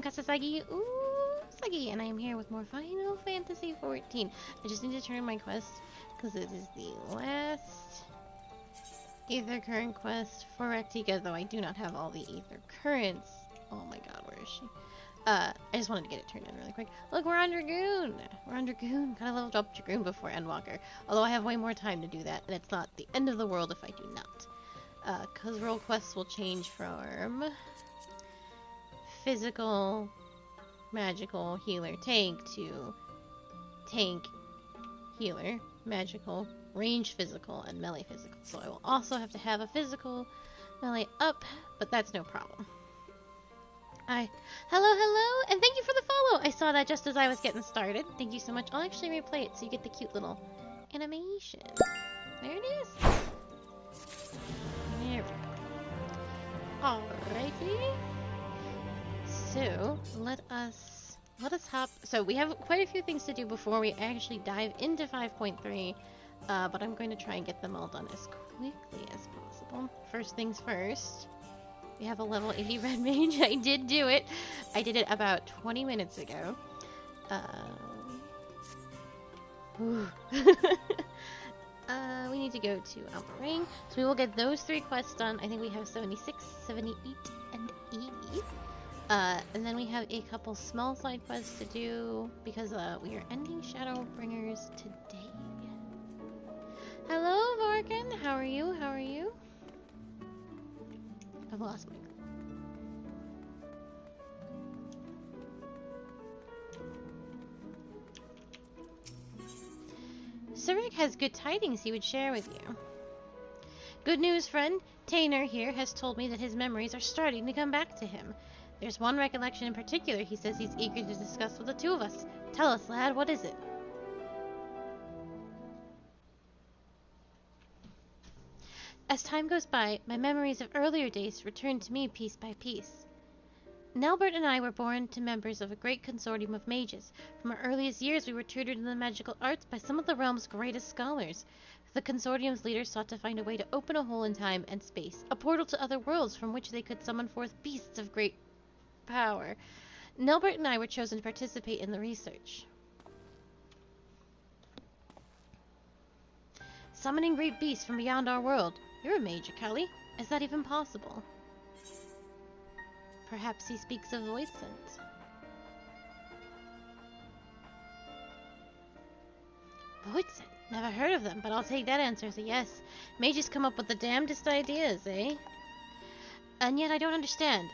Kasasagi Sagi, and I am here with more Final Fantasy XIV. I just need to turn my quest, because it is the last Aether Current quest for Rectica, though I do not have all the Aether Currents. Oh my god, where is she? I just wanted to get it turned in really quick. Look, we're on Dragoon! We're on Dragoon. Gotta level up Dragoon before Endwalker. Although I have way more time to do that, and it's not the end of the world if I do not. Because role quests will change from physical, magical, healer, tank to tank, healer, magical, range physical, and melee physical. So I will also have to have a physical melee up, but that's no problem. Hello, and thank you for the follow! I saw that just as I was getting started. Thank you so much. I'll actually replay it so you get the cute little animation. There it is. There we go. Alrighty. So, let us hop. So, we have quite a few things to do before we actually dive into 5.3, but I'm going to try and get them all done as quickly as possible. First things first. We have a level 80 red mage. I did do it. I did it about 20 minutes ago. We need to go to Alma Ring. So we will get those 3 quests done. I think we have 76, 78, and 80. And then we have a couple small side quests to do because we are ending Shadowbringers today. Hello, Varkan. How are you? How are you? I've lost my... Surik has good tidings he would share with you. Good news, friend. Tainer here has told me that his memories are starting to come back to him. There's one recollection in particular he says he's eager to discuss with the 2 of us. Tell us, lad, what is it? As time goes by, my memories of earlier days return to me piece by piece. Nelbert and I were born to members of a great consortium of mages. From our earliest years, we were tutored in the magical arts by some of the realm's greatest scholars. The consortium's leaders sought to find a way to open a hole in time and space, a portal to other worlds from which they could summon forth beasts of great power. Nelbert and I were chosen to participate in the research. Summoning great beasts from beyond our world. You're a mage, Kelly. Is that even possible? Perhaps he speaks of voice sense. Voice sense? Never heard of them, but I'll take that answer as a yes. Mages come up with the damnedest ideas, eh? And yet I don't understand.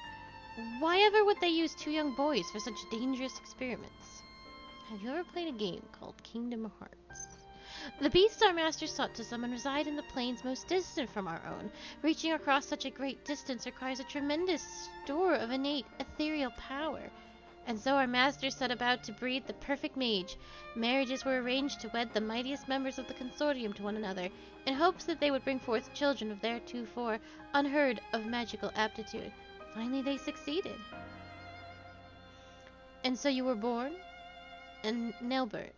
Why ever would they use 2 young boys for such dangerous experiments? Have you ever played a game called Kingdom Hearts? The beasts our master sought to summon reside in the planes most distant from our own. Reaching across such a great distance requires a tremendous store of innate ethereal power. And so our master set about to breed the perfect mage. Marriages were arranged to wed the mightiest members of the consortium to one another, in hopes that they would bring forth children of theretofore unheard of magical aptitude. Finally they succeeded. And so you were born? And Nelbert.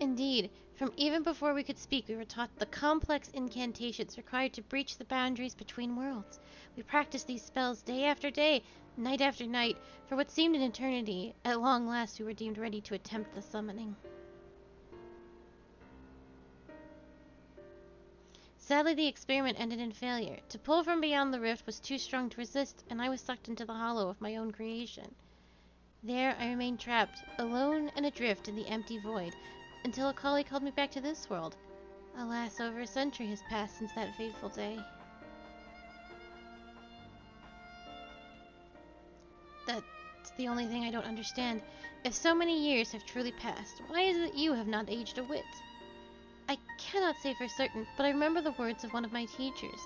Indeed, from even before we could speak, we were taught the complex incantations required to breach the boundaries between worlds. We practiced these spells day after day, night after night, for what seemed an eternity. At long last, we were deemed ready to attempt the summoning. Sadly, the experiment ended in failure. To pull from beyond the rift was too strong to resist, and I was sucked into the hollow of my own creation. There, I remained trapped, alone and adrift in the empty void, until a collie called me back to this world. Alas, over a century has passed since that fateful day. That's the only thing I don't understand. If so many years have truly passed, why is it that you have not aged a whit? I cannot say for certain, but I remember the words of one of my teachers.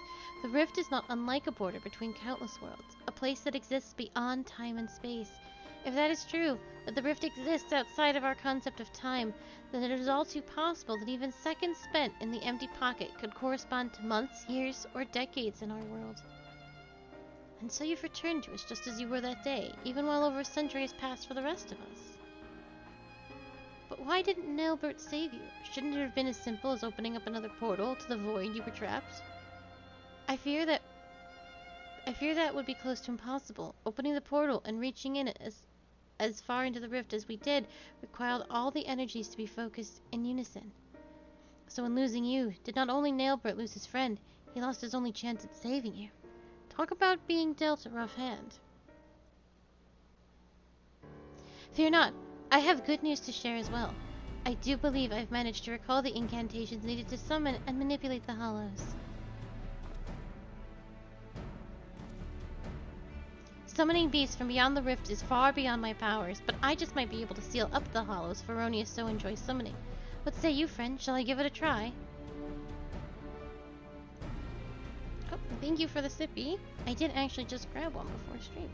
The rift is not unlike a border between countless worlds, a place that exists beyond time and space. If that is true, that the rift exists outside of our concept of time, then it is all too possible that even seconds spent in the empty pocket could correspond to months, years, or decades in our world. And so you've returned to us just as you were that day, even while over a century has passed for the rest of us. But why didn't Nelbert save you? Shouldn't it have been as simple as opening up another portal to the void you were trapped? I fear that I fear that would be close to impossible. Opening the portal and reaching in as far into the rift as we did required all the energies to be focused in unison. So in losing you, did not only Nailbert lose his friend, he lost his only chance at saving you. Talk about being dealt a rough hand. Fear not, I have good news to share as well. I do believe I've managed to recall the incantations needed to summon and manipulate the hollows. Summoning beasts from beyond the rift is far beyond my powers, but I just might be able to seal up the hollows Feronius so enjoys summoning. What say you, friend? Shall I give it a try? Oh, thank you for the sippy. I did actually just grab one before stream.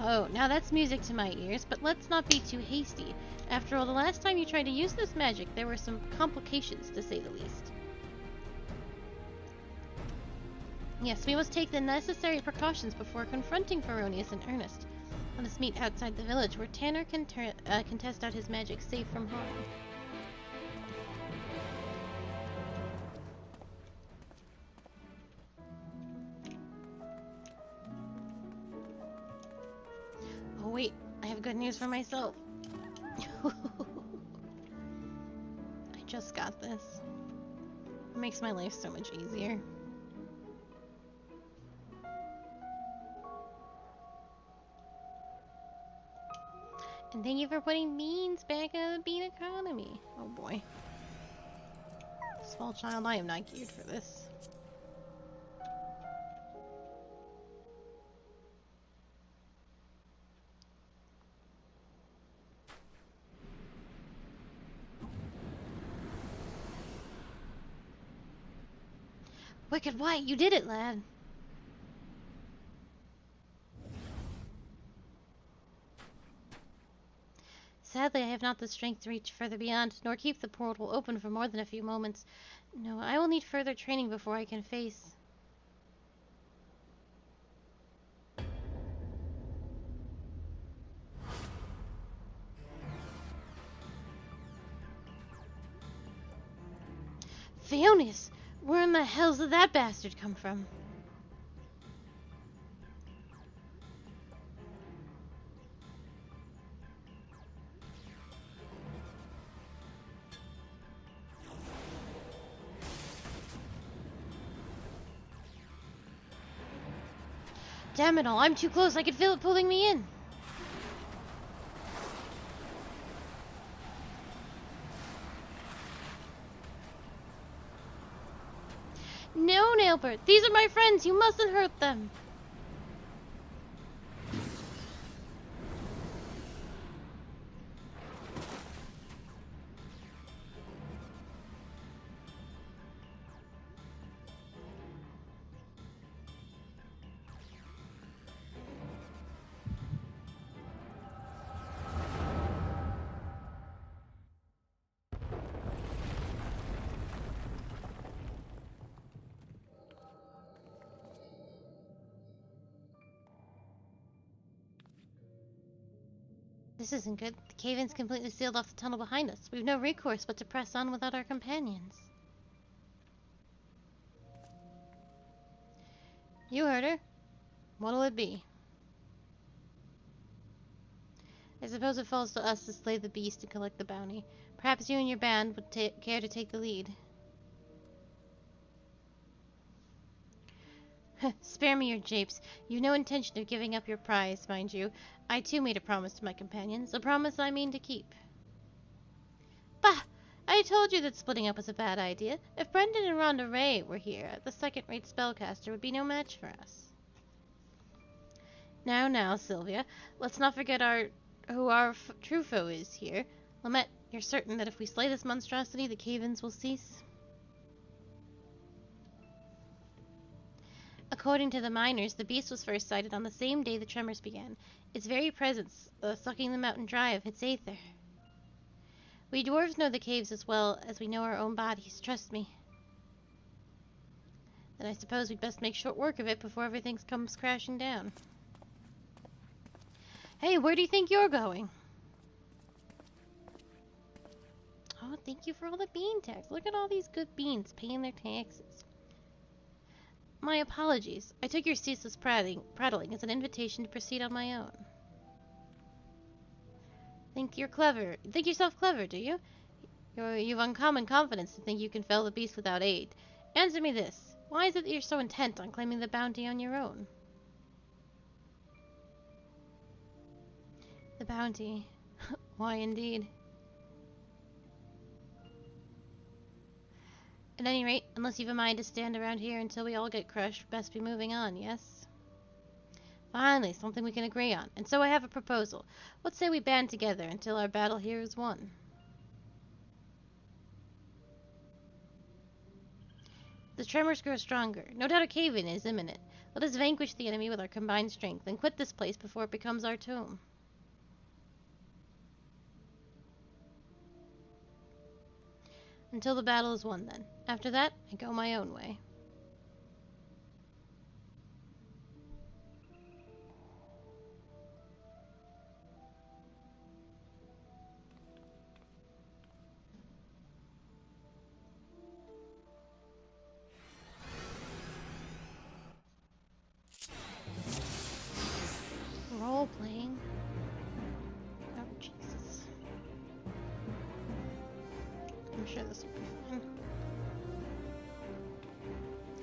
Oh, now that's music to my ears, but let's not be too hasty. After all, the last time you tried to use this magic, there were some complications, to say the least. Yes, we must take the necessary precautions before confronting Feronius in earnest. Let us meet outside the village, where Tanner can test out his magic safe from harm. Oh wait, I have good news for myself. I just got this. It makes my life so much easier. And thank you for putting beans back in the bean economy. Oh boy. Small child, I am not geared for this. Wicked White, you did it, lad. Sadly, I have not the strength to reach further beyond, nor keep the portal open for more than a few moments. No, I will need further training before I can face... Feronius! Where in the hells did that bastard come from? Damn it all, I'm too close, I can feel it pulling me in. No, Nailbert, these are my friends, you mustn't hurt them. This isn't good. The cave-in's completely sealed off the tunnel behind us. We've no recourse but to press on without our companions. You heard her. What'll it be? I suppose it falls to us to slay the beast and collect the bounty. Perhaps you and your band would care to take the lead. Spare me your japes. You've no intention of giving up your prize, mind you. I too made a promise to my companions, a promise I mean to keep. Bah! I told you that splitting up was a bad idea. If Brendan and Rhonda Ray were here, the second-rate spellcaster would be no match for us. Now, Sylvia, let's not forget who our true foe is here. Lamette, you're certain that if we slay this monstrosity, the cave-ins will cease? According to the miners, the beast was first sighted on the same day the tremors began. Its very presence, sucking the mountain dry of its aether. We dwarves know the caves as well as we know our own bodies, trust me. Then I suppose we'd best make short work of it before everything comes crashing down. Hey, where do you think you're going? Oh, thank you for all the bean tax. Look at all these good beans paying their taxes. My apologies. I took your ceaseless prattling as an invitation to proceed on my own. Think yourself clever, do you? You've uncommon confidence to think you can fell the beast without aid. Answer me this. Why is it that you're so intent on claiming the bounty on your own? The bounty. Why indeed? At any rate, unless you've a mind to stand around here until we all get crushed, best be moving on, yes? Finally, something we can agree on. And so I have a proposal. What say we band together until our battle here is won? The tremors grow stronger. No doubt a cave-in is imminent. Let us vanquish the enemy with our combined strength and quit this place before it becomes our tomb. Until the battle is won, then. After that, I go my own way. Role-playing? Oh, Jesus. I'm sure this will be fine.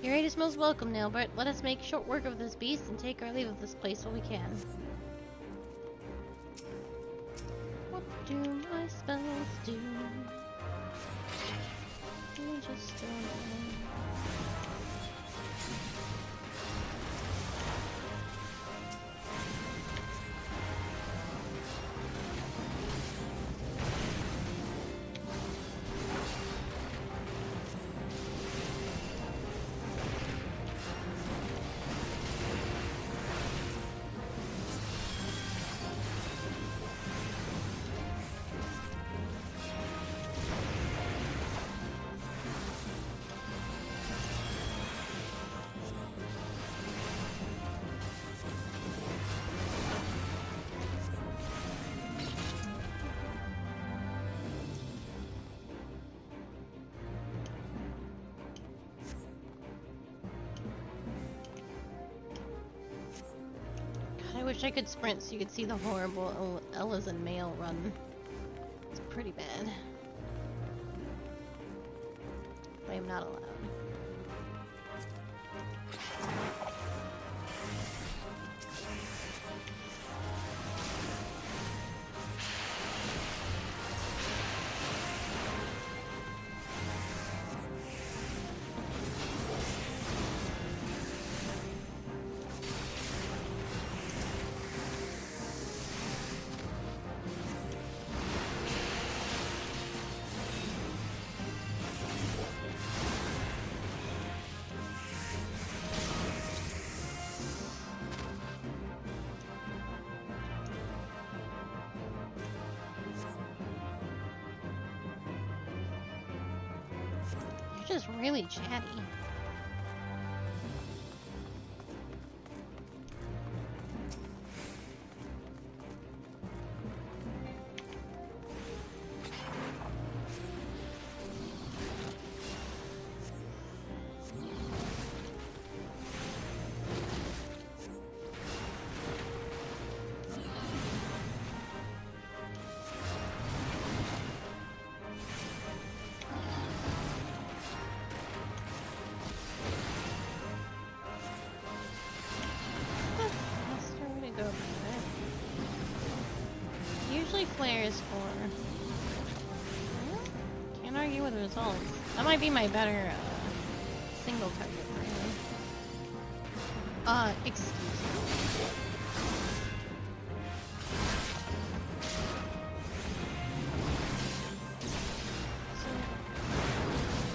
Your aid is most welcome, Nailbert. Let us make short work of this beast and take our leave of this place while we can. What do my spells do? I just don't know. I wish I could sprint so you could see the horrible Ella's and Mail run. It's pretty bad. I am not allowed. Just really chatty. Usually flare is for... Can't argue with the results. That might be my better single target, really. Excuse me. So,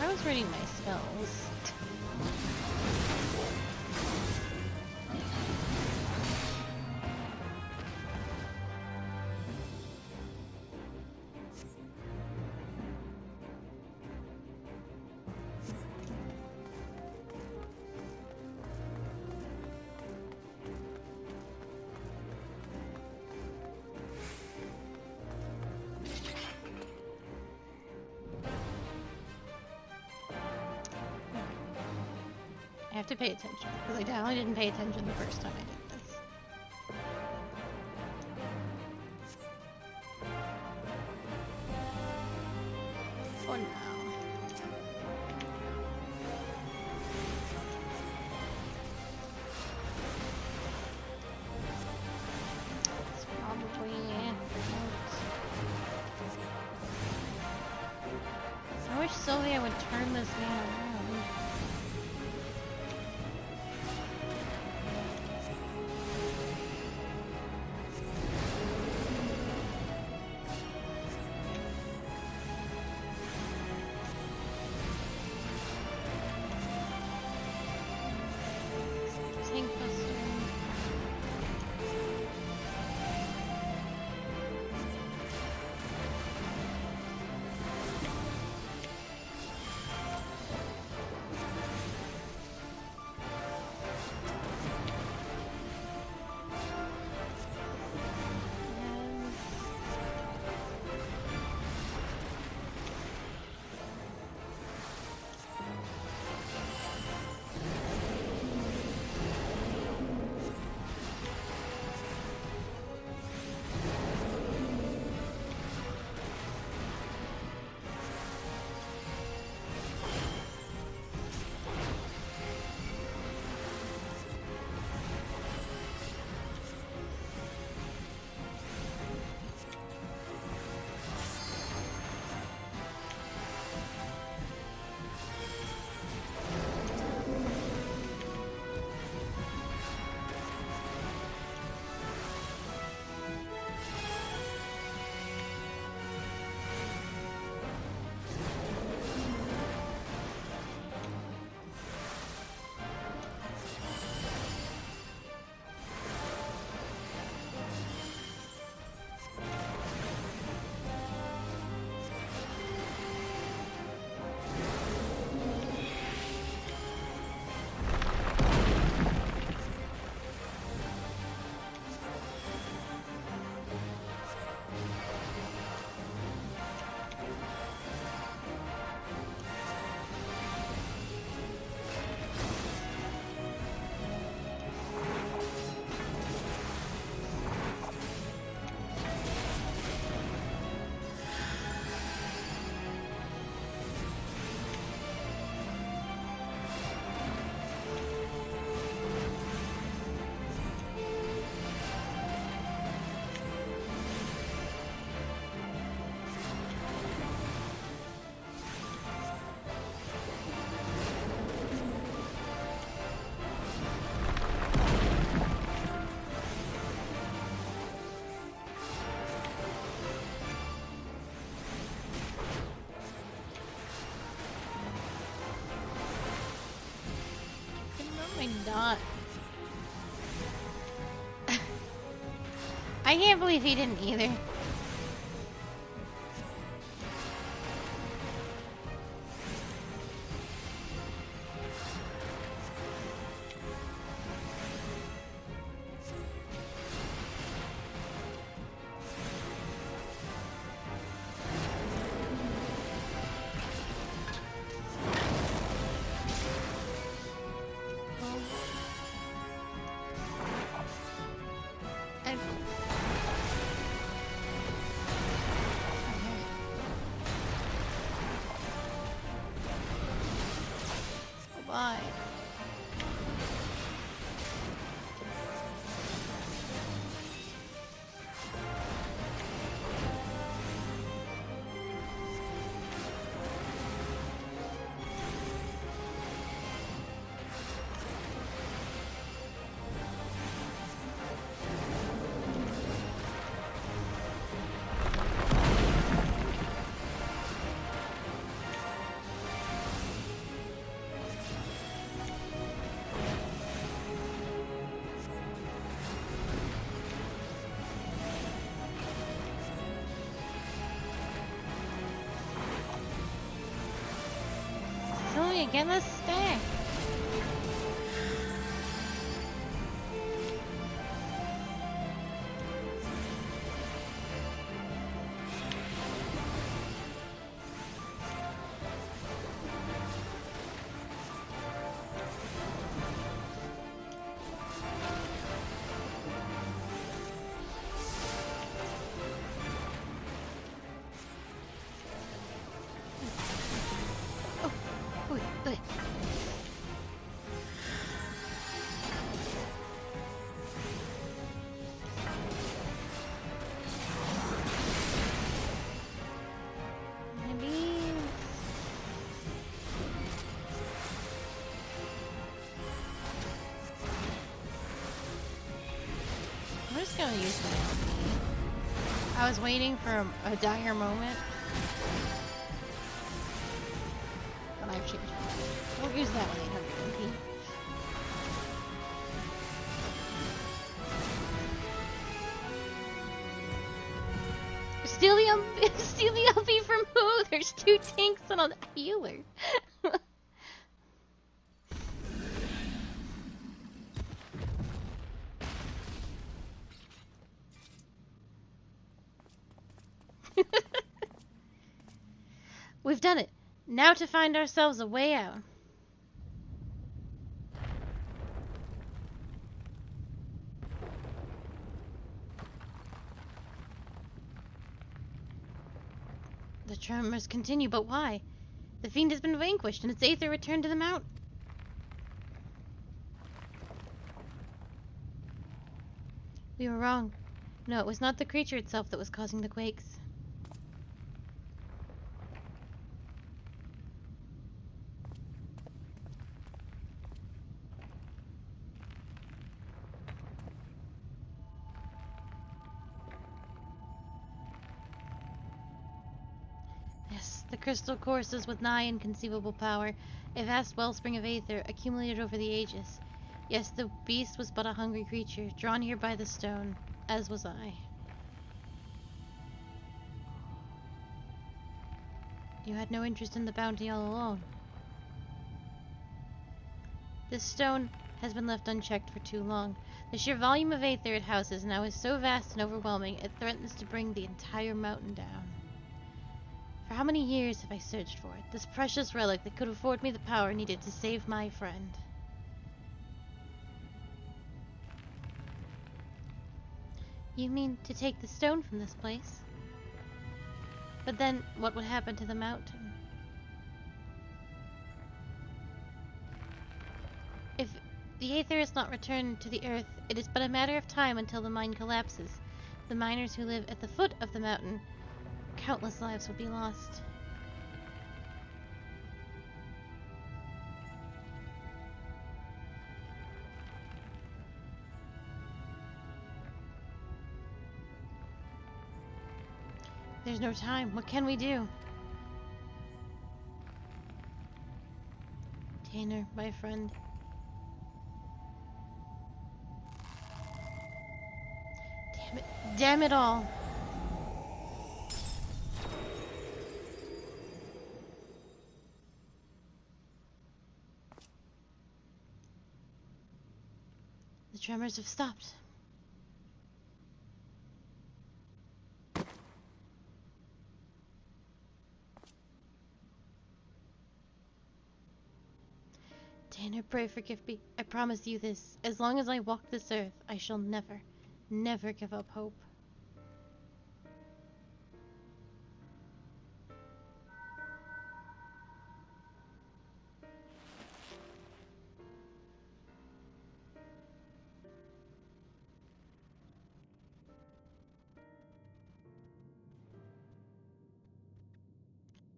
I was reading my spells. I have to pay attention, because I definitely didn't pay attention the first time I did this. For now. It's probably I wish Sylvia would turn this man around. Tank buster. Not. I can't believe he didn't either. Bye. Get the stack. just gonna use my LP. I was waiting for a dire moment, but I've changed my mind. We'll use that 1-800 LP. Steal the LP from who? There's 2 tanks and a healer. We've done it. Now to find ourselves a way out. The tremors continue, but why? The fiend has been vanquished and its aether returned to the mount. We were wrong. No, it was not the creature itself that was causing the quakes. The crystal courses with nigh inconceivable power, a vast wellspring of aether accumulated over the ages. Yes, the beast was but a hungry creature, drawn here by the stone, as was I. You had no interest in the bounty all along. This stone has been left unchecked for too long. The sheer volume of aether it houses now is so vast and overwhelming, it threatens to bring the entire mountain down. For how many years have I searched for it, this precious relic that could afford me the power needed to save my friend? You mean to take the stone from this place? But then, what would happen to the mountain? If the aether is not returned to the earth, it is but a matter of time until the mine collapses. The miners who live at the foot of the mountain, countless lives would be lost. There's no time. What can we do? Tanner, my friend. Damn it. Damn it all. The tremors have stopped. Tanner, pray forgive me. I promise you this. As long as I walk this earth, I shall never, never give up hope.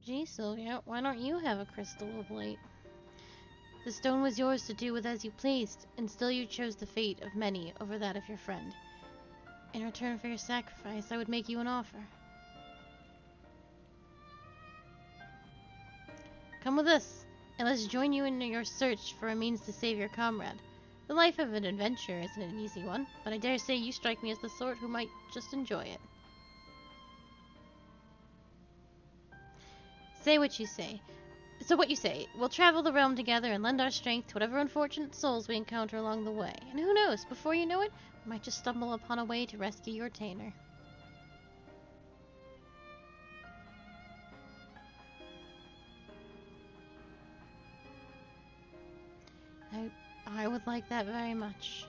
Gee, Sylvia, why don't you have a crystal of late? The stone was yours to do with as you pleased, and still you chose the fate of many over that of your friend. In return for your sacrifice, I would make you an offer. Come with us, and let's join you in your search for a means to save your comrade. The life of an adventurer isn't an easy one, but I dare say you strike me as the sort who might just enjoy it. Say what you say. So what you say, we'll travel the realm together and lend our strength to whatever unfortunate souls we encounter along the way. And who knows, before you know it, we might just stumble upon a way to rescue your Tanner. I would like that very much.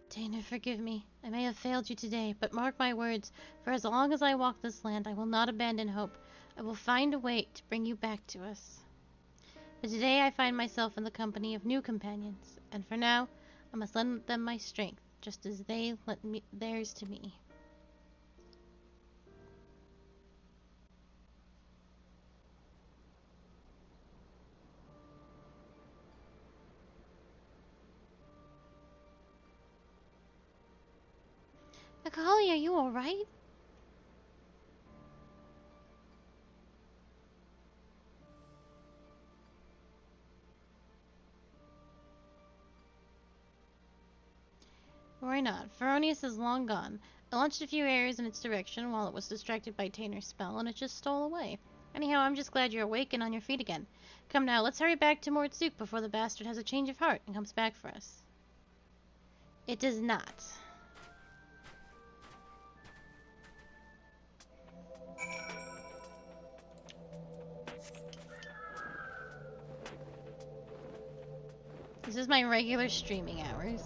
Tanner, forgive me. I may have failed you today, but mark my words, for as long as I walk this land, I will not abandon hope. I will find a way to bring you back to us. But today I find myself in the company of new companions, and for now, I must lend them my strength, just as they lent theirs to me. Akali, are you alright? Why not? Feronius is long gone. I launched a few arrows in its direction while it was distracted by Tainer's spell, and it just stole away. Anyhow, I'm just glad you're awake and on your feet again. Come now, let's hurry back to Mortzook before the bastard has a change of heart and comes back for us. It does not. This is my regular streaming hours.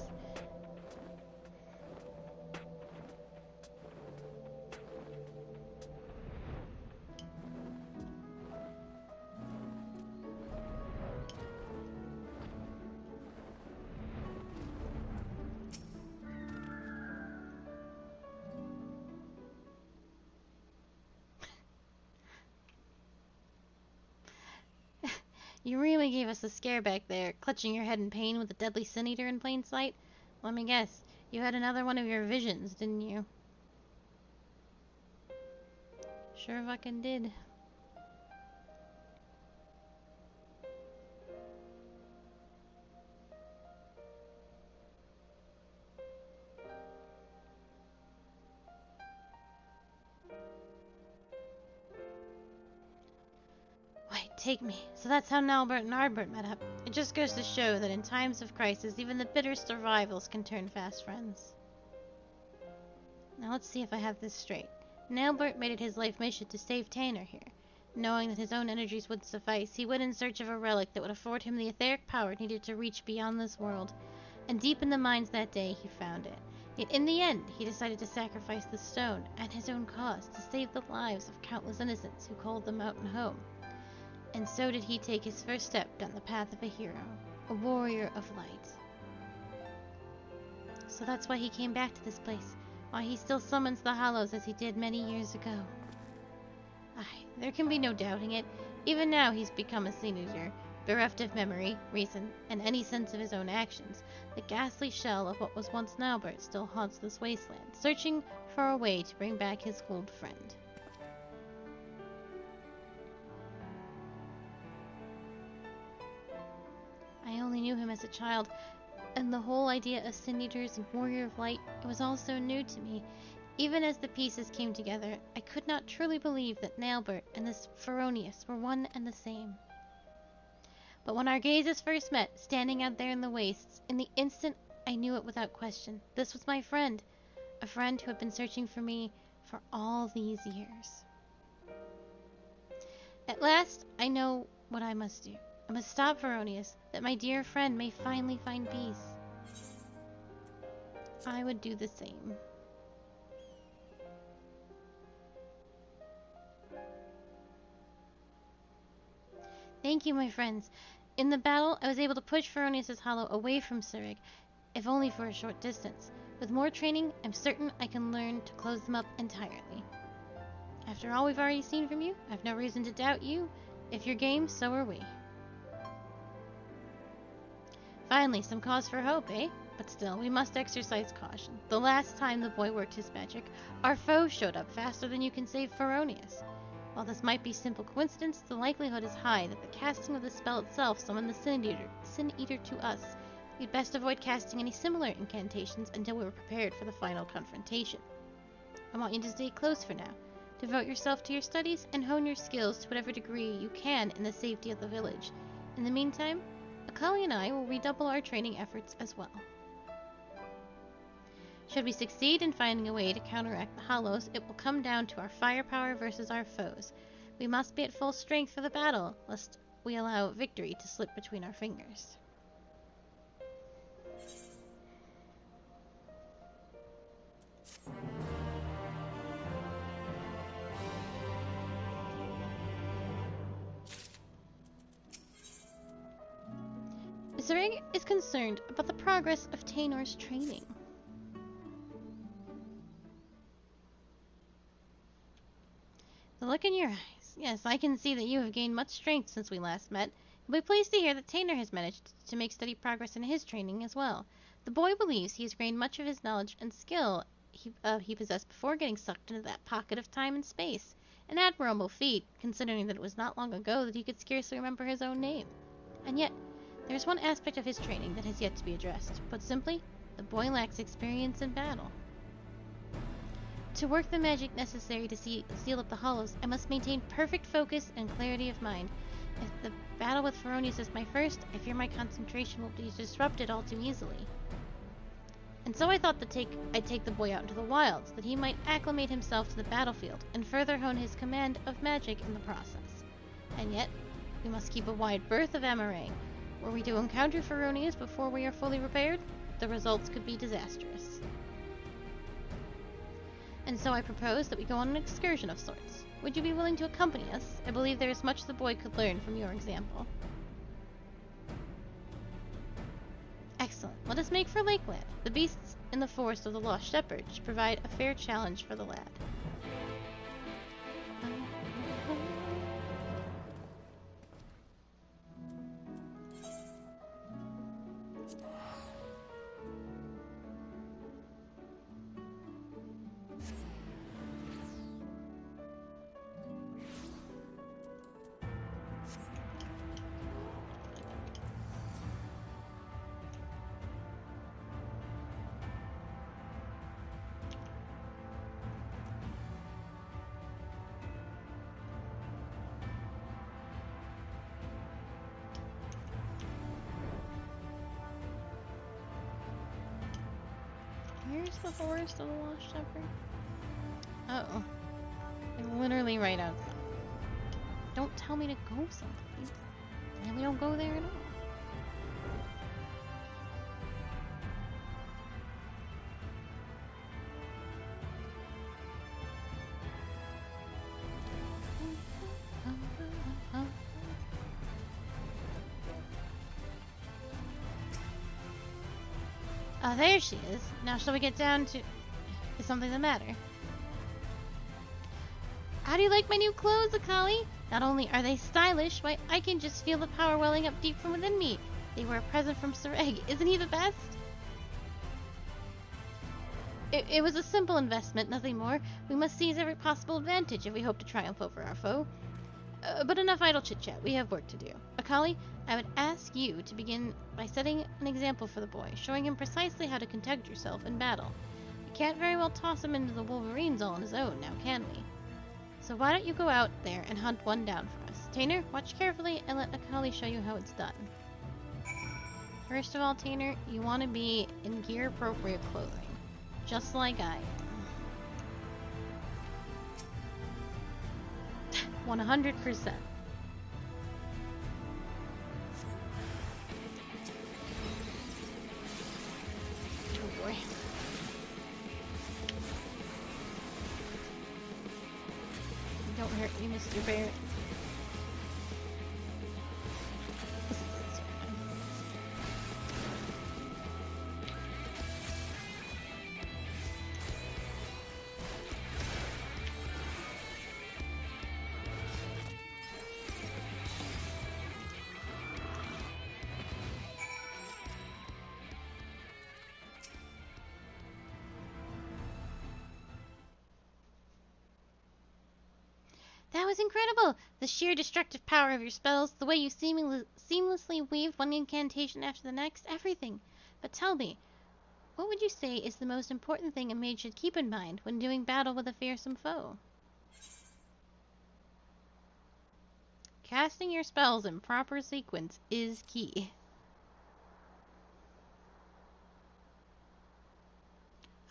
You really gave us a scare back there, clutching your head in pain with a deadly sin eater in plain sight. Let me guess, you had another one of your visions, didn't you? Sure fucking did. Take me. So that's how Nalbert and Ardbert met up. It just goes to show that in times of crisis, even the bitterest of rivals can turn fast friends. Now let's see if I have this straight. Nalbert made it his life mission to save Tainer here. Knowing that his own energies wouldn't suffice, he went in search of a relic that would afford him the etheric power needed to reach beyond this world. And deep in the mines that day, he found it. Yet in the end, he decided to sacrifice the stone, at his own cost, to save the lives of countless innocents who called the mountain home. And so did he take his first step down the path of a hero, a warrior of light. So that's why he came back to this place, why he still summons the Hollows as he did many years ago. Aye, there can be no doubting it. Even now he's become a sin eater, bereft of memory, reason, and any sense of his own actions. The ghastly shell of what was once Nalbert still haunts this wasteland, searching for a way to bring back his old friend. I only knew him as a child, and the whole idea of Sin Eaters and Warrior of Light, it was all so new to me. Even as the pieces came together, I could not truly believe that Nalbert and this Feronius were one and the same. But when our gazes first met, standing out there in the wastes, in the instant I knew it without question. This was my friend, a friend who had been searching for me for all these years. At last, I know what I must do. I must stop Feronius, that my dear friend may finally find peace. I would do the same. Thank you, my friends. In the battle, I was able to push Feronius' hollow away from Surig, if only for a short distance. With more training, I'm certain I can learn to close them up entirely. After all we've already seen from you, I've no reason to doubt you. If you're game, so are we. Finally, some cause for hope, eh? But still, we must exercise caution. The last time the boy worked his magic, our foe showed up faster than you can save Feronius. While this might be simple coincidence, the likelihood is high that the casting of the spell itself summoned the Sin Eater to us. We'd best avoid casting any similar incantations until we were prepared for the final confrontation. I want you to stay close for now. Devote yourself to your studies and hone your skills to whatever degree you can in the safety of the village. In the meantime, Akali and I will redouble our training efforts as well. Should we succeed in finding a way to counteract the Hollows, it will come down to our firepower versus our foes. We must be at full strength for the battle, lest we allow victory to slip between our fingers. Surig is concerned about the progress of Tainor's training. The look in your eyes. Yes, I can see that you have gained much strength since we last met. You'll be pleased to hear that Tainer has managed to make steady progress in his training as well. The boy believes he has gained much of his knowledge and skill he possessed before getting sucked into that pocket of time and space. An admirable feat, considering that it was not long ago that he could scarcely remember his own name. And yet, there's one aspect of his training that has yet to be addressed. Put simply, the boy lacks experience in battle. To work the magic necessary to seal up the hollows, I must maintain perfect focus and clarity of mind. If the battle with Feronius is my first, I fear my concentration will be disrupted all too easily. And so I thought I'd take the boy out into the wilds, that he might acclimate himself to the battlefield, and further hone his command of magic in the process. And yet, we must keep a wide berth of Amarang. Were we to encounter Feronius before we are fully prepared, the results could be disastrous. And so I propose that we go on an excursion of sorts. Would you be willing to accompany us? I believe there is much the boy could learn from your example. Excellent. Let us make for Lakeland. The beasts in the forest of the Lost Shepherd should provide a fair challenge for the lad. Here's the forest of the Lost Shepherd. Uh-oh. I'm literally right outside. Don't tell me to go someplace. And we don't go there at all. Oh, there she is. Now shall we get down to... Is something the matter? How do you like my new clothes, Akali? Not only are they stylish, why, I can just feel the power welling up deep from within me. They were a present from Sareg. Isn't he the best? It was a simple investment, nothing more. We must seize every possible advantage if we hope to triumph over our foe. But enough idle chit-chat. We have work to do. Akali, I would ask you to begin by setting an example for the boy, showing him precisely how to conduct yourself in battle. We can't very well toss him into the Wolverines all on his own, now can we? So why don't you go out there and hunt one down for us? Tainer, watch carefully and let Akali show you how it's done. First of all, Tainer, you want to be in gear-appropriate clothing, just like I am. 100%. Oh boy. Don't hurt me, Mr. Bear. That was incredible! The sheer destructive power of your spells, the way you seamlessly weave one incantation after the next, everything. But tell me, what would you say is the most important thing a mage should keep in mind when doing battle with a fearsome foe? Casting your spells in proper sequence is key.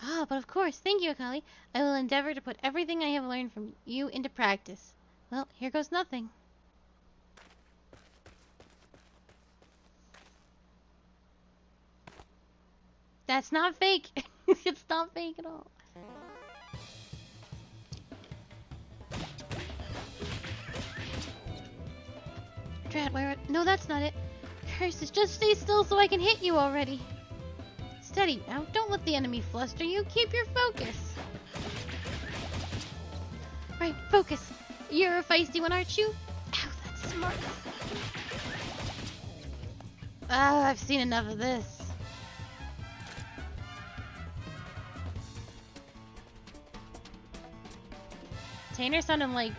Ah, but of course. Thank you, Akali. I will endeavor to put everything I have learned from you into practice. Well, here goes nothing. That's not fake. It's not fake at all. Drat, where... No, that's not it. Curses, just stay still so I can hit you already. Steady now. Don't let the enemy fluster you. Keep your focus. Right, focus. You're a feisty one, aren't you? Ow, that's smart. Ah, I've seen enough of this. Tainer sounded like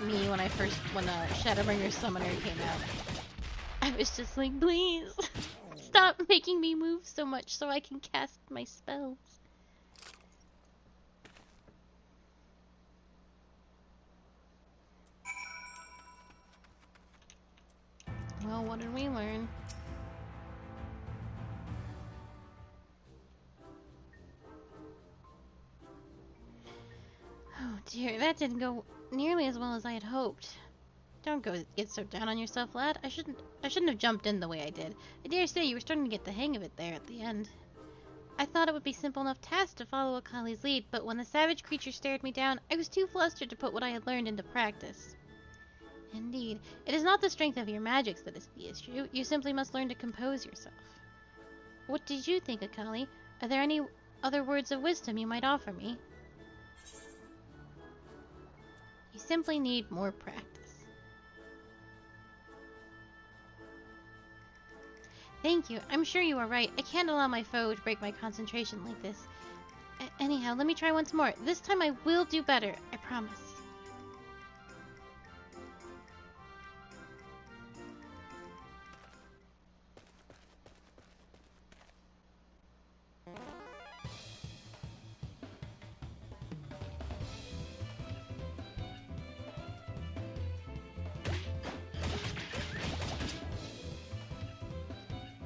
me when Shadowbringer's Summoner came out. I was just like, please, stop making me move so much so I can cast my spells. Well, what did we learn? Oh dear, that didn't go nearly as well as I had hoped. Don't get so down on yourself, lad. I shouldn't have jumped in the way I did. I dare say you were starting to get the hang of it there at the end. I thought it would be simple enough task to follow Akali's lead, but when the savage creature stared me down, I was too flustered to put what I had learned into practice. Indeed, it is not the strength of your magics that is the issue. You simply must learn to compose yourself. What did you think, Akali? Are there any other words of wisdom you might offer me? You simply need more practice. Thank you. I'm sure you are right. I can't allow my foe to break my concentration like this. Anyhow, let me try once more. This time I will do better. I promise.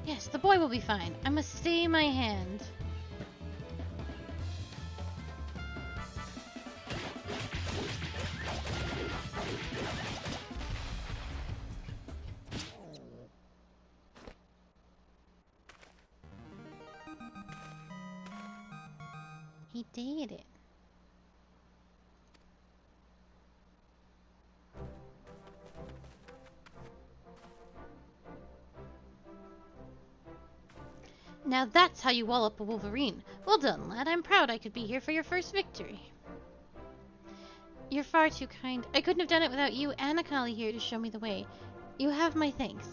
Yes, the boy will be fine. I must stay my hand. He did it. Now that's how you wall up a Wolverine. Well done, lad. I'm proud I could be here for your first victory. You're far too kind. I couldn't have done it without you and Akali here to show me the way. You have my thanks.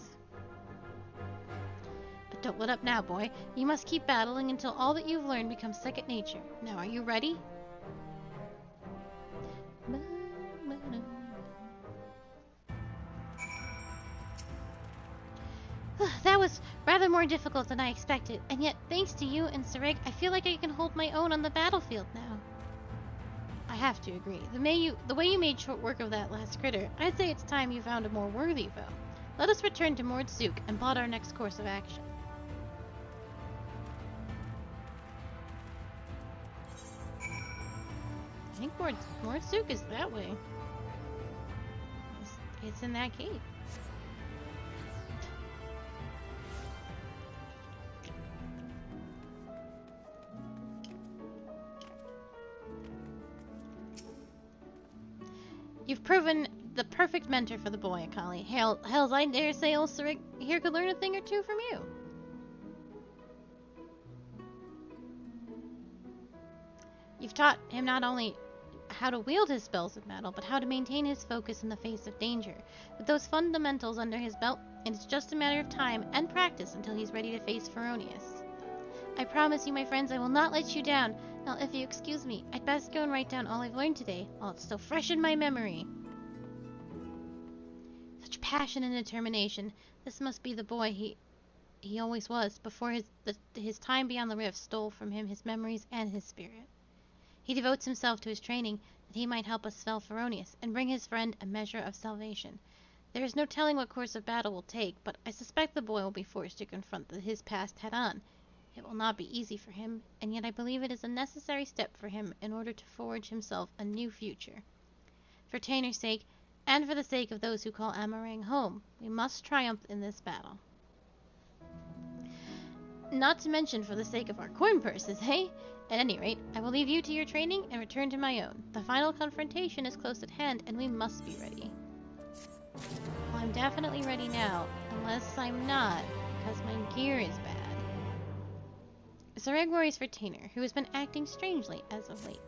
But don't let up now, boy. You must keep battling until all that you've learned becomes second nature. Now, are you ready? That was rather more difficult than I expected, and yet, thanks to you and Sareg, I feel like I can hold my own on the battlefield now. I have to agree. The way you made short work of that last critter, I'd say it's time you found a more worthy foe. Let us return to Mordzook and plot our next course of action. I think Mordzook is that way. It's in that cave. You've proven the perfect mentor for the boy, Akali. Hells, I dare say old Sareg here could learn a thing or two from you. You've taught him not only how to wield his spells of metal, but how to maintain his focus in the face of danger. With those fundamentals under his belt, it's just a matter of time and practice until he's ready to face Feronius. I promise you, my friends, I will not let you down. Now, if you excuse me, I'd best go and write down all I've learned today, while it's still fresh in my memory. Such passion and determination. This must be the boy he always was, before his time beyond the rift stole from him his memories and his spirit. He devotes himself to his training, that he might help us fell Feronius, and bring his friend a measure of salvation. There is no telling what course of battle will take, but I suspect the boy will be forced to confront his past head-on. It will not be easy for him, and yet I believe it is a necessary step for him in order to forge himself a new future. For Tainer's sake, and for the sake of those who call Amarang home, we must triumph in this battle. Not to mention for the sake of our coin purses, eh? At any rate, I will leave you to your training and return to my own. The final confrontation is close at hand, and we must be ready. Well, I'm definitely ready now, unless I'm not, because my gear is bad. Sareg worries for Tainer, who has been acting strangely as of late.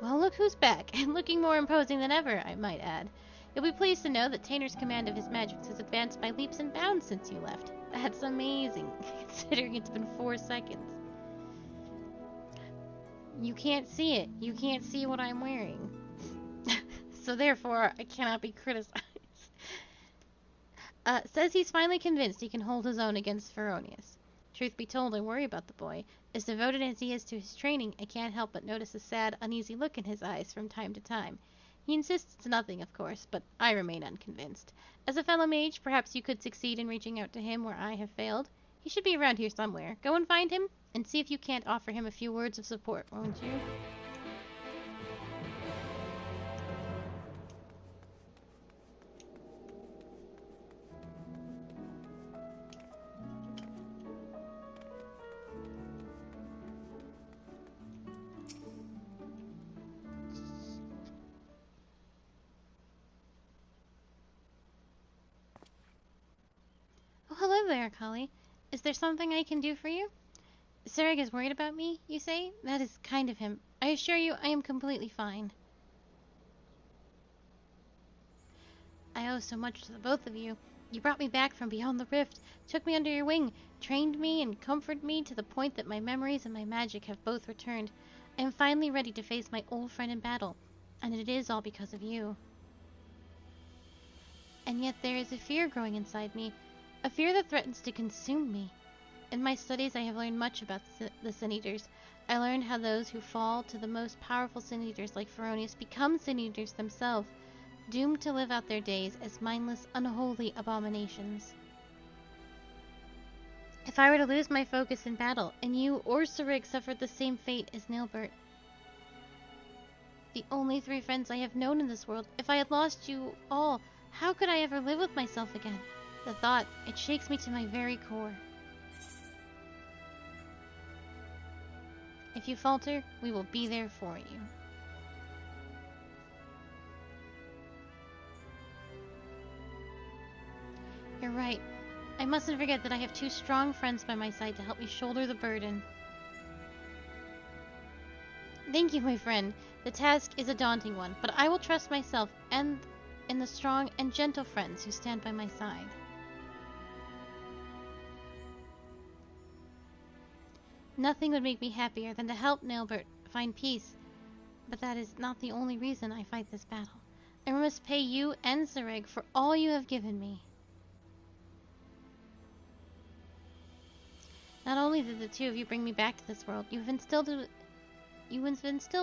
Well, look who's back, and looking more imposing than ever, I might add. You'll be pleased to know that Tainer's command of his magics has advanced by leaps and bounds since you left. That's amazing, considering it's been 4 seconds. You can't see it. You can't see what I'm wearing. So therefore, I cannot be criticized. Says he's finally convinced he can hold his own against Feronius. Truth be told, I worry about the boy. As devoted as he is to his training, I can't help but notice a sad, uneasy look in his eyes from time to time. He insists it's nothing, of course, but I remain unconvinced. As a fellow mage, perhaps you could succeed in reaching out to him where I have failed. He should be around here somewhere. Go and find him, and see if you can't offer him a few words of support, won't you? Oh, hello there, Kali. Is there something I can do for you? Sarek is worried about me, you say? That is kind of him. I assure you I am completely fine. I owe so much to the both of you. You brought me back from beyond the rift, took me under your wing, trained me and comforted me to the point that my memories and my magic have both returned. I am finally ready to face my old friend in battle, and it is all because of you. And yet there is a fear growing inside me, a fear that threatens to consume me. In my studies, I have learned much about the Sin Eaters. I learned how those who fall to the most powerful Sin Eaters like Feronius become Sin Eaters themselves, doomed to live out their days as mindless, unholy abominations. If I were to lose my focus in battle, and you or Sarek suffered the same fate as Nilbert, the only three friends I have known in this world, if I had lost you all, how could I ever live with myself again? The thought, it shakes me to my very core. If you falter, we will be there for you. You're right. I mustn't forget that I have two strong friends by my side to help me shoulder the burden. Thank you, my friend. The task is a daunting one, but I will trust myself and in the strong and gentle friends who stand by my side. Nothing would make me happier than to help Nilbert find peace, but that is not the only reason I fight this battle. I must pay you and Sarek for all you have given me. Not only did the two of you bring me back to this world, you've instilled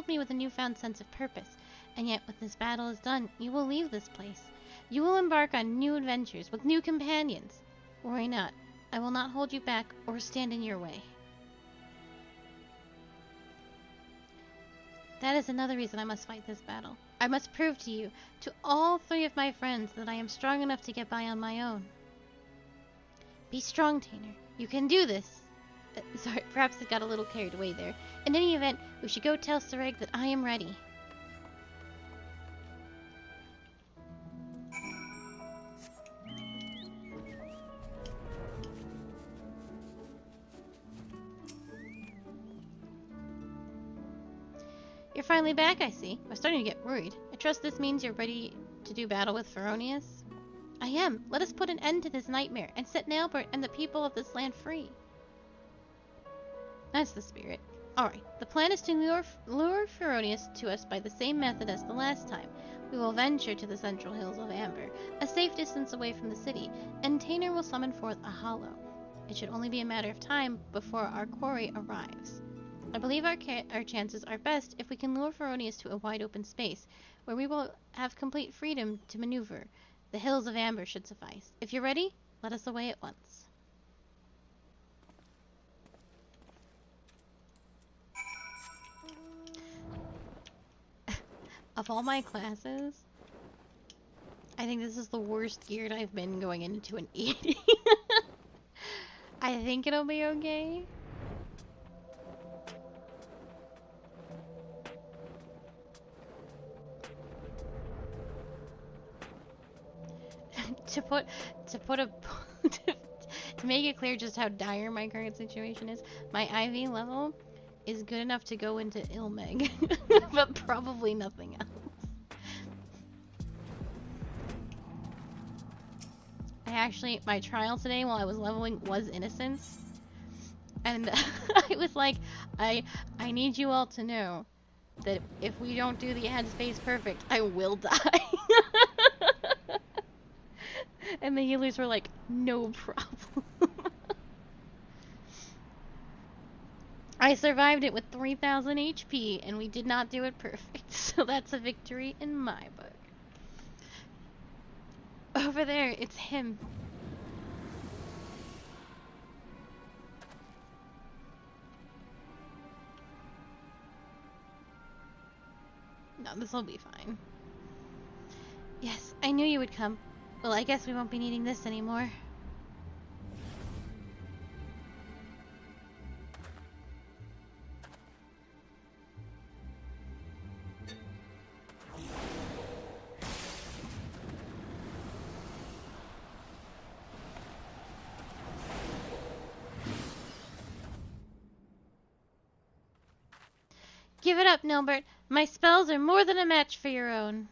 me with a newfound sense of purpose, and yet when this battle is done, you will leave this place. You will embark on new adventures with new companions. Worry not, I will not hold you back or stand in your way. That is another reason I must fight this battle. I must prove to you, to all three of my friends, that I am strong enough to get by on my own. Be strong, Tainer. You can do this. Sorry, perhaps I got a little carried away there. In any event, we should go tell Sarek that I am ready. You're finally back, I see. I was starting to get worried. I trust this means you're ready to do battle with Feronius? I am. Let us put an end to this nightmare and set Nilbert and the people of this land free. That's the spirit. Alright, the plan is to lure Feronius to us by the same method as the last time. We will venture to the central hills of Amber, a safe distance away from the city, and Tainer will summon forth a hollow. It should only be a matter of time before our quarry arrives. I believe our chances are best if we can lure Feronius to a wide open space, where we will have complete freedom to maneuver. The hills of Amber should suffice. If you're ready, let us away at once. Of all my classes, I think this is the worst geared I've been going into an ED. I think it'll be okay. To make it clear just how dire my current situation is, my IV level is good enough to go into Ilmeg, but probably nothing else. My trial today while I was leveling was Innocence, and I was like, I I need you all to know that if we don't do the ad space perfect, I will die. And the healers were like, no problem. I survived it with 3,000 HP, and we did not do it perfect. So that's a victory in my book. Over there, it's him. No, this will be fine. Yes, I knew you would come. Well, I guess we won't be needing this anymore. Give it up, Nilbert. My spells are more than a match for your own.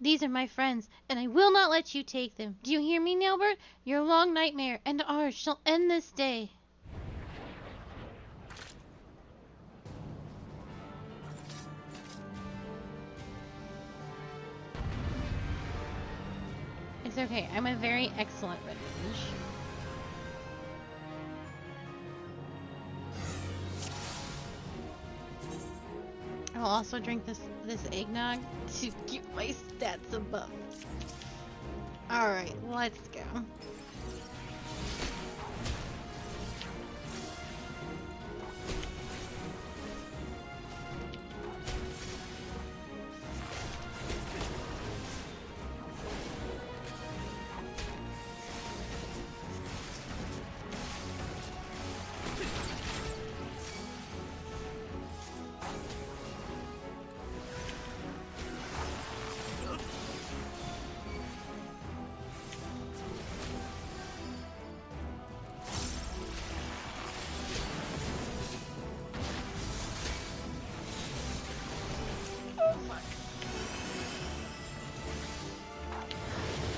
These are my friends, and I will not let you take them. Do you hear me, Nilbert? Your long nightmare and ours shall end this day. It's okay. I'm a very excellent red mage. I'll also drink this eggnog to keep my stats above. Alright, let's go.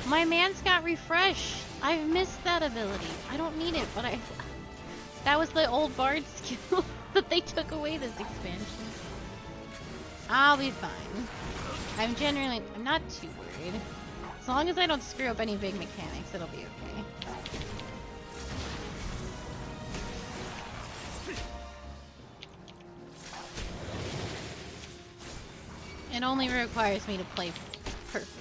My man's got refresh. I've missed that ability. I don't need it, but that was the old bard skill that they took away this expansion. I'll be fine. I'm not too worried. As long as I don't screw up any big mechanics, it'll be okay. It only requires me to play perfectly.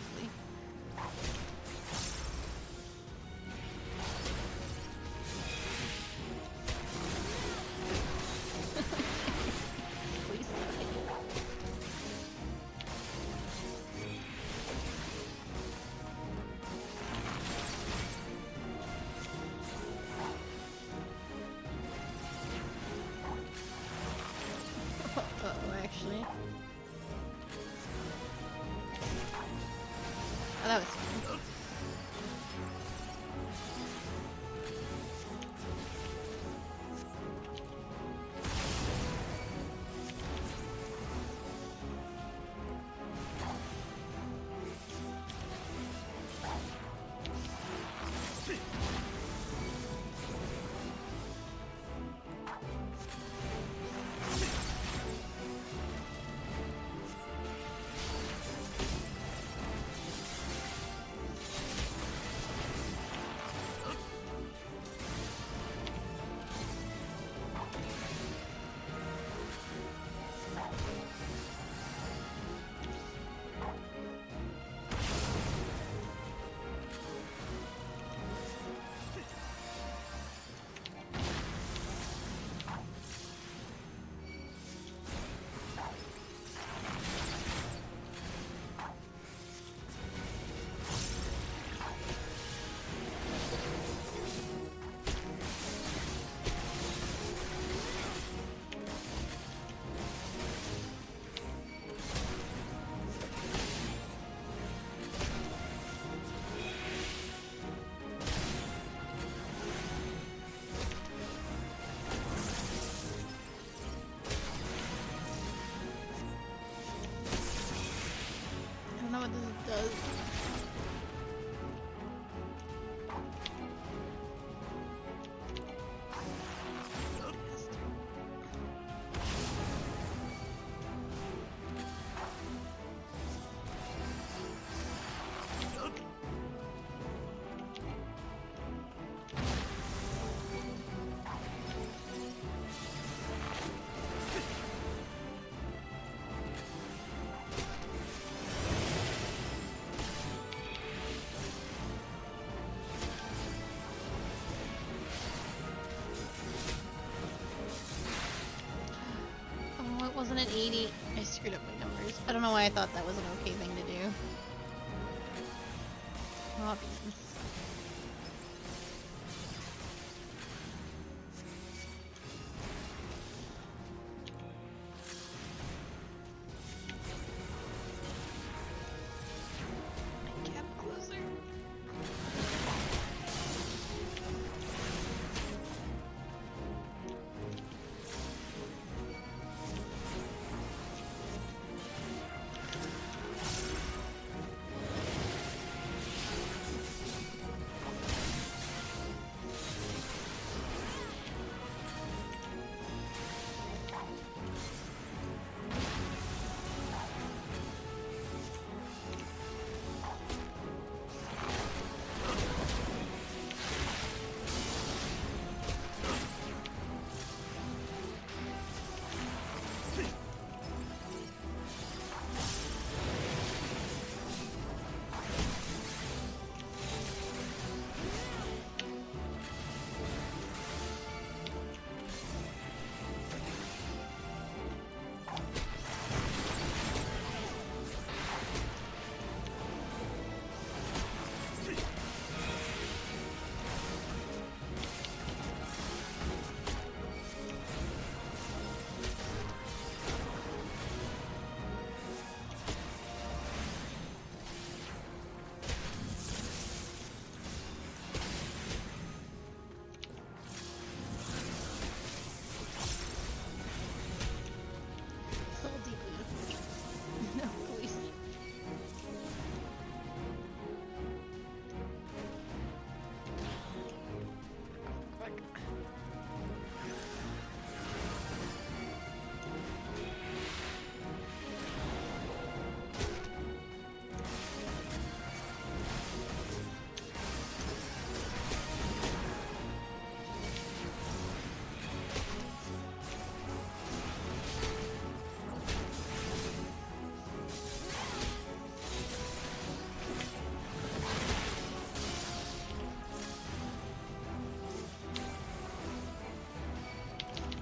180. I screwed up my numbers. I don't know why I thought that was an okay thing to do. Oh, beans.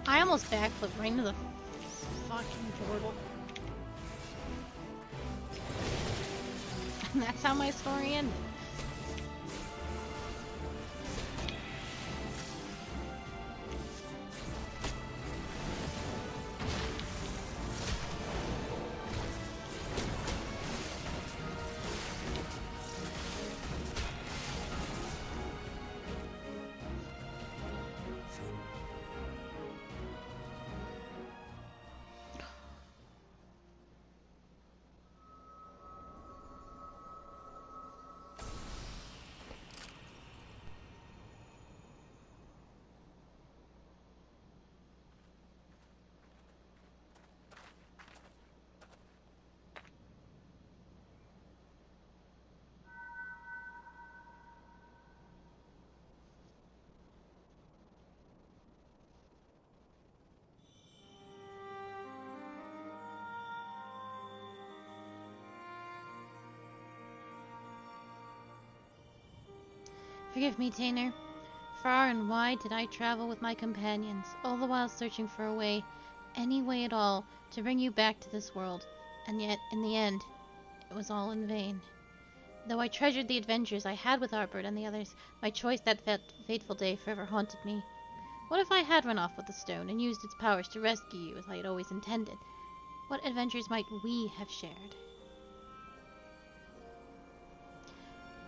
I almost backflipped right into the fucking portal. And that's how my story ended. Forgive me, Tainer. Far and wide did I travel with my companions, all the while searching for a way, any way at all, to bring you back to this world. And yet, in the end, it was all in vain. Though I treasured the adventures I had with Arbert and the others, my choice that fateful day forever haunted me. What if I had run off with the stone and used its powers to rescue you as I had always intended? What adventures might we have shared?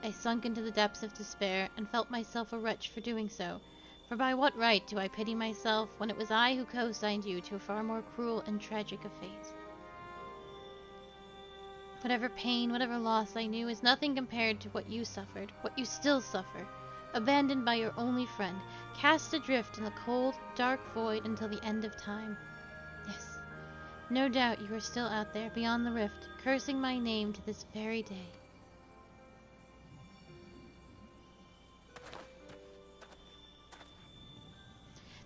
I sunk into the depths of despair and felt myself a wretch for doing so. For by what right do I pity myself when it was I who co-signed you to a far more cruel and tragic a fate? Whatever pain, whatever loss I knew is nothing compared to what you suffered, what you still suffer. Abandoned by your only friend, cast adrift in the cold, dark void until the end of time. Yes, no doubt you are still out there beyond the rift, cursing my name to this very day.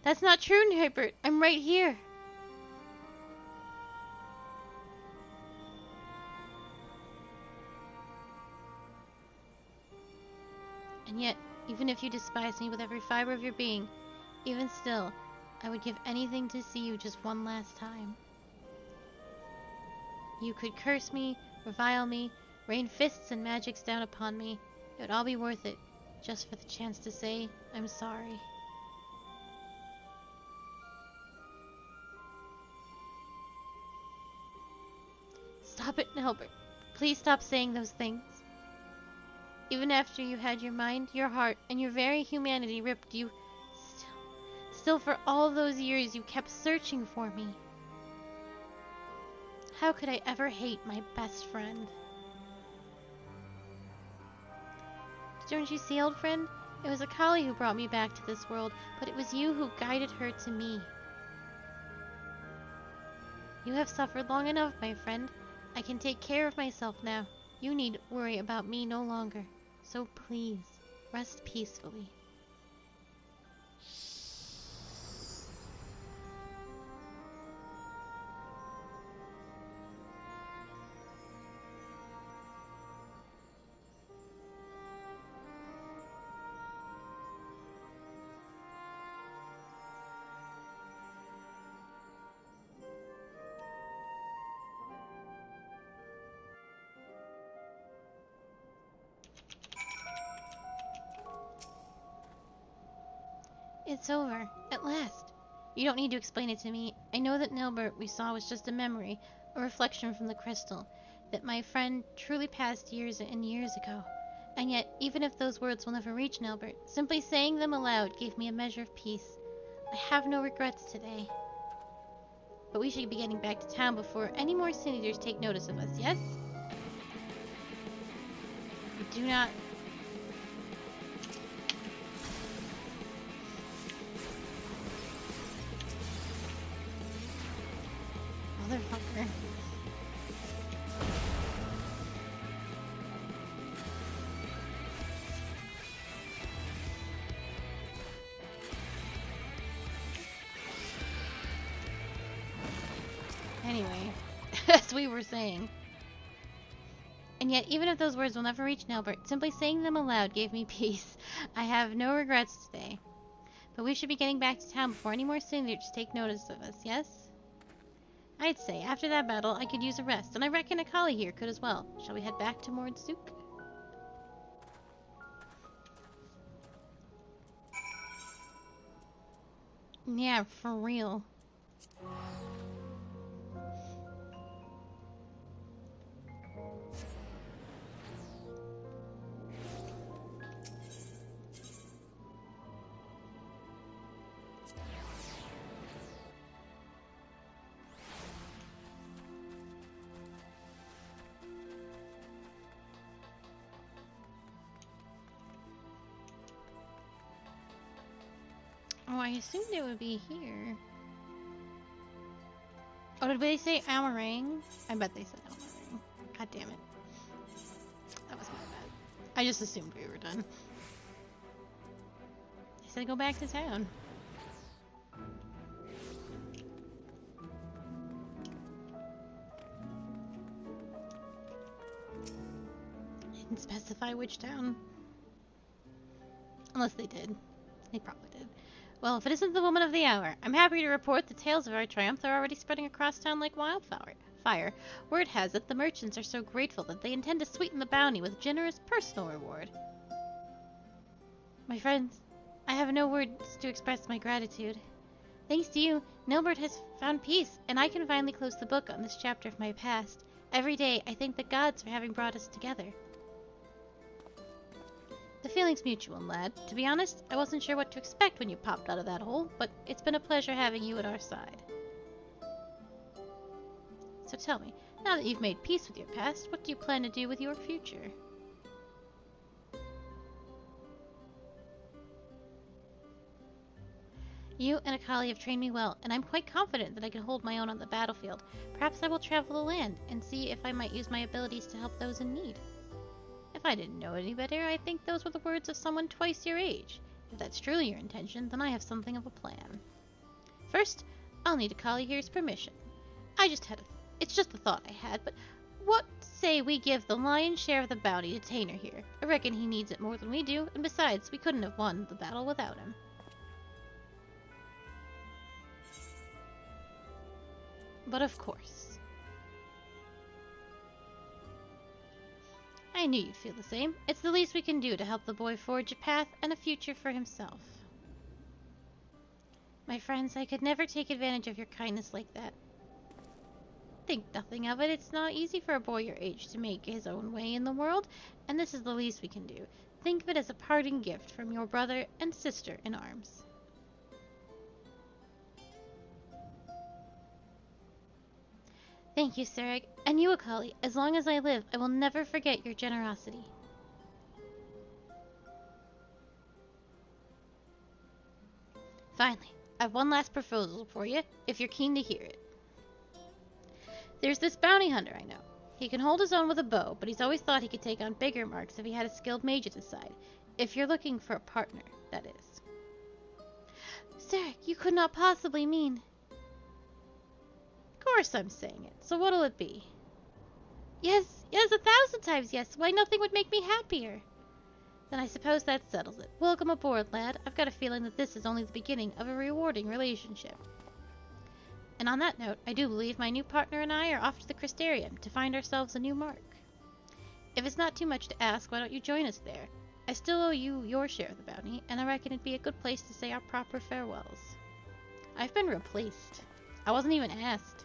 That's not true, Herbert. I'm right here. And yet, even if you despise me with every fiber of your being, even still, I would give anything to see you just one last time. You could curse me, revile me, rain fists and magics down upon me. It would all be worth it, just for the chance to say, I'm sorry. Stop it, Albert. Please stop saying those things. Even after you had your mind, your heart, and your very humanity ripped, you still for all those years you kept searching for me. How could I ever hate my best friend? Don't you see, old friend? It was a collie who brought me back to this world, but it was you who guided her to me. You have suffered long enough, my friend. I can take care of myself now. You need worry about me no longer. So please, rest peacefully. It's over, at last. You don't need to explain it to me. I know that Nilbert we saw was just a memory, a reflection from the crystal, that my friend truly passed years and years ago. And yet, even if those words will never reach Nilbert, simply saying them aloud gave me a measure of peace. I have no regrets today. But we should be getting back to town before any more sin eaters take notice of us, yes? We do not... Motherfucker. Anyway, as we were saying. And yet, even if those words will never reach Nilbert, simply saying them aloud gave me peace. I have no regrets today. But we should be getting back to town before any more seniors take notice of us, yes? I'd say, after that battle, I could use a rest, and I reckon a collie here could as well. Shall we head back to Mordsuk? Yeah, for real. Oh, I assumed it would be here. Oh, did they say Amarang? I bet they said Amarang. God damn it. That was my bad. I just assumed we were done. They said go back to town. Didn't specify which town. Unless they did. They probably did. Well, if it isn't the woman of the hour, I'm happy to report the tales of our triumph are already spreading across town like wildfire. Word has it the merchants are so grateful that they intend to sweeten the bounty with generous personal reward. My friends, I have no words to express my gratitude. Thanks to you, Nilbert has found peace, and I can finally close the book on this chapter of my past. Every day, I thank the gods for having brought us together. The feeling's mutual, lad. To be honest, I wasn't sure what to expect when you popped out of that hole, but it's been a pleasure having you at our side. So tell me, now that you've made peace with your past, what do you plan to do with your future? You and Akali have trained me well, and I'm quite confident that I can hold my own on the battlefield. Perhaps I will travel the land and see if I might use my abilities to help those in need. If I didn't know any better, I think those were the words of someone twice your age. If that's truly your intention, then I have something of a plan. First, I'll need Akali here's permission. It's just a thought I had, but what say we give the lion's share of the bounty to Tainer here? I reckon he needs it more than we do, and besides, we couldn't have won the battle without him. But of course. I knew you'd feel the same. It's the least we can do to help the boy forge a path and a future for himself. My friends, I could never take advantage of your kindness like that. Think nothing of it. It's not easy for a boy your age to make his own way in the world, and this is the least we can do. Think of it as a parting gift from your brother and sister in arms. Thank you, Sarek. And you, Akali. As long as I live, I will never forget your generosity. Finally, I have one last proposal for you, if you're keen to hear it. There's this bounty hunter I know. He can hold his own with a bow, but he's always thought he could take on bigger marks if he had a skilled mage at his side. If you're looking for a partner, that is. Sarek, you could not possibly mean... Of course I'm saying it. So what'll it be? Yes, 1,000 times yes. Why, nothing would make me happier. Then I suppose that settles it. Welcome aboard, lad. I've got a feeling that this is only the beginning of a rewarding relationship. And on that note, I do believe my new partner and I are off to the Crystarium to find ourselves a new mark. If it's not too much to ask, why don't you join us there? I still owe you your share of the bounty, and I reckon it'd be a good place to say our proper farewells. I've been replaced. I wasn't even asked.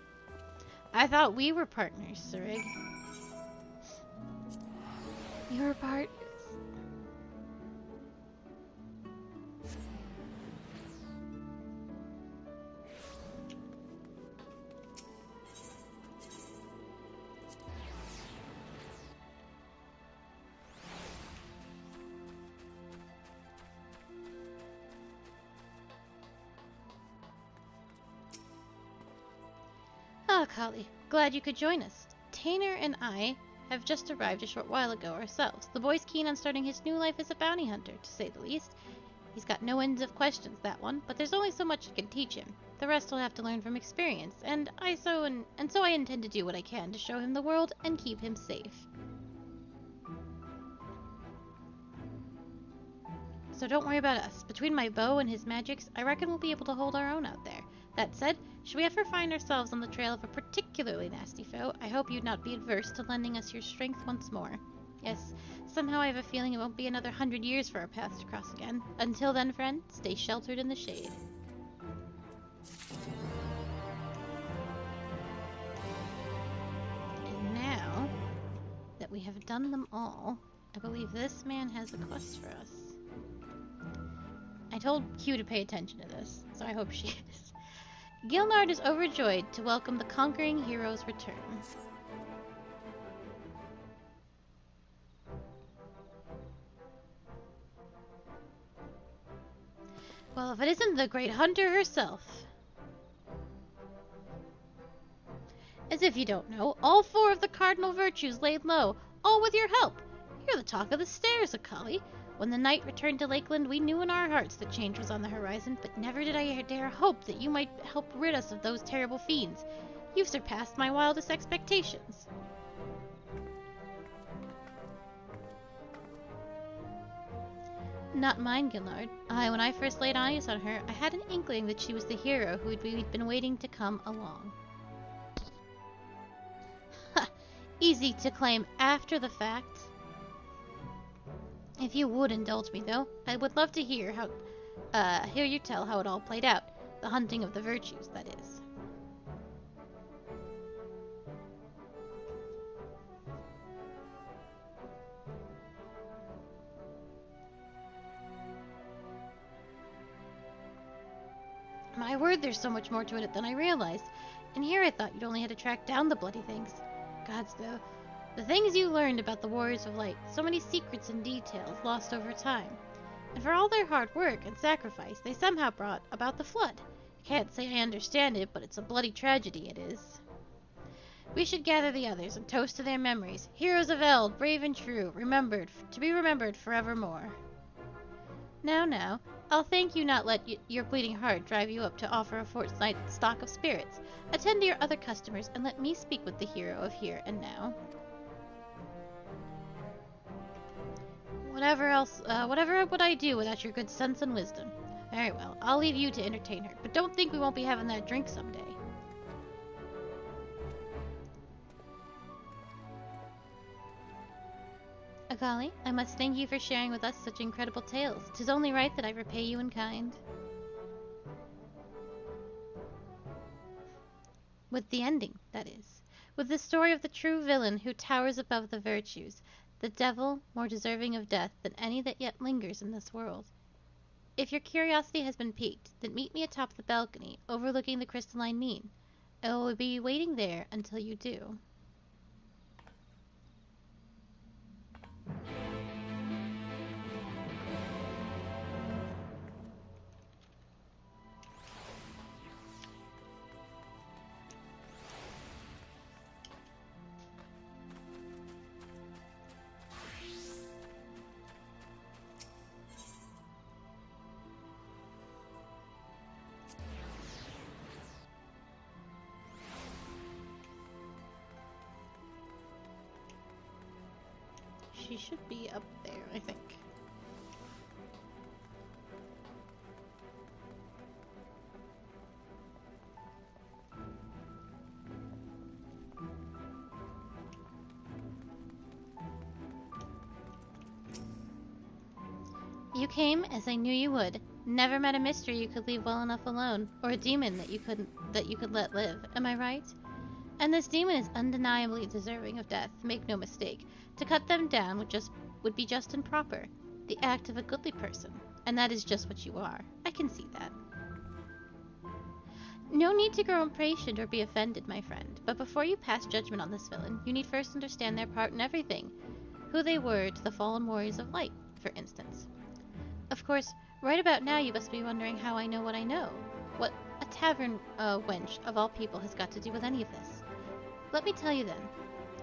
I thought we were partners, Sarig. You were partners. Ah, Kali, glad you could join us. Tainer and I have just arrived a short while ago ourselves. The boy's keen on starting his new life as a bounty hunter, to say the least. He's got no ends of questions, that one, but there's only so much I can teach him. The rest will have to learn from experience, and so I intend to do what I can to show him the world and keep him safe. So don't worry about us. Between my bow and his magics, I reckon we'll be able to hold our own out there. That said, should we ever find ourselves on the trail of a particularly nasty foe, I hope you'd not be adverse to lending us your strength once more. Yes, somehow I have a feeling it won't be another 100 years for our paths to cross again. Until then, friend, stay sheltered in the shade. And now that we have done them all, I believe this man has a quest for us. I told Q to pay attention to this, so I hope she is. Gilnard is overjoyed to welcome the conquering hero's return. Well, if it isn't the great hunter herself. As if you don't know, all 4 of the cardinal virtues laid low, all with your help. You're the talk of the stairs, Akali. When the night returned to Lakeland, we knew in our hearts that change was on the horizon, but never did I dare hope that you might help rid us of those terrible fiends. You've surpassed my wildest expectations. Not mine, Gilnard. When I first laid eyes on her, I had an inkling that she was the hero who we'd been waiting to come along. Ha! Easy to claim after the fact. If you would indulge me, though, I would love to hear you tell how it all played out. The hunting of the virtues, that is. My word, there's so much more to it than I realized. And here I thought you'd only had to track down the bloody things. Gods, though. The things you learned about the Warriors of Light, so many secrets and details lost over time. And for all their hard work and sacrifice, they somehow brought about the flood. I can't say I understand it, but it's a bloody tragedy it is. We should gather the others and toast to their memories. Heroes of Eld, brave and true, to be remembered forevermore. Now, I'll thank you not let your bleeding heart drive you up to offer a fortnight's stock of spirits. Attend to your other customers and let me speak with the hero of here and now. Whatever would I do without your good sense and wisdom? Very well, I'll leave you to entertain her, but don't think we won't be having that drink someday. Agali, I must thank you for sharing with us such incredible tales. 'Tis only right that I repay you in kind. With the ending, that is. With the story of the true villain who towers above the virtues, the devil more deserving of death than any that yet lingers in this world. If your curiosity has been piqued, then meet me atop the balcony overlooking the crystalline mean. I will be waiting there until you do. She should be up there, I think. You came as I knew you would. Never met a mystery you could leave well enough alone, or a demon that you could let live. Am I right? And this demon is undeniably deserving of death, make no mistake. To cut them down would be just and proper, the act of a goodly person, and that is just what you are. I can see that. No need to grow impatient or be offended, my friend, but before you pass judgment on this villain, you need first understand their part in everything, who they were to the fallen warriors of light, for instance. Of course, right about now you must be wondering how I know what I know. What a tavern wench of all people has got to do with any of this. Let me tell you then.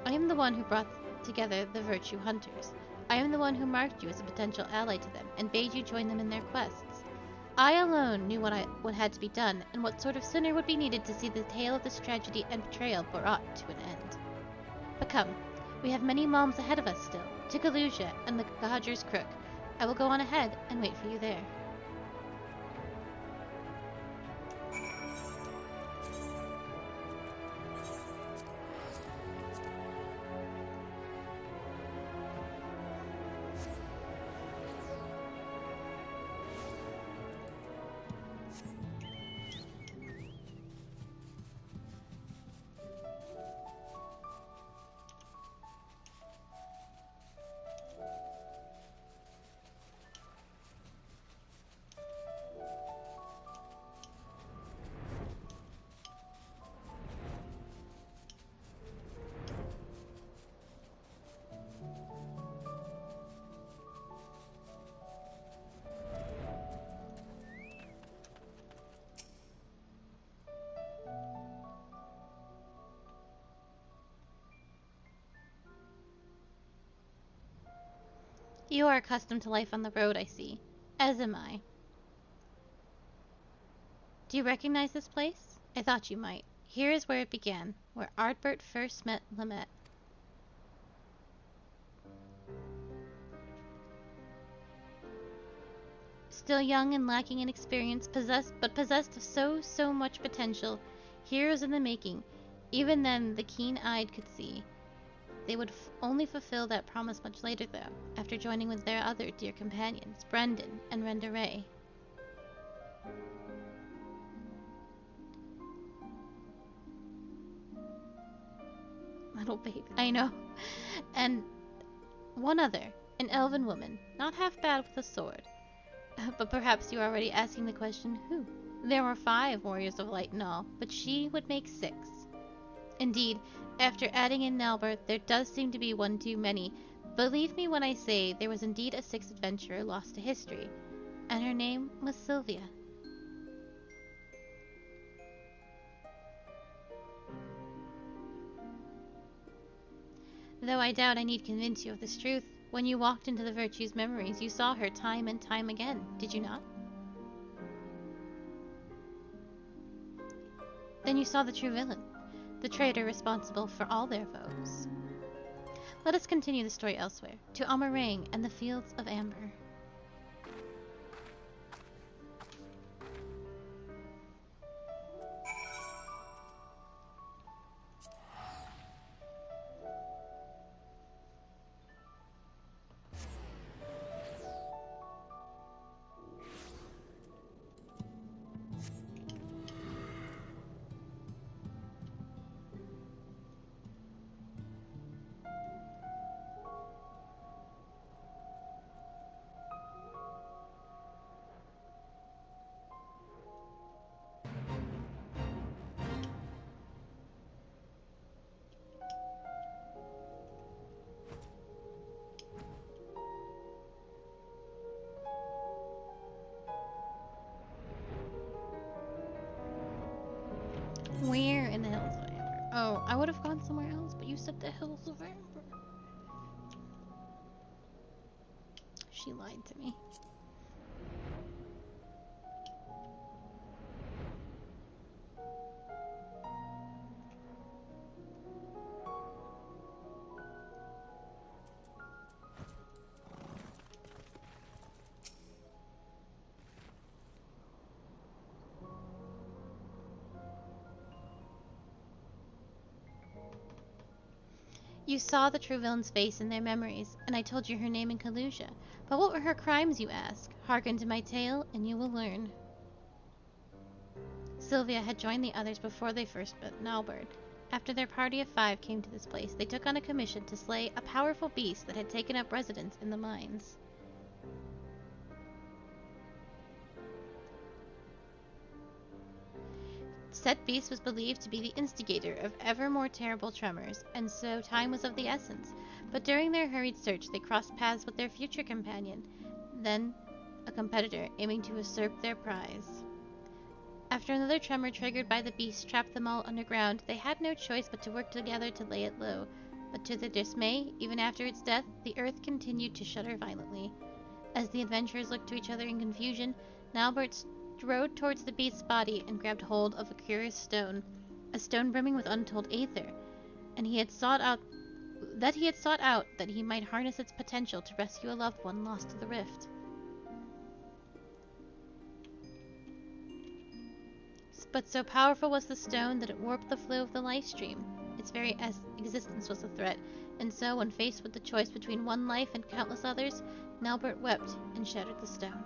I am the one who brought together the virtue hunters. I am the one who marked you as a potential ally to them and bade you join them in their quests. I alone knew what had to be done and what sort of sinner would be needed to see the tale of this tragedy and betrayal brought to an end. But come, we have many malms ahead of us still, to Galuja and the Gahajer's Crook. I will go on ahead and wait for you there. You are accustomed to life on the road, I see. As am I. Do you recognize this place? I thought you might. Here is where it began, where Ardbert first met Lamette. Still young and lacking in experience, possessed of so much potential, heroes in the making. Even then, the keen-eyed could see. They would only fulfill that promise much later, though, after joining with their other dear companions, Brendan and Renderay. Little baby, I know. And one other, an elven woman, not half bad with a sword. But perhaps you are already asking the question, who? There were 5 warriors of light in all, but she would make 6. Indeed, after adding in Nalbert, there does seem to be one too many. Believe me when I say there was indeed a 6th adventurer lost to history, and her name was Sylvia. Though I doubt I need convince you of this truth, when you walked into the Virtue's memories, you saw her time and time again, did you not? Then you saw the true villain, the traitor responsible for all their foes. Let us continue the story elsewhere, to Amarang and the Fields of Amber. Oh, I would have gone somewhere else, but you said the hills of Amber. She lied to me. You saw the true villain's face in their memories, and I told you her name in Kalusha. But what were her crimes, you ask? Hearken to my tale, and you will learn. Sylvia had joined the others before they first met Nalbert. After their party of 5 came to this place, they took on a commission to slay a powerful beast that had taken up residence in the mines. Said beast was believed to be the instigator of ever more terrible tremors, and so time was of the essence. But during their hurried search, they crossed paths with their future companion, then a competitor aiming to usurp their prize. After another tremor triggered by the beast trapped them all underground, they had no choice but to work together to lay it low. But to their dismay, even after its death, the earth continued to shudder violently. As the adventurers looked to each other in confusion, Nalbert strode towards the beast's body and grabbed hold of a curious stone, a stone brimming with untold aether, and he had sought out that he might harness its potential to rescue a loved one lost to the rift. But so powerful was the stone that it warped the flow of the life stream. Its very existence was a threat, and so when faced with the choice between one life and countless others, Nalbert wept and shattered the stone.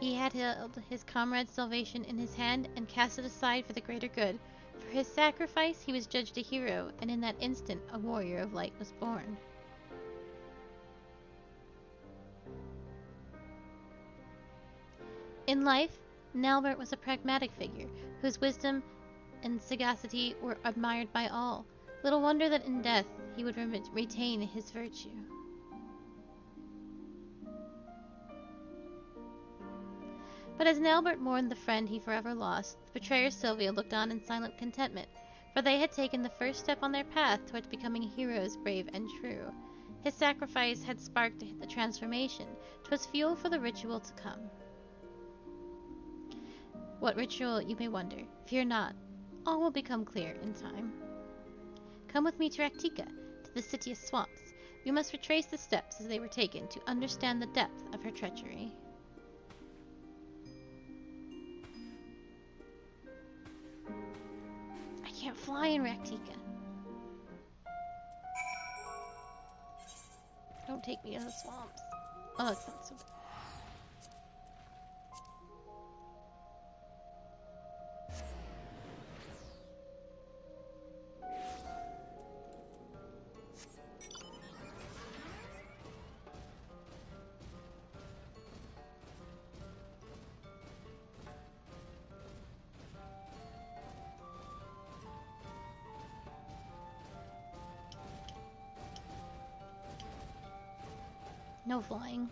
He had held his comrade's salvation in his hand and cast it aside for the greater good. For his sacrifice he was judged a hero, and in that instant a warrior of light was born. In life, Nalbert was a pragmatic figure, whose wisdom and sagacity were admired by all. Little wonder that in death he would retain his virtue. But as Nalbert mourned the friend he forever lost, the betrayer Sylvia looked on in silent contentment, for they had taken the first step on their path towards becoming heroes brave and true. His sacrifice had sparked the transformation. 'Twas fuel for the ritual to come. What ritual, you may wonder. Fear not. All will become clear in time. Come with me to Raktika, to the city of swamps. We must retrace the steps as they were taken to understand the depth of her treachery. I can't fly in Raktika. Don't take me to the swamps. Oh, it's not so bad. No flying.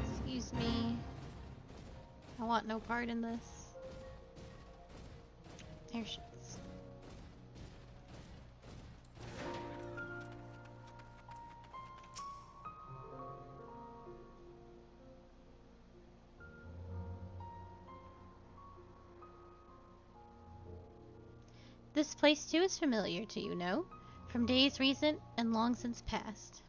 Excuse me. I want no part in this. There she is. This place too is familiar to you, no? From days recent and long since past.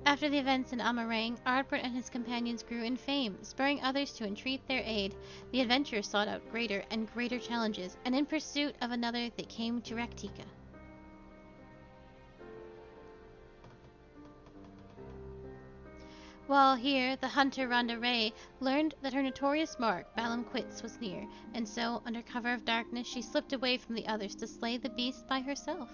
After the events in Amarang, Ardbert and his companions grew in fame, spurring others to entreat their aid. The adventurers sought out greater and greater challenges, and in pursuit of another they came to Raktika. While here, the hunter Rhonda Ray learned that her notorious mark, Balam Quits, was near, and so, under cover of darkness, she slipped away from the others to slay the beast by herself.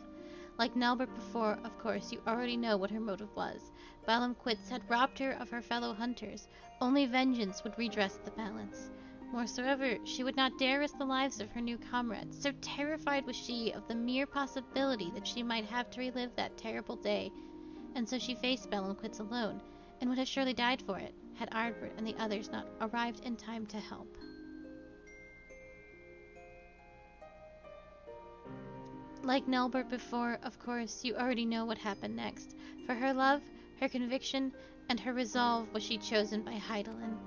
Like Nalbert before, of course, you already know what her motive was. Balamquitz had robbed her of her fellow hunters. Only vengeance would redress the balance. Moreover, she would not dare risk the lives of her new comrades. So terrified was she of the mere possibility that she might have to relive that terrible day. And so she faced Balamquitz alone, and would have surely died for it, had Ardbert and the others not arrived in time to help. Like Nelbert before, of course, you already know what happened next. For her love, her conviction, and her resolve was she chosen by Heidelin.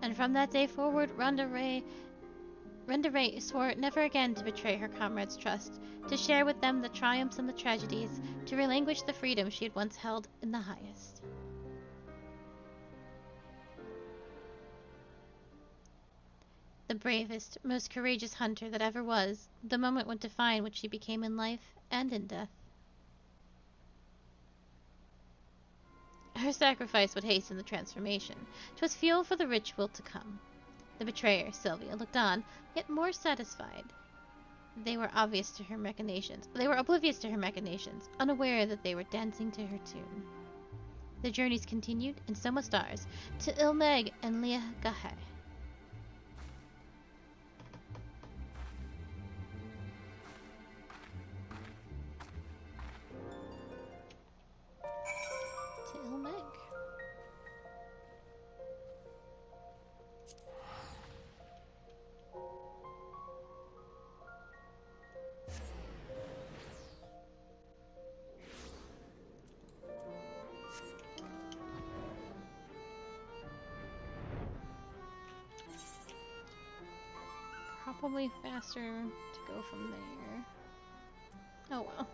And from that day forward, Renda Ray swore never again to betray her comrades' trust, to share with them the triumphs and the tragedies, to relinquish the freedom she had once held in the highest. The bravest, most courageous hunter that ever was, the moment would define what she became in life and in death. Her sacrifice would hasten the transformation. 'Twas fuel for the ritual to come. The betrayer, Sylvia, looked on, yet more satisfied. They were oblivious to her machinations, unaware that they were dancing to her tune. The journeys continued, and so must ours, to Ilmeg and Leah Gahay. To Ilmeg. Probably faster to go from there. Oh well.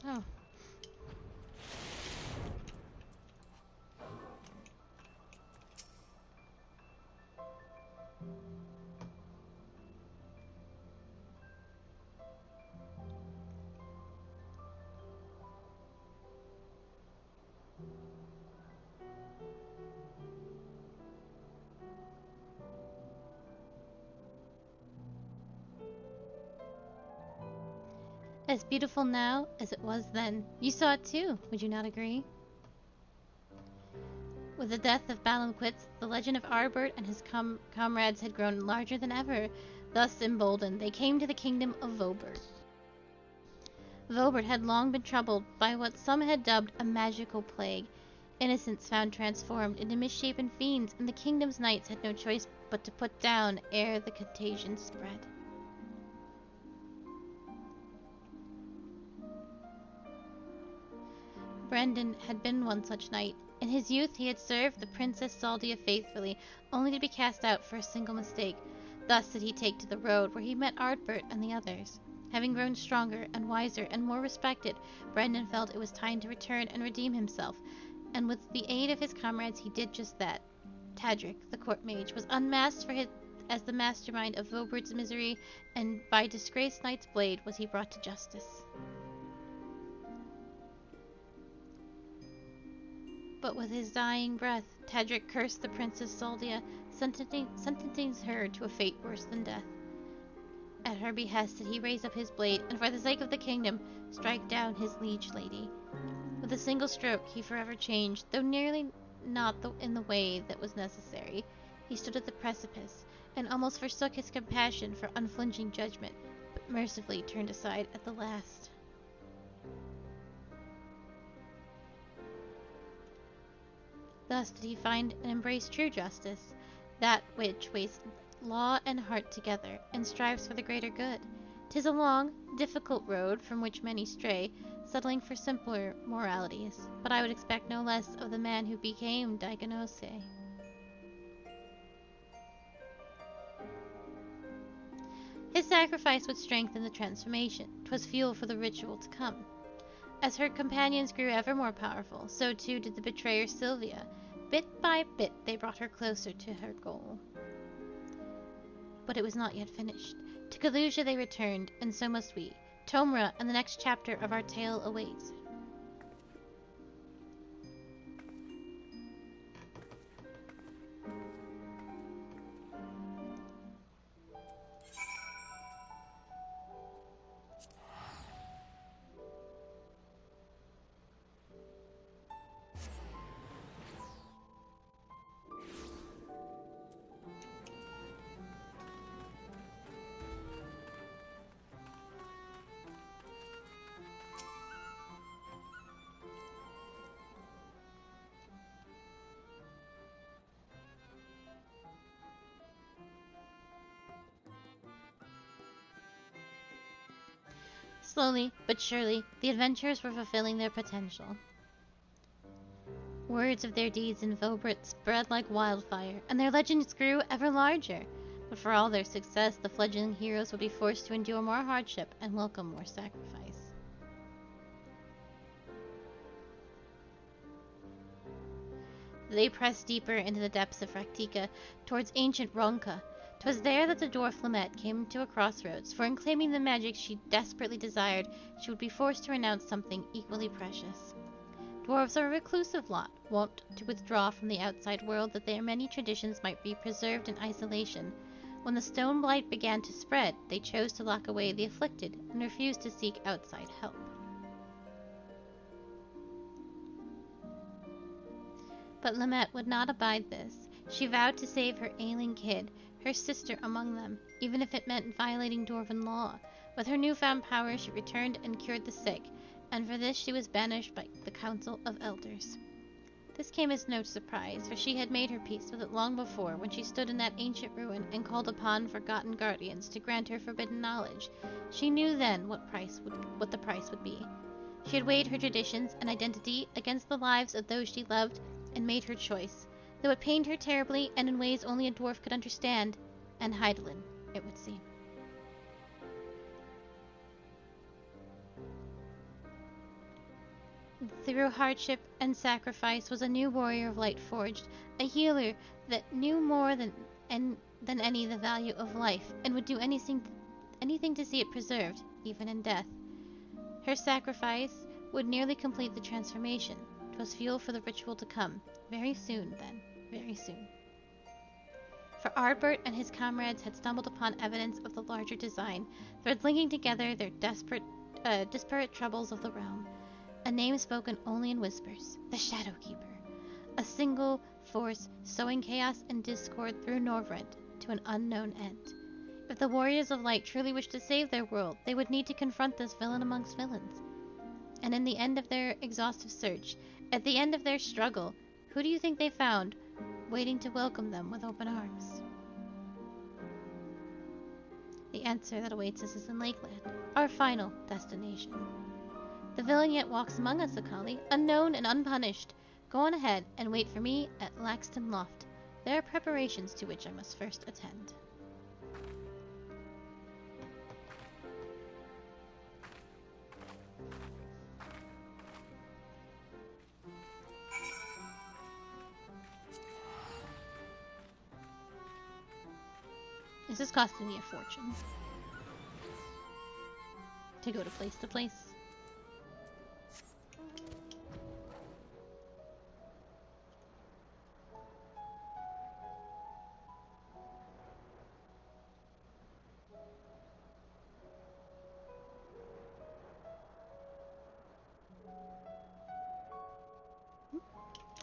Oh. As beautiful now as it was then. You saw it too, would you not agree? With the death of Balamquitz, the legend of Ardbert and his comrades had grown larger than ever. Thus emboldened, they came to the kingdom of Vobert. Vobert had long been troubled by what some had dubbed a magical plague. Innocents found transformed into misshapen fiends, and the kingdom's knights had no choice but to put down ere the contagion spread. Brendan had been one such knight. In his youth he had served the Princess Saldia faithfully, only to be cast out for a single mistake. Thus did he take to the road, where he met Ardbert and the others. Having grown stronger and wiser and more respected, Brendan felt it was time to return and redeem himself, and with the aid of his comrades he did just that. Tadric, the court mage, was unmasked as the mastermind of Vobert's misery, and by disgraced knight's blade was he brought to justice. But with his dying breath, Tadric cursed the Princess Saldia, sentencing her to a fate worse than death. At her behest did he raise up his blade, and for the sake of the kingdom, strike down his liege lady. With a single stroke he forever changed, though nearly not in the way that was necessary. He stood at the precipice, and almost forsook his compassion for unflinching judgment, but mercifully turned aside at the last. Thus did he find and embrace true justice, that which weighs law and heart together, and strives for the greater good. 'Tis a long, difficult road from which many stray, settling for simpler moralities, but I would expect no less of the man who became Diagonose. His His sacrifice would strengthen the transformation. 'Twas fuel for the ritual to come. As her companions grew ever more powerful, so too did the betrayer Sylvia. Bit by bit, they brought her closer to her goal. But it was not yet finished. To Kalusia they returned, and so must we. Tomra and the next chapter of our tale awaits. Slowly but surely, the adventurers were fulfilling their potential. Words of their deeds in Vobrit spread like wildfire, and their legends grew ever larger. But for all their success, the fledgling heroes would be forced to endure more hardship and welcome more sacrifice. They pressed deeper into the depths of Raktika, towards ancient Ronka. 'Twas there that the dwarf Lamette came to a crossroads, for in claiming the magic she desperately desired, she would be forced to renounce something equally precious. Dwarves are a reclusive lot, wont to withdraw from the outside world that their many traditions might be preserved in isolation. When the stone blight began to spread, they chose to lock away the afflicted and refused to seek outside help. But Lamette would not abide this. She vowed to save her ailing kid, her sister among them, even if it meant violating Dwarven law. With her newfound power, she returned and cured the sick, and for this she was banished by the Council of Elders. This came as no surprise, for she had made her peace with it long before, when she stood in that ancient ruin and called upon forgotten guardians to grant her forbidden knowledge. She knew then what the price would be. She had weighed her traditions and identity against the lives of those she loved, and made her choice, though it pained her terribly and in ways only a dwarf could understand, and Heidelin, it would seem. Through hardship and sacrifice was a new warrior of light forged, a healer that knew more than any the value of life, and would do anything to see it preserved, even in death. Her sacrifice would nearly complete the transformation. 'Twas fuel for the ritual to come. Very soon, then. Very soon. For Ardbert and his comrades had stumbled upon evidence of the larger design, threads linking together their disparate troubles of the realm. A name spoken only in whispers. The Shadowkeeper. A single force sowing chaos and discord through Norvrent to an unknown end. If the warriors of light truly wished to save their world, they would need to confront this villain amongst villains. And in the end of their exhaustive search, at the end of their struggle, who do you think they found, waiting to welcome them with open arms? The answer that awaits us is in Lakeland, our final destination. The villain yet walks among us, Akali, unknown and unpunished. Go on ahead and wait for me at Laxton Loft. There are preparations to which I must first attend. This is costing me a fortune to go to place to place.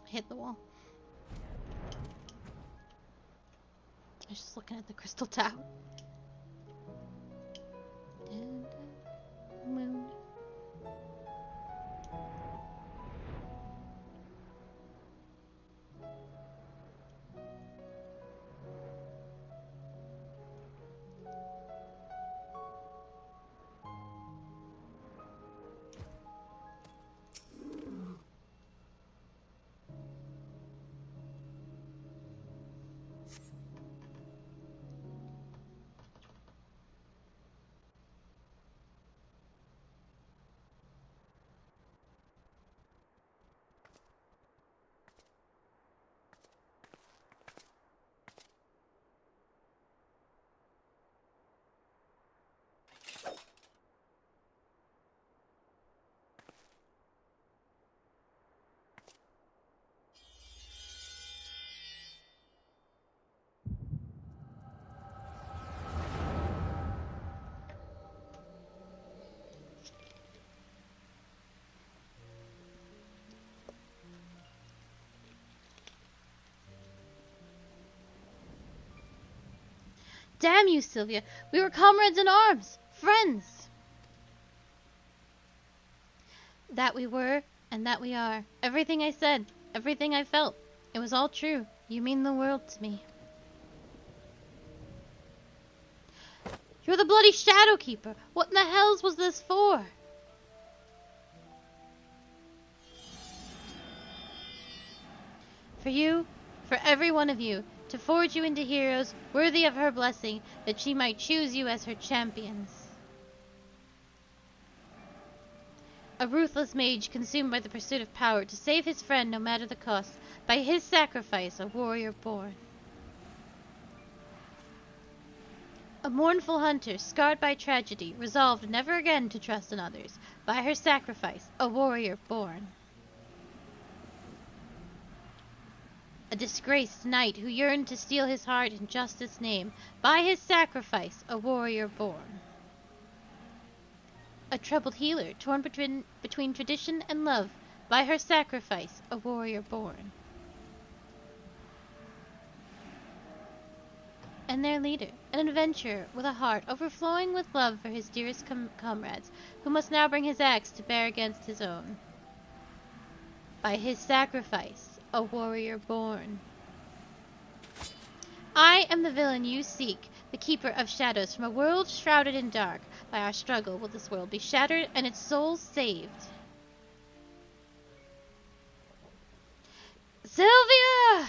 Hit the wall. I was just looking at the crystal tower. Moon. Damn you, Sylvia! We were comrades in arms! Friends! That we were, and that we are. Everything I said, everything I felt, it was all true. You mean the world to me. You're the bloody Shadow Keeper! What in the hells was this for? For you, for every one of you, to forge you into heroes worthy of her blessing, that she might choose you as her champions. A ruthless mage consumed by the pursuit of power to save his friend no matter the cost. By his sacrifice, a warrior born. A mournful hunter, scarred by tragedy, resolved never again to trust in others. By her sacrifice, a warrior born. A disgraced knight who yearned to steal his heart in justice' name. By his sacrifice, a warrior born. A troubled healer, torn between tradition and love. By her sacrifice, a warrior born. And their leader, an adventurer with a heart overflowing with love for his dearest comrades, who must now bring his axe to bear against his own. By his sacrifice, a warrior born. I am the villain you seek, the keeper of shadows from a world shrouded in dark. By our struggle will this world be shattered and its souls saved. Sylvia!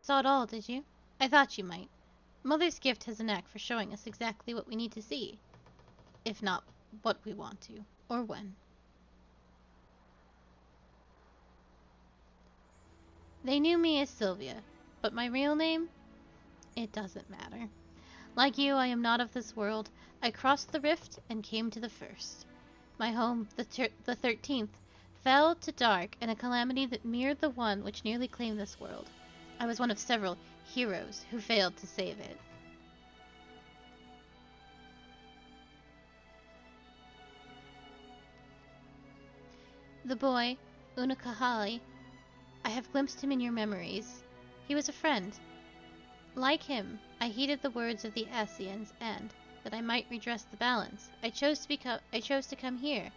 Saw it all, did you? I thought you might. Mother's gift has a knack for showing us exactly what we need to see. If not what we want to, or when. They knew me as Sylvia, but my real name? It doesn't matter. Like you, I am not of this world. I crossed the rift and came to the first. My home, the 13th, fell to dark in a calamity that mirrored the one which nearly claimed this world. I was one of several heroes who failed to save it. The boy, Unakahali, I have glimpsed him in your memories. He was a friend. Like him, I heeded the words of the Asians, and, that I might redress the balance, I chose to come here,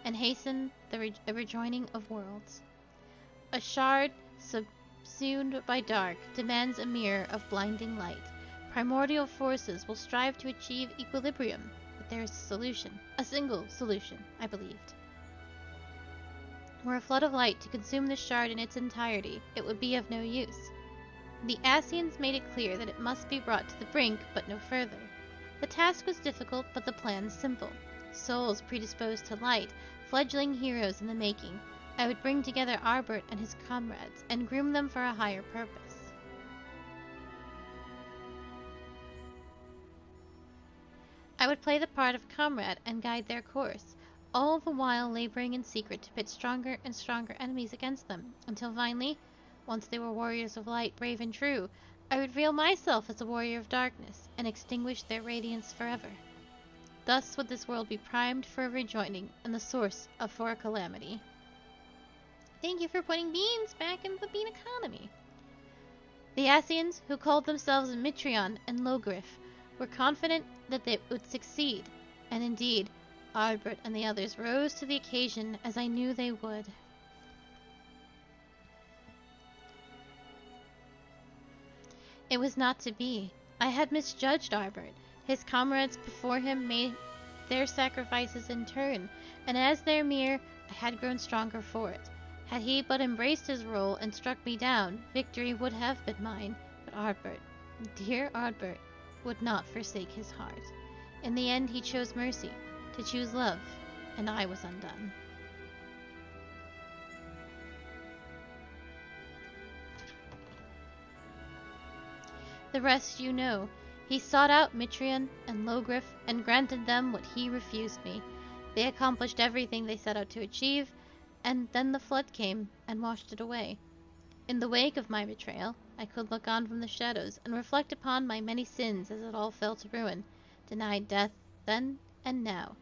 and hasten the rejoining of worlds. A shard subsumed by dark demands a mirror of blinding light. Primordial forces will strive to achieve equilibrium, but there is a solution, a single solution, I believed. Were a flood of light to consume the shard in its entirety, it would be of no use. The Asians made it clear that it must be brought to the brink, but no further. The task was difficult, but the plan simple. Souls predisposed to light, fledgling heroes in the making. I would bring together Arbert and his comrades, and groom them for a higher purpose. I would play the part of comrade and guide their course, all the while laboring in secret to pit stronger and stronger enemies against them, until finally, once they were warriors of light, brave and true, I would reveal myself as a warrior of darkness, and extinguish their radiance forever. Thus would this world be primed for a rejoining, and the source for a calamity. Thank you for putting beans back in the bean economy. The Asians, who called themselves Mitrion and Logriff, were confident that they would succeed, and indeed, Albert and the others rose to the occasion as I knew they would. It was not to be. I had misjudged Albert. His comrades before him made their sacrifices in turn, and as their mirror, I had grown stronger for it. Had he but embraced his role and struck me down, victory would have been mine. But Albert, dear Albert, would not forsake his heart. In the end he chose mercy, to choose love, and I was undone. The rest you know. He sought out Mitrion and Logriff and granted them what he refused me. They accomplished everything they set out to achieve, and then the flood came and washed it away. In the wake of my betrayal, I could look on from the shadows and reflect upon my many sins as it all fell to ruin, denied death then and now,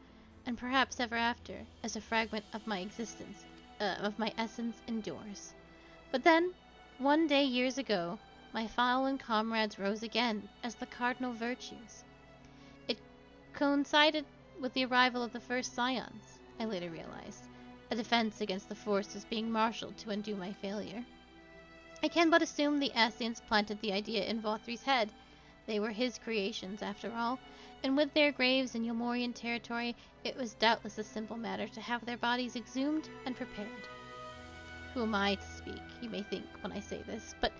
and perhaps ever after, as a fragment of my existence, of my essence endures. But then, one day years ago, my fallen comrades rose again as the cardinal virtues. It coincided with the arrival of the first scions, I later realized, a defense against the forces being marshaled to undo my failure. I can but assume the Ascians planted the idea in Vothri's head. They were his creations, after all, and with their graves in Yomorian territory, it was doubtless a simple matter to have their bodies exhumed and prepared. Who am I to speak, you may think, when I say this, but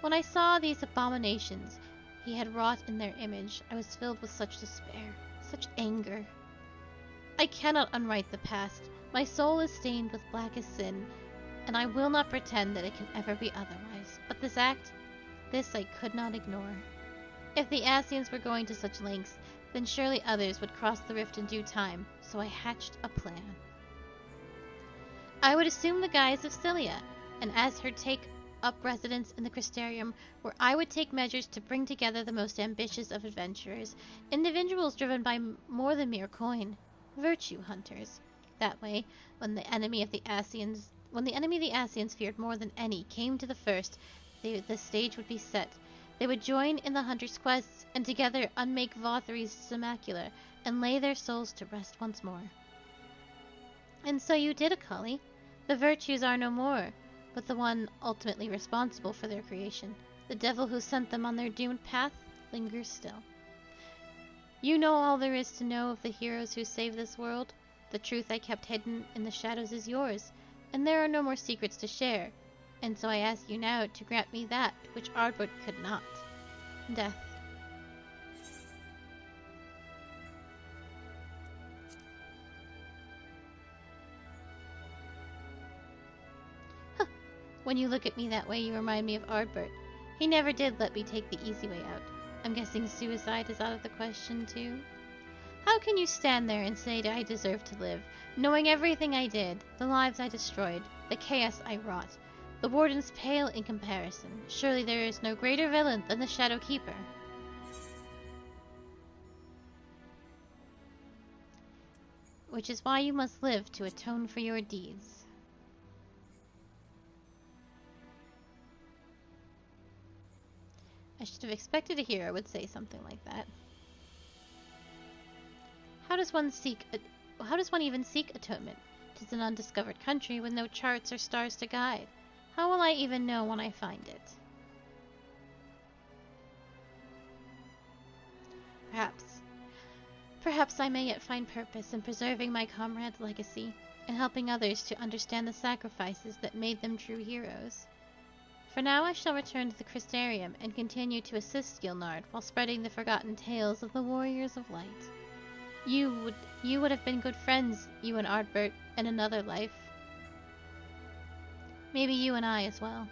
when I saw these abominations he had wrought in their image, I was filled with such despair, such anger. I cannot unwrite the past. My soul is stained with blackest sin, and I will not pretend that it can ever be otherwise. But this act, this I could not ignore. If the Ascians were going to such lengths, then surely others would cross the rift in due time, so I hatched a plan. I would assume the guise of Cilia, and as her take up residence in the Crystarium, where I would take measures to bring together the most ambitious of adventurers, individuals driven by more than mere coin, virtue hunters. That way, when the enemy of the Ascians feared more than any came to the first, the stage would be set. They would join in the hunter's quests, and together unmake Vothri's simulacra, and lay their souls to rest once more. And so you did, Akali. The virtues are no more, but the one ultimately responsible for their creation, the devil who sent them on their doomed path, lingers still. You know all there is to know of the heroes who saved this world. The truth I kept hidden in the shadows is yours, and there are no more secrets to share. And so I ask you now to grant me that which Ardbert could not. Death. Huh. When you look at me that way, you remind me of Ardbert. He never did let me take the easy way out. I'm guessing suicide is out of the question, too? How can you stand there and say that I deserve to live, knowing everything I did, the lives I destroyed, the chaos I wrought? The Warden's pale in comparison. Surely there is no greater villain than the Shadow Keeper. Which is why you must live to atone for your deeds. I should have expected a hero would say something like that. How does one even seek atonement? 'Tis an undiscovered country with no charts or stars to guide. How will I even know when I find it? Perhaps I may yet find purpose in preserving my comrade's legacy, and helping others to understand the sacrifices that made them true heroes. For now I shall return to the Crystarium and continue to assist Gilnard while spreading the forgotten tales of the Warriors of Light. You would have been good friends, you and Ardbert, in another life. Maybe you and I as well.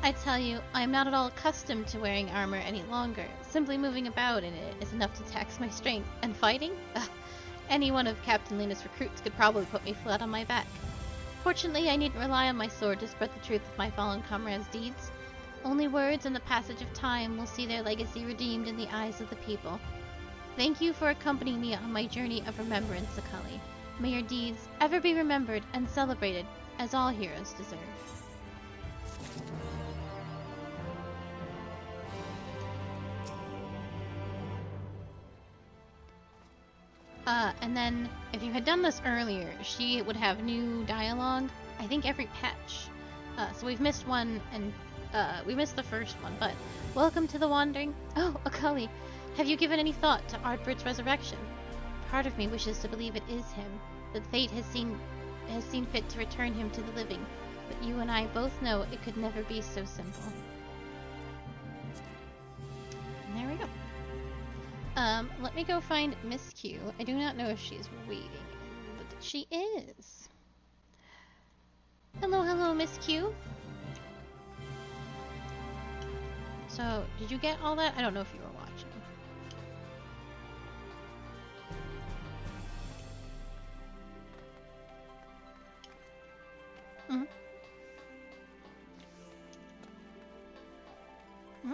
I tell you, I am not at all accustomed to wearing armor any longer. Simply moving about in it is enough to tax my strength. And fighting? Ugh. Any one of Captain Luna's recruits could probably put me flat on my back. Fortunately, I needn't rely on my sword to spread the truth of my fallen comrades' deeds. Only words and the passage of time will see their legacy redeemed in the eyes of the people. Thank you for accompanying me on my journey of remembrance, Akali. May your deeds ever be remembered and celebrated, as all heroes deserve. And then if you had done this earlier, she would have new dialogue. I think every patch. So we've missed one, and we missed the first one. But welcome to the Wandering. Oh, Akali, have you given any thought to Ardbert's resurrection? Part of me wishes to believe it is him, that fate has seen fit to return him to the living. But you and I both know it could never be so simple. And there we go. Let me go find Miss Q. I do not know if she's waiting, but she is. Hello, hello, Miss Q. So, did you get all that? I don't know if you were watching. Mm-hmm. Mm-hmm.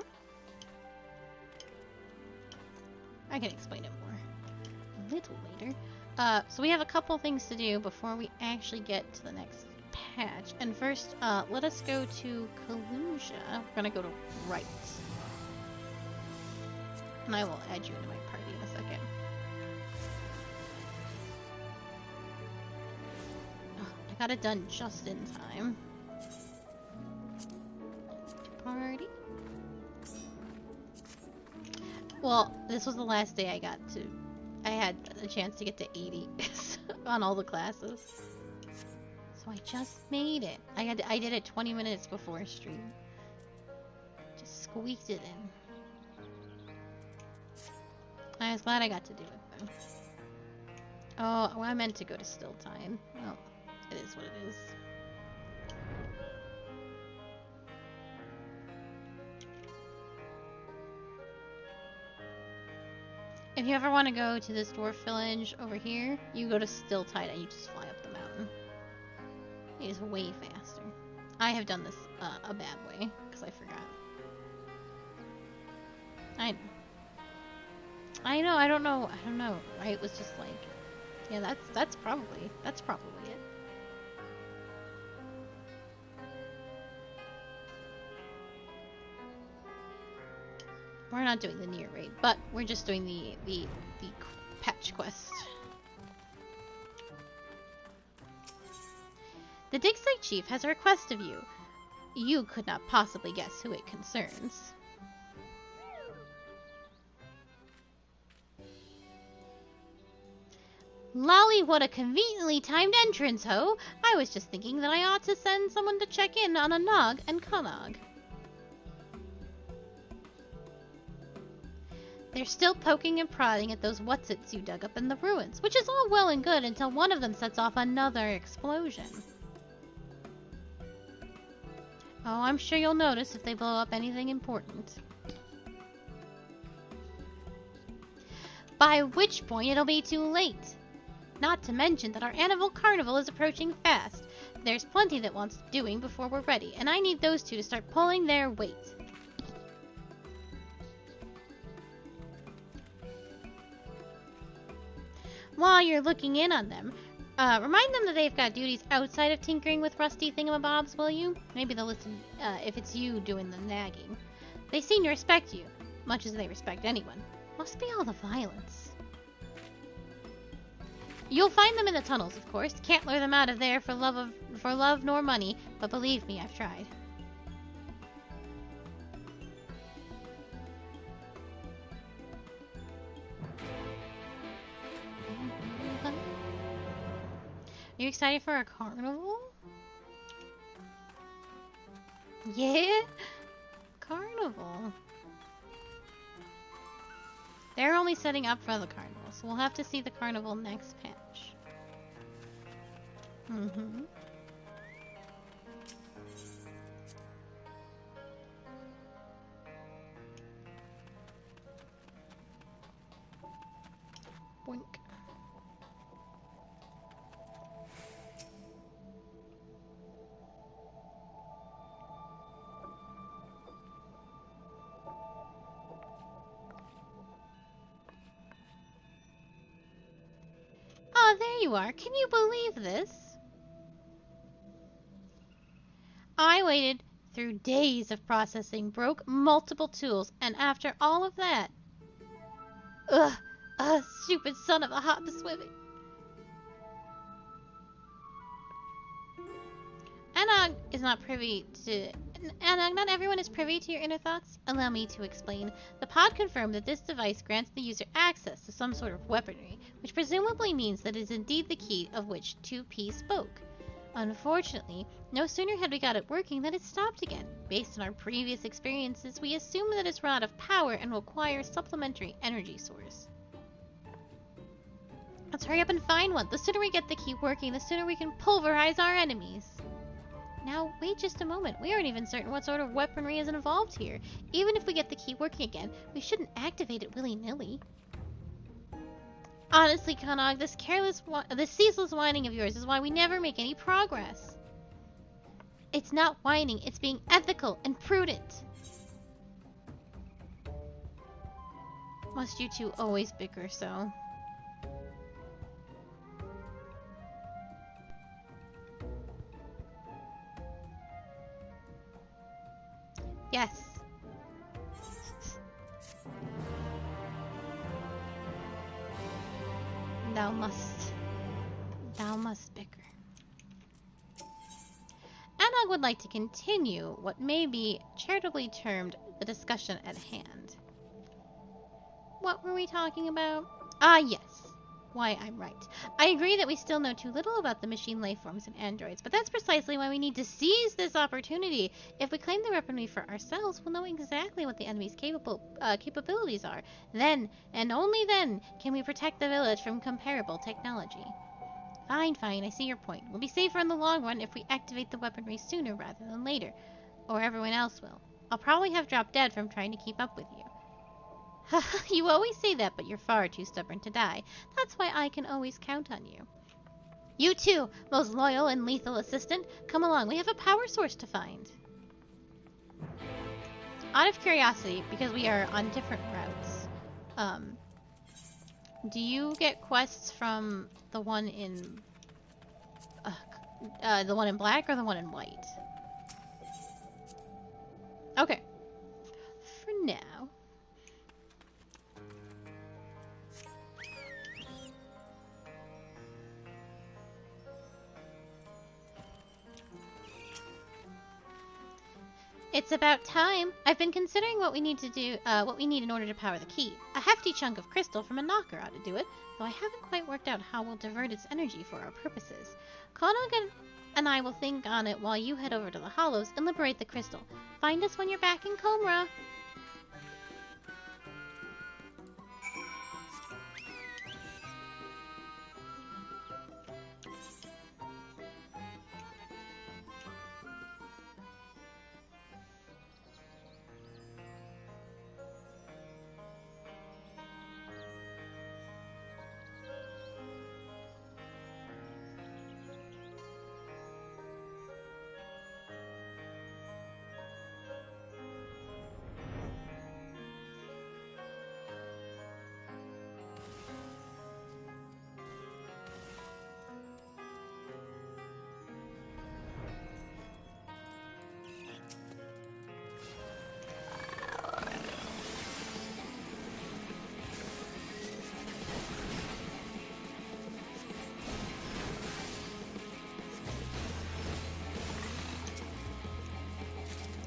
I can explain it more a little later. So we have a couple things to do before we actually get to the next patch. And first, let us go to Kalusia. We're gonna go to right. And I will add you into my party in a second. Oh, I got it done just in time. Party. Well, this was the last day I had a chance to get to 80 on all the classes. So I just made it. I did it 20 minutes before stream. Just squeaked it in. I was glad I got to do it though. Oh, I meant to go to still time. Well, it is what it is. If you ever want to go to this dwarf village over here, you go to still tide and you just fly up the mountain. It is way faster. I have done this a bad way because I forgot. I know. I don't know. Right? It was just like, yeah, that's probably it. We're not doing the near raid, but we're just doing the patch quest. The dig site chief has a request of you. You could not possibly guess who it concerns. Lolly, what a conveniently timed entrance, ho! I was just thinking that I ought to send someone to check in on a Nog and Konog. They're still poking and prodding at those whatsits you dug up in the ruins, which is all well and good until one of them sets off another explosion. Oh, I'm sure you'll notice if they blow up anything important. By which point it'll be too late. Not to mention that our annual carnival is approaching fast. There's plenty that wants doing before we're ready, and I need those two to start pulling their weight. While you're looking in on them, remind them that they've got duties outside of tinkering with rusty thingamabobs, will you? Maybe they'll listen if it's you doing the nagging. They seem to respect you, much as they respect anyone. Must be all the violence. You'll find them in the tunnels, of course. Can't lure them out of there for love nor money, but believe me, I've tried. Are you excited for a carnival? Yeah? Carnival. They're only setting up for the carnival, so we'll have to see the carnival next patch. Boink. Oh, there you are. Can you believe this? I waited through days of processing, broke multiple tools, and after all of that... Ugh, Stupid son of a hot swimming. Anog is not privy to... Anog, not everyone is privy to your inner thoughts. Allow me to explain. The pod confirmed that this device grants the user access to some sort of weaponry, which presumably means that it is indeed the key of which 2P spoke. Unfortunately, no sooner had we got it working than it stopped again. Based on our previous experiences, we assume that it's run out of power and will require a supplementary energy source. Let's hurry up and find one. The sooner we get the key working, the sooner we can pulverize our enemies. Now, wait just a moment. We aren't even certain what sort of weaponry is involved here. Even if we get the key working again, we shouldn't activate it willy-nilly. Honestly, Kanog, this ceaseless whining of yours is why we never make any progress. It's not whining, it's being ethical and prudent. Must you two always bicker so? Yes. Thou must bicker. Anog would like to continue what may be charitably termed the discussion at hand. What were we talking about? Ah, yes. Why, I'm right. I agree that we still know too little about the machine lifeforms and androids, but that's precisely why we need to seize this opportunity. If we claim the weaponry for ourselves, we'll know exactly what the enemy's capabilities are. Then, and only then, can we protect the village from comparable technology. Fine, I see your point. We'll be safer in the long run if we activate the weaponry sooner rather than later. Or everyone else will. I'll probably have dropped dead from trying to keep up with you. You always say that, but you're far too stubborn to die. That's why I can always count on you. You too, most loyal and lethal assistant. Come along, we have a power source to find. Out of curiosity, because we are on different routes, do you get quests from the one in black or the one in white? Okay. For now. It's about time. I've been considering what we need in order to power the key. A hefty chunk of crystal from a knocker ought to do it, though I haven't quite worked out how we'll divert its energy for our purposes. Konog and I will think on it while you head over to the Hollows and liberate the crystal. Find us when you're back in Comra.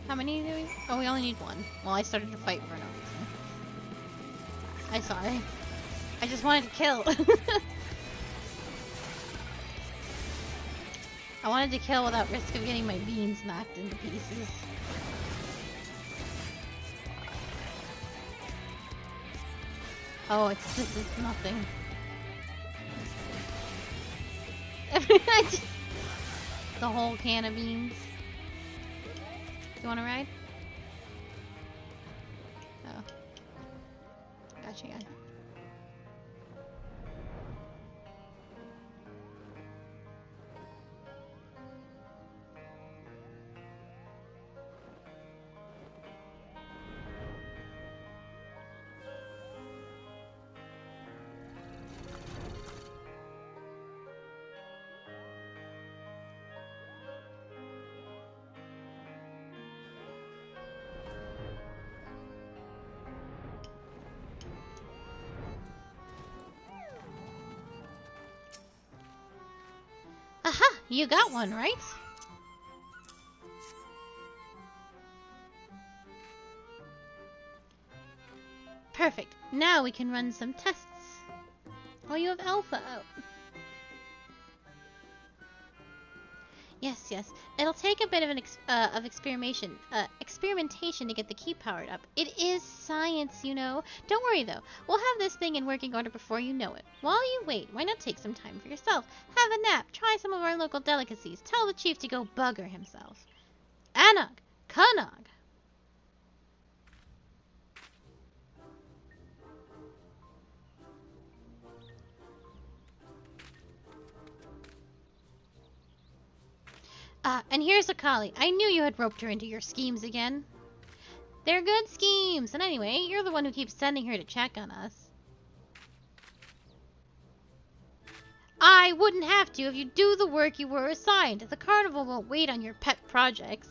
How many do we? Oh, we only need one. Well, I started to fight for no reason. I'm sorry. I just wanted to kill. I wanted to kill without risk of getting my beans knocked into pieces. Oh, this is nothing. The whole can of beans. You wanna ride? Oh. Gotcha, yeah. You got one, right? Perfect. Now we can run some tests. Oh, you have Alpha out. Yes, yes. It'll take a bit of experimentation to get the key powered up. It is science, you know. Don't worry though. We'll have this thing in working order before you know it. While you wait, why not take some time for yourself? Have a nap. Try some of our local delicacies. Tell the chief to go bugger himself. Anog! Kanog! And here's Akali. I knew you had roped her into your schemes again. They're good schemes. And anyway, you're the one who keeps sending her to check on us. I wouldn't have to if you do the work you were assigned. The carnival won't wait on your pet projects.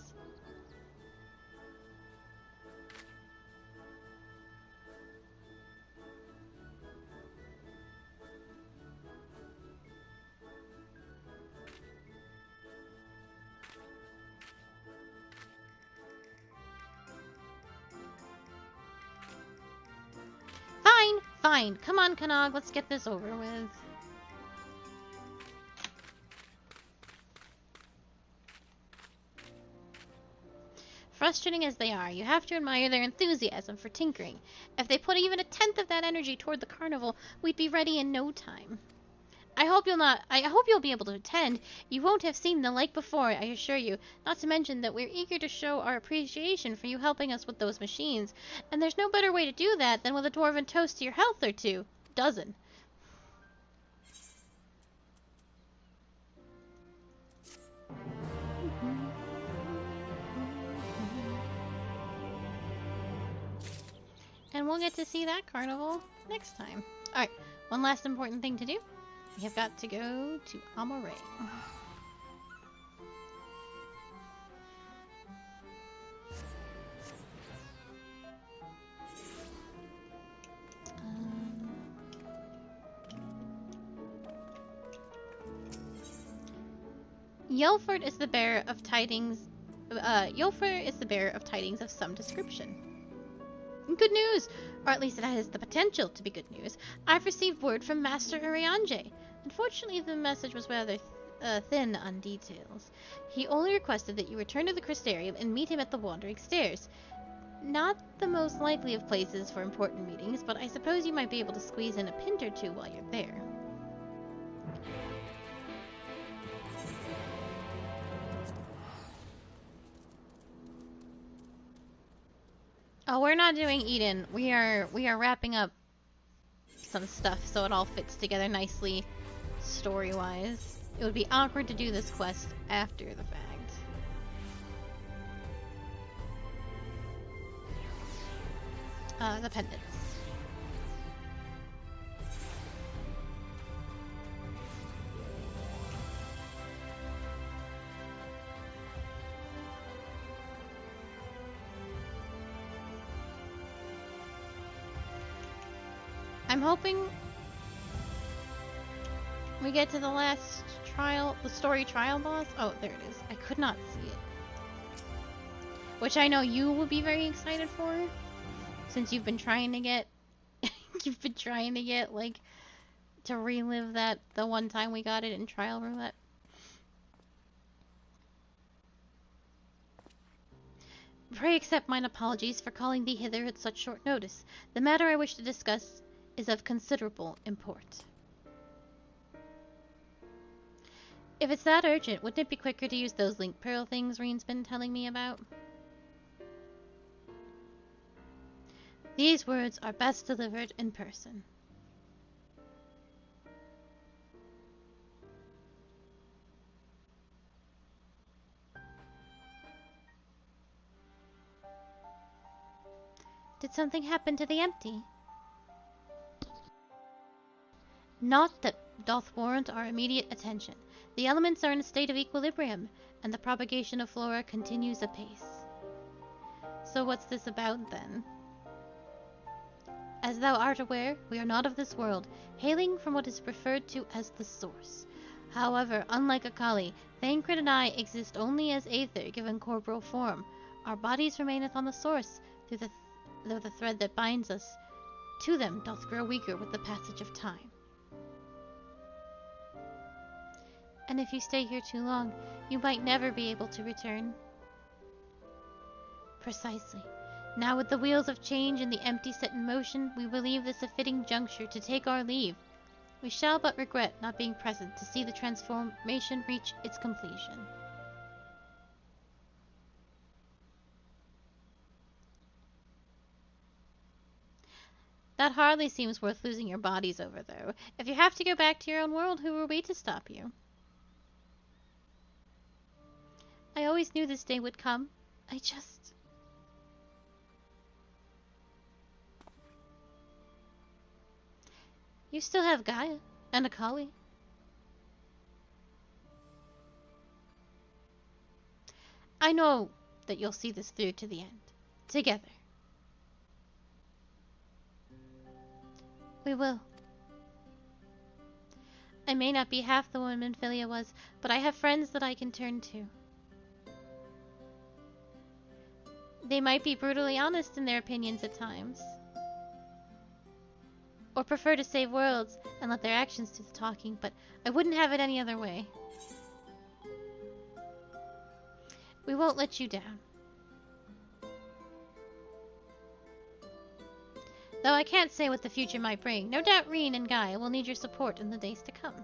Fine, fine. Come on, Kanog, let's get this over with. Frustrating as they are, you have to admire their enthusiasm for tinkering. If they put even a tenth of that energy toward the carnival, we'd be ready in no time. I hope you'll be able to attend. You won't have seen the like before, I assure you. Not to mention that we're eager to show our appreciation for you helping us with those machines. And there's no better way to do that than with a dwarven toast to your health or two. Dozen. And we'll get to see that carnival next time. Alright, one last important thing to do. We have got to go to Amore. Yelford is the bearer of tidings. Yelford is the bearer of tidings of some description. Good news! Or at least it has the potential to be good news. I've received word from Master Urianje. Unfortunately, the message was rather thin on details. He only requested that you return to the Crystarium and meet him at the Wandering Stairs. Not the most likely of places for important meetings, but I suppose you might be able to squeeze in a pint or two while you're there. Oh, we're not doing Eden. We are wrapping up some stuff so it all fits together nicely story-wise. It would be awkward to do this quest after the fact. The pendants. I'm hoping we get to the last trial, the story trial boss. Oh, there it is. I could not see it. Which I know you will be very excited for, since you've been trying to get, like, to relive that, the one time we got it in trial roulette. Pray accept mine apologies for calling thee hither at such short notice. The matter I wish to discuss is of considerable import. If it's that urgent, wouldn't it be quicker to use those link pearl things Reen's been telling me about? These words are best delivered in person. Did something happen to the empty? Not that doth warrant our immediate attention. The elements are in a state of equilibrium, and the propagation of flora continues apace. So what's this about, then? As thou art aware, we are not of this world, hailing from what is referred to as the Source. However, unlike Akali, Thancred and I exist only as Aether given corporal form. Our bodies remaineth on the source, though the thread that binds us to them doth grow weaker with the passage of time. And if you stay here too long, you might never be able to return. Precisely. Now with the wheels of change and the empty set in motion, we believe this a fitting juncture to take our leave. We shall but regret not being present to see the transformation reach its completion. That hardly seems worth losing your bodies over, though. If you have to go back to your own world, who are we to stop you? I always knew this day would come. I just... You still have Gaia and Akali. I know that you'll see this through to the end. Together. We will. I may not be half the woman Philia was, but I have friends that I can turn to. They might be brutally honest in their opinions at times. Or prefer to save worlds and let their actions do the talking, but I wouldn't have it any other way. We won't let you down. Though I can't say what the future might bring, no doubt Reen and Gaia will need your support in the days to come.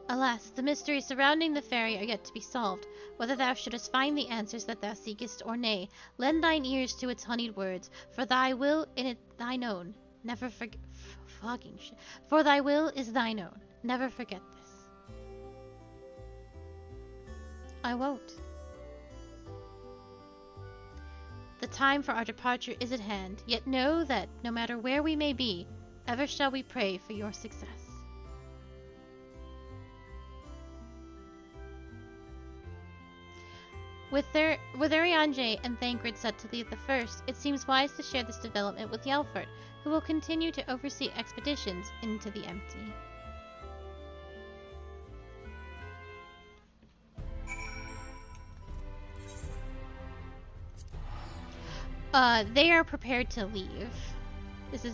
Alas, the mysteries surrounding the fairy are yet to be solved. Whether thou shouldest find the answers that thou seekest or nay, lend thine ears to its honeyed words, for thy will in it thine own. Never forget. Fucking shit. For thy will is thine own. Never forget this. I won't. The time for our departure is at hand, yet know that, no matter where we may be, ever shall we pray for your success. With Urianger and Thancred set to lead the first, it seems wise to share this development with Yelfert, who will continue to oversee expeditions into the empty. They are prepared to leave. This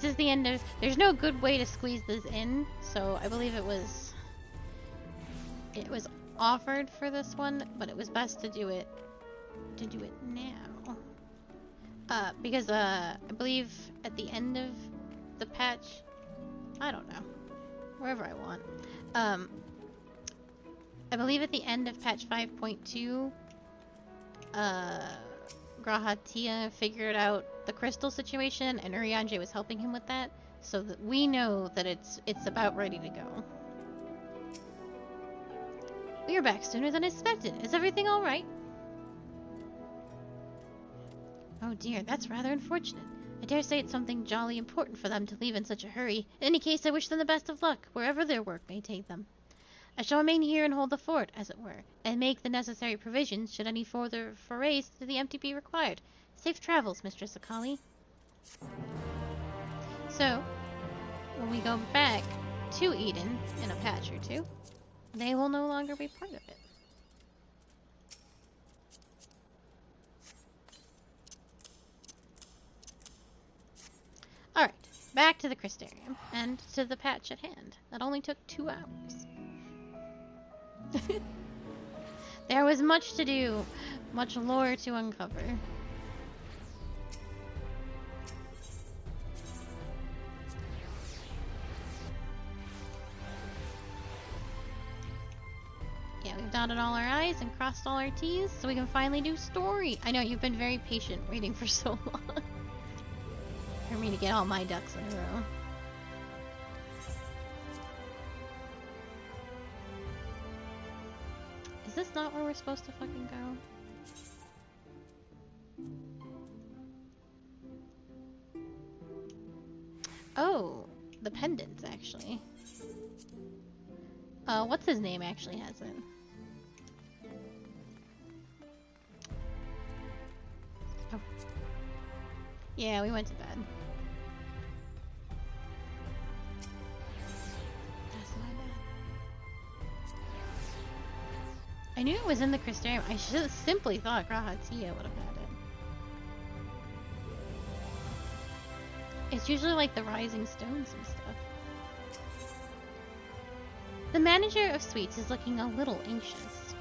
is the end of... There's no good way to squeeze this in, so I believe it was offered for this one, but it was best to do it now. Because I believe at the end of the patch, I don't know, wherever I want. I believe at the end of patch 5.2, Grahatia figured out the crystal situation, and Urianger was helping him with that, so that we know that it's about ready to go. We are back sooner than expected. Is everything all right? Oh dear, that's rather unfortunate. I dare say it's something jolly important for them to leave in such a hurry. In any case, I wish them the best of luck, wherever their work may take them. I shall remain here and hold the fort, as it were, and make the necessary provisions should any further forays to the empty be required. Safe travels, Mistress Akali. So, when we go back to Eden in a patch or two, they will no longer be part of it. Alright, back to the Crystarium, and to the patch at hand. That only took 2 hours. There was much to do, much lore to uncover. Yeah, we've dotted all our I's and crossed all our T's, so we can finally do story. I know, you've been very patient waiting for so long for me to get all my ducks in a row. Is this not where we're supposed to fucking go? Oh, the pendants, actually. What's his name actually has it? Oh. Yeah, we went to bed. I knew it was in the Crystarium. I should have simply thought Grahatia would have had it. It's usually like the rising stones and stuff. The manager of suites is looking a little anxious.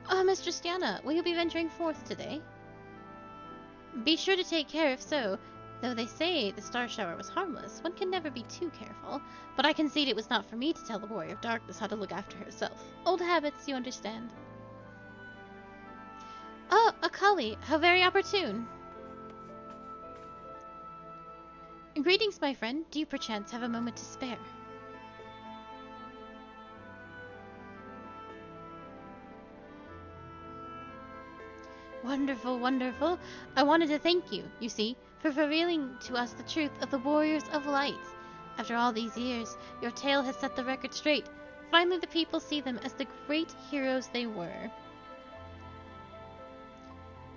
Oh, Mistress Diana, will you be venturing forth today? Be sure to take care if so. Though they say the star shower was harmless, one can never be too careful. But I concede it was not for me to tell the Warrior of Darkness how to look after herself. Old habits, you understand. Oh, Akali, how very opportune. Greetings, my friend. Do you perchance have a moment to spare? Wonderful, wonderful. I wanted to thank you, you see, for revealing to us the truth of the Warriors of Light. After all these years, your tale has set the record straight. Finally, the people see them as the great heroes they were.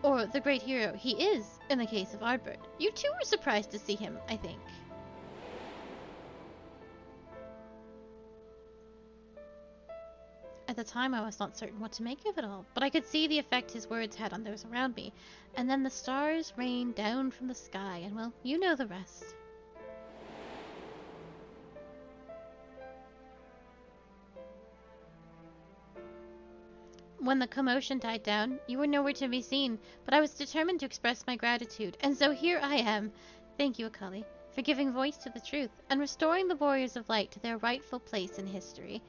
Or the great hero he is, in the case of Ardbert. You too were surprised to see him, I think. At the time, I was not certain what to make of it all, but I could see the effect his words had on those around me. And then the stars rained down from the sky, and well, you know the rest. When the commotion died down, you were nowhere to be seen, but I was determined to express my gratitude, and so here I am. Thank you, Akali, for giving voice to the truth, and restoring the Warriors of Light to their rightful place in history.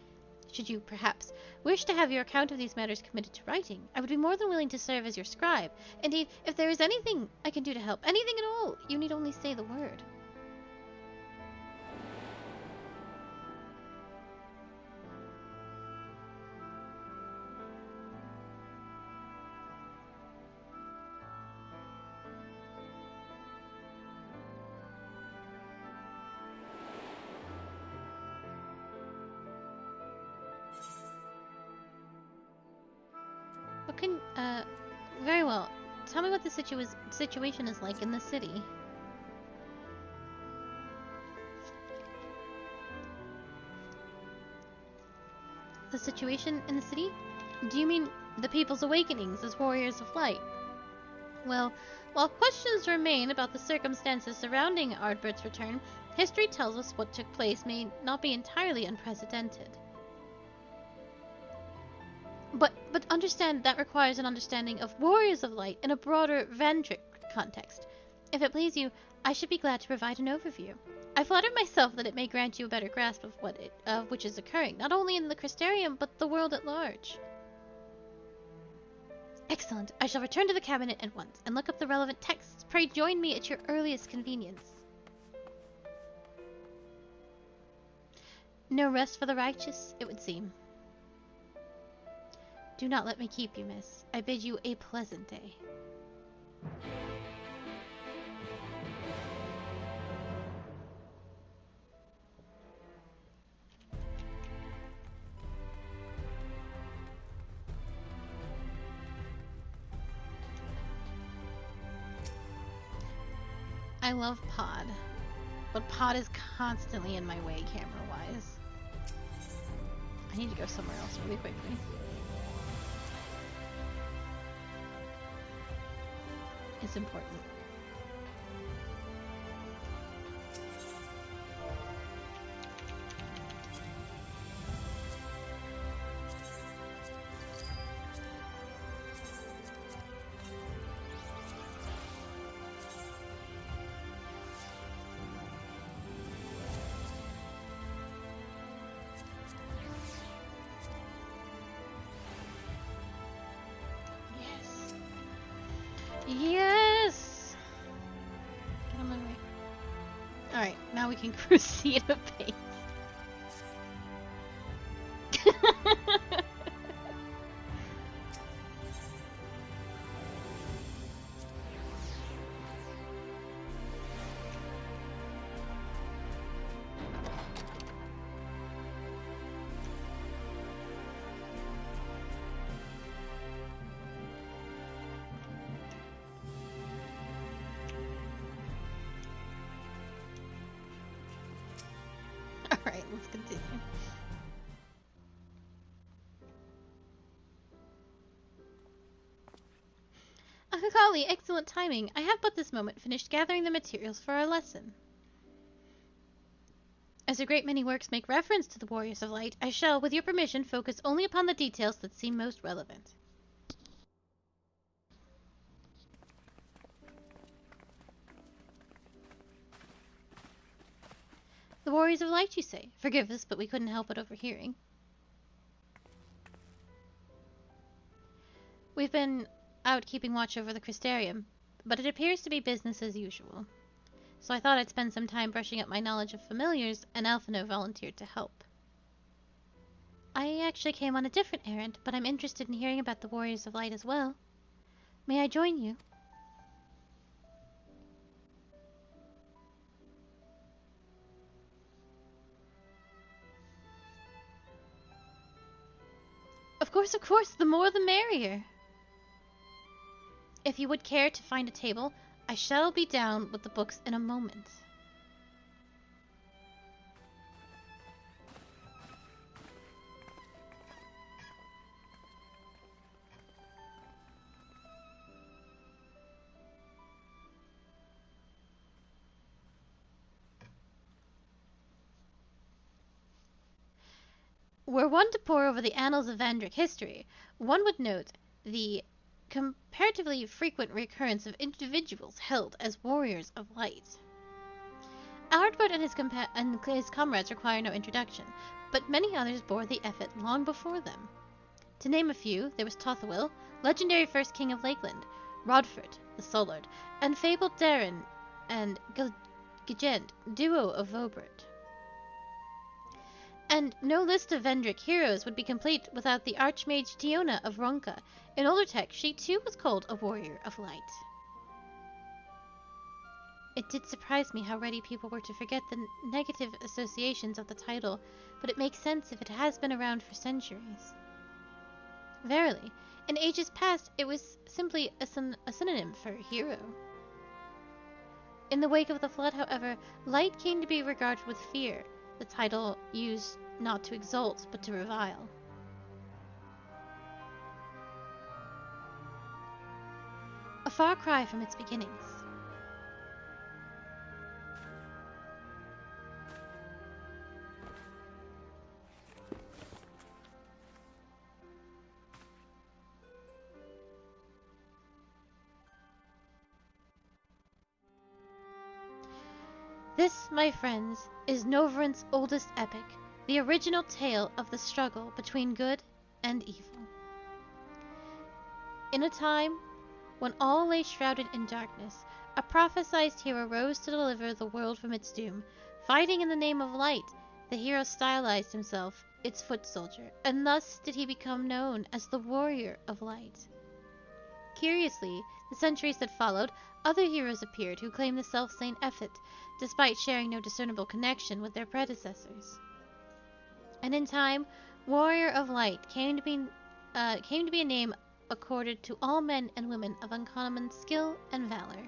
Should you, perhaps, wish to have your account of these matters committed to writing, I would be more than willing to serve as your scribe. Indeed, if there is anything I can do to help, anything at all, you need only say the word. Very well. Tell me what the situation is like in the city. The situation in the city? Do you mean the people's awakenings as warriors of light? Well, while questions remain about the circumstances surrounding Ardbert's return, history tells us what took place may not be entirely unprecedented. But understand that requires an understanding of Warriors of Light in a broader Vandric context. If it please you, I should be glad to provide an overview. I flatter myself that it may grant you a better grasp of which is occurring, not only in the Crystarium, but the world at large. Excellent. I shall return to the cabinet at once, and look up the relevant texts. Pray join me at your earliest convenience. No rest for the righteous, it would seem. Do not let me keep you, miss. I bid you a pleasant day. I love Pod, but Pod is constantly in my way camera-wise. I need to go somewhere else really quickly. It's important. Yes! Get on my way. Alright, now we can proceed apace. Alright, let's continue. Golly, excellent timing. I have but this moment finished gathering the materials for our lesson. As a great many works make reference to the Warriors of Light, I shall, with your permission, focus only upon the details that seem most relevant. The Warriors of Light, you say? Forgive us, but we couldn't help but overhearing. We've been out keeping watch over the Crystarium, but it appears to be business as usual. So I thought I'd spend some time brushing up my knowledge of familiars, and Alphino volunteered to help. I actually came on a different errand, but I'm interested in hearing about the Warriors of Light as well. May I join you? Of course, the more the merrier. If you would care to find a table, I shall be down with the books in a moment. Were one to pore over the annals of Vandric history, one would note the comparatively frequent recurrence of individuals held as warriors of light. Ardbert and his comrades require no introduction, but many others bore the epithet long before them. To name a few, there was Tothawil, legendary first king of Lakeland, Rodford, the Solard, and fabled Darren and Gigent, duo of Vobert. And no list of Vendrick heroes would be complete without the Archmage Tiona of Ronka. In older text, she too was called a warrior of light. It did surprise me how ready people were to forget the negative associations of the title, but it makes sense if it has been around for centuries. Verily, in ages past, it was simply a synonym for hero. In the wake of the flood, however, light came to be regarded with fear, the title used not to exalt, but to revile. A far cry from its beginnings. This, my friends, is Novrant's oldest epic, the original tale of the struggle between good and evil. In a time when all lay shrouded in darkness, a prophesized hero rose to deliver the world from its doom. Fighting in the name of light, the hero stylized himself its foot soldier, and thus did he become known as the Warrior of Light. Curiously, the centuries that followed, other heroes appeared who claimed the self-same epithet, despite sharing no discernible connection with their predecessors. And in time, Warrior of Light came to be a name accorded to all men and women of uncommon skill and valor.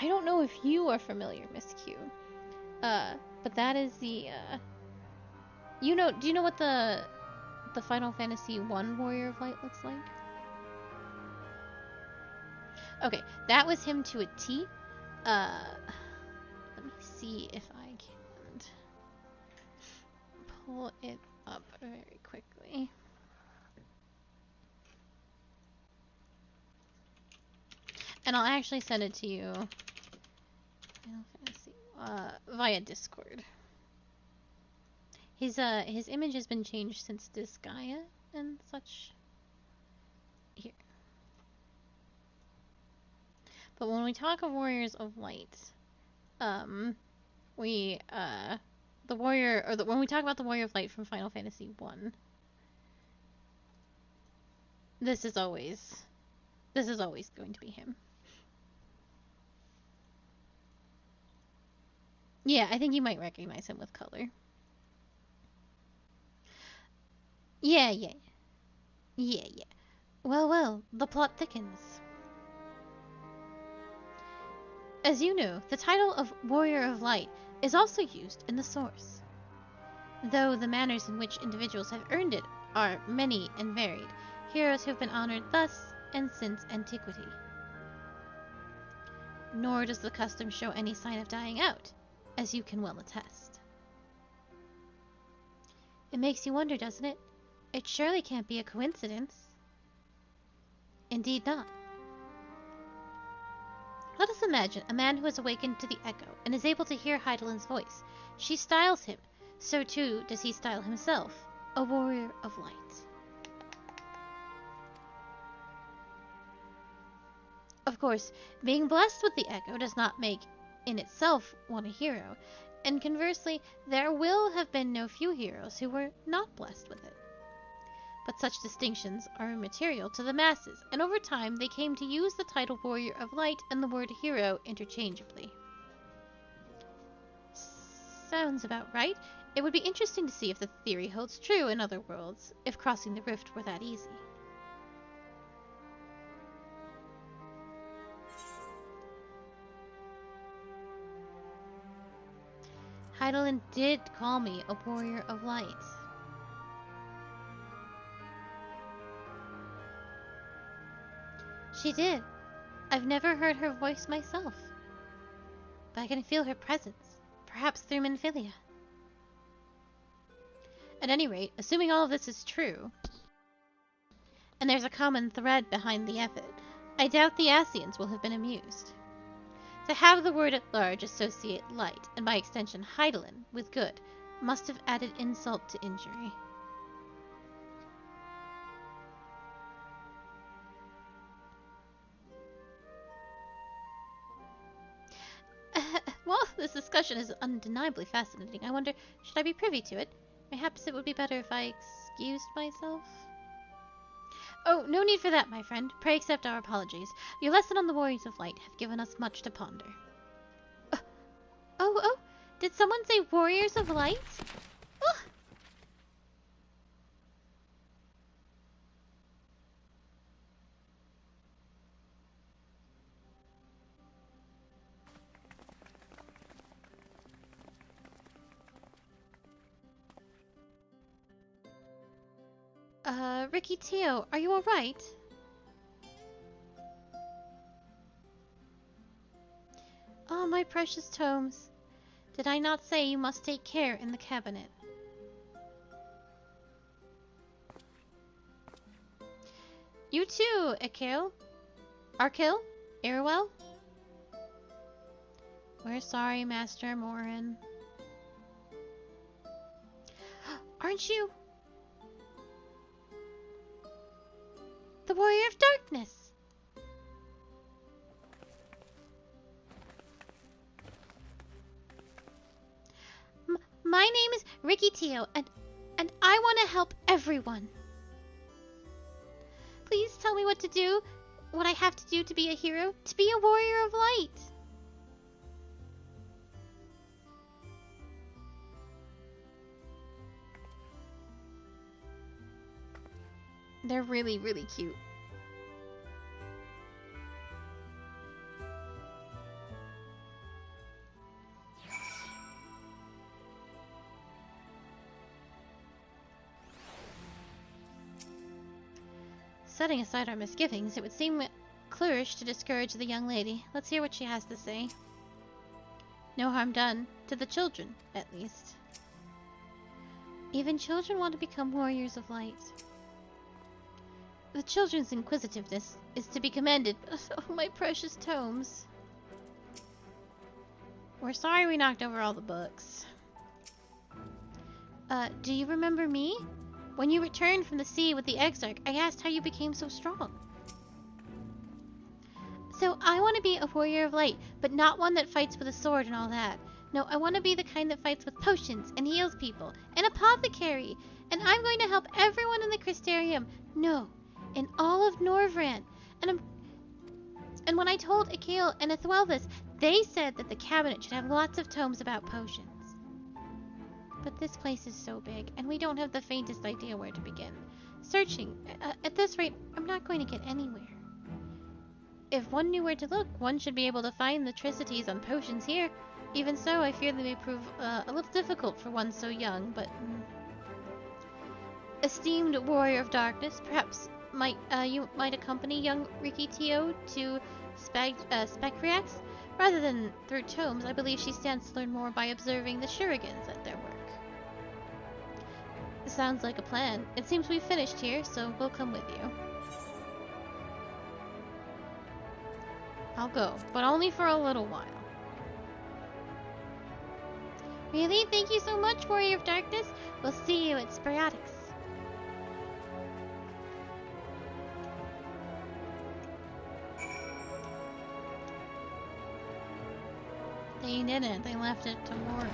I don't know if you are familiar, Miss Q, but that is the, do you know what the Final Fantasy I Warrior of Light looks like? Okay, that was him to a T. Let me see if I can pull it up very quickly. And I'll actually send it to you via Discord. His image has been changed since Disgaea and such. Here. But when we talk of Warriors of Light, when we talk about the Warrior of Light from Final Fantasy I, this is always going to be him. Yeah, I think you might recognize him with color. Yeah. Well, the plot thickens. As you know, the title of Warrior of Light is also used in the source. Though the manners in which individuals have earned it are many and varied, heroes who have been honored thus and since antiquity. Nor does the custom show any sign of dying out, as you can well attest. It makes you wonder, doesn't it? It surely can't be a coincidence. Indeed not. Let us imagine a man who has awakened to the echo and is able to hear Heidelin's voice. She styles him. So too does he style himself, a warrior of light. Of course, being blessed with the echo does not make, in itself, one a hero, and conversely, there will have been no few heroes who were not blessed with it. But such distinctions are immaterial to the masses, and over time they came to use the title Warrior of Light and the word hero interchangeably. Sounds about right. It would be interesting to see if the theory holds true in other worlds, if crossing the rift were that easy. Heidelin did call me a warrior of light. She did. I've never heard her voice myself. But I can feel her presence, perhaps through Minfilia. At any rate, assuming all of this is true, and there's a common thread behind the effort, I doubt the Ascians will have been amused. To have the word at large associate light, and by extension Heidelin, with good, must have added insult to injury. Well, this discussion is undeniably fascinating. I wonder, should I be privy to it? Perhaps it would be better if I excused myself? Oh, no need for that, my friend. Pray accept our apologies. Your lesson on the Warriors of Light have given us much to ponder. Oh, did someone say Warriors of Light? Ricky Teo, are you alright? Oh, my precious tomes. Did I not say you must take care in the cabinet? You too, Akil. Arkil? Irwell? We're sorry, Master Morin. Aren't you the Warrior of Darkness? My name is Ricky Teo, and I want to help everyone. Please tell me what to do, what I have to do to be a hero, to be a warrior of light. They're really, really cute. Setting aside our misgivings, it would seem clearish to discourage the young lady. Let's hear what she has to say. No harm done, to the children, at least. Even children want to become warriors of light. The children's inquisitiveness is to be commended. Oh, my precious tomes. We're sorry we knocked over all the books. Do you remember me? When you returned from the sea with the Exarch, I asked how you became so strong. So I want to be a warrior of light, but not one that fights with a sword and all that. No, I want to be the kind that fights with potions and heals people. An apothecary. And I'm going to help everyone in the Crystarium. No, in all of Norvran. And when I told Akil and Ithwel this, they said that the cabinet should have lots of tomes about potions. But this place is so big, and we don't have the faintest idea where to begin. Searching, at this rate, I'm not going to get anywhere. If one knew where to look, one should be able to find the tricities on potions here. Even so, I fear they may prove a little difficult for one so young, but... Esteemed warrior of darkness, perhaps you might accompany young Riki Tio to Specreax? Rather than through tomes, I believe she stands to learn more by observing the Shurigans at their work. Sounds like a plan. It seems we've finished here, so we'll come with you. I'll go, but only for a little while. Really? Thank you so much, Warrior of Darkness. We'll see you at Specreax. They didn't. They left it to Warren.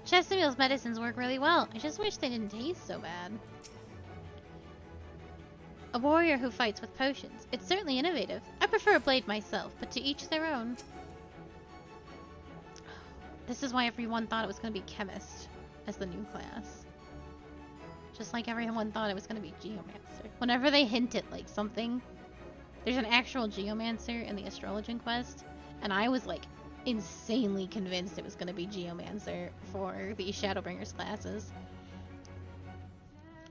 Chesterfield's medicines work really well. I just wish they didn't taste so bad. A warrior who fights with potions. It's certainly innovative. I prefer a blade myself, but to each their own. This is why everyone thought it was going to be chemist as the new class. Just like everyone thought it was going to be geomancer. Whenever they hint at like something, there's an actual geomancer in the astrologian quest, and I was like insanely convinced it was going to be geomancer for the Shadowbringers classes.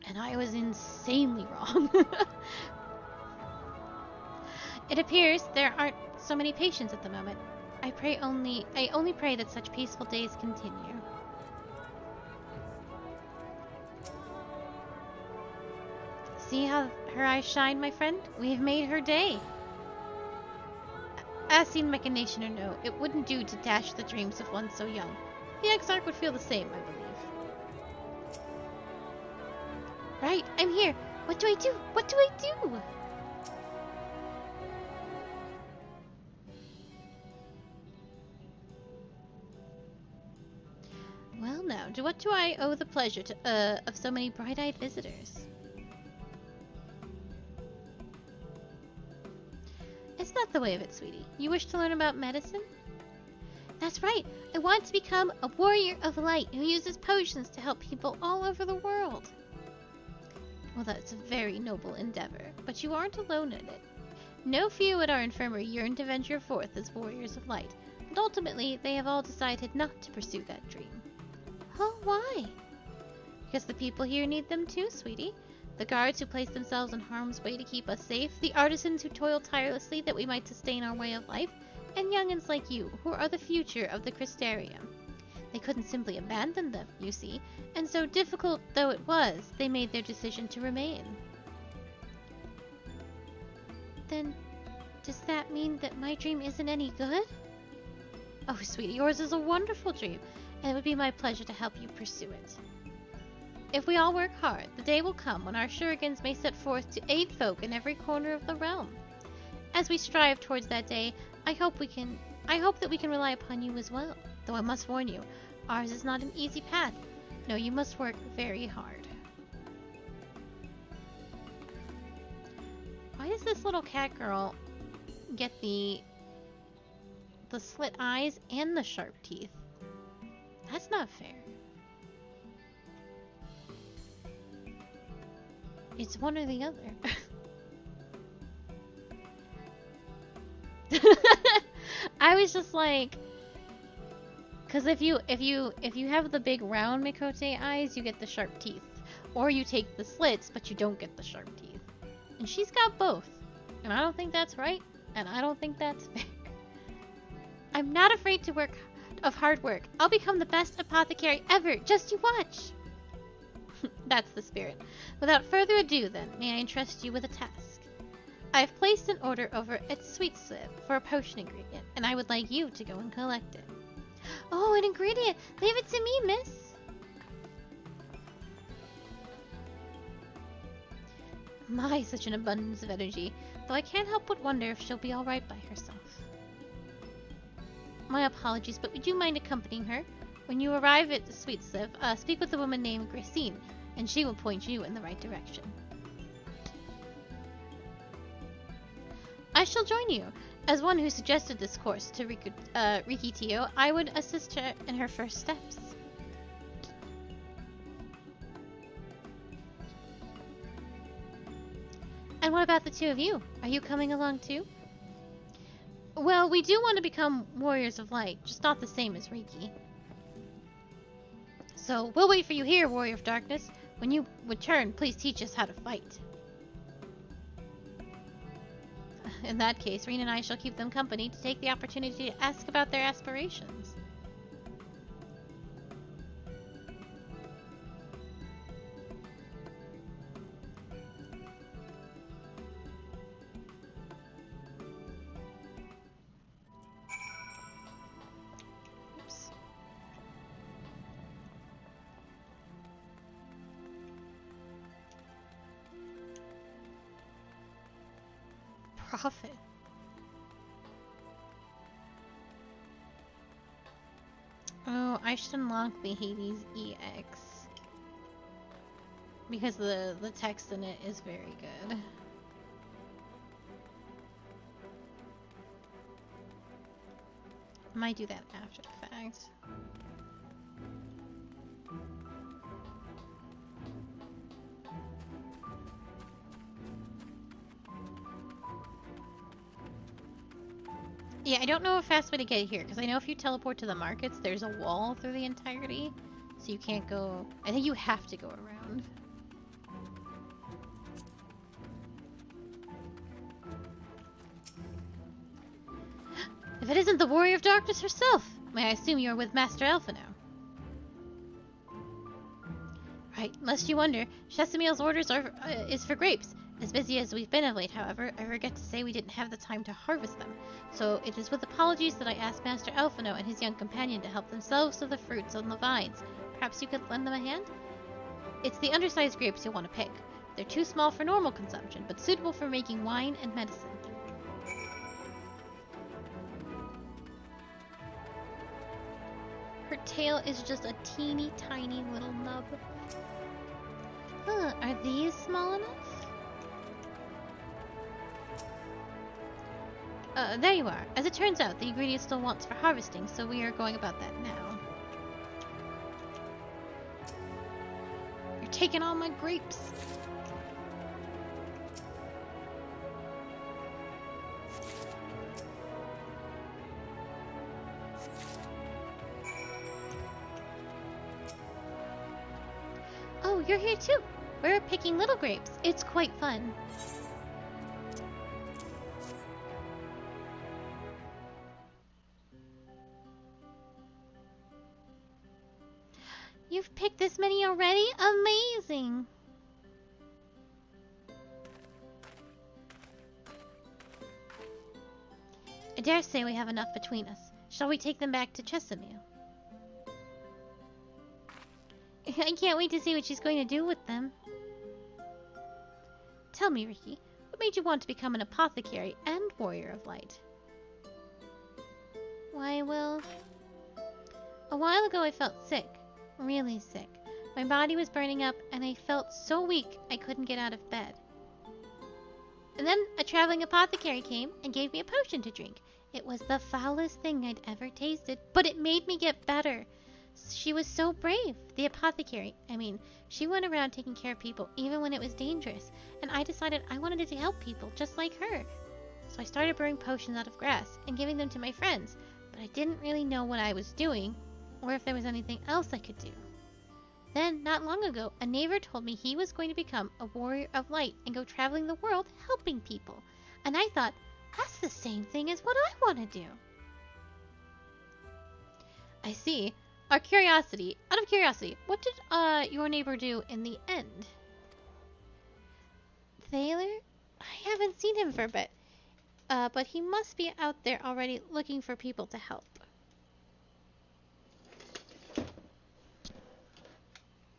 And I was insanely wrong. It appears there aren't so many patients at the moment. I only pray that such peaceful days continue. See how her eyes shine, my friend? We've made her day. Asine machination or no, it wouldn't do to dash the dreams of one so young. The Exarch would feel the same, I believe. Right, I'm here. What do I do? What do I do? Well now, to what do I owe the pleasure of so many bright-eyed visitors? It's not the way of it, sweetie. You wish to learn about medicine? That's right. I want to become a warrior of light who uses potions to help people all over the world. Well, that's a very noble endeavor, but you aren't alone in it. No few at our infirmary yearn to venture forth as warriors of light, and ultimately they have all decided not to pursue that dream. Oh, why? Because the people here need them too, sweetie. The guards who place themselves in harm's way to keep us safe, the artisans who toil tirelessly that we might sustain our way of life, and young'uns like you, who are the future of the Crystarium. They couldn't simply abandon them, you see, and so difficult though it was, they made their decision to remain. Then, does that mean that my dream isn't any good? Oh, sweetie, yours is a wonderful dream, and it would be my pleasure to help you pursue it. If we all work hard, the day will come when our Shurigans may set forth to aid folk in every corner of the realm. As we strive towards that day, I hope that we can rely upon you as well. Though I must warn you, ours is not an easy path. No, you must work very hard. Why does this little cat girl get the slit eyes and the sharp teeth? That's not fair. It's one or the other. I was just like, because if you have the big round Mikote eyes, you get the sharp teeth, or you take the slits, but you don't get the sharp teeth. And she's got both, and I don't think that's right, and I don't think that's fair. I'm not afraid of hard work. I'll become the best apothecary ever. Just you watch. That's the spirit. Without further ado, then, may I entrust you with a task? I have placed an order over at XIV for a potion ingredient, and I would like you to go and collect it. Oh, an ingredient! Leave it to me, miss! My, such an abundance of energy, though I can't help but wonder if she'll be alright by herself. My apologies, but would you mind accompanying her? When you arrive at XIV, speak with a woman named Gracine, and she will point you in the right direction. I shall join you. As one who suggested this course to Riki Tio, I would assist her in her first steps. And what about the two of you? Are you coming along too? Well, we do want to become warriors of light, just not the same as Riki. So, we'll wait for you here, warrior of darkness. When you return, please teach us how to fight. In that case, Reen and I shall keep them company to take the opportunity to ask about their aspirations. Oops. Profit. Oh, I should unlock the Hades EX. Because the text in it is very good. Might do that after the fact. Yeah, I don't know a fast way to get here, because I know if you teleport to the markets, there's a wall through the entirety, so you can't go... I think you have to go around. If it isn't the Warrior of Darkness herself, may I assume you are with Master Alpha now? Right, lest you wonder, Chesameel's orders is for grapes. As busy as we've been of late, however, I forget to say we didn't have the time to harvest them. So it is with apologies that I asked Master Alphino and his young companion to help themselves to the fruits on the vines. Perhaps you could lend them a hand? It's the undersized grapes you'll want to pick. They're too small for normal consumption, but suitable for making wine and medicine. Her tail is just a teeny tiny little nub. Huh, are these small enough? There you are. As it turns out, the ingredient still wants for harvesting, so we are going about that now. You're taking all my grapes. Oh, you're here too. We're picking little grapes. It's quite fun. You've picked this many already? Amazing! I dare say we have enough between us. Shall we take them back to Chesamil? I can't wait to see what she's going to do with them. Tell me, Riki, what made you want to become an apothecary and warrior of light? Why, well... A while ago I felt sick. Really sick. My body was burning up and I felt so weak I couldn't get out of bed. And then a traveling apothecary came and gave me a potion to drink. It was the foulest thing I'd ever tasted, but it made me get better. She was so brave, the apothecary. I mean, she went around taking care of people even when it was dangerous, and I decided I wanted to help people just like her. So I started brewing potions out of grass and giving them to my friends, but I didn't really know what I was doing, or if there was anything else I could do. Then, not long ago, a neighbor told me he was going to become a warrior of light and go traveling the world helping people. And I thought, that's the same thing as what I want to do. I see. Out of curiosity, what did your neighbor do in the end? Thaler? I haven't seen him for a bit. But he must be out there already looking for people to help.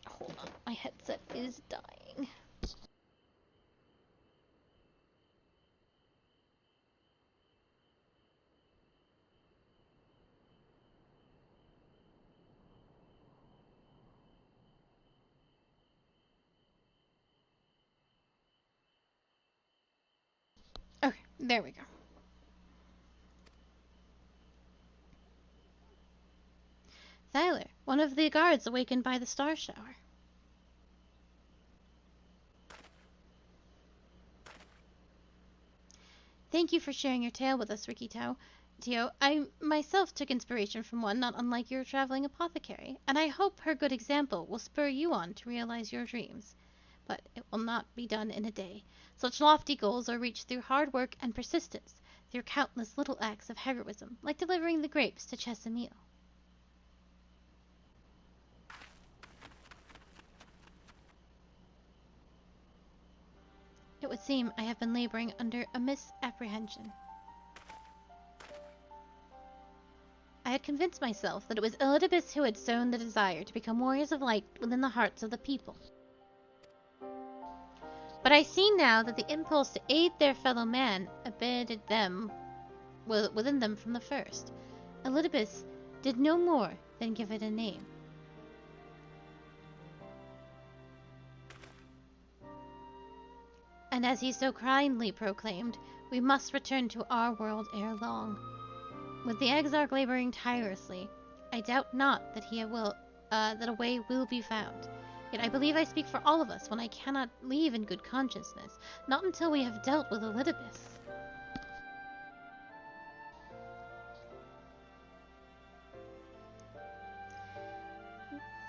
Hold on, my headset is dying. Okay. There we go. Thyler, one of the guards awakened by the star shower. Thank you for sharing your tale with us, Ricky Tio. I myself took inspiration from one not unlike your traveling apothecary, and I hope her good example will spur you on to realize your dreams. But it will not be done in a day. Such lofty goals are reached through hard work and persistence, through countless little acts of heroism, like delivering the grapes to Chesamil. It would seem I have been laboring under a misapprehension. I had convinced myself that it was Elidibus who had sown the desire to become warriors of light within the hearts of the people. But I see now that the impulse to aid their fellow man abetted them within them from the first. Elidibus did no more than give it a name. And as he so kindly proclaimed, we must return to our world ere long. With the Exarch laboring tirelessly, I doubt not that that a way will be found. Yet I believe I speak for all of us when I cannot leave in good consciousness, not until we have dealt with Elidibus.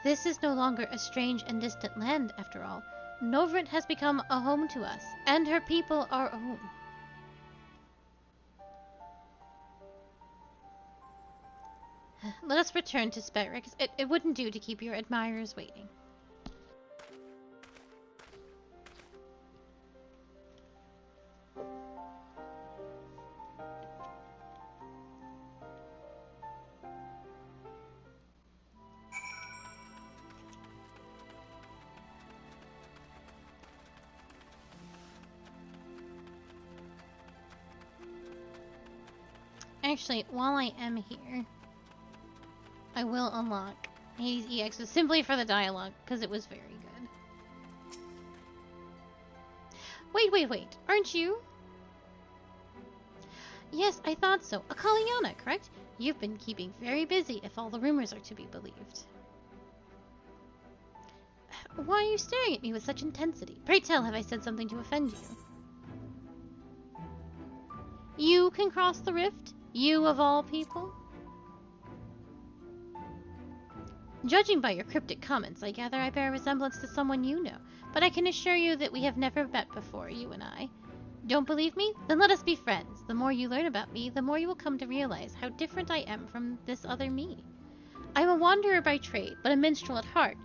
This is no longer a strange and distant land, after all. Novrent has become a home to us, and her people our own. Let us return to Sperrix. It wouldn't do to keep your admirers waiting. Actually, while I am here, I will unlock Hades EX simply for the dialogue, because it was very good. Wait, aren't you? Yes, I thought so. A Kaliana, correct? You've been keeping very busy, if all the rumors are to be believed. Why are you staring at me with such intensity? Pray tell, have I said something to offend you? You can cross the rift? You of all people? Judging by your cryptic comments, I gather I bear a resemblance to someone you know, but I can assure you that we have never met before, you and I. Don't believe me? Then let us be friends. The more you learn about me, the more you will come to realize how different I am from this other me. I am a wanderer by trade, but a minstrel at heart,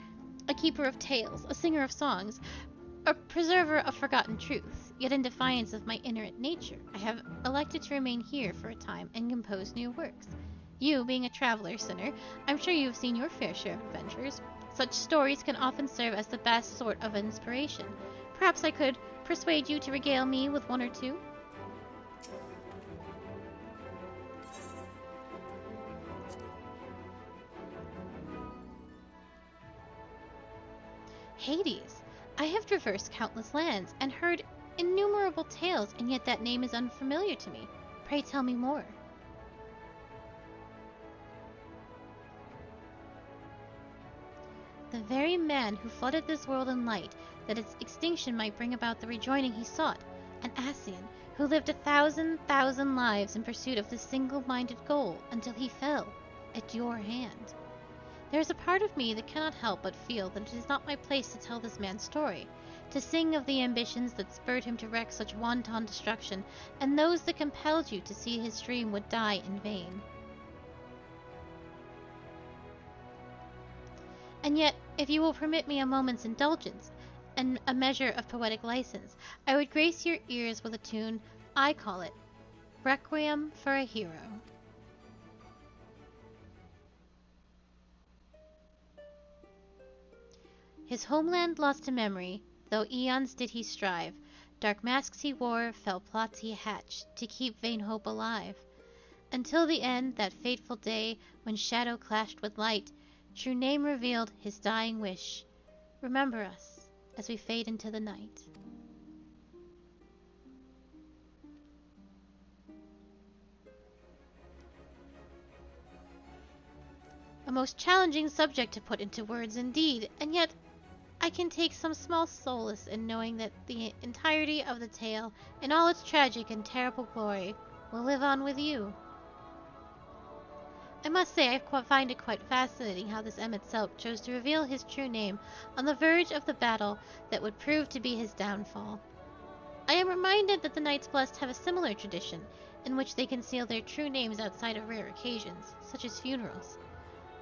a keeper of tales, a singer of songs, a preserver of forgotten truths, yet in defiance of my inherent nature, I have elected to remain here for a time and compose new works. You, being a traveler, sinner, I'm sure you have seen your fair share of adventures. Such stories can often serve as the best sort of inspiration. Perhaps I could persuade you to regale me with one or two? Hades, I have traversed countless lands and heard innumerable tales, and yet that name is unfamiliar to me. Pray tell me more. The very man who flooded this world in light, that its extinction might bring about the rejoining he sought, an Ascian, who lived 1,000 lives in pursuit of this single-minded goal, until he fell at your hand. There is a part of me that cannot help but feel that it is not my place to tell this man's story, to sing of the ambitions that spurred him to wreak such wanton destruction, and those that compelled you to see his dream would die in vain. And yet, if you will permit me a moment's indulgence, and a measure of poetic license, I would grace your ears with a tune. I call it Requiem for a Hero. His homeland lost to memory, though eons did he strive. Dark masks he wore, fell plots he hatched, to keep vain hope alive. Until the end, that fateful day, when shadow clashed with light, true name revealed his dying wish. Remember us as we fade into the night. most challenging subject to put into words indeed, and yet I can take some small solace in knowing that the entirety of the tale, in all its tragic and terrible glory, will live on with you. I must say I find it quite fascinating how this Emmett Selk chose to reveal his true name on the verge of the battle that would prove to be his downfall. I am reminded that the Knights Blessed have a similar tradition, in which they conceal their true names outside of rare occasions, such as funerals.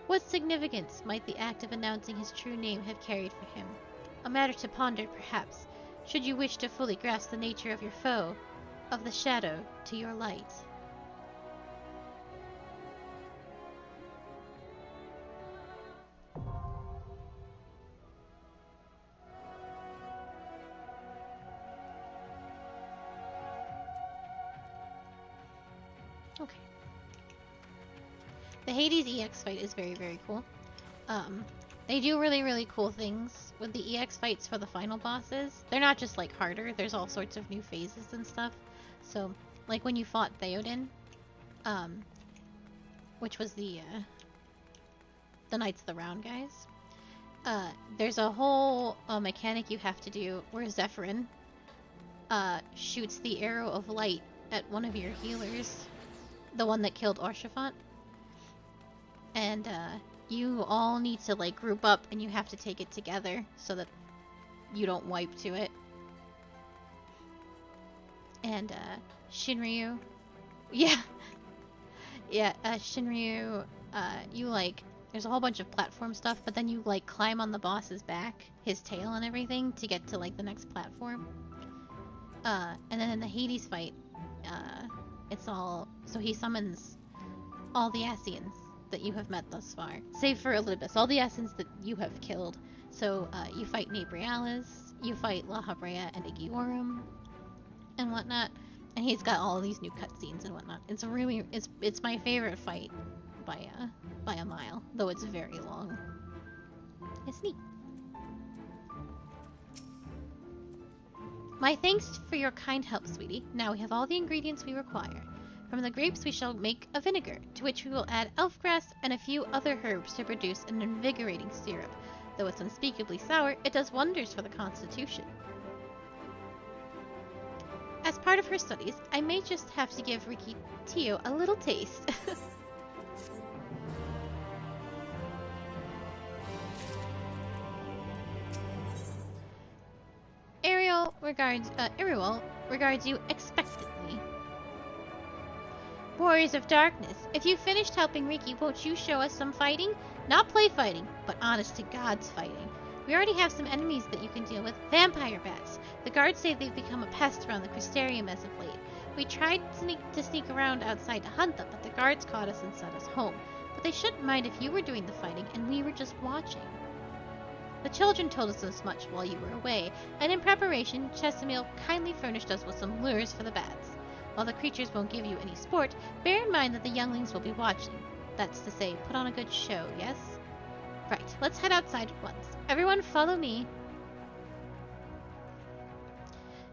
What significance might the act of announcing his true name have carried for him? A matter to ponder, perhaps, should you wish to fully grasp the nature of your foe, of the shadow to your light. Okay. The Hades EX fight is very, very cool. They do really, really cool things with the EX fights for the final bosses. They're not just, like, harder. There's all sorts of new phases and stuff. So, like, when you fought Theoden, which was the Knights of the Round guys, there's a whole mechanic you have to do where Zephyrin shoots the arrow of light at one of your healers, the one that killed Orshafant. And you all need to, like, group up and you have to take it together so that you don't wipe to it. And Shinryu, Shinryu, you, like, there's a whole bunch of platform stuff, but then you, like, climb on the boss's back, his tail and everything, to get to, like, the next platform. And then in the Hades fight, it's all, so he summons all the Ascians that you have met thus far, save for Olympus, all the Ascians that you have killed. So you fight Nebrialis, you fight La Habrea and Igiorum, and whatnot, and he's got all these new cutscenes and whatnot. It's really, it's my favorite fight by a mile, though it's very long. It's neat. My thanks for your kind help, sweetie. Now we have all the ingredients we require. From the grapes we shall make a vinegar, to which we will add elf grass and a few other herbs to produce an invigorating syrup. Though it's unspeakably sour, it does wonders for the constitution. As part of her studies, I may just have to give Riki Tio a little taste. Ariel regards you expectantly. Warriors of Darkness, if you've finished helping Riki, won't you show us some fighting? Not play fighting, but honest to God's fighting. We already have some enemies that you can deal with. Vampire bats. The guards say they've become a pest around the Crystarium as of late. We tried to sneak around outside to hunt them, but the guards caught us and sent us home. But they shouldn't mind if you were doing the fighting and we were just watching. The children told us as much while you were away, and in preparation, Chesamil kindly furnished us with some lures for the bats. While the creatures won't give you any sport, bear in mind that the younglings will be watching. That's to say, put on a good show, yes? Right, let's head outside at once. Everyone follow me.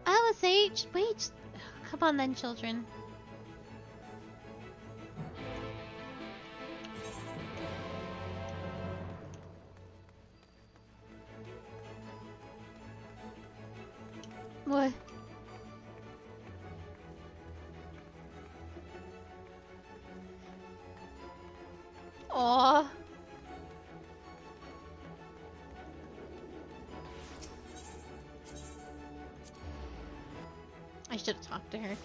Alice H, wait. Come on then, children. What? Aww. I should have talked to her. It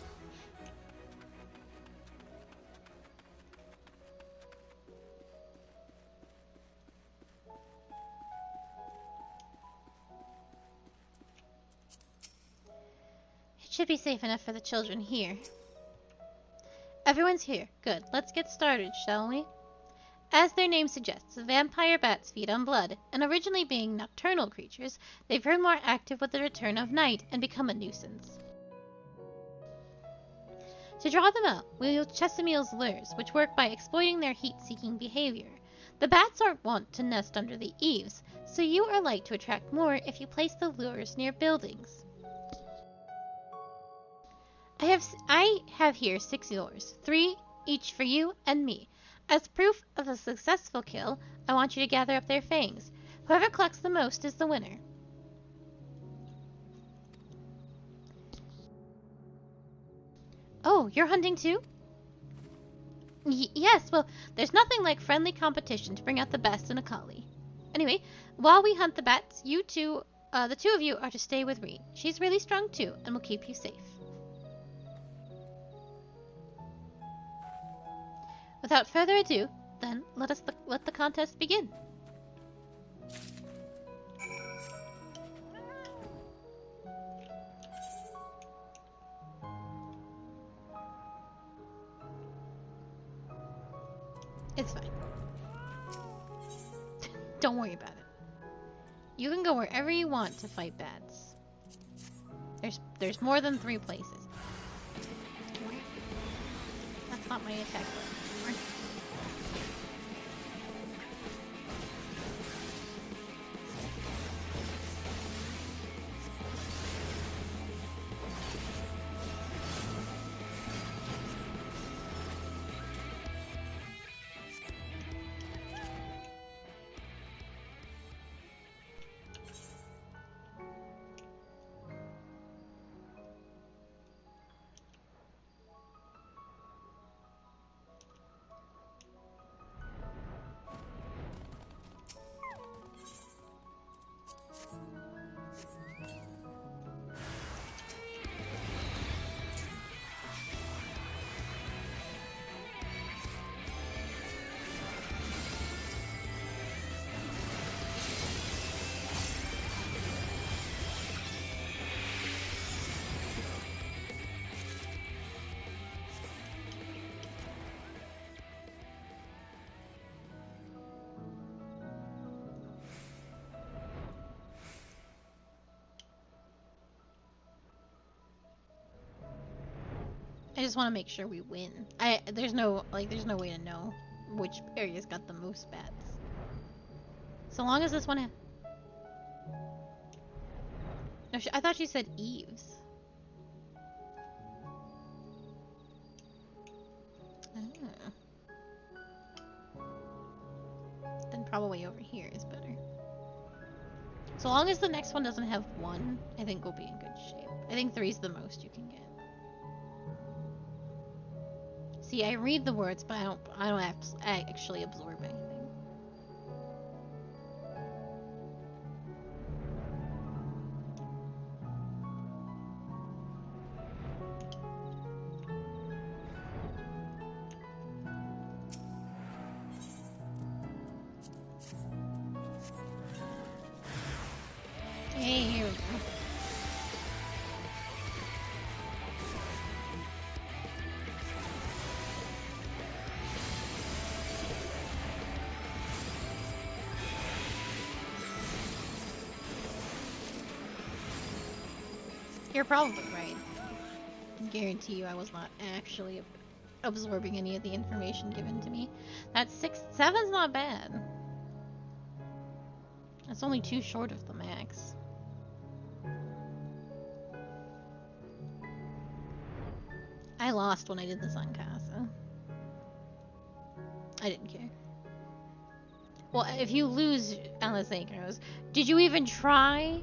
should be safe enough for the children here. Everyone's here. Good. Let's get started, shall we? As their name suggests, vampire bats feed on blood, and originally being nocturnal creatures, they've grown more active with the return of night and become a nuisance. To draw them out, we'll use Chesamil's lures, which work by exploiting their heat-seeking behavior. The bats aren't wont to nest under the eaves, so you are likely to attract more if you place the lures near buildings. I have here 6 lures, 3 each for you and me. As proof of a successful kill, I want you to gather up their fangs. Whoever collects the most is the winner. Oh, you're hunting too? Yes, well, there's nothing like friendly competition to bring out the best in a collie. Anyway, while we hunt the bats, the two of you are to stay with Reed. She's really strong too, and will keep you safe. Without further ado, then, let the contest begin. It's fine. Don't worry about it. You can go wherever you want to fight bats. There's more than 3 places. That's not my attack button anymore. I just want to make sure we win. There's no way to know which area's got the most bats. So long as this one no, I thought she said Eves. Oh. Then probably over here is better. So long as the next one doesn't have 1, I think we'll be in good shape. I think 3's the most you can get. See, I read the words, but I don't actually absorb anything. Hey, here we go. You're probably right. I guarantee you I was not actually absorbing any of the information given to me. That's 7's not bad. That's only 2 short of the max. I lost when I did the Sun Casa. I didn't care. Well, if you lose on the Synchros, did you even try?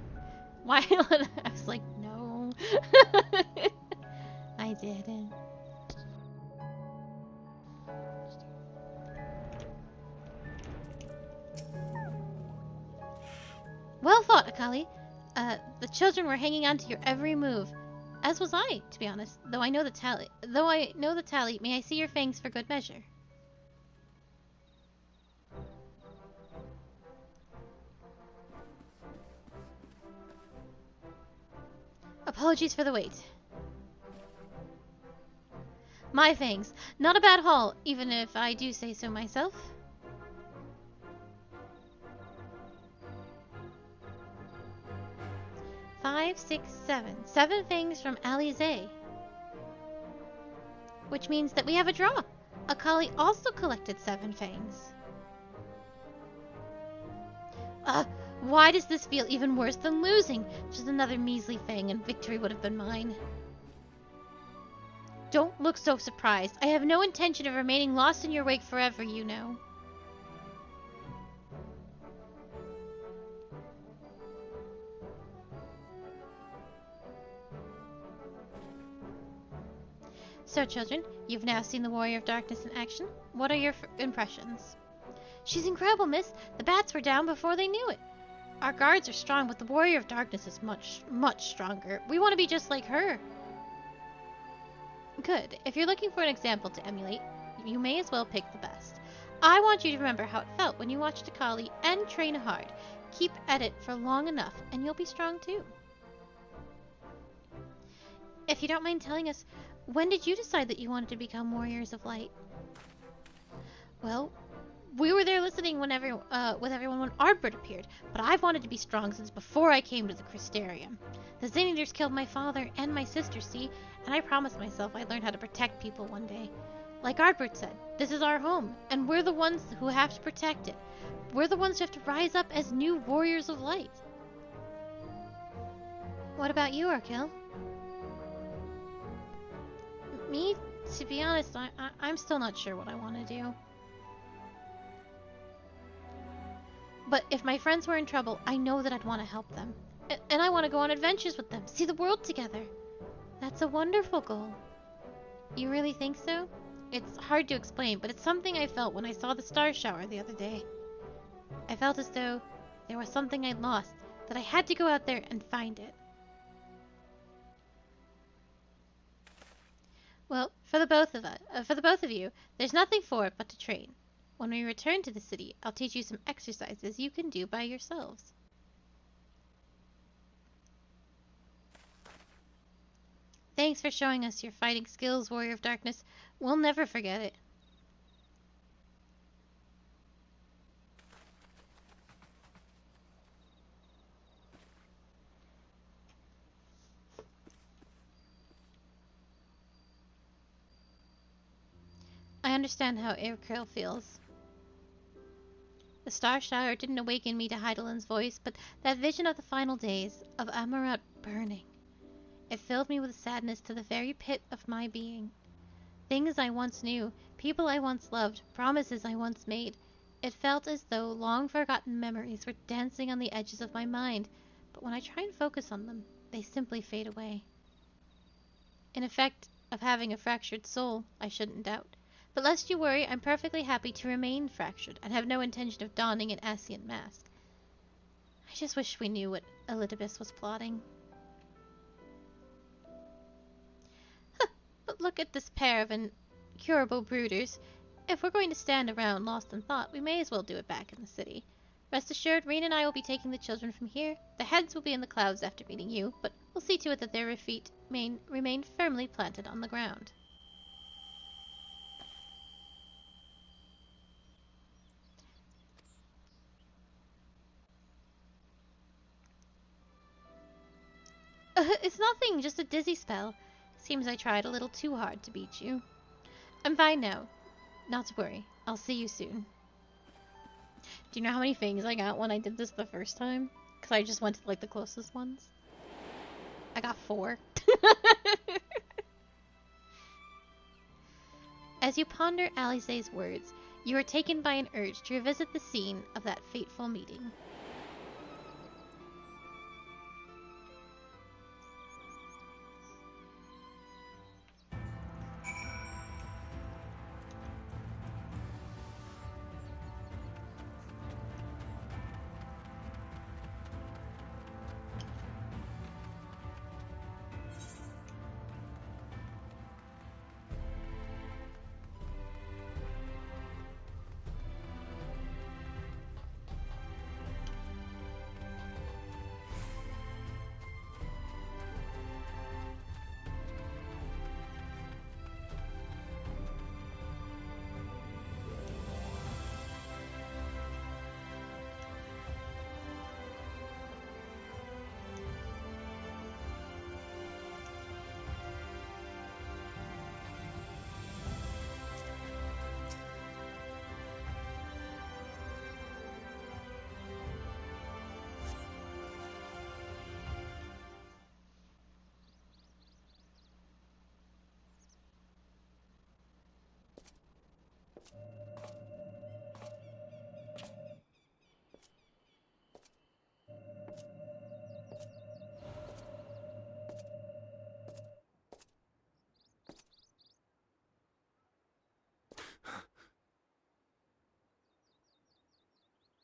Why? I was like, no. I didn't. Well fought, Akali. The children were hanging on to your every move. As was I, to be honest. Though I know the tally, may I see your fangs for good measure? Apologies for the wait. My fangs. Not a bad haul, even if I do say so myself. Five, 6, 7. 7 fangs from Alize. Which means that we have a draw. Akali also collected 7 fangs. Why does this feel even worse than losing? Just another measly fang and victory would have been mine. Don't look so surprised. I have no intention of remaining lost in your wake forever, you know. So, children, you've now seen the Warrior of Darkness in action. What are your impressions? She's incredible, miss. The bats were down before they knew it. Our guards are strong, but the Warrior of Darkness is much, much stronger. We want to be just like her. Good. If you're looking for an example to emulate, you may as well pick the best. I want you to remember how it felt when you watched Akali and train hard. Keep at it for long enough, and you'll be strong too. If you don't mind telling us, when did you decide that you wanted to become Warriors of Light? Well, we were there listening with everyone when Ardbert appeared, but I've wanted to be strong since before I came to the Crystarium. The Xenators killed my father and my sister, see, and I promised myself I'd learn how to protect people one day. Like Ardbert said, this is our home, and we're the ones who have to protect it. We're the ones who have to rise up as new Warriors of Light. What about you, Arkell? Me? To be honest, I'm still not sure what I want to do. But if my friends were in trouble, I know that I'd want to help them. And I want to go on adventures with them, see the world together. That's a wonderful goal. You really think so? It's hard to explain, but it's something I felt when I saw the star shower the other day. I felt as though there was something I'd lost, that I had to go out there and find it. Well, for the both of you, there's nothing for it but to train. When we return to the city, I'll teach you some exercises you can do by yourselves. Thanks for showing us your fighting skills, Warrior of Darkness. We'll never forget it. I understand how Arkell feels. The star shower didn't awaken me to Heidelin's voice, but that vision of the final days, of Amarat burning. It filled me with sadness to the very pit of my being. Things I once knew, people I once loved, promises I once made. It felt as though long-forgotten memories were dancing on the edges of my mind, but when I try and focus on them, they simply fade away. An effect of having a fractured soul, I shouldn't doubt. But lest you worry, I'm perfectly happy to remain fractured and have no intention of donning an Ascian mask. I just wish we knew what Elidibus was plotting. But look at this pair of incurable brooders. If we're going to stand around lost in thought, we may as well do it back in the city. Rest assured, Reen and I will be taking the children from here. The heads will be in the clouds after meeting you, but we'll see to it that their feet remain firmly planted on the ground. It's nothing, just a dizzy spell. Seems I tried a little too hard to beat you. I'm fine now. Not to worry. I'll see you soon. Do you know how many things I got when I did this the first time? Because I just went to, like, the closest ones. I got 4. As you ponder Alize's words, you are taken by an urge to revisit the scene of that fateful meeting.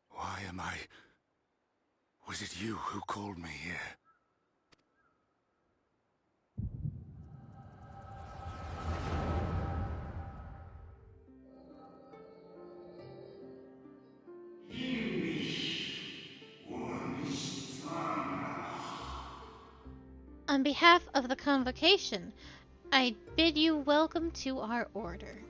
Why am I... Was it you who called me here? On behalf of the convocation, I bid you welcome to our order.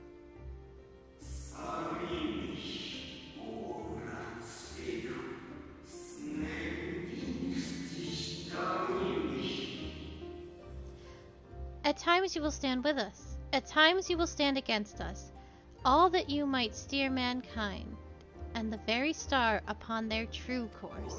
At times you will stand with us, at times you will stand against us, all that you might steer mankind, and the very star upon their true course.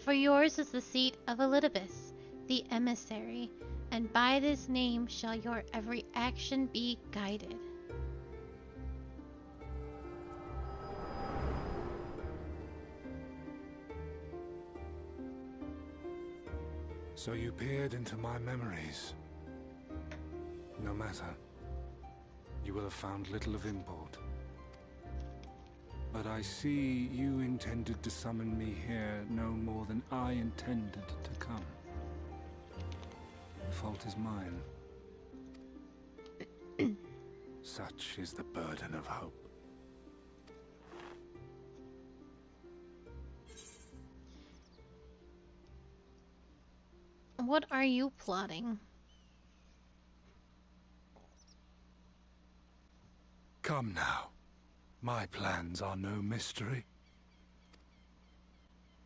For yours is the seat of Elidibus, the emissary, and by this name shall your every action be guided. So you peered into my memories. No matter. You will have found little of import. But I see you intended to summon me here no more than I intended to come. The fault is mine. Such is the burden of hope. What are you plotting? Come now. My plans are no mystery.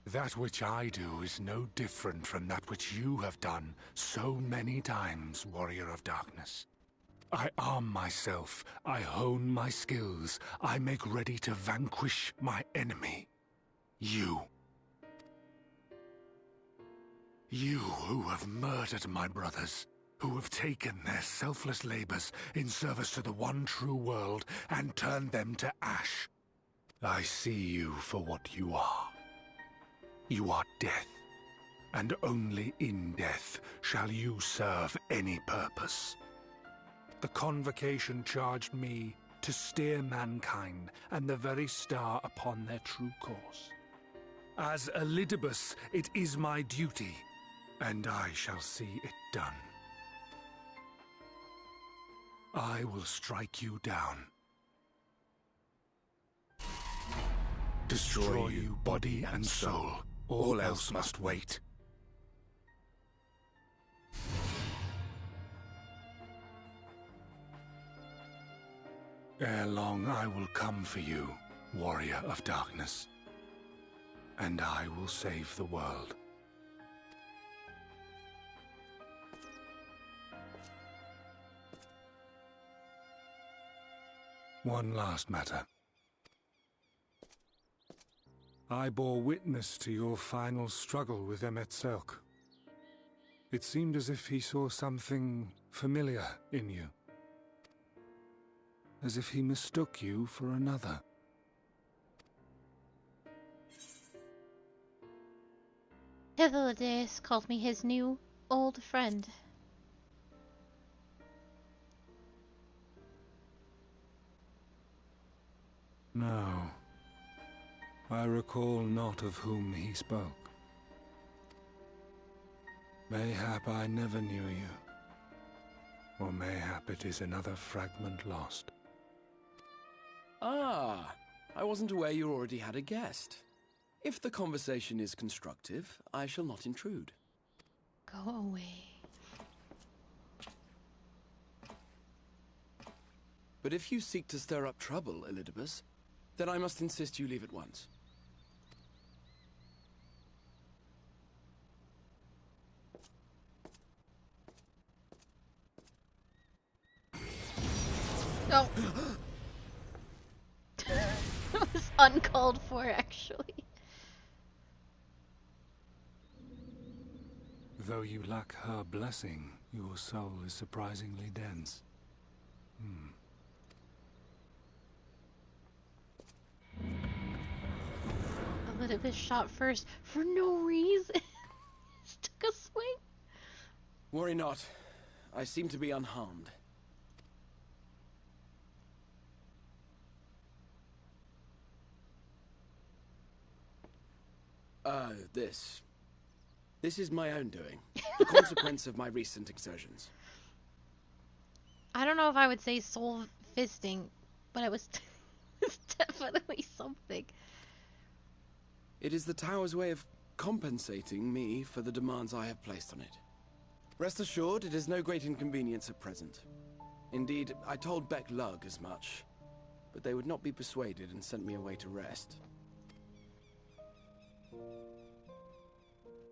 That which I do is no different from that which you have done so many times, Warrior of Darkness. I arm myself, I hone my skills, I make ready to vanquish my enemy. You. You who have murdered my brothers, who have taken their selfless labors in service to the one true world and turned them to ash. I see you for what you are. You are death, and only in death shall you serve any purpose. The convocation charged me to steer mankind and the very star upon their true course. As Elidibus, it is my duty, and I shall see it done. I will strike you down. Destroy you body and soul. All else must wait. Ere long I will come for you, Warrior of Darkness, and I will save the world. One last matter. I bore witness to your final struggle with Emetzelk. It seemed as if he saw something familiar in you. As if he mistook you for another. Hithalideus called me his new, old friend. No. I recall not of whom he spoke. Mayhap I never knew you. Or mayhap it is another fragment lost. Ah, I wasn't aware you already had a guest. If the conversation is constructive, I shall not intrude. Go away. But if you seek to stir up trouble, Elidibus, then I must insist you leave at once. Oh. That was uncalled for, actually. Though you lack her blessing, your soul is surprisingly dense. A little bit shot first for no reason. Just took a swing. Worry not. I seem to be unharmed. This is my own doing. The consequence of my recent exertions. I don't know if I would say soul fisting, but it was it's definitely something. It is the tower's way of compensating me for the demands I have placed on it. Rest assured, it is no great inconvenience at present. Indeed, I told Beck Lug as much, but they would not be persuaded and sent me away to rest.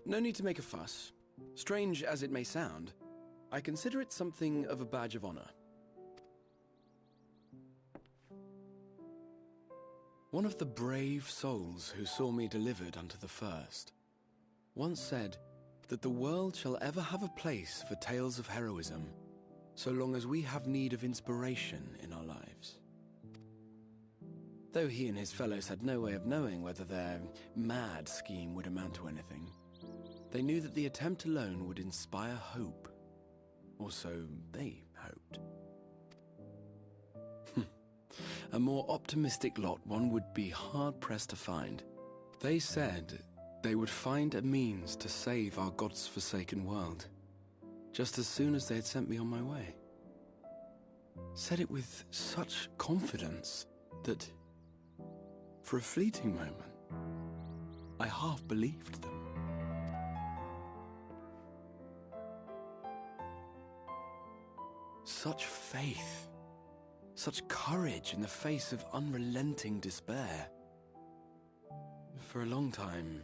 No need to make a fuss. Strange as it may sound, I consider it something of a badge of honor. One of the brave souls who saw me delivered unto the first once said that the world shall ever have a place for tales of heroism so long as we have need of inspiration in our lives. Though he and his fellows had no way of knowing whether their mad scheme would amount to anything, they knew that the attempt alone would inspire hope, or so they hoped. A more optimistic lot one would be hard-pressed to find. They said they would find a means to save our God's forsaken world, just as soon as they had sent me on my way. Said it with such confidence that, for a fleeting moment, I half believed them. Such faith, such courage in the face of unrelenting despair. For a long time,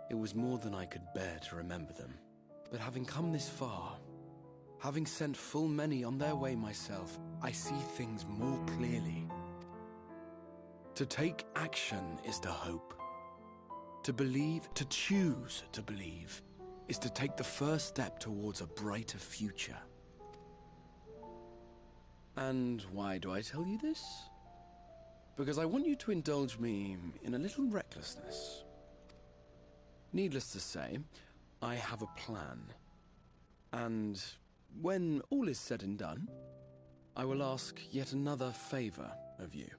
it was more than I could bear to remember them. But having come this far, having sent full many on their way myself, I see things more clearly. To take action is to hope. To believe, to choose to believe, is to take the first step towards a brighter future. And why do I tell you this? Because I want you to indulge me in a little recklessness. Needless to say, I have a plan. And when all is said and done, I will ask yet another favor of you.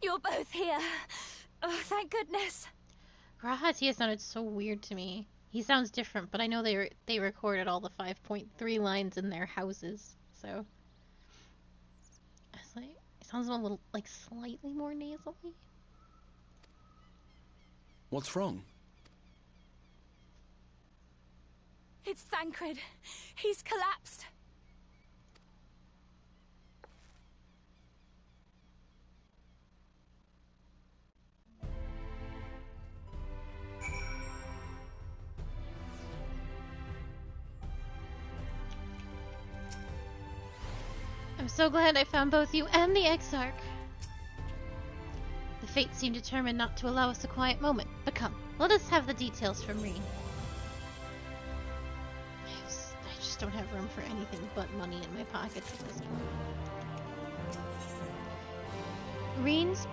You're both here. Oh, thank goodness. Rahatia sounded so weird to me. He sounds different, but I know they recorded all the 5.3 lines in their houses, so it's like it sounds a little like slightly more nasally. What's wrong? It's Thancred. He's collapsed. I'm so glad I found both you and the Exarch. The fates seem determined not to allow us a quiet moment, but come, let us have the details from Reen. I just don't have room for anything but money in my pockets at this point. Reen's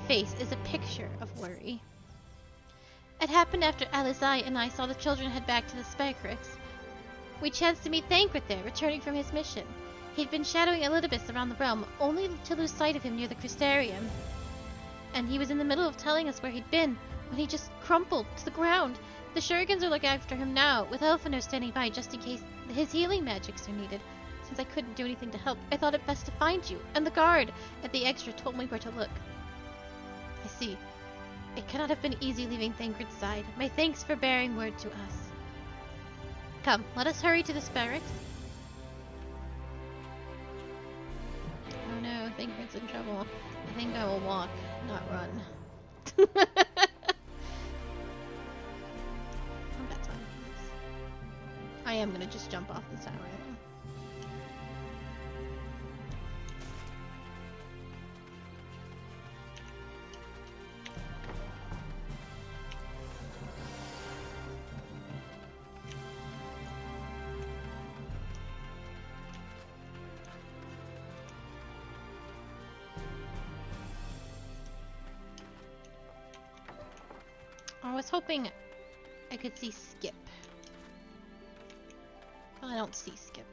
face is a picture of worry. It happened after Alizai and I saw the children head back to the Spectrix. We chanced to meet Thancred there, returning from his mission. He'd been shadowing Elidibus around the realm, only to lose sight of him near the Crystarium. And he was in the middle of telling us where he'd been, when he just crumpled to the ground. The Shurikens are looking after him now, with Elfinor standing by just in case his healing magics are needed. Since I couldn't do anything to help, I thought it best to find you, and the guard at the extra told me where to look. I see. It cannot have been easy leaving Thancred's side. My thanks for bearing word to us. Come, let us hurry to the Spectrix. Oh no, Thancred's in trouble. I think I will walk, not run. Combat's fine. I am gonna just jump off the tower. I think. I was hoping I could see Skip. Well, I don't see Skip.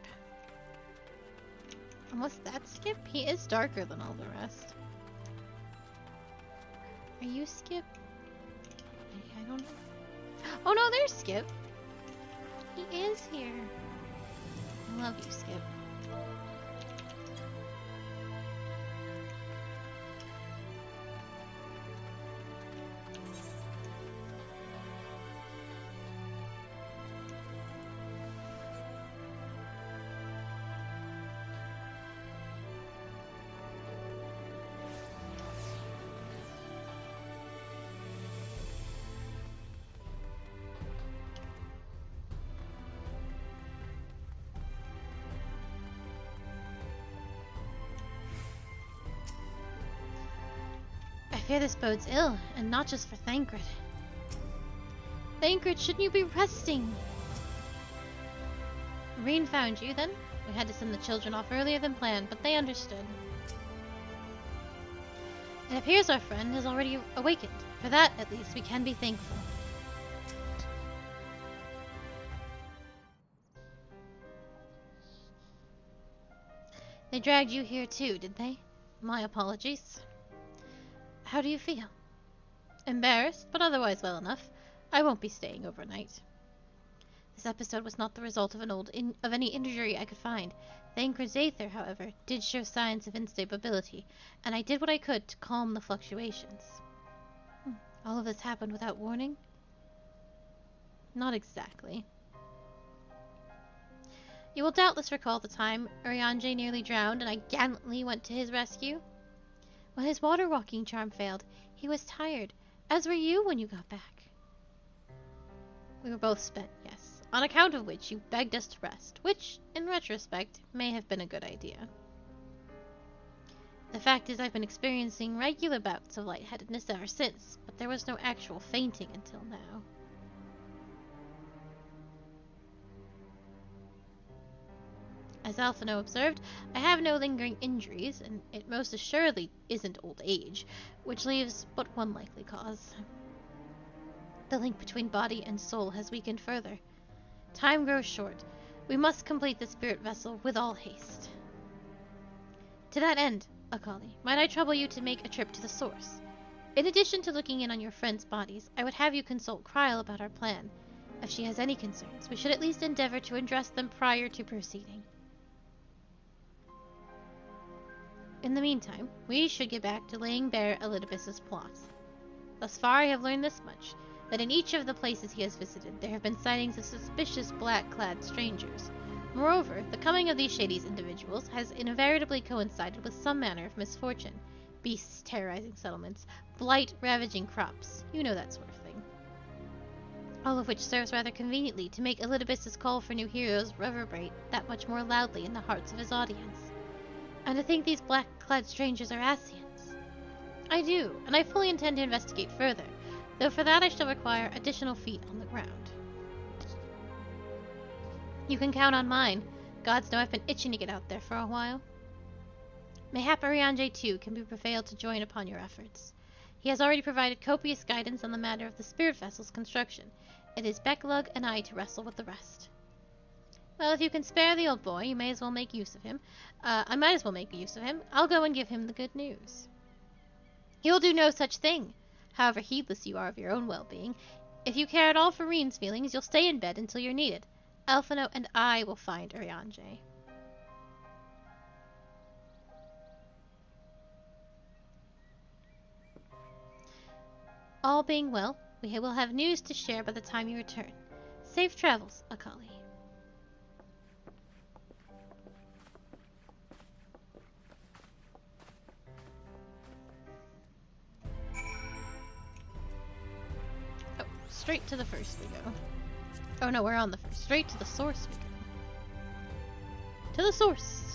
Unless that's Skip? He is darker than all the rest. Are you Skip? I don't know. Oh no, there's Skip! He is here. I love you, Skip. I fear this bodes ill, and not just for Thancred. Thancred, shouldn't you be resting? Reen found you, then? We had to send the children off earlier than planned, but they understood. It appears our friend has already awakened. For that, at least, we can be thankful. They dragged you here too, did they? My apologies. How do you feel? Embarrassed, but otherwise well enough. I won't be staying overnight. This episode was not the result of any injury I could find. Thancred's Aether, however, did show signs of instability, and I did what I could to calm the fluctuations. All of this happened without warning? Not exactly. You will doubtless recall the time Urianger nearly drowned and I gallantly went to his rescue. When his water-walking charm failed, he was tired, as were you when you got back. We were both spent, yes, on account of which you begged us to rest, which, in retrospect, may have been a good idea. The fact is I've been experiencing regular bouts of lightheadedness ever since, but there was no actual fainting until now. As Alphino observed, I have no lingering injuries, and it most assuredly isn't old age, which leaves but one likely cause. The link between body and soul has weakened further. Time grows short. We must complete the spirit vessel with all haste. To that end, Akali, might I trouble you to make a trip to the source? In addition to looking in on your friends' bodies, I would have you consult Kryl about our plan. If she has any concerns, we should at least endeavor to address them prior to proceeding. In the meantime, we should get back to laying bare Elidibus's plot. Thus far I have learned this much, that in each of the places he has visited, there have been sightings of suspicious black-clad strangers. Moreover, the coming of these shady individuals has invariably coincided with some manner of misfortune. Beasts terrorizing settlements, blight ravaging crops, you know that sort of thing. All of which serves rather conveniently to make Elidibus's call for new heroes reverberate that much more loudly in the hearts of his audience. And to think these black-clad strangers are Ascians. I do, and I fully intend to investigate further, though for that I shall require additional feet on the ground. You can count on mine. Gods know I've been itching to get out there for a while. Mayhap Urianger too can be prevailed to join upon your efforts. He has already provided copious guidance on the matter of the spirit vessel's construction. It is Becklug and I to wrestle with the rest. Well, if you can spare the old boy, you may as well make use of him. I might as well make use of him. I'll go and give him the good news. He will do no such thing, however heedless you are of your own well-being. If you care at all for Reen's feelings, you'll stay in bed until you're needed. Alphino and I will find Urianger. All being well, we will have news to share by the time you return. Safe travels, Akali. Oh, straight to the first we go. Oh no, we're on the first. Straight to the source we go. To the source!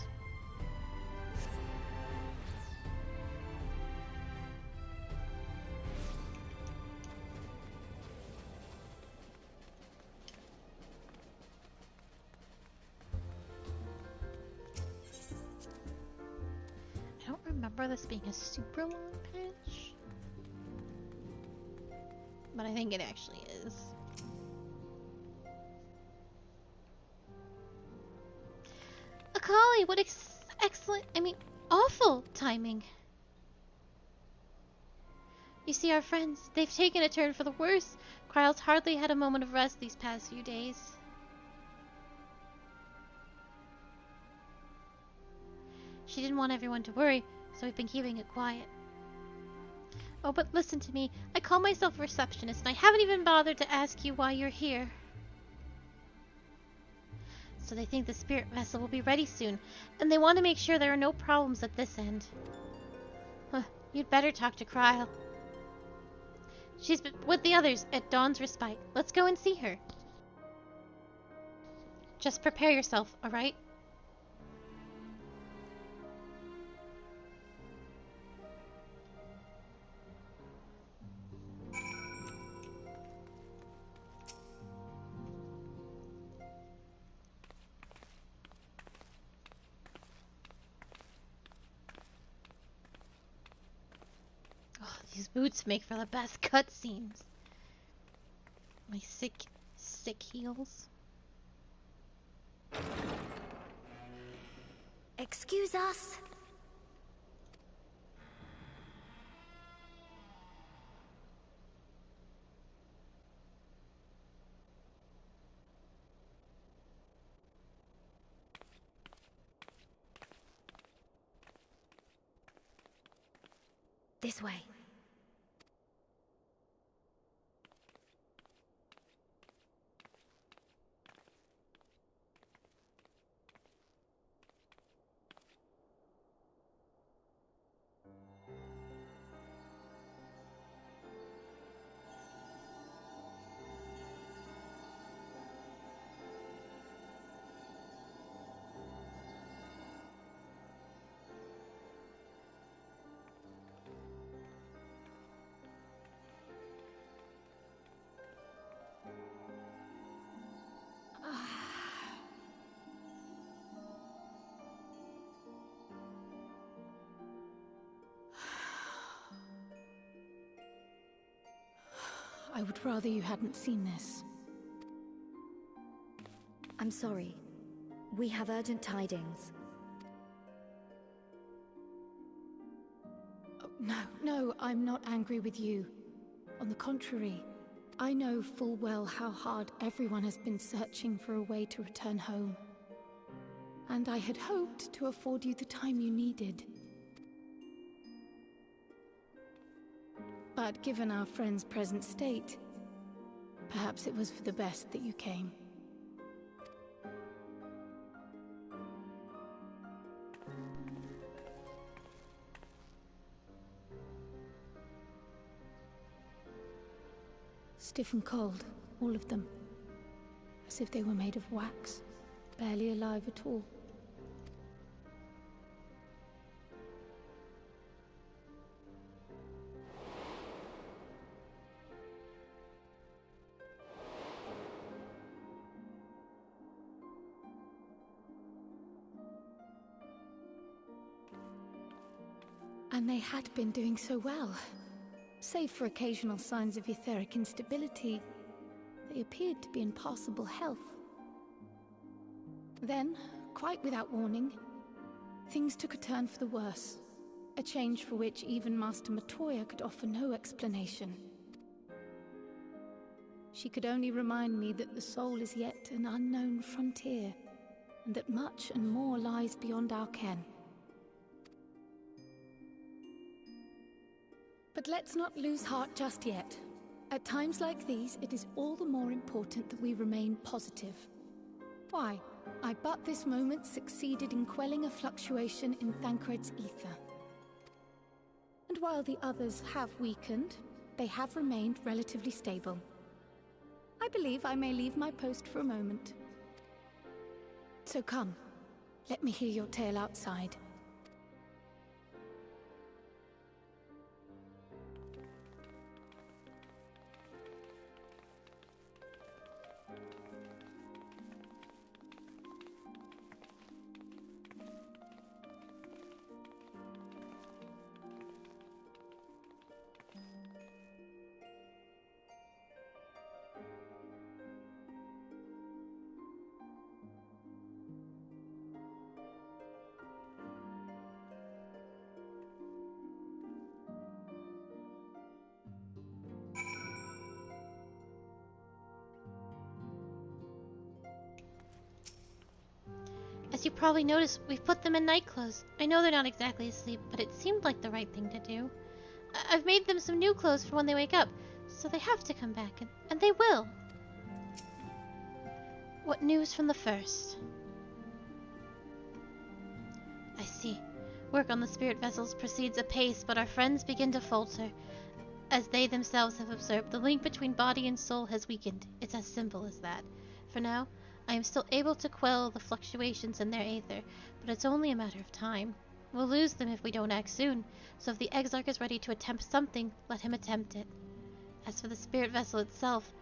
I don't remember this being a super long pitch. but I think it actually is. Akali, what excellent, awful timing. You see, our friends, they've taken a turn for the worse. Kryle's hardly had a moment of rest these past few days. She didn't want everyone to worry, so we've been keeping it quiet. Oh, but listen to me. I call myself a receptionist, and I haven't even bothered to ask you why you're here. So they think the spirit vessel will be ready soon, and they want to make sure there are no problems at this end. You'd better talk to Kryle. She's with the others at Dawn's Respite. Let's go and see her. Just prepare yourself, alright? These boots make for the best cutscenes. My sick heels. Excuse us. This way. I would rather you hadn't seen this. I'm sorry. We have urgent tidings. Oh, no, I'm not angry with you. On the contrary, I know full well how hard everyone has been searching for a way to return home. And I had hoped to afford you the time you needed. But given our friend's present state, perhaps it was for the best that you came. Stiff and cold, all of them. As if they were made of wax, barely alive at all. And they had been doing so well. Save for occasional signs of etheric instability, they appeared to be in passable health. Then, quite without warning, things took a turn for the worse. A change for which even Master Matoya could offer no explanation. She could only remind me that the soul is yet an unknown frontier, and that much and more lies beyond our ken. But let's not lose heart just yet. At times like these, it is all the more important that we remain positive. Why? I but this moment succeeded in quelling a fluctuation in Thancred's ether. And while the others have weakened, they have remained relatively stable. I believe I may leave my post for a moment. So come, let me hear your tale outside. you probably noticed, we've put them in night clothes. I know they're not exactly asleep, but it seemed like the right thing to do. I've made them some new clothes for when they wake up, so they have to come back, and they will. What news from the first? I see. Work on the spirit vessels proceeds apace, but our friends begin to falter. As they themselves have observed, the link between body and soul has weakened. It's as simple as that. For now, I am still able to quell the fluctuations in their aether, but it's only a matter of time. We'll lose them if we don't act soon, so if the Exarch is ready to attempt something, let him attempt it. As for the spirit vessel itself,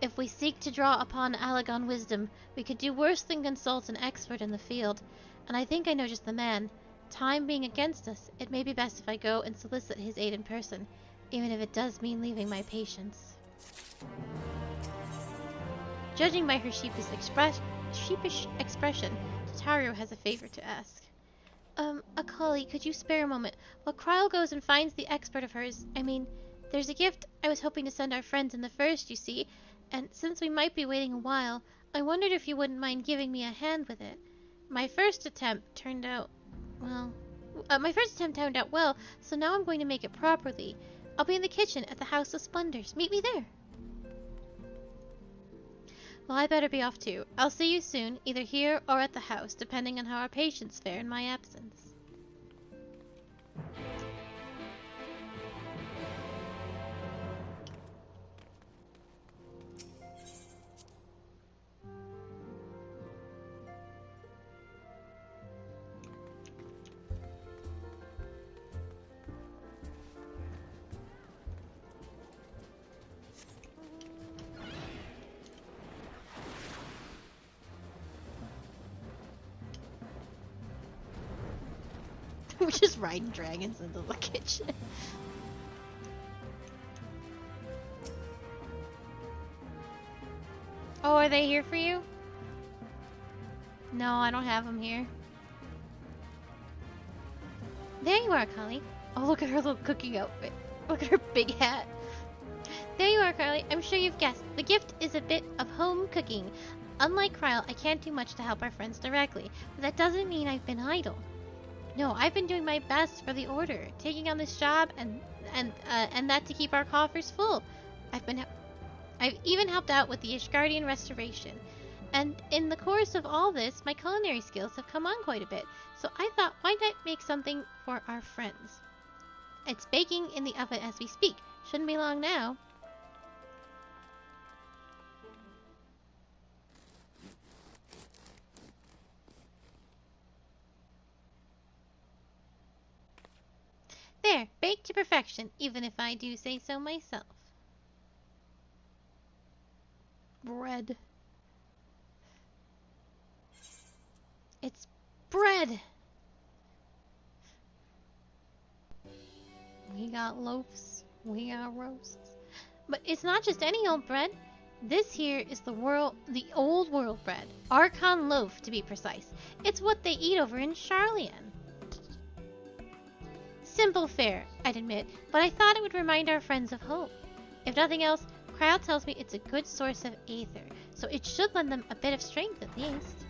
if we seek to draw upon Allagan wisdom, we could do worse than consult an expert in the field, and I think I know just the man. Time being against us, it may be best if I go and solicit his aid in person, even if it does mean leaving my patients. Judging by her sheepish expression, Tataru has a favor to ask. Akali, could you spare a moment? While Kryl goes and finds the expert of hers, there's a gift I was hoping to send our friends in the first, you see, and since we might be waiting a while, I wondered if you wouldn't mind giving me a hand with it. My first attempt turned out well, so now I'm going to make it properly. I'll be in the kitchen at the House of Splendors. Meet me there. Well, I better be off too. I'll see you soon, either here or at the house, depending on how our patients fare in my absence. We're just riding dragons into the kitchen. Oh, are they here for you? No, I don't have them here. There you are, Carly. Oh, look at her little cooking outfit. Look at her big hat. There you are, Carly. I'm sure you've guessed. The gift is a bit of home cooking. Unlike Kryl, I can't do much to help our friends directly, but that doesn't mean I've been idle. No, I've been doing my best for the Order, taking on this job and that to keep our coffers full. I've even helped out with the Ishgardian restoration. And in the course of all this, my culinary skills have come on quite a bit. So I thought, why not make something for our friends? It's baking in the oven as we speak. Shouldn't be long now. There, baked to perfection, even if I do say so myself. Bread. It's bread! We got loaves, we got roasts. But it's not just any old bread. This here is the old world bread. Archon loaf, to be precise. It's what they eat over in Sharlayan. Simple fare, I'd admit, but I thought it would remind our friends of home. If nothing else, Kryl tells me it's a good source of aether, so it should lend them a bit of strength at least.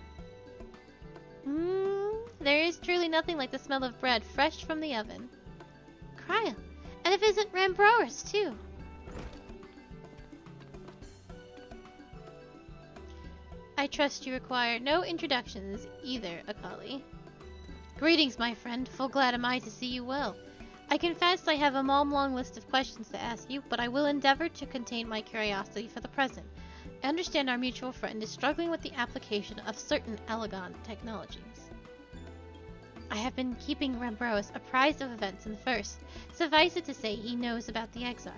There is truly nothing like the smell of bread fresh from the oven. Kryl, and a visit Rambroris too. I trust you require no introductions either, Akali. Greetings, my friend. Full glad am I to see you well. I confess I have a long list of questions to ask you, but I will endeavor to contain my curiosity for the present. I understand our mutual friend is struggling with the application of certain Allagan technologies. I have been keeping Rambroris apprised of events in the first. Suffice it to say he knows about the Exarch.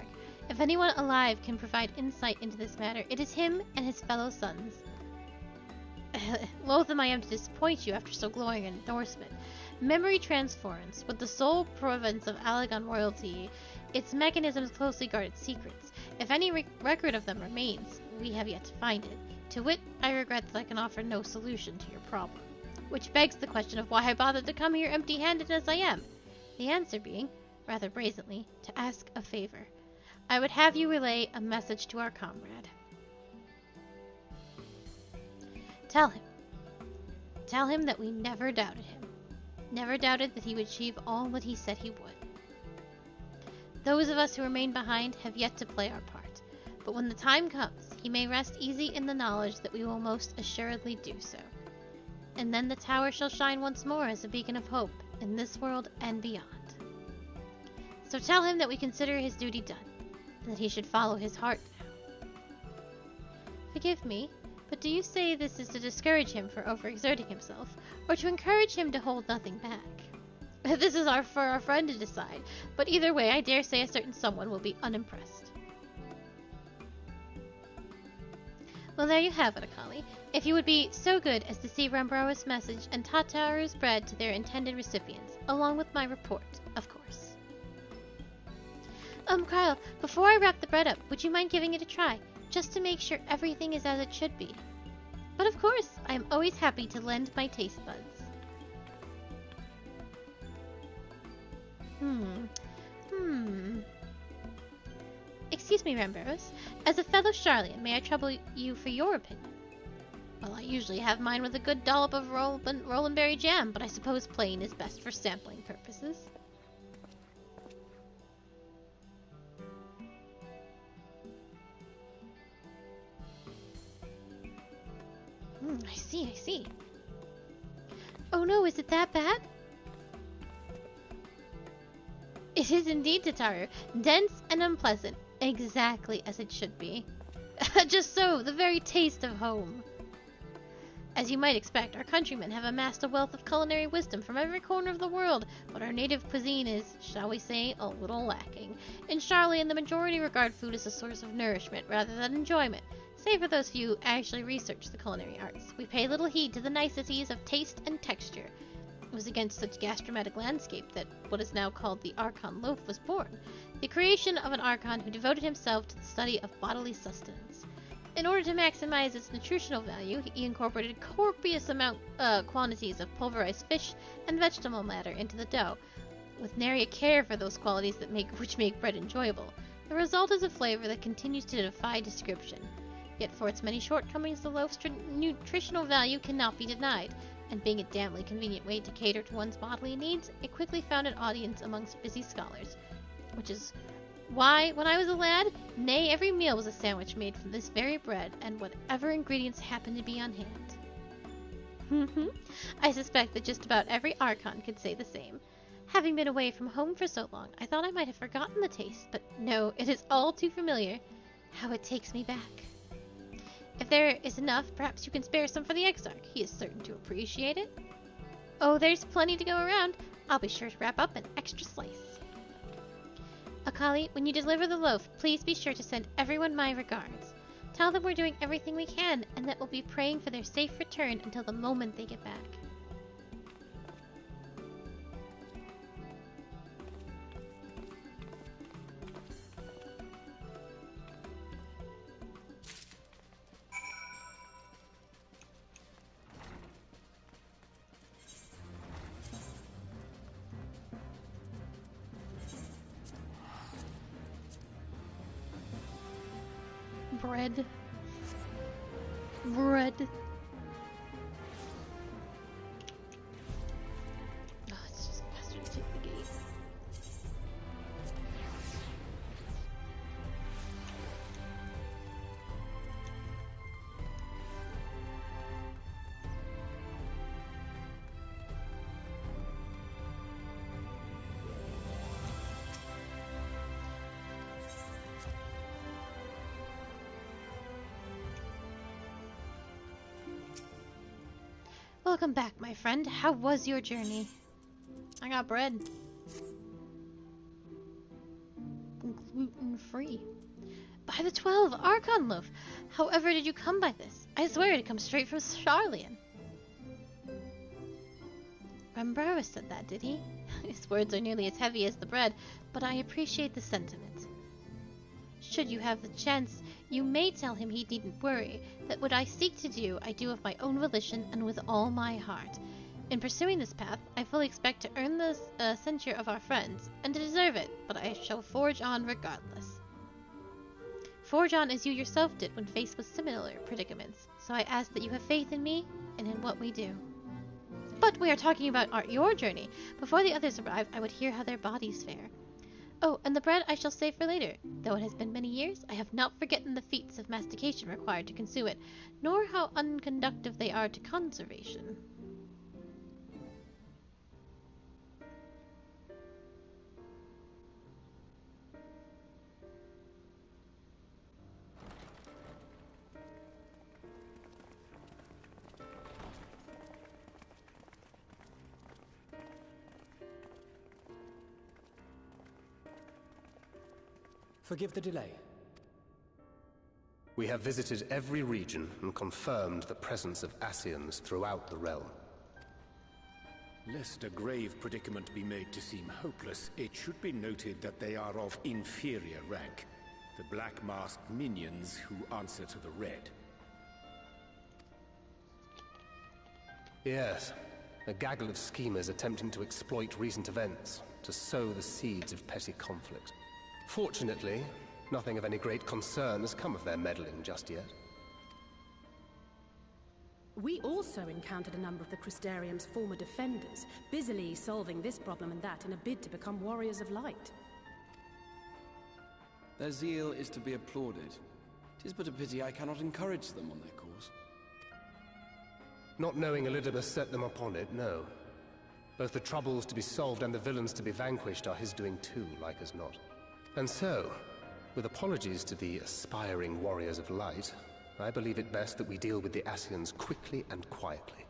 If anyone alive can provide insight into this matter, it is him and his fellow sons. Loath I am to disappoint you after so glowing an endorsement. Memory transference, with the sole province of Allagan royalty, its mechanisms closely guard its secrets. If any record of them remains, we have yet to find it. To wit, I regret that I can offer no solution to your problem. Which begs the question of why I bothered to come here empty-handed as I am. The answer being, rather brazenly, to ask a favor. I would have you relay a message to our comrade. Tell tell him that we never doubted him. Never doubted that he would achieve all that he said he would. Those of us who remain behind have yet to play our part, but when the time comes, he may rest easy in the knowledge that we will most assuredly do so. And then the tower shall shine once more as a beacon of hope in this world and beyond. So tell him that we consider his duty done, and that he should follow his heart now. Forgive me, but do you say this is to discourage him for overexerting himself, or to encourage him to hold nothing back? This is for our friend to decide, but either way I dare say a certain someone will be unimpressed. Well, there you have it, Akali. If you would be so good as to see Rambroa's message and Tataru's bread to their intended recipients, along with my report, of course. Kyle, before I wrap the bread up, would you mind giving it a try, just to make sure everything is as it should be? But of course, I am always happy to lend my taste buds. Excuse me, Rambros. As a fellow Charlian, may I trouble you for your opinion? Well, I usually have mine with a good dollop of Roland Berry jam, but I suppose plain is best for sampling purposes. I see. Oh no, is it that bad? It is indeed, Tataru. Dense and unpleasant. Exactly as it should be. Just so, the very taste of home. As you might expect, our countrymen have amassed a wealth of culinary wisdom from every corner of the world, but our native cuisine is, shall we say, a little lacking. In Charlian, the majority regard food as a source of nourishment rather than enjoyment. Save for those few who actually research the culinary arts. We pay little heed to the niceties of taste and texture. It was against such gastronomic landscape that what is now called the Archon loaf was born, the creation of an Archon who devoted himself to the study of bodily sustenance. In order to maximize its nutritional value, he incorporated copious quantities of pulverized fish and vegetable matter into the dough, with nary a care for those qualities which make bread enjoyable. The result is a flavor that continues to defy description. Yet for its many shortcomings, the loaf's nutritional value cannot be denied, and being a damnably convenient way to cater to one's bodily needs, it quickly found an audience amongst busy scholars, which is why, when I was a lad, nay, every meal was a sandwich made from this very bread, and whatever ingredients happened to be on hand. I suspect that just about every Archon could say the same. Having been away from home for so long, I thought I might have forgotten the taste, but no, it is all too familiar. How it takes me back. If there is enough, perhaps you can spare some for the Exarch. He is certain to appreciate it. Oh, there's plenty to go around. I'll be sure to wrap up an extra slice. Akali, when you deliver the loaf, please be sure to send everyone my regards. Tell them we're doing everything we can, and that we'll be praying for their safe return until the moment they get back. Bread. Oh, it's just faster to take the gate. Welcome back, my friend. How was your journey? I got bread. Gluten-free. By the 12, Archon loaf! However did you come by this? I swear it comes straight from Charlian. Rambroa said that, did he? His words are nearly as heavy as the bread, but I appreciate the sentiment. Should you have the chance, you may tell him he needn't worry, that what I seek to do, I do of my own volition and with all my heart. In pursuing this path, I fully expect to earn the censure of our friends, and to deserve it, but I shall forge on regardless. Forge on as you yourself did when faced with similar predicaments, so I ask that you have faith in me and in what we do. But we are talking about your journey. Before the others arrive, I would hear how their bodies fare. Oh, and the bread I shall save for later. Though it has been many years, I have not forgotten the feats of mastication required to consume it, nor how unconductive they are to conservation. Forgive the delay. We have visited every region and confirmed the presence of Ascians throughout the realm. Lest a grave predicament be made to seem hopeless, it should be noted that they are of inferior rank. The black-masked minions who answer to the red. Yes, a gaggle of schemers attempting to exploit recent events, to sow the seeds of petty conflict. Fortunately, nothing of any great concern has come of their meddling just yet. We also encountered a number of the Crystarium's former defenders, busily solving this problem and that in a bid to become warriors of light. Their zeal is to be applauded. 'Tis but a pity I cannot encourage them on their course. Not knowing Elidibus set them upon it, no. Both the troubles to be solved and the villains to be vanquished are his doing too, like as not. And so, with apologies to the aspiring warriors of light, I believe it best that we deal with the Ascians quickly and quietly.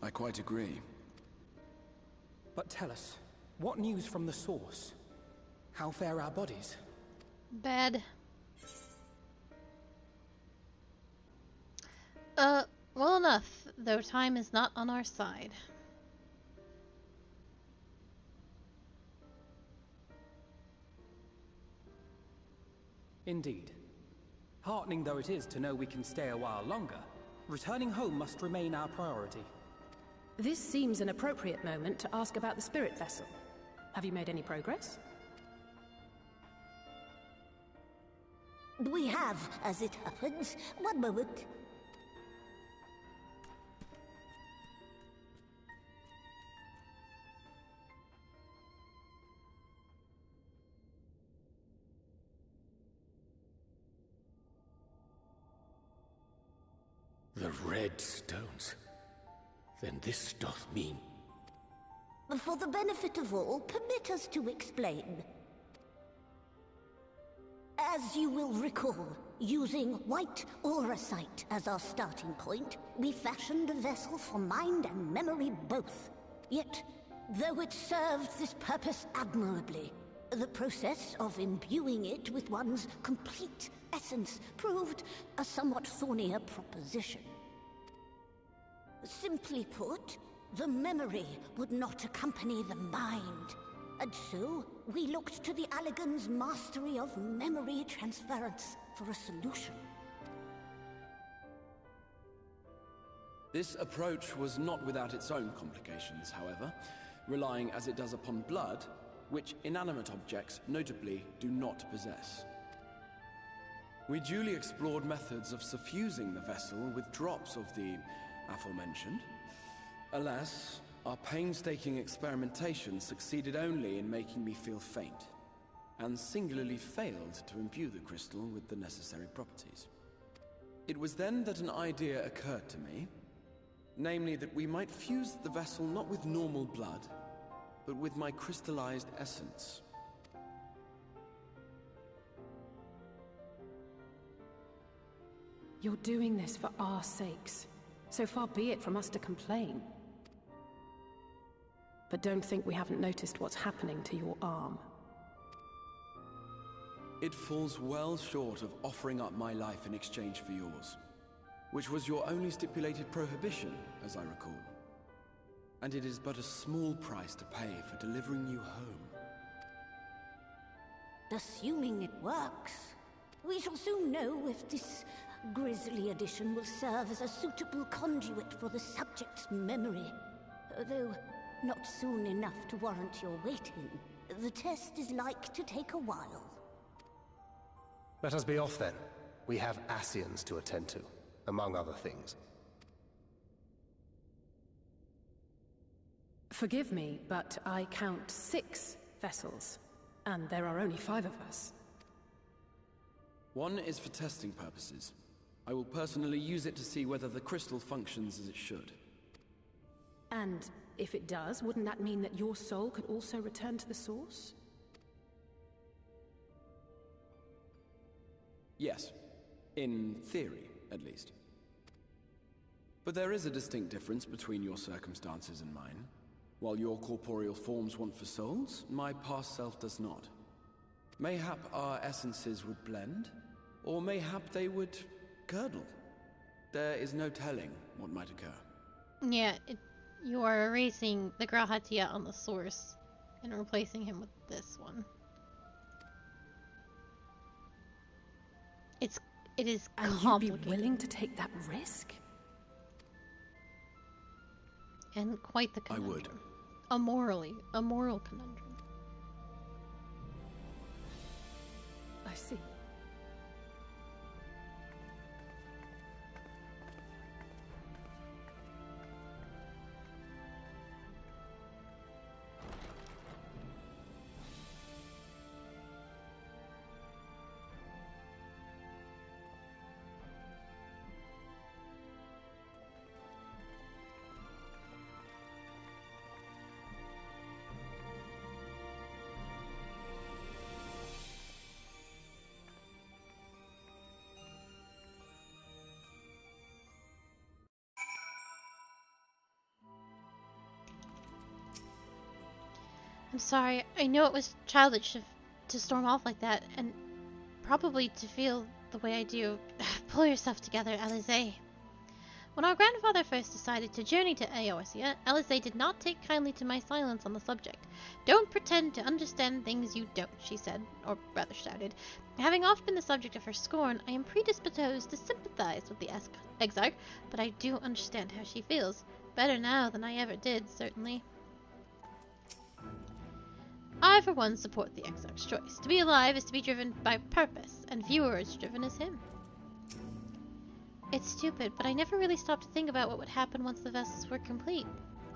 I quite agree. But tell us, what news from the source? How fare our bodies? Bad. Well enough, though time is not on our side. Indeed. Heartening though it is to know we can stay a while longer, returning home must remain our priority. This seems an appropriate moment to ask about the spirit vessel. Have you made any progress? We have, as it happens. One moment. The red stones. Then this doth mean... For the benefit of all, permit us to explain. As you will recall, using white auracite as our starting point, we fashioned a vessel for mind and memory both. Yet, though it served this purpose admirably, the process of imbuing it with one's complete essence proved a somewhat thornier proposition. Simply put, the memory would not accompany the mind. And so, we looked to the Allagan's mastery of memory transference for a solution. This approach was not without its own complications, however, relying as it does upon blood, which inanimate objects, notably, do not possess. We duly explored methods of suffusing the vessel with drops of the aforementioned. Alas, our painstaking experimentation succeeded only in making me feel faint, and singularly failed to imbue the crystal with the necessary properties. It was then that an idea occurred to me, namely that we might fuse the vessel not with normal blood, but with my crystallized essence. You're doing this for our sakes. So far be it from us to complain. But don't think we haven't noticed what's happening to your arm. It falls well short of offering up my life in exchange for yours, which was your only stipulated prohibition, as I recall. And it is but a small price to pay for delivering you home. Assuming it works, we shall soon know if this grisly addition will serve as a suitable conduit for the subject's memory. Though not soon enough to warrant your waiting. The test is like to take a while. Let us be off then. We have Ascians to attend to, among other things. Forgive me, but I count 6 vessels, and there are only 5 of us. One is for testing purposes. I will personally use it to see whether the crystal functions as it should. And if it does, wouldn't that mean that your soul could also return to the source? Yes. In theory, at least. But there is a distinct difference between your circumstances and mine. While your corporeal forms want for souls, my past self does not. Mayhap our essences would blend, or mayhap they would curdle. There is no telling what might occur. Yeah, you are erasing the Grahatia on the source and replacing him with this one. It is complicated. And you'd be willing to take that risk? And quite the conundrum. I would. A moral conundrum. I see. I'm sorry, I know it was childish to storm off like that, and probably to feel the way I do. Pull yourself together, Alize. When our grandfather first decided to journey to Eorzea, Alize did not take kindly to my silence on the subject. Don't pretend to understand things you don't, she said, or rather shouted. Having often been the subject of her scorn, I am predisposed to sympathize with the Exarch, but I do understand how she feels. Better now than I ever did, certainly. I, for one, support the Exarch's choice. To be alive is to be driven by purpose, and few are as driven as him. It's stupid, but I never really stopped to think about what would happen once the vessels were complete.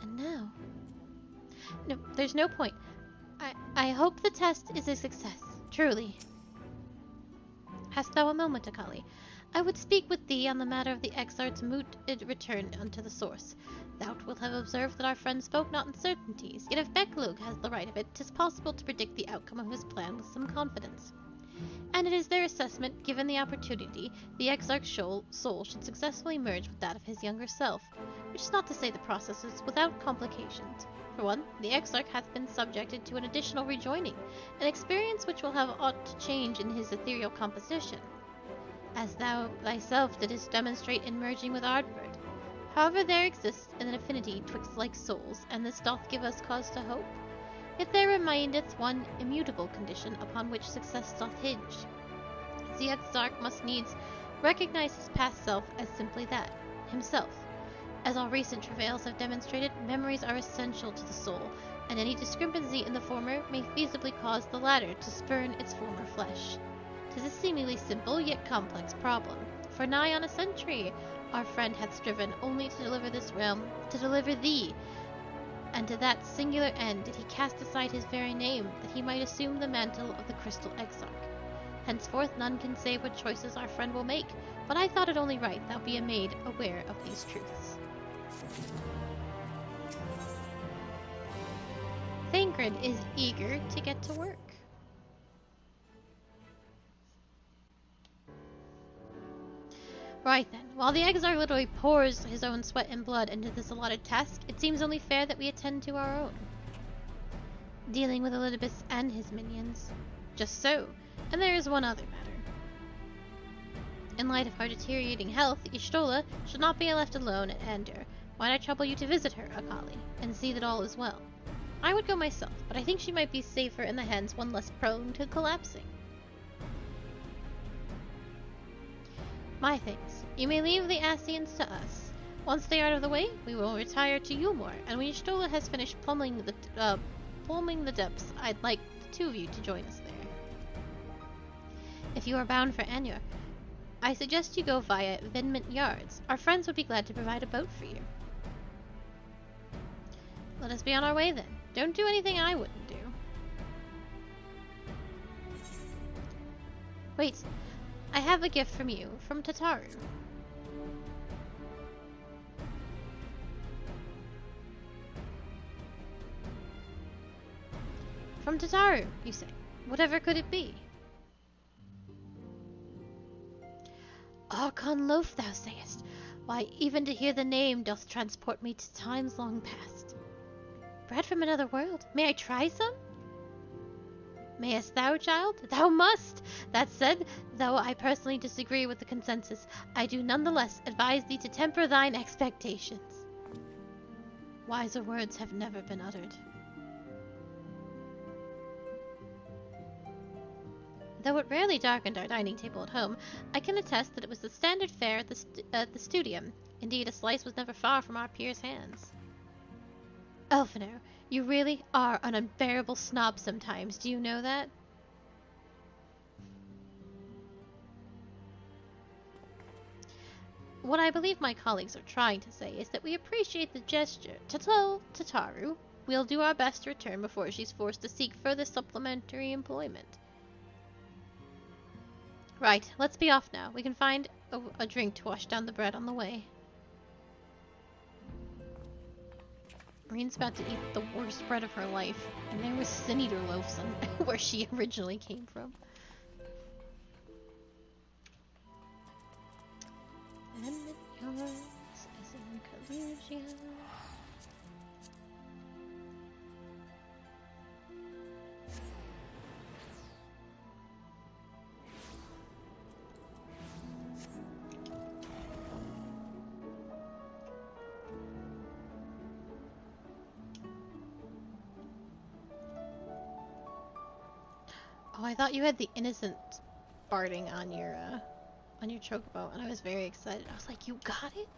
And now... No, there's no point. I hope the test is a success, truly. Hast thou a moment, Akali? I would speak with thee on the matter of the Exarch's moot return unto the source. Thou wilt have observed that our friend spoke not in certainties, yet if Beklug has the right of it, 'tis possible to predict the outcome of his plan with some confidence. And it is their assessment, given the opportunity, the Exarch's soul should successfully merge with that of his younger self, which is not to say the process is without complications. For one, the Exarch hath been subjected to an additional rejoining, an experience which will have aught to change in his ethereal composition, as thou thyself didst demonstrate in merging with Ardbert. However, there exists an affinity twixt like souls, and this doth give us cause to hope. Yet there remaineth one immutable condition upon which success doth hinge. The Exarch must needs recognize his past self as simply that, himself. As all recent travails have demonstrated, memories are essential to the soul, and any discrepancy in the former may feasibly cause the latter to spurn its former flesh. 'Tis a seemingly simple yet complex problem. For nigh on a century, our friend hath striven only to deliver this realm, to deliver thee, and to that singular end did he cast aside his very name, that he might assume the mantle of the Crystal Exarch. Henceforth none can say what choices our friend will make, but I thought it only right thou be made aware of these truths. Thancred is eager to get to work. Right then, while the Exarch literally pours his own sweat and blood into this allotted task, it seems only fair that we attend to our own. Dealing with Elidibus and his minions. Just so. And there is one other matter. In light of her deteriorating health, Y'shtola should not be left alone at Andur. Might I trouble you to visit her, Akali, and see that all is well? I would go myself, but I think she might be safer in the hands one less prone to collapsing. My thanks. You may leave the Ascians to us. Once they are out of the way, we will retire to Yulmore, and when Y'shtola has finished plumbing the depths, I'd like the two of you to join us there. If you are bound for Andur, I suggest you go via Vinmont Yards. Our friends would be glad to provide a boat for you. Let us be on our way then. Don't do anything I wouldn't do. Wait, I have a gift from you, from Tataru. From Tataru, you say. Whatever could it be? Archon loaf, thou sayest. Why, even to hear the name doth transport me to times long past. Bread from another world. May I try some? Mayest thou, child? Thou must! That said, though I personally disagree with the consensus, I do nonetheless advise thee to temper thine expectations. Wiser words have never been uttered. Though it rarely darkened our dining table at home, I can attest that it was the standard fare at the studium. Indeed, a slice was never far from our peers' hands. Elfino, you really are an unbearable snob sometimes, do you know that? What I believe my colleagues are trying to say is that we appreciate the gesture. Tataru, we'll do our best to return before she's forced to seek further supplementary employment. Right, let's be off now. We can find a drink to wash down the bread on the way. Marine's about to eat the worst bread of her life, and there was Sin Eater loaves on where she originally came from. And yours is in collusion. Oh, I thought you had the innocent barding on your chocobo, and I was very excited. I was like, you got it?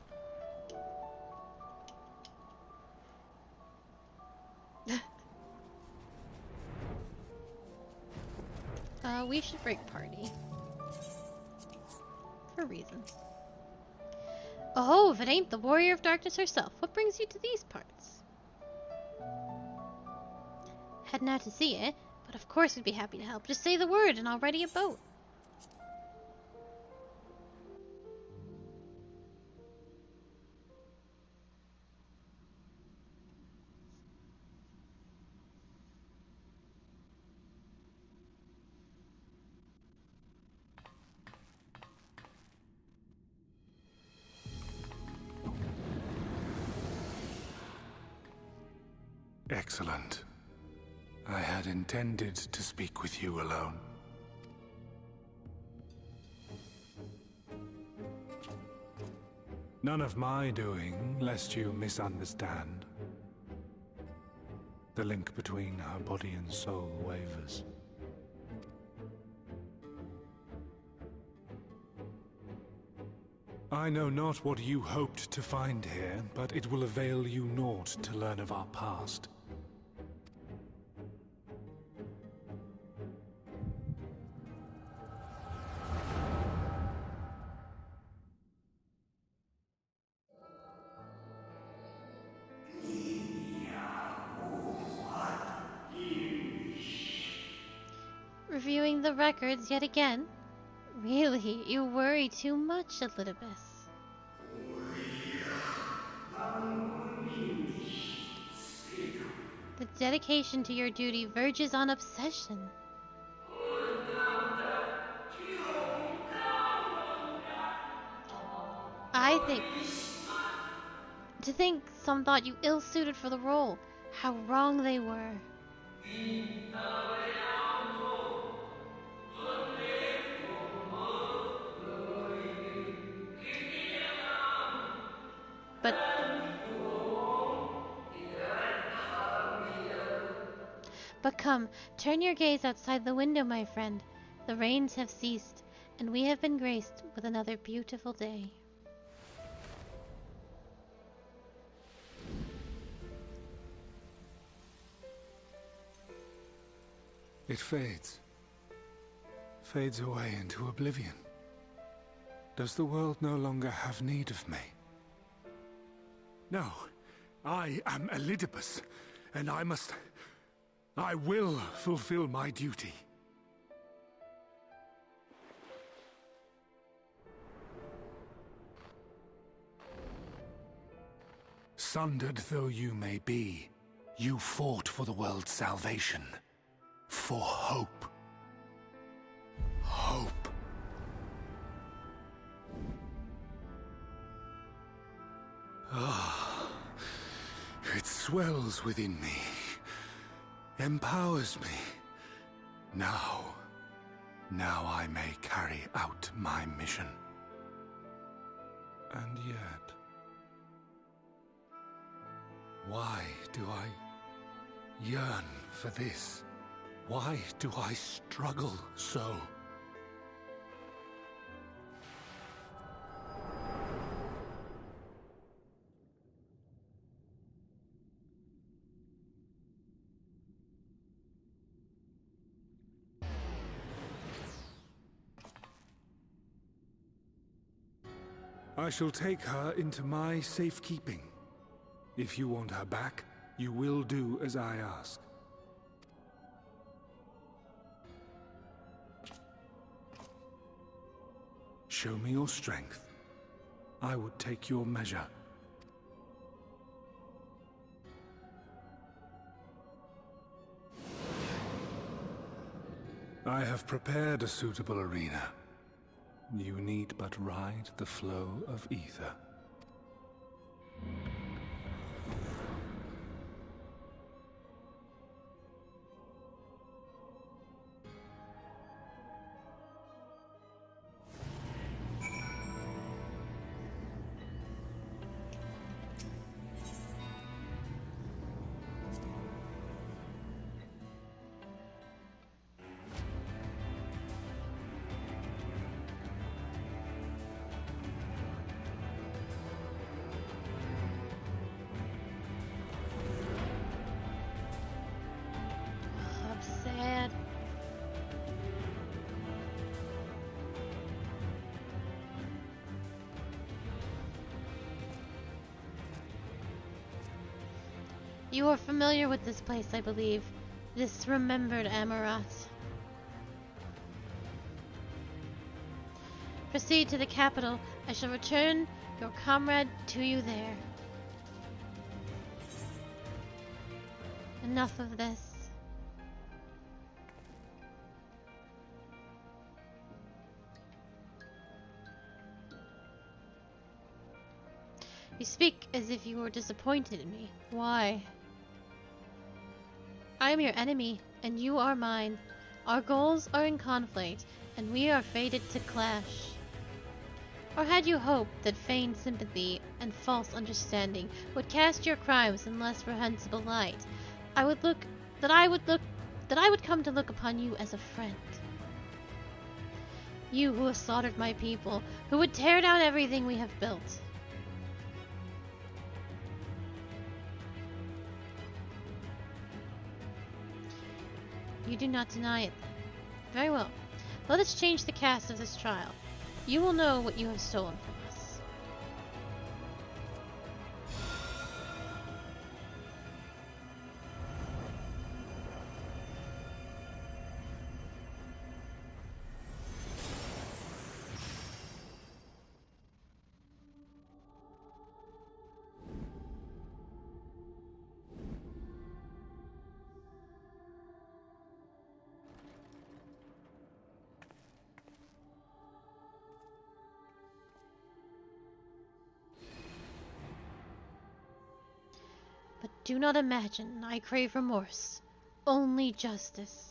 We should break party. For reasons. Oh, if it ain't the Warrior of Darkness herself, what brings you to these parts? Heading out to sea, eh? But of course we'd be happy to help. Just say the word and I'll ready a boat. Excellent. I had intended to speak with you alone. None of my doing, lest you misunderstand. The link between her body and soul wavers. I know not what you hoped to find here, but it will avail you naught to learn of our past. Reviewing the records yet again? Really, you worry too much, Elidibus. The dedication to your duty verges on obsession. I think... To think some thought you ill-suited for the role. How wrong they were. But come, turn your gaze outside the window, my friend. The rains have ceased, and we have been graced with another beautiful day. It fades. Fades away into oblivion. Does the world no longer have need of me? No. I am Elidibus, and I will fulfill my duty. Sundered though you may be, you fought for the world's salvation. For hope. Hope. Ah, it swells within me, empowers me. Now I may carry out my mission. And yet, why do I yearn for this? Why do I struggle so? I shall take her into my safekeeping. If you want her back, you will do as I ask. Show me your strength. I would take your measure. I have prepared a suitable arena. You need but ride the flow of ether. You are familiar with this place, I believe. This remembered Amarat. Proceed to the capital. I shall return your comrade to you there. Enough of this. You speak as if you were disappointed in me. Why? I am your enemy, and you are mine. Our goals are in conflict, and we are fated to clash. Or had you hoped that feigned sympathy and false understanding would cast your crimes in less reprehensible light, I would come to look upon you as a friend. You who have slaughtered my people, who would tear down everything we have built. You do not deny it. Very well. Let us change the cast of this trial. You will know what you have stolen from us. But do not imagine I crave remorse, only justice.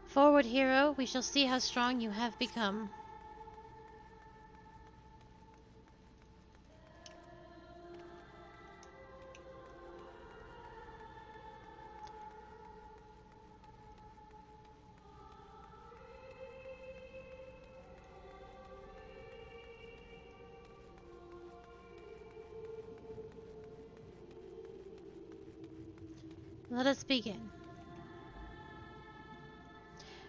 Forward, hero, we shall see how strong you have become. Let us begin.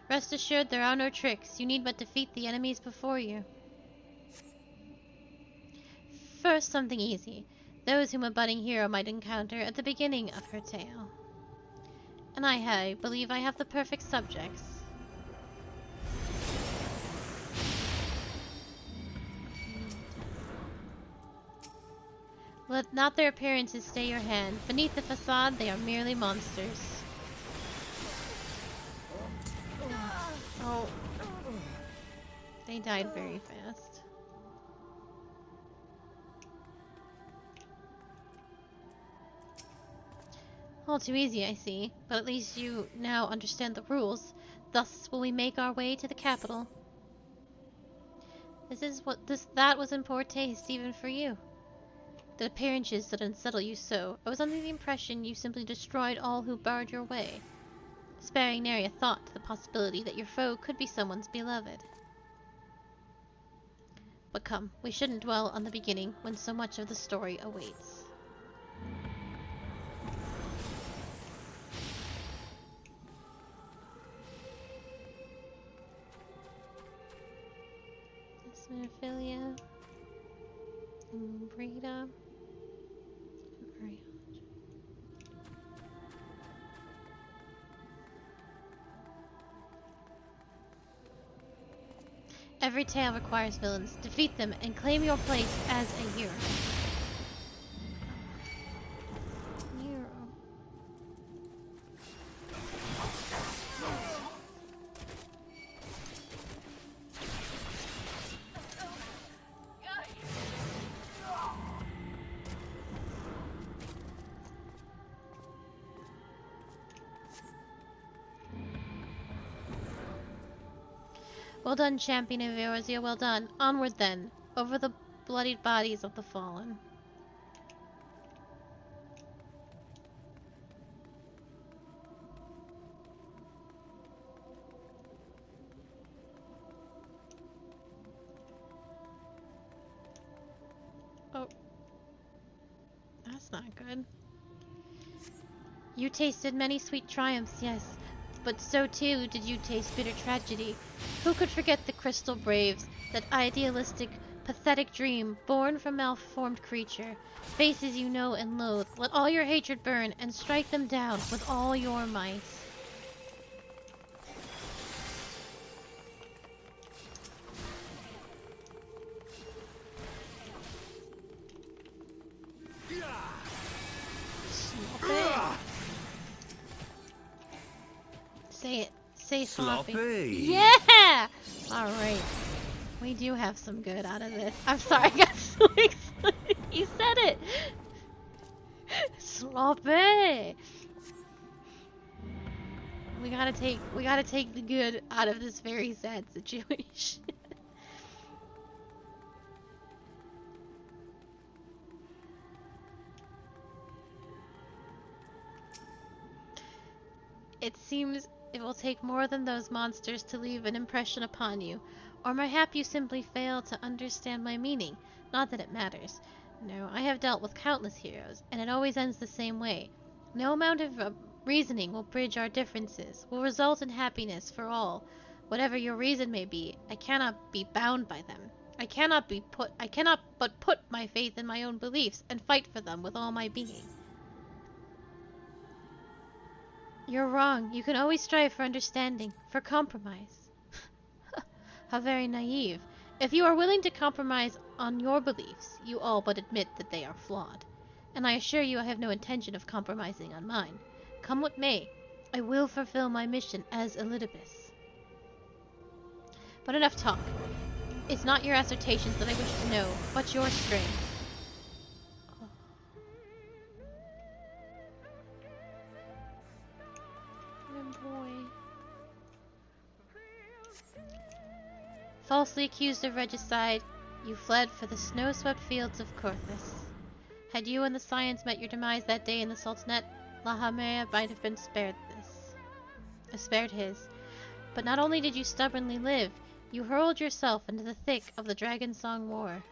Rest assured there are no tricks. You need but defeat the enemies before you. First, something easy. Those whom a budding hero might encounter at the beginning of her tale. And I believe I have the perfect subjects. Let not their appearances stay your hand. Beneath the facade, they are merely monsters. Oh. They died very fast. All too easy, I see. But at least you now understand the rules. Thus will we make our way to the capital. That was in poor taste, even for you. The appearances that unsettle you so. I was under the impression you simply destroyed all who barred your way, sparing nary a thought to the possibility that your foe could be someone's beloved. But come, we shouldn't dwell on the beginning when so much of the story awaits. Minophilia, Breda, Every tale requires villains. Defeat them and claim your place as a hero. Well done, champion of Eorzea, well done. Onward then, over the bloodied bodies of the fallen. Oh. That's not good. You tasted many sweet triumphs, yes. But so too did you taste bitter tragedy. Who could forget the crystal braves, that idealistic, pathetic dream, born from malformed creature, faces you know and loathe? Let all your hatred burn, and strike them down with all your might. Say it. Say sloppy. Sloppy. Yeah! Alright. We do have some good out of this. I'm sorry, I got so excited. You said it! Sloppy! We gotta take the good out of this very sad situation. It seems it will take more than those monsters to leave an impression upon you, or mayhap you simply fail to understand my meaning. Not that it matters. No, I have dealt with countless heroes, and it always ends the same way. No amount of reasoning will bridge our differences, will result in happiness for all. Whatever your reason may be, I cannot be bound by them. I cannot but put my faith in my own beliefs and fight for them with all my being. You're wrong. You can always strive for understanding, for compromise. How very naive. If you are willing to compromise on your beliefs, you all but admit that they are flawed. And I assure you I have no intention of compromising on mine. Come what may, I will fulfill my mission as Elidibus. But enough talk. It's not your assertions that I wish to know, but your strength. Falsely accused of regicide, you fled for the snow-swept fields of Korthus. Had you and the Scions met your demise that day in the Sultanate, Lahamea might have been spared his. But not only did you stubbornly live, you hurled yourself into the thick of the Dragon Song War.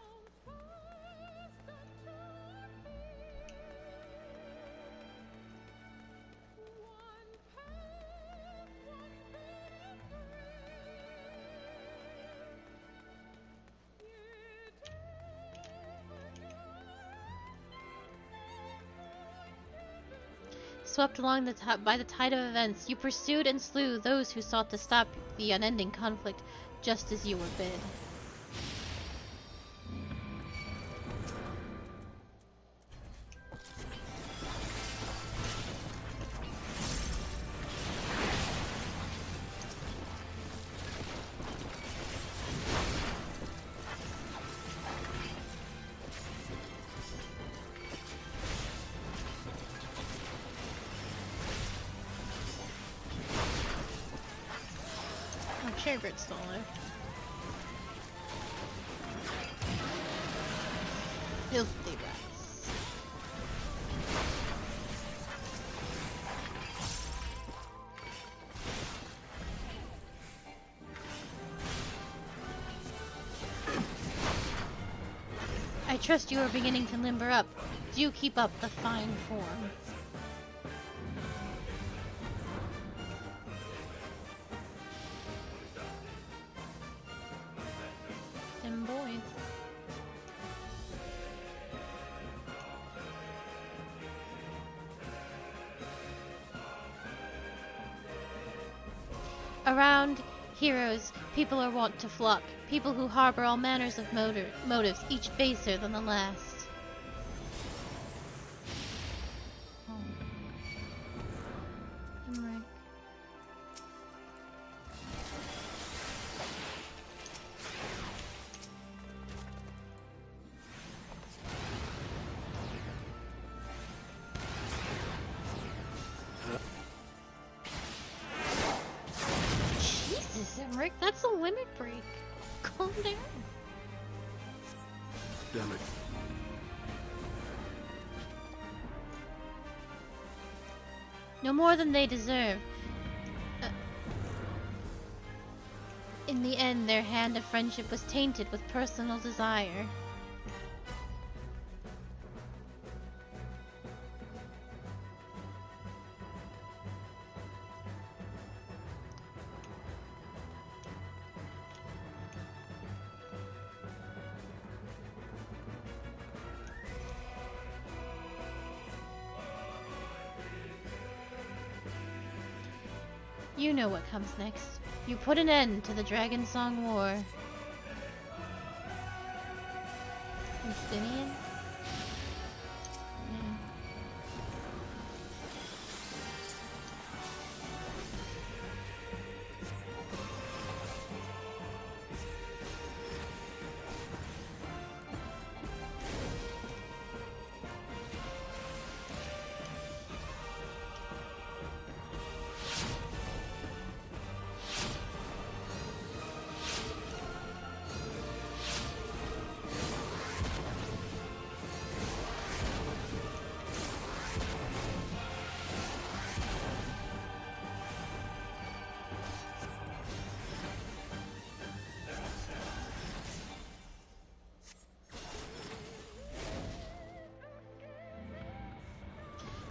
Swept along by the tide of events, you pursued and slew those who sought to stop the unending conflict, just as you were bid. Sherbert stole her. Filthy rats. I trust you are beginning to limber up. Do keep up the fine form. Around heroes, people are wont to flock, people who harbor all manners of motives, each baser than the last. Oh. Right. Rick, that's a limit break. Calm down. Damn it. No more than they deserve. In the end, their hand of friendship was tainted with personal desire. You know what comes next. You put an end to the Dragon Song War. Justinian? Yeah.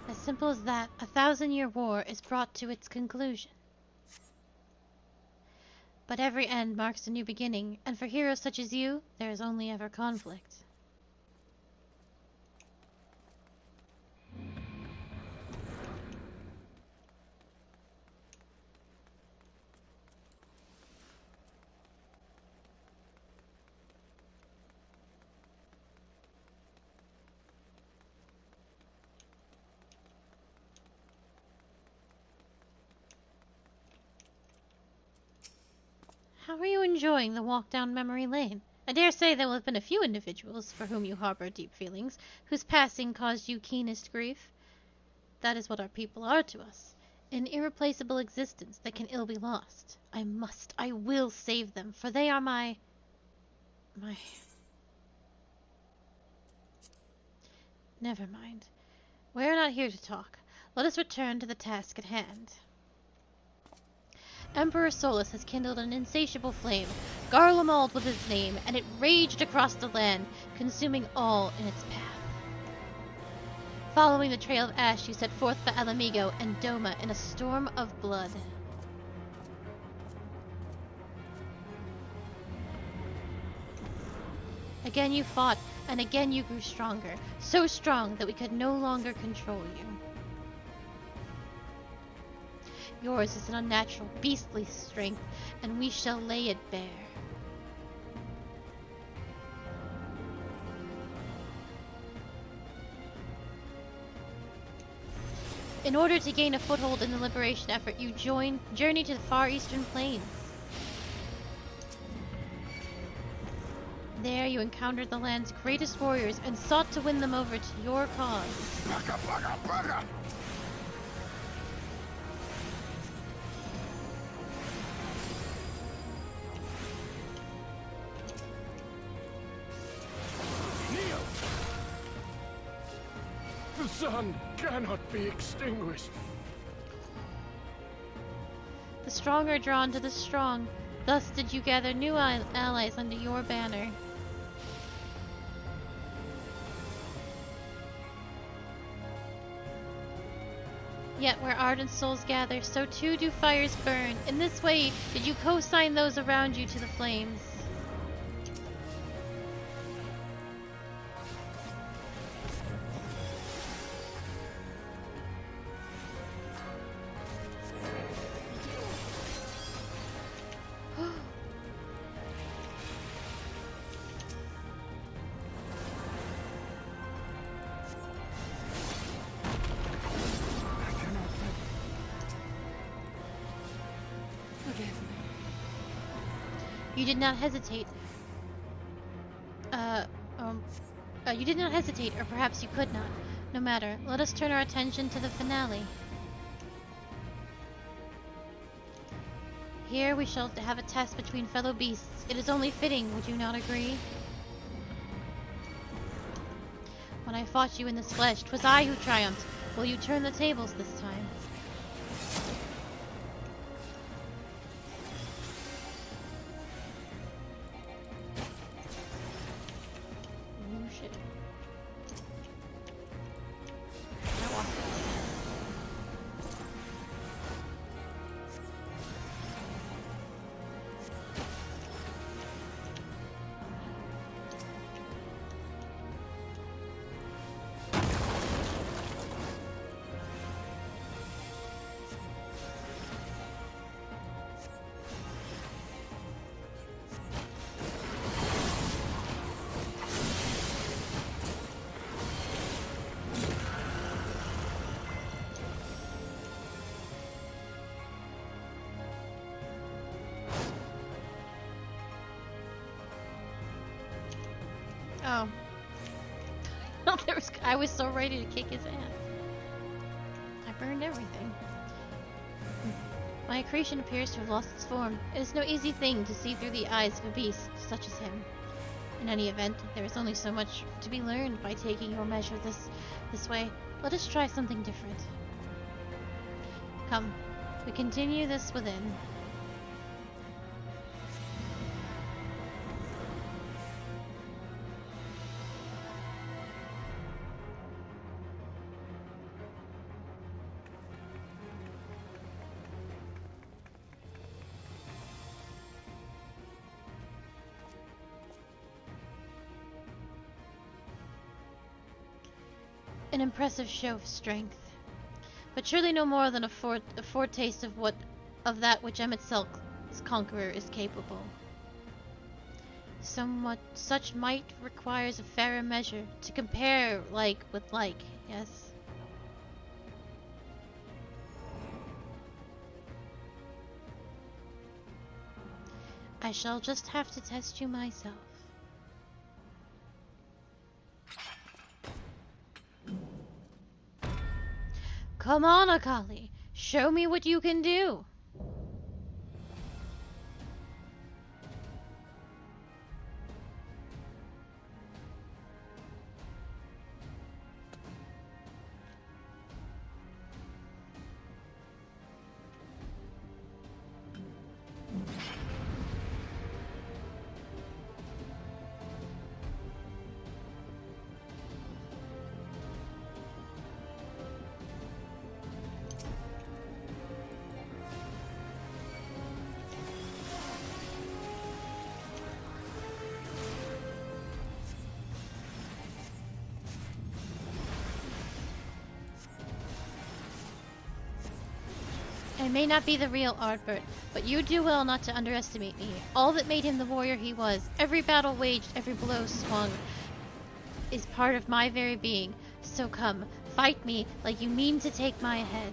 As simple as that, a 1,000-year war is brought to its conclusion. But every end marks a new beginning, and for heroes such as you, there is only ever conflict. How are you enjoying the walk down memory lane? I dare say there will have been a few individuals for whom you harbor deep feelings, whose passing caused you keenest grief. That is what our people are to us. An irreplaceable existence that can ill be lost. I will save them, for they are my... Never mind. We are not here to talk. Let us return to the task at hand. Emperor Solus has kindled an insatiable flame. Garlemald was its name, and it raged across the land, consuming all in its path. Following the trail of ash, you set forth for Alamigo and Doma in a storm of blood. Again you fought, and again you grew stronger, so strong that we could no longer control you. Yours is an unnatural, beastly strength, and we shall lay it bare. In order to gain a foothold in the liberation effort, you journey to the far eastern plains. There you encountered the land's greatest warriors and sought to win them over to your cause. Bugger, bugger, bugger! Kneel! The sun cannot be extinguished. The strong are drawn to the strong. Thus did you gather new allies under your banner. Yet where ardent souls gather, so too do fires burn. In this way did you co-sign those around you to the flames. You did not hesitate. You did not hesitate, or perhaps you could not. No matter. Let us turn our attention to the finale. Here we shall have a test between fellow beasts. It is only fitting, would you not agree? When I fought you in this flesh, 'twas I who triumphed. Will you turn the tables this time? Oh. I was so ready to kick his ass. I burned everything. My creation appears to have lost its form. It is no easy thing to see through the eyes of a beast such as him. In any event, there is only so much to be learned by taking your measure this way. Let us try something different. Come, we continue this within. An impressive show of strength, but surely no more than a foretaste of that which Emetzel's conqueror is capable. Such might requires a fairer measure to compare like with like. Yes. I shall just have to test you myself. Come on, Akali. Show me what you can do. I may not be the real Ardbert, but you do well not to underestimate me. All that made him the warrior he was, every battle waged, every blow swung, is part of my very being. So come, fight me like you mean to take my head.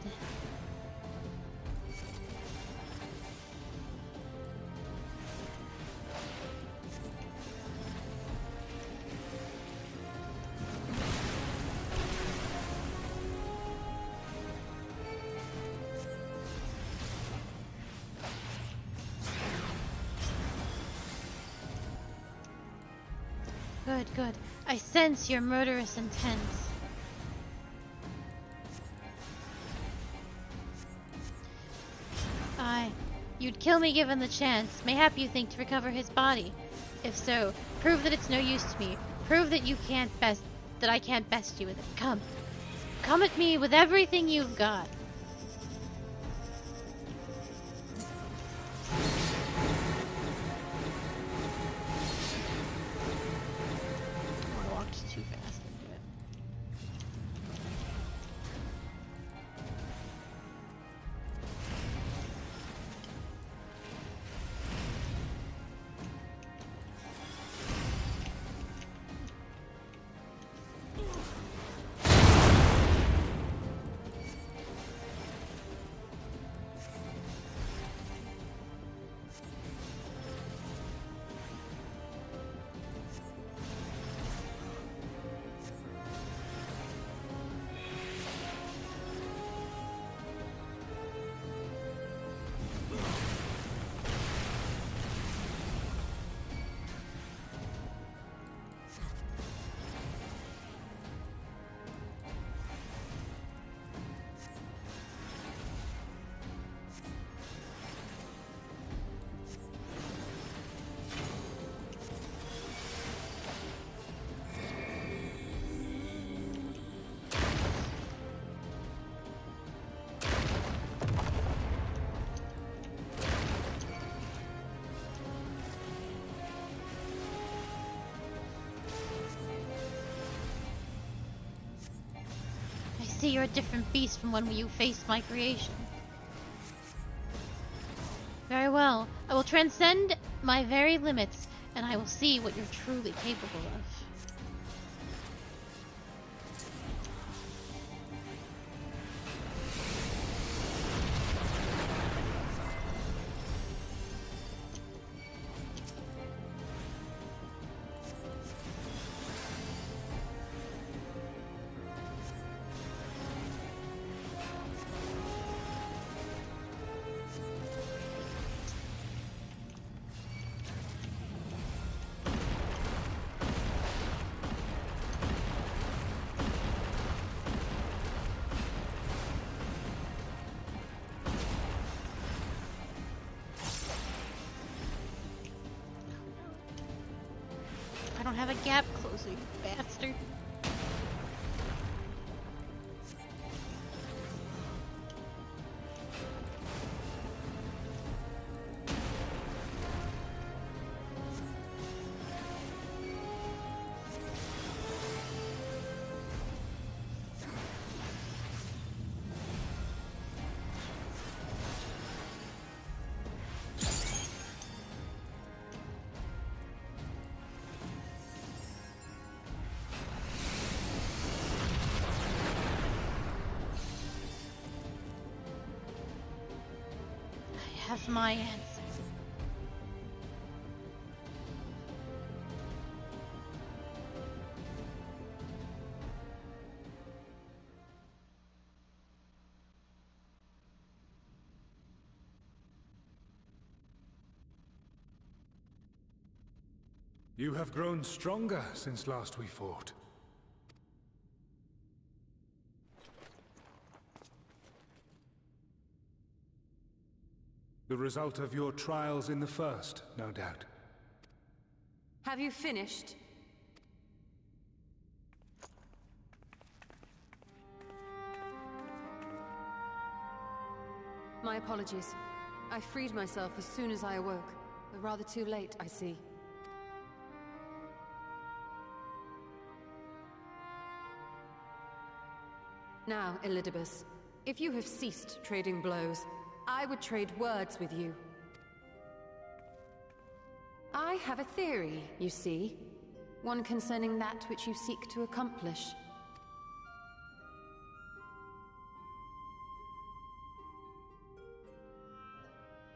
Good, good. I sense your murderous intent. Aye. You'd kill me given the chance. Mayhap you think to recover his body. If so, prove that it's no use to me. Prove that I can't best you with it. Come. Come at me with everything you've got. I walked too fast into it. I see you're a different beast from when you faced my creation. Very well. I will transcend my very limits, and I will see what you're truly capable of. I don't have a gap closer, you bastard. I have my answer. You have grown stronger since last we fought. The result of your trials in the first, no doubt. Have you finished? My apologies. I freed myself as soon as I awoke, but rather too late, I see. Now, Elidibus, if you have ceased trading blows, I would trade words with you. I have a theory, you see. One concerning that which you seek to accomplish.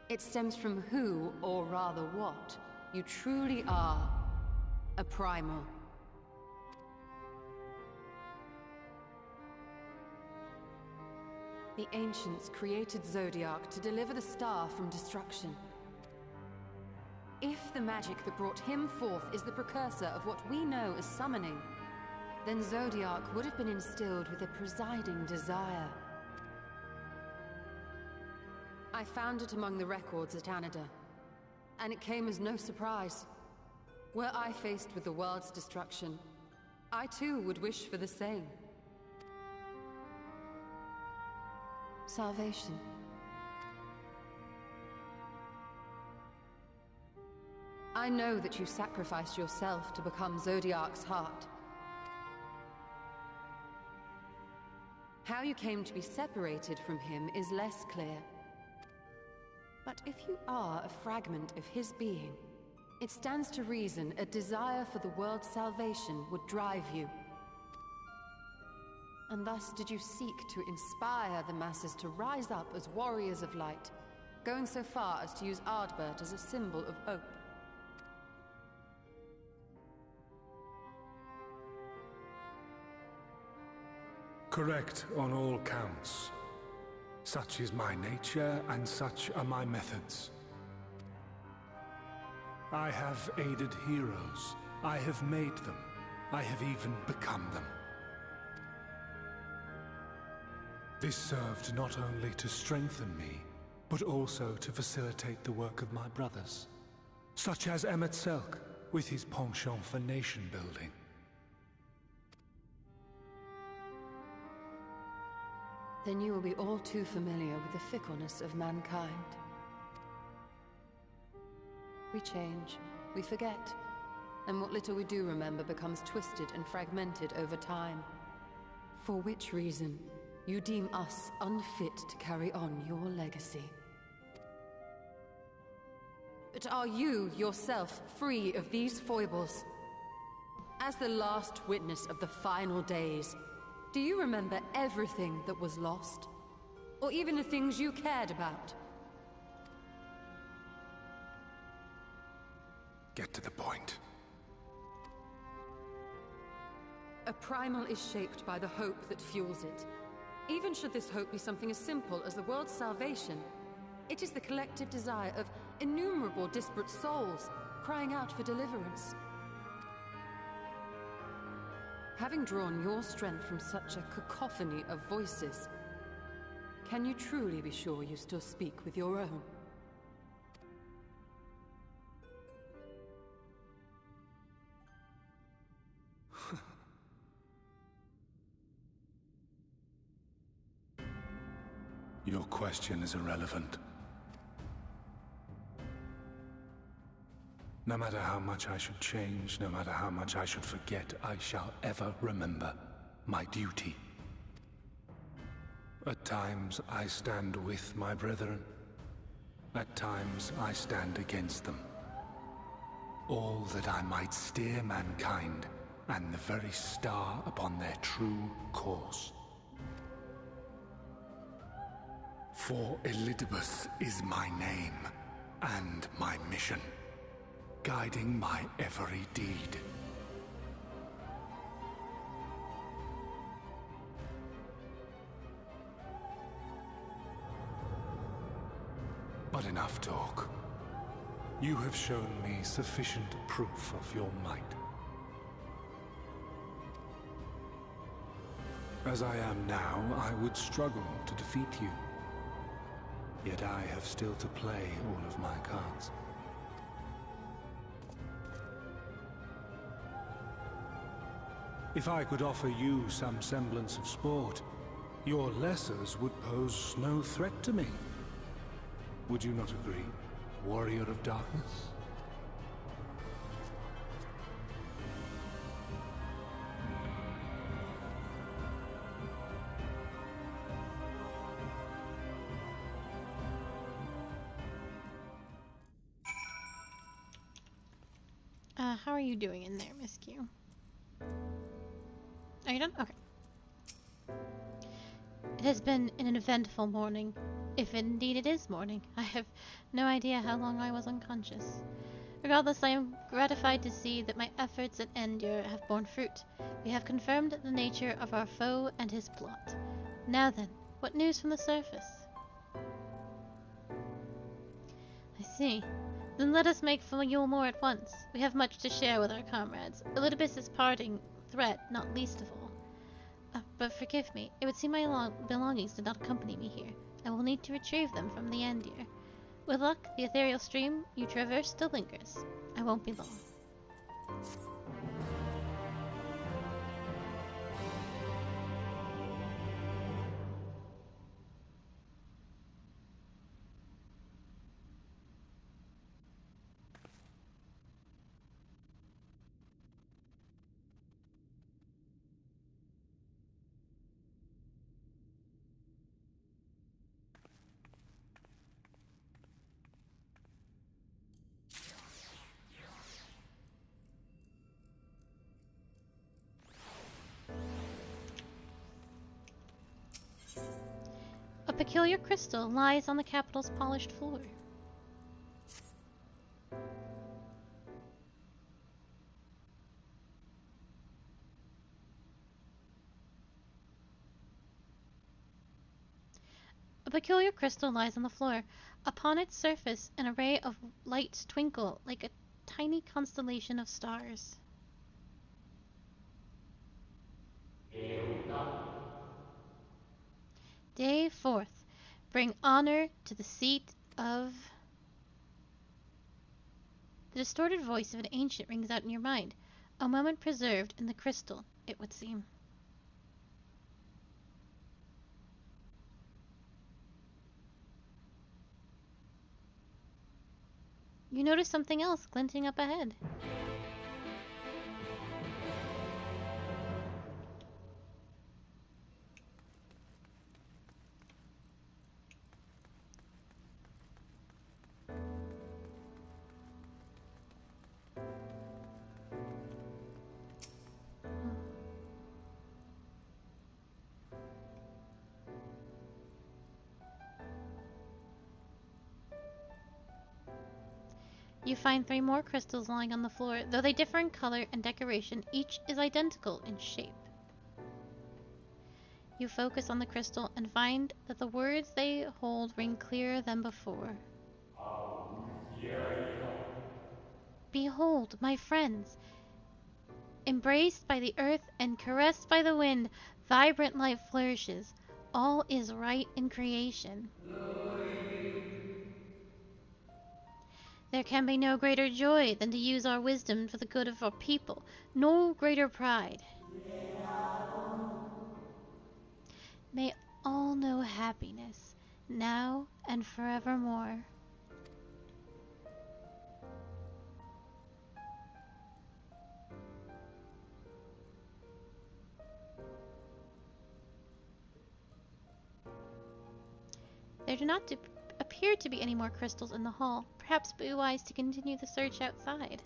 It stems from who, or rather what, you truly are. A primal. The ancients created Zodiac to deliver the star from destruction. If the magic that brought him forth is the precursor of what we know as summoning, then Zodiac would have been instilled with a presiding desire. I found it among the records at Anida, and it came as no surprise. Were I faced with the world's destruction, I too would wish for the same. Salvation. I know that you sacrificed yourself to become Zodiac's heart. How you came to be separated from him is less clear. But if you are a fragment of his being, it stands to reason a desire for the world's salvation would drive you. And thus did you seek to inspire the masses to rise up as warriors of light, going so far as to use Ardbert as a symbol of hope. Correct on all counts. Such is my nature, and such are my methods. I have aided heroes. I have made them. I have even become them. This served not only to strengthen me, but also to facilitate the work of my brothers, such as Emmett Selk, with his penchant for nation building. Then you will be all too familiar with the fickleness of mankind. We change, we forget, and what little we do remember becomes twisted and fragmented over time. For which reason, you deem us unfit to carry on your legacy. But are you, yourself, free of these foibles? As the last witness of the final days, do you remember everything that was lost? Or even the things you cared about? Get to the point. A primal is shaped by the hope that fuels it. Even should this hope be something as simple as the world's salvation, it is the collective desire of innumerable disparate souls crying out for deliverance. Having drawn your strength from such a cacophony of voices, can you truly be sure you still speak with your own? Your question is irrelevant. No matter how much I should change, no matter how much I should forget, I shall ever remember my duty. At times I stand with my brethren. At times I stand against them. All that I might steer mankind and the very star upon their true course. For Elidibus is my name and my mission, guiding my every deed. But enough talk. You have shown me sufficient proof of your might. As I am now, I would struggle to defeat you. Yet I have still to play all of my cards. If I could offer you some semblance of sport, your lessers would pose no threat to me. Would you not agree, warrior of darkness? How are you doing in there, Miss Q? Are you done? Okay. It has been an eventful morning. If indeed it is morning. I have no idea how long I was unconscious. Regardless, I am gratified to see that my efforts at Endure have borne fruit. We have confirmed the nature of our foe and his plot. Now then, what news from the surface? I see. Then let us make for Yule Moor at once. We have much to share with our comrades. Elidibus' parting threat, not least of all. But forgive me, it would seem my belongings did not accompany me here. I will need to retrieve them from the Endure. With luck, the ethereal stream you traverse still lingers. I won't be long. A peculiar crystal lies on the capital's polished floor. A peculiar crystal lies on the floor. Upon its surface, an array of lights twinkle like a tiny constellation of stars. Day 4th. Bring honor to the seat of... The distorted voice of an ancient rings out in your mind. A moment preserved in the crystal, it would seem. You notice something else glinting up ahead. You find 3 more crystals lying on the floor. Though they differ in color and decoration, each is identical in shape. You focus on the crystal and find that the words they hold ring clearer than before. Behold, my friends, embraced by the earth and caressed by the wind, vibrant life flourishes. All is right in creation. There can be no greater joy than to use our wisdom for the good of our people, no greater pride. May all know happiness, now and forevermore. There do not appear to be any more crystals in the hall. Perhaps it would be wise to continue the search outside.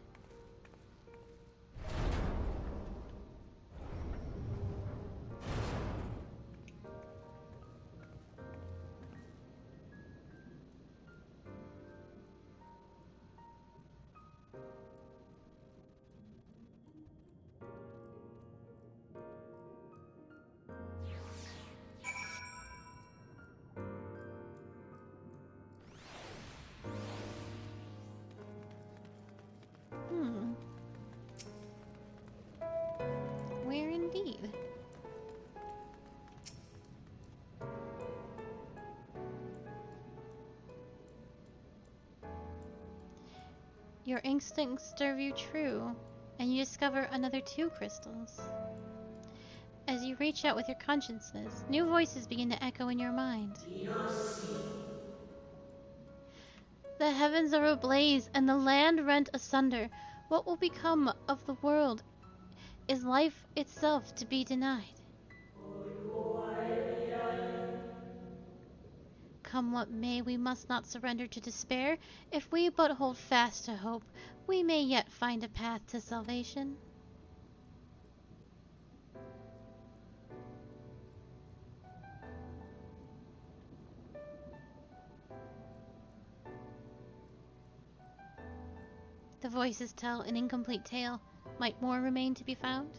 Where indeed? Your instincts serve you true, and you discover another 2 crystals. As you reach out with your consciousness, new voices begin to echo in your mind. The heavens are ablaze, and the land rent asunder. What will become of the world? Is life itself to be denied? come what may, we must not surrender to despair. If we but hold fast to hope, we may yet find a path to salvation. The voices tell an incomplete tale. Might more remain to be found?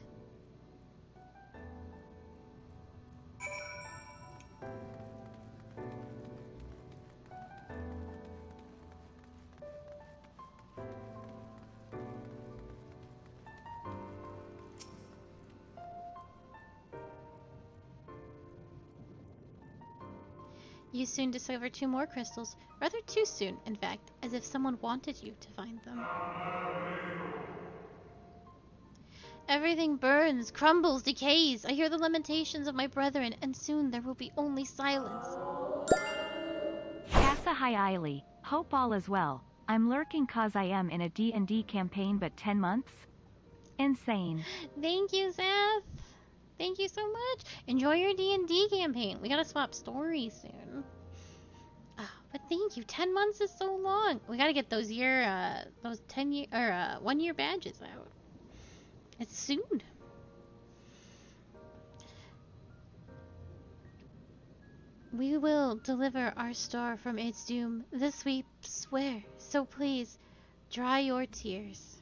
You soon discover 2 more crystals, rather too soon, in fact, as if someone wanted you to find them. Everything burns, crumbles, decays. I hear the lamentations of my brethren, and soon there will be only silence. Asa hi Eily. Hope all is well. I'm lurking cause I am in a D&D campaign but 10 months? Insane. Thank you, Seth. Thank you so much. Enjoy your D&D campaign. We gotta swap stories soon. But thank you. 10 months is so long. We gotta get those 10-year or 1-year badges out. It's soon. We will deliver our star from its doom. This we swear. So please, dry your tears.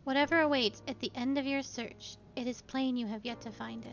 Whatever awaits at the end of your search, it is plain you have yet to find it.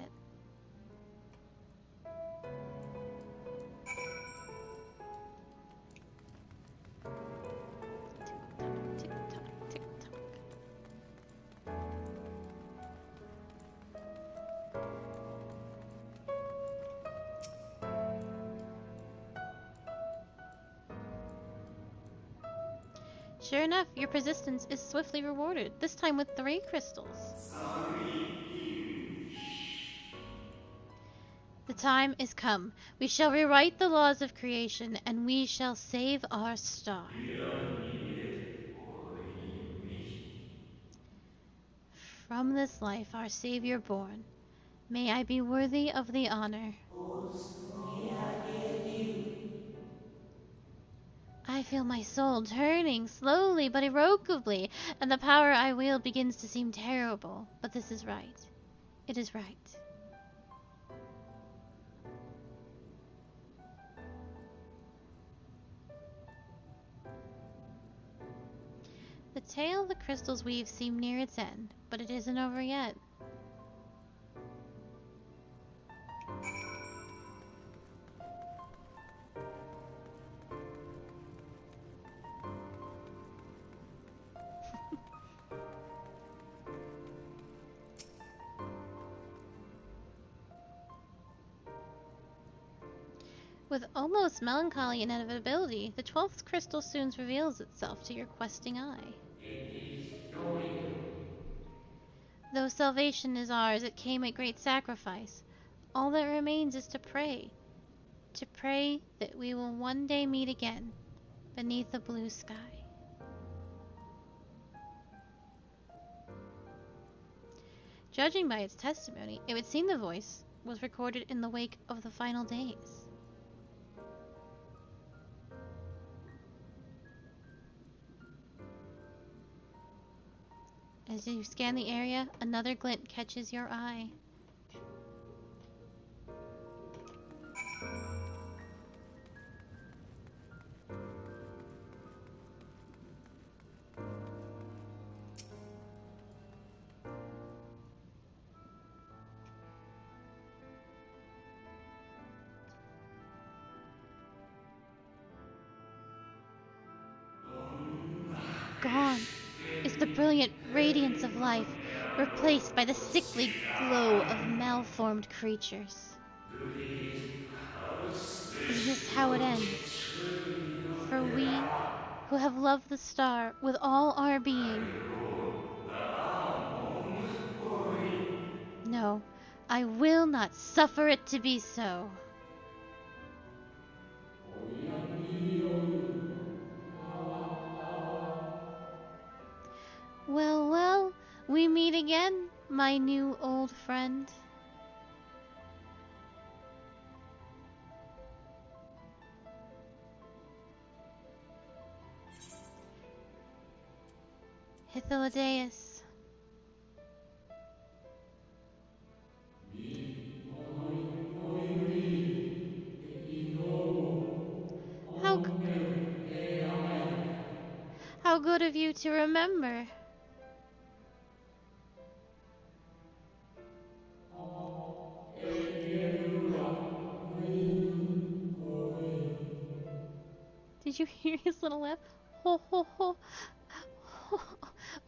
Sure enough, your persistence is swiftly rewarded, this time with 3 crystals. The time is come. We shall rewrite the laws of creation, and we shall save our star. From this life our Savior born, may I be worthy of the honor. I feel my soul turning slowly but irrevocably, and the power I wield begins to seem terrible. But this is right. It is right. The tale the crystals weave seems near its end, but it isn't over yet. With almost melancholy inevitability, the 12th crystal soon reveals itself to your questing eye. Though salvation is ours, it came at great sacrifice. All that remains is to pray that we will one day meet again beneath a blue sky. Judging by its testimony, it would seem the voice was recorded in the wake of the final days. As you scan the area, another glint catches your eye. Gone is the brilliant radiance of life, replaced by the sickly glow of malformed creatures. Is this how it ends? For we, who have loved the star with all our being. No, I will not suffer it to be so. Well, well, my new old friend. Hythlodaeus. How, how good of you to remember. Did you hear his little laugh? Ho ho ho.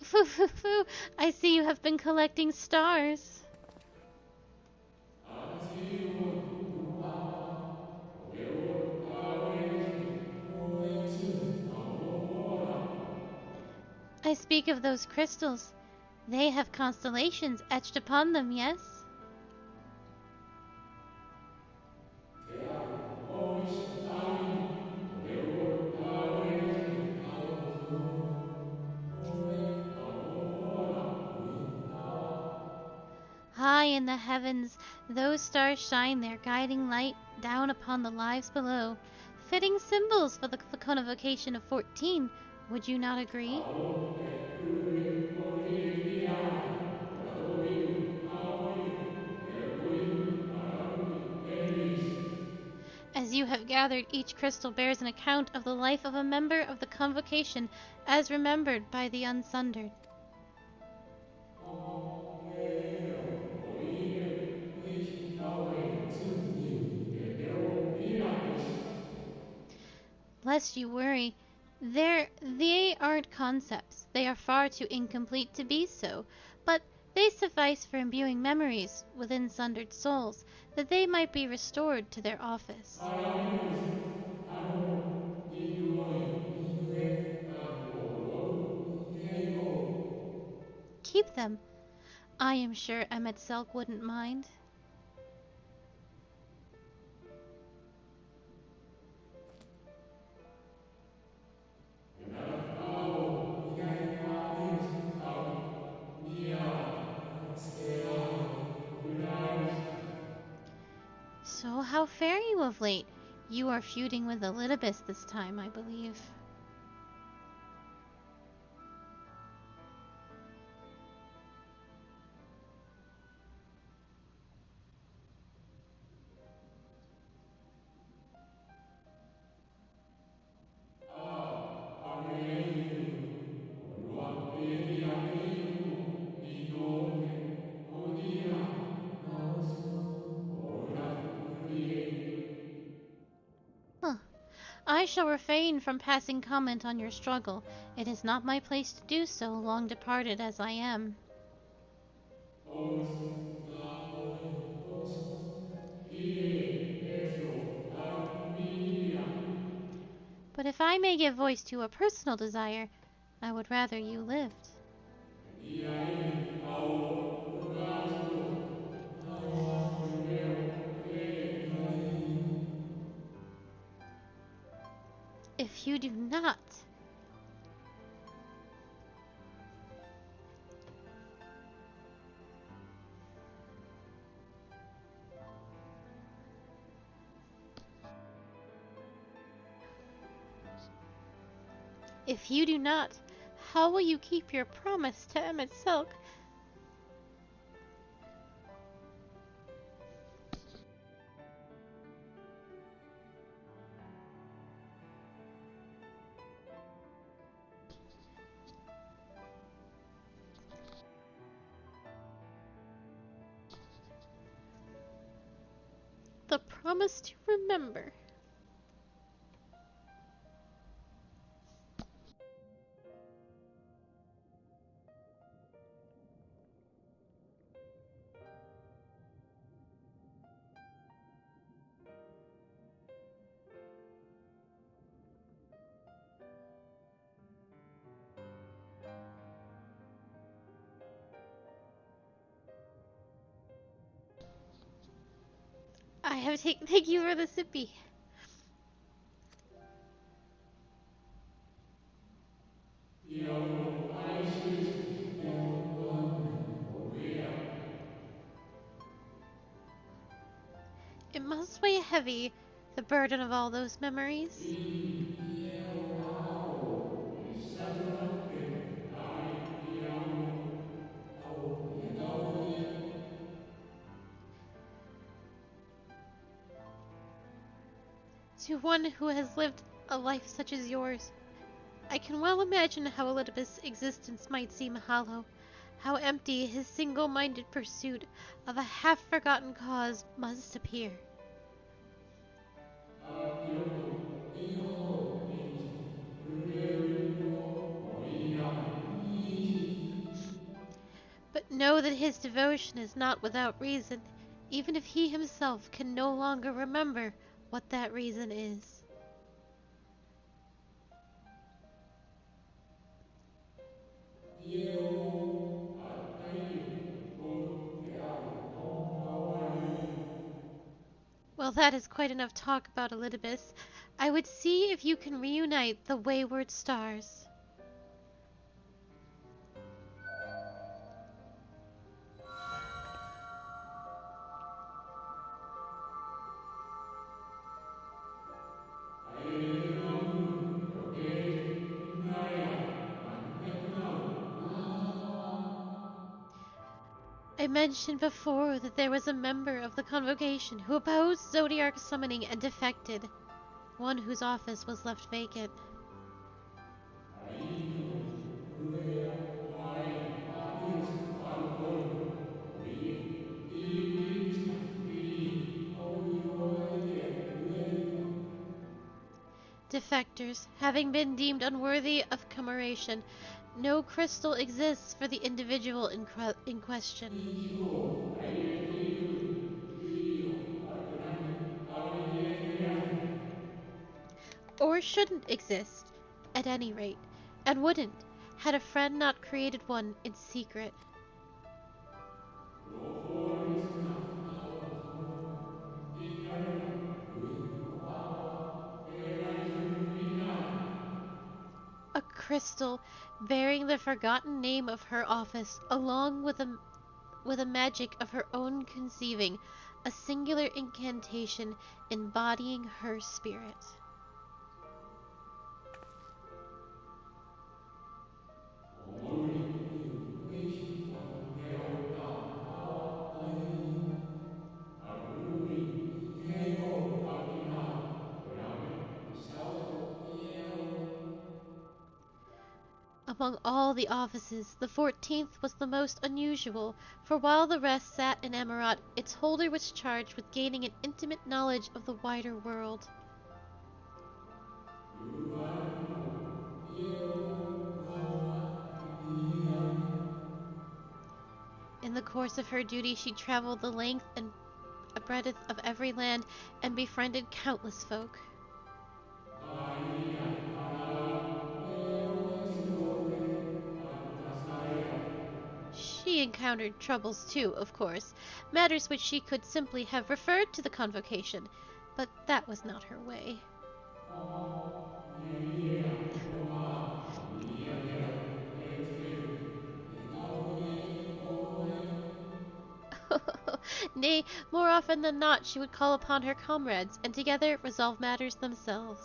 Foo foo foo. I see you have been collecting stars. I speak of those crystals. They have constellations etched upon them, yes? High in the heavens, those stars shine their guiding light down upon the lives below. Fitting symbols for the convocation of 14, would you not agree? As you have gathered, each crystal bears an account of the life of a member of the convocation as remembered by the Unsundered. Lest you worry, they aren't concepts. They are far too incomplete to be so, but they suffice for imbuing memories within sundered souls, that they might be restored to their office. Keep them. I am sure Emmett Selk wouldn't mind. So how fare you of late? You are feuding with Elidibus this time, I believe. Huh. I shall refrain from passing comment on your struggle. It is not my place to do so, long departed as I am. But if I may give voice to a personal desire, I would rather you lived. If you do not, how will you keep your promise to Emmett Selk? The promise to remember. Thank you for the sippy. must weigh heavy, the burden of all those memories. To one who has lived a life such as yours, I can well imagine how Elizabeth's existence might seem hollow, how empty his single-minded pursuit of a half-forgotten cause must appear. But know that his devotion is not without reason, even if he himself can no longer remember what that reason is. Well, that is quite enough talk about Elidibus. I would see if you can reunite the wayward stars. I mentioned before that there was a member of the Convocation who opposed Zodiark summoning and defected, one whose office was left vacant. Defectors, having been deemed unworthy of commemoration, no crystal exists for the individual in question. Or shouldn't exist, at any rate, and wouldn't, had a friend not created one in secret. A crystal bearing the forgotten name of her office, along with a magic of her own conceiving, a singular incantation embodying her spirit. Among all the offices, the 14th was the most unusual, for while the rest sat in Emirat, its holder was charged with gaining an intimate knowledge of the wider world. In the course of her duty, she traveled the length and breadth of every land and befriended countless folk. She encountered troubles too, of course, matters which she could simply have referred to the Convocation, but that was not her way. Nay, more often than not she would call upon her comrades, and together resolve matters themselves.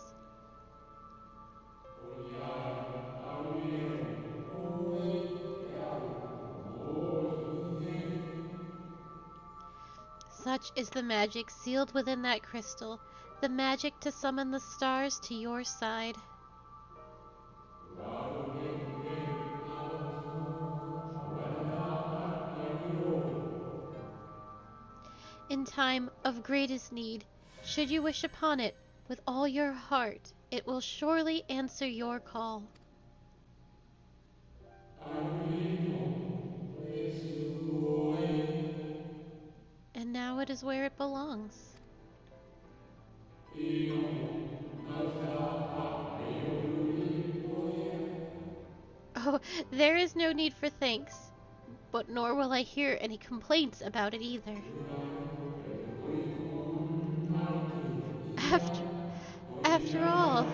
Such is the magic sealed within that crystal, the magic to summon the stars to your side. In time of greatest need, should you wish upon it with all your heart, it will surely answer your call. And now it is where it belongs. Oh, there is no need for thanks, but nor will I hear any complaints about it either. After all...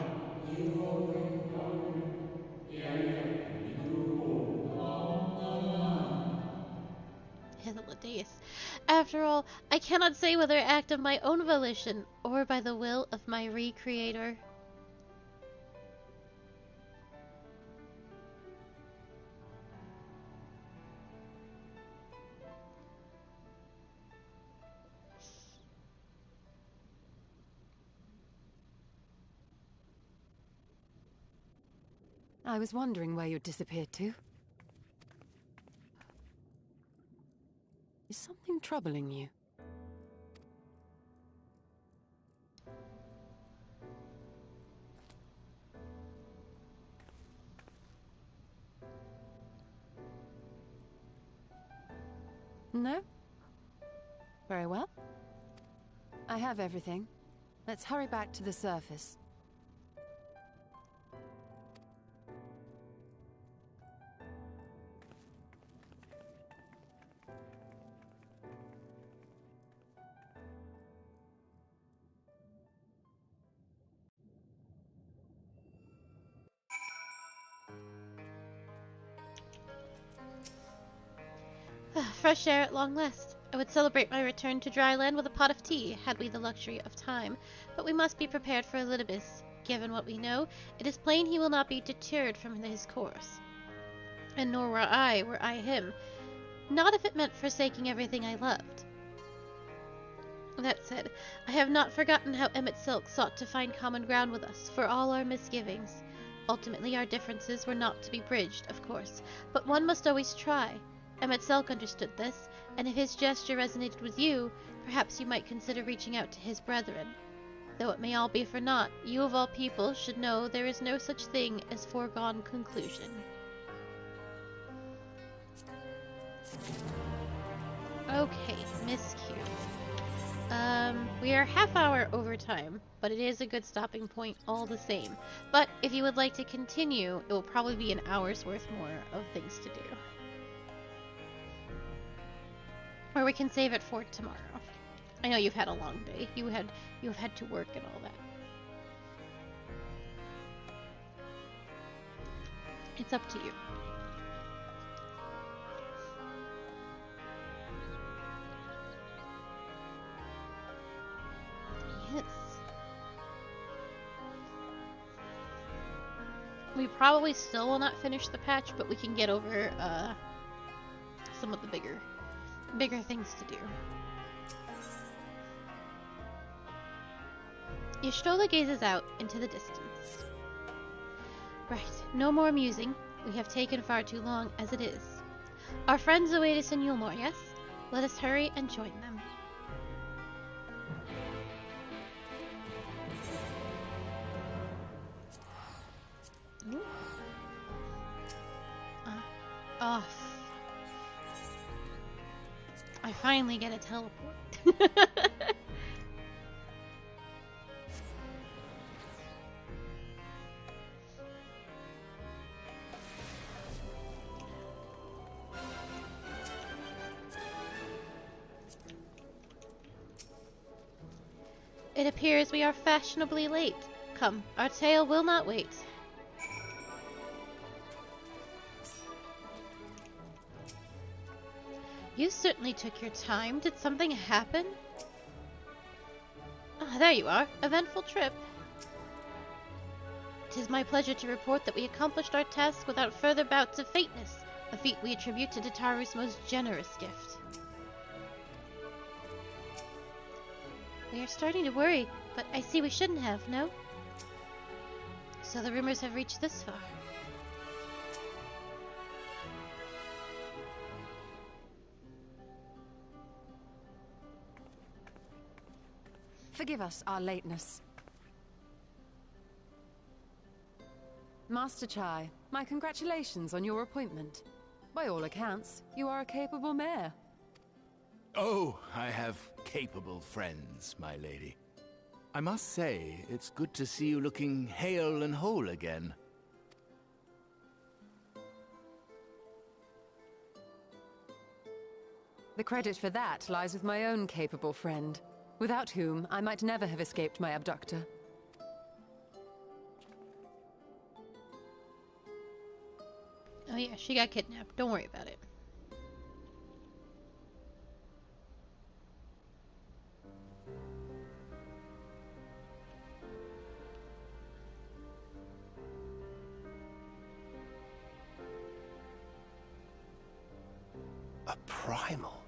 After all, I cannot say whether I act of my own volition or by the will of my recreator. I was wondering where you'd disappeared to. Is something troubling you? No? Very well. I have everything. Let's hurry back to the surface. Fresh air at long last. I would celebrate my return to dry land with a pot of tea, had we the luxury of time. But we must be prepared for Elidibus. Given what we know, it is plain he will not be deterred from his course. And nor were I him. Not if it meant forsaking everything I loved. That said, I have not forgotten how Emmett Silk sought to find common ground with us, for all our misgivings. Ultimately, our differences were not to be bridged, of course, but one must always try. Emmett Selk understood this, and if his gesture resonated with you, perhaps you might consider reaching out to his brethren. Though it may all be for naught, you of all people should know there is no such thing as foregone conclusion. Okay, Miss Q. We are half hour over time, but it is a good stopping point all the same. But if you would like to continue, it will probably be an hour's worth more of things to do. Or we can save it for tomorrow. I know you've had a long day. You have had to work and all that. It's up to you. Yes. We probably still will not finish the patch, but we can get over some of the bigger things to do. Y'shtola gazes out into the distance. Right, no more musing. We have taken far too long as it is. Our friends await us in Yulmore, yes? Let us hurry and join them. I finally get a teleport. It appears we are fashionably late. Come, our tale will not wait. You certainly took your time. Did something happen? Ah, there you are. Eventful trip. 'Tis my pleasure to report that we accomplished our task without further bouts of faintness, a feat we attribute to Dataru's most generous gift. We are starting to worry, but I see we shouldn't have, no? So the rumors have reached this far. Forgive us our lateness. Master Chai, my congratulations on your appointment. By all accounts, you are a capable mayor. Oh, I have capable friends, my lady. I must say, it's good to see you looking hale and whole again. The credit for that lies with my own capable friend, without whom I might never have escaped my abductor. Oh yeah, she got kidnapped. Don't worry about it. A primal?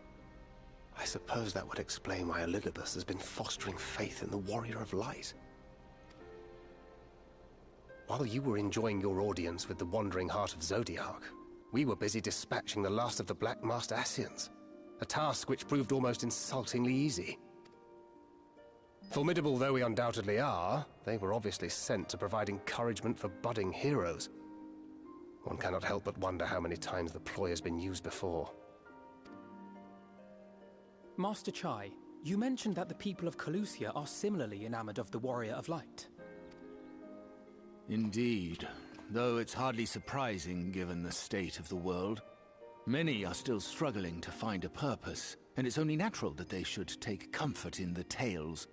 I suppose that would explain why Elidibus has been fostering faith in the Warrior of Light. While you were enjoying your audience with the Wandering Heart of Zodiac, we were busy dispatching the last of the Black Master Ascians, a task which proved almost insultingly easy. Formidable though we undoubtedly are, they were obviously sent to provide encouragement for budding heroes. One cannot help but wonder how many times the ploy has been used before. Master Chai, you mentioned that the people of Calusia are similarly enamored of the Warrior of Light. Indeed, though it's hardly surprising given the state of the world. Many are still struggling to find a purpose, and it's only natural that they should take comfort in the tales.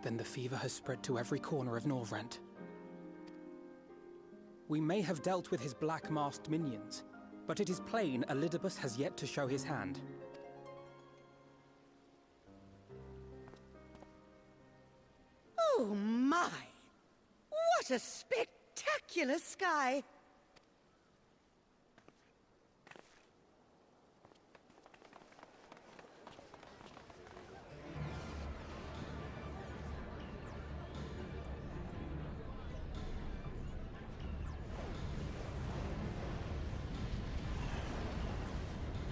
Then the fever has spread to every corner of Norvrent. We may have dealt with his black-masked minions, but it is plain Elidibus has yet to show his hand. Oh my! What a spectacular sky!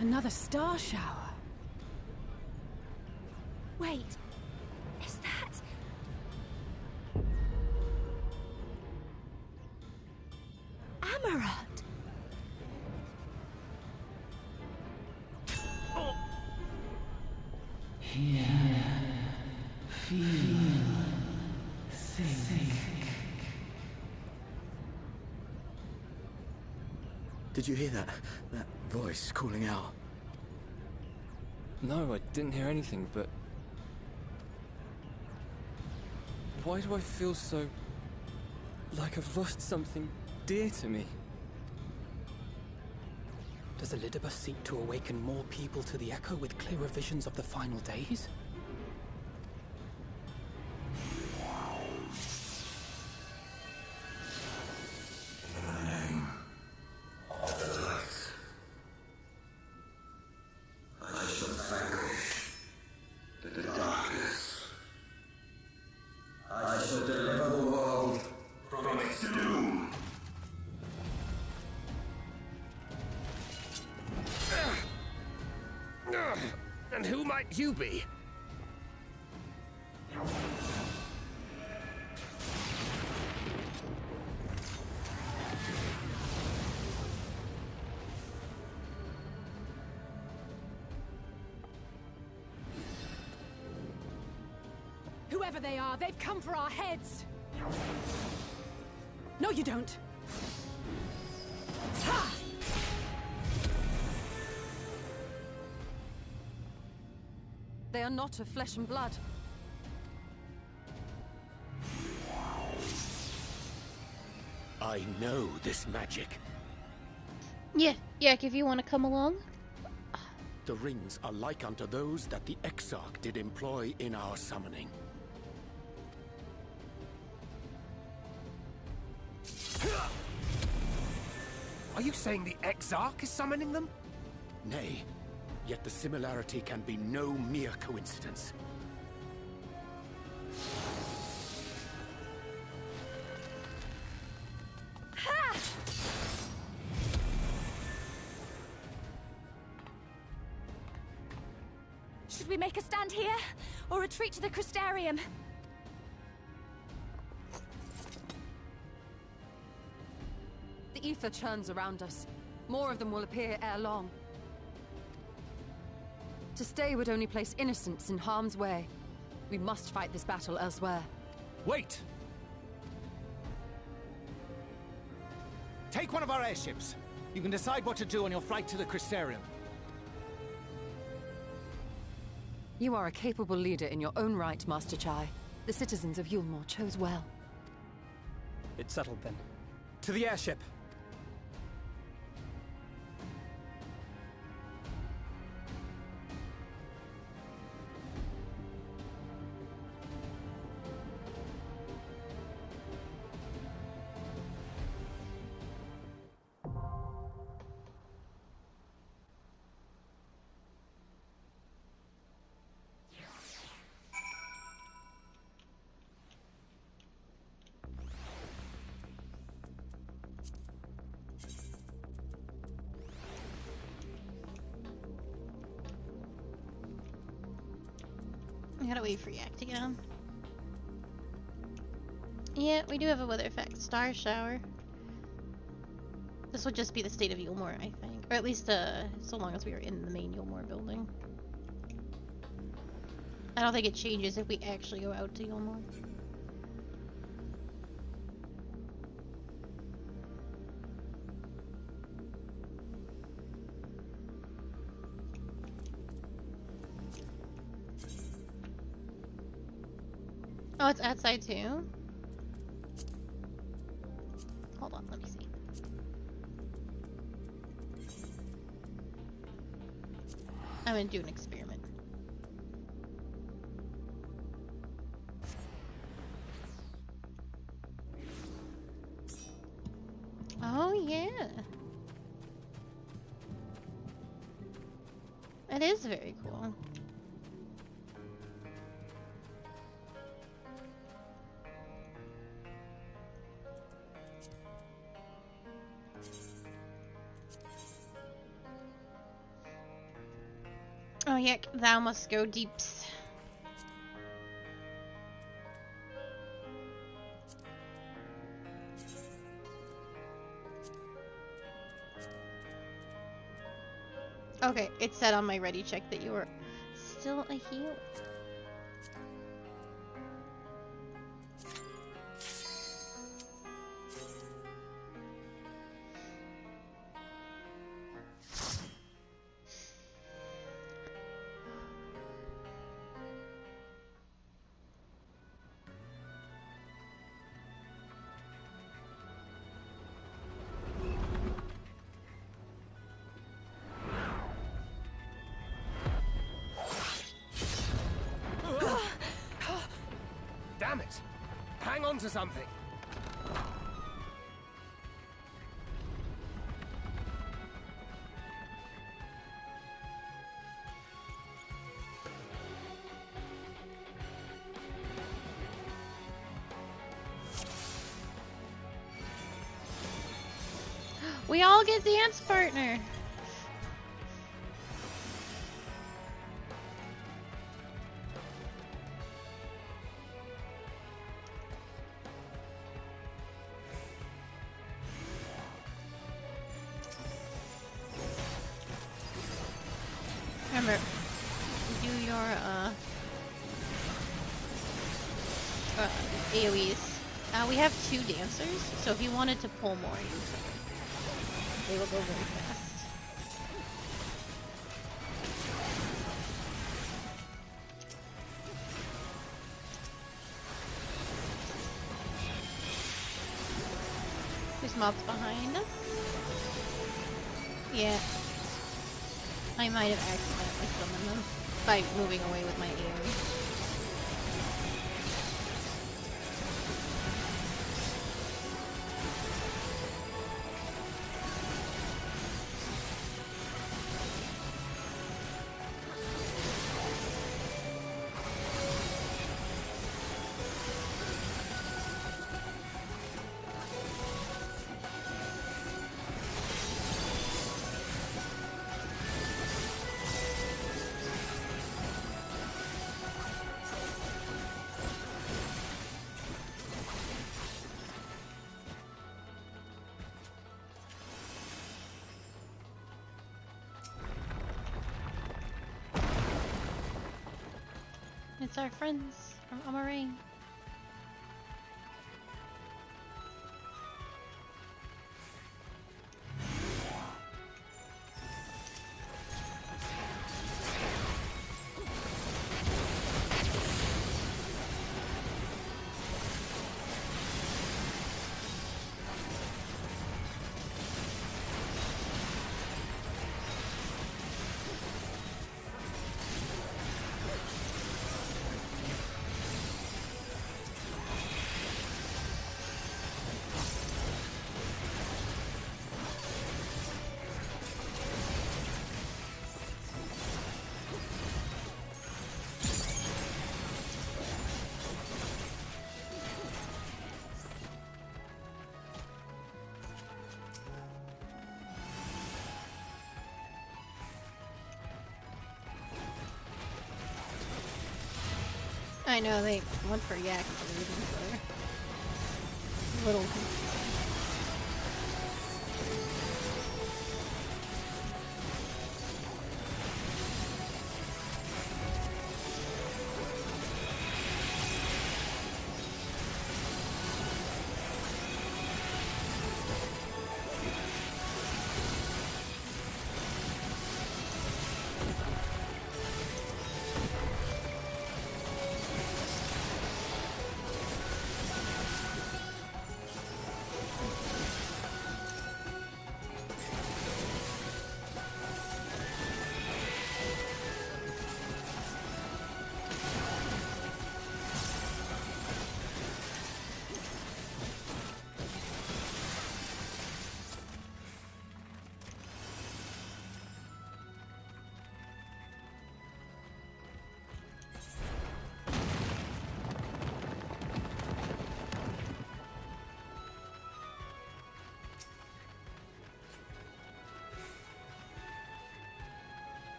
Another star shower. Wait, is that... Amaranth? Here, feel, think. Did you hear that? That voice calling out? No, I didn't hear anything, but... why do I feel so... like I've lost something dear to me? Does Elidibus seek to awaken more people to the Echo with clearer visions of the final days? And who might you be? Whoever they are, they've come for our heads! No, you don't! Ha! They are not of flesh and blood. I know this magic. Yeah, if you want to come along. The rings are like unto those that the Exarch did employ in our summoning. Are you saying the Exarch is summoning them? Nay, yet the similarity can be no mere coincidence. Ha! Should we make a stand here, or retreat to the Crystarium? The ether churns around us. More of them will appear ere long. To stay would only place innocents in harm's way. We must fight this battle elsewhere. Wait! Take one of our airships. You can decide what to do on your flight to the Crystarium. You are a capable leader in your own right, Master Chai. The citizens of Yulmore chose well. It's settled then. To the airship! gotta wait for Yak to get on. Yeah, we do have a weather effect. Star shower. This will just be the state of Yulmore, I think. Or at least, so long as we are in the main Yulmore building. I don't think it changes if we actually go out to Yulmore. Oh, it's outside too? Hold on, let me see. I'm gonna do an experiment. Oh, yeah. That is very cool. Oh, yuck, thou must go deeps. Okay, it said on my ready check that you were still a healer. Damn it! Hang on to something! We all get dance partner. Remember, do your AoEs. We have 2 dancers, so if you wanted to pull more, you could. They will go very fast. There's mobs behind us. Yeah. I might have accidentally summoned them by moving away with my AoE. It's our friends from Amarane. I know, they went for yak for reasons there. Little confusing.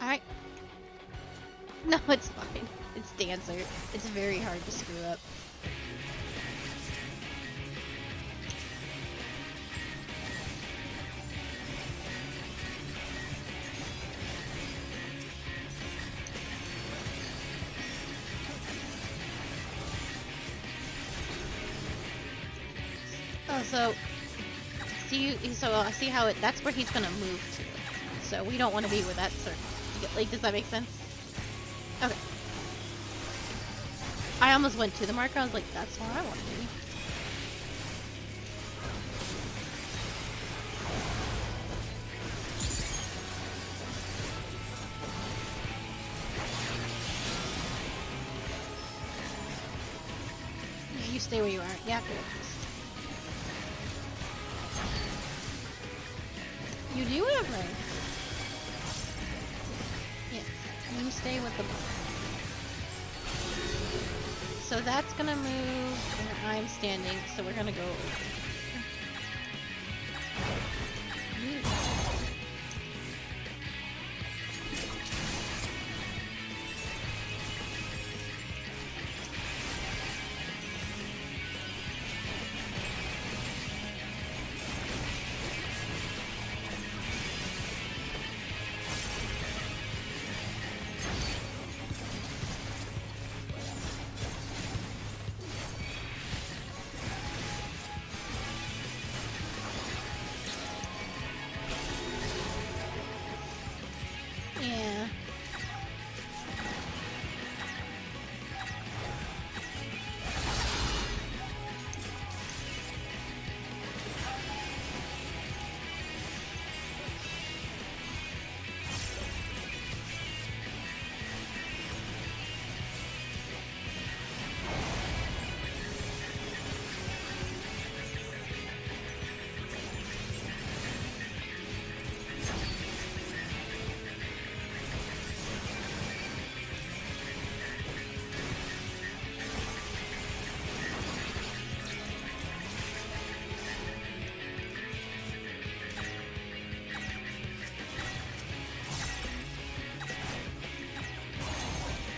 Alright. No, it's fine. It's Dancer. It's very hard to screw up. Oh, so see how that's where he's gonna move to. So we don't want to be where that's like, does that make sense? Okay. I almost went to the marker. I was like, that's where I want to be. Yeah, you stay where you are. Yeah, good. You do have right. Yeah, you stay with the ball. So that's gonna move where I'm standing, so we're gonna go over.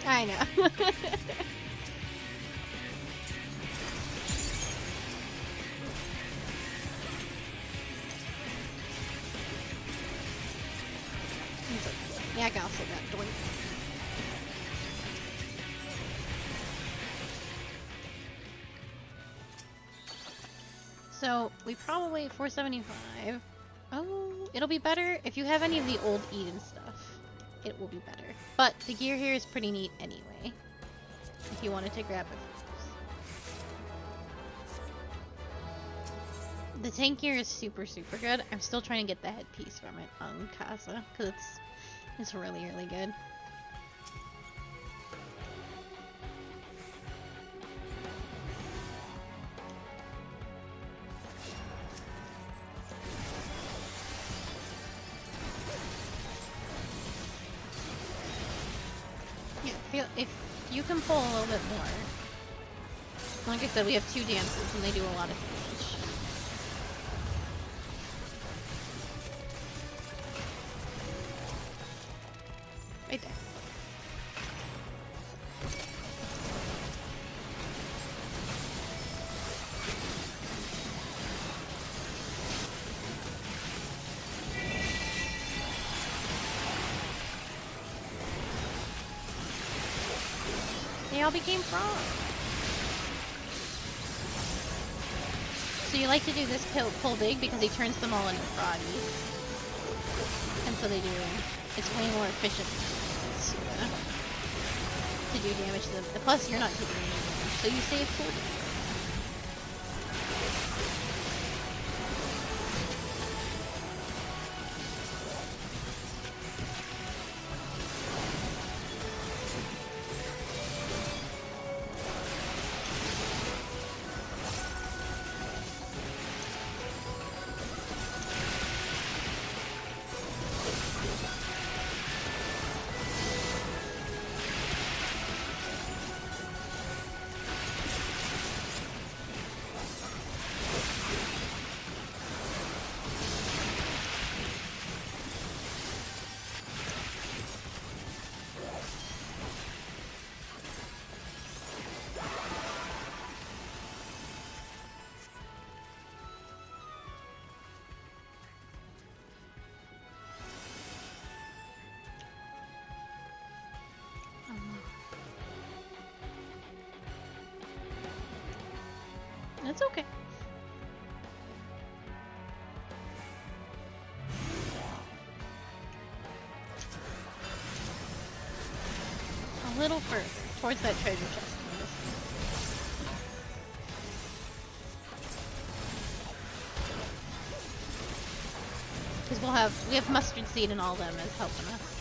I know. Yeah, I can also got doink. So we probably 475. Oh, it'll be better if you have any of the old Eden stuff. It will be better. But the gear here is pretty neat anyway, if you wanted to grab it. The tank gear is super good. I'm still trying to get the headpiece from it on Casa, because it's really good. If you can pull a little bit more. Like I said, we have two dancers and they do a lot of damage. Right there. They all became frogs. So you like to do this pull big because he turns them all into froggies. And so they do. It's way more efficient to do damage to them. Plus, you're not taking any damage, so you save cooldown. That's okay. A little further, towards that treasure chest. Because we have mustard seed and all them as helping us.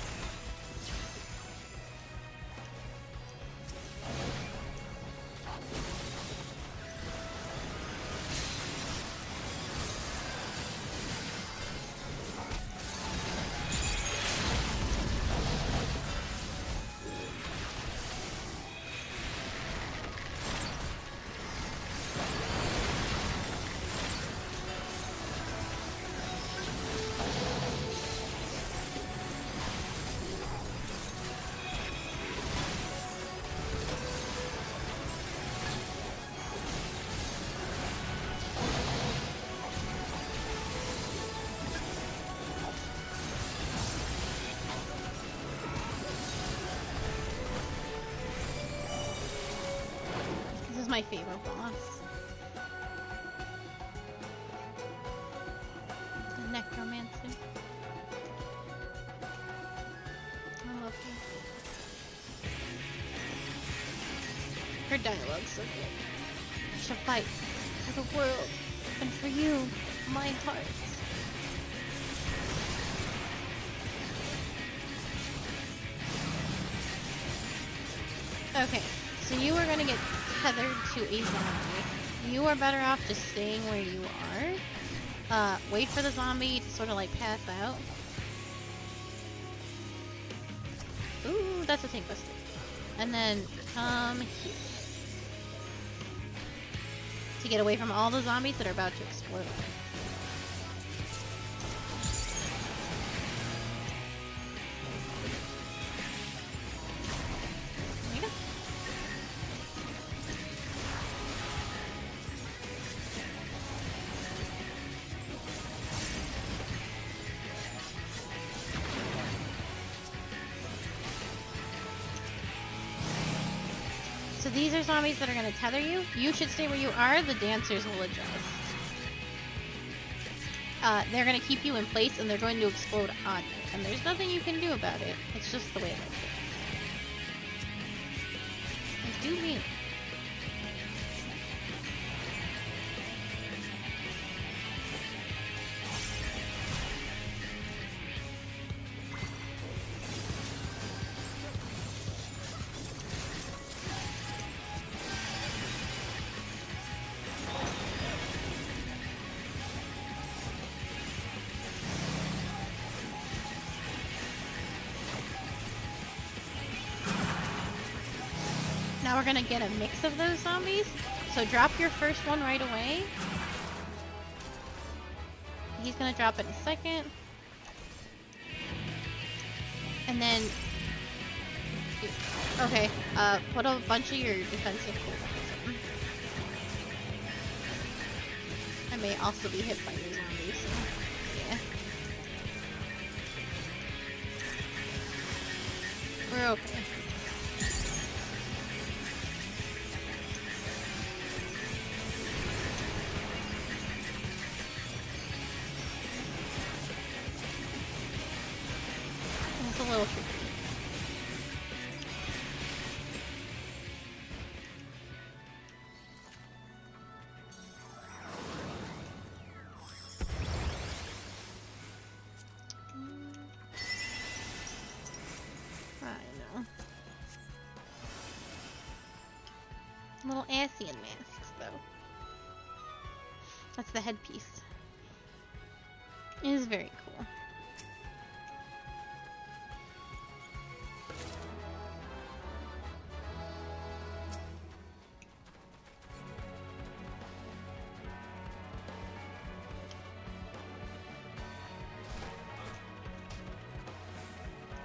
My favorite boss. The necromancer. I love her. Her dialogue's so good. I shall fight for the world and for you, my hearts. Okay, so you are gonna get tethered to a zombie. You are better off just staying where you are. Wait for the zombie to sort of like pass out. Ooh, that's a tank buster. And then come here. To get away from all the zombies that are about to explode. So these are zombies that are going to tether you. You should stay where you are. The dancers will adjust. They're going to keep you in place and they're going to explode on you. And there's nothing you can do about it. It's just the way it is. I do mean it. Now we're gonna get a mix of those zombies. So drop your first one right away. He's gonna drop in a second. And then... Okay, put a bunch of your defensive cooldowns in. I may also be hit by your zombies, so yeah. We're okay. Little Asian masks, though. That's the headpiece. It is very cool.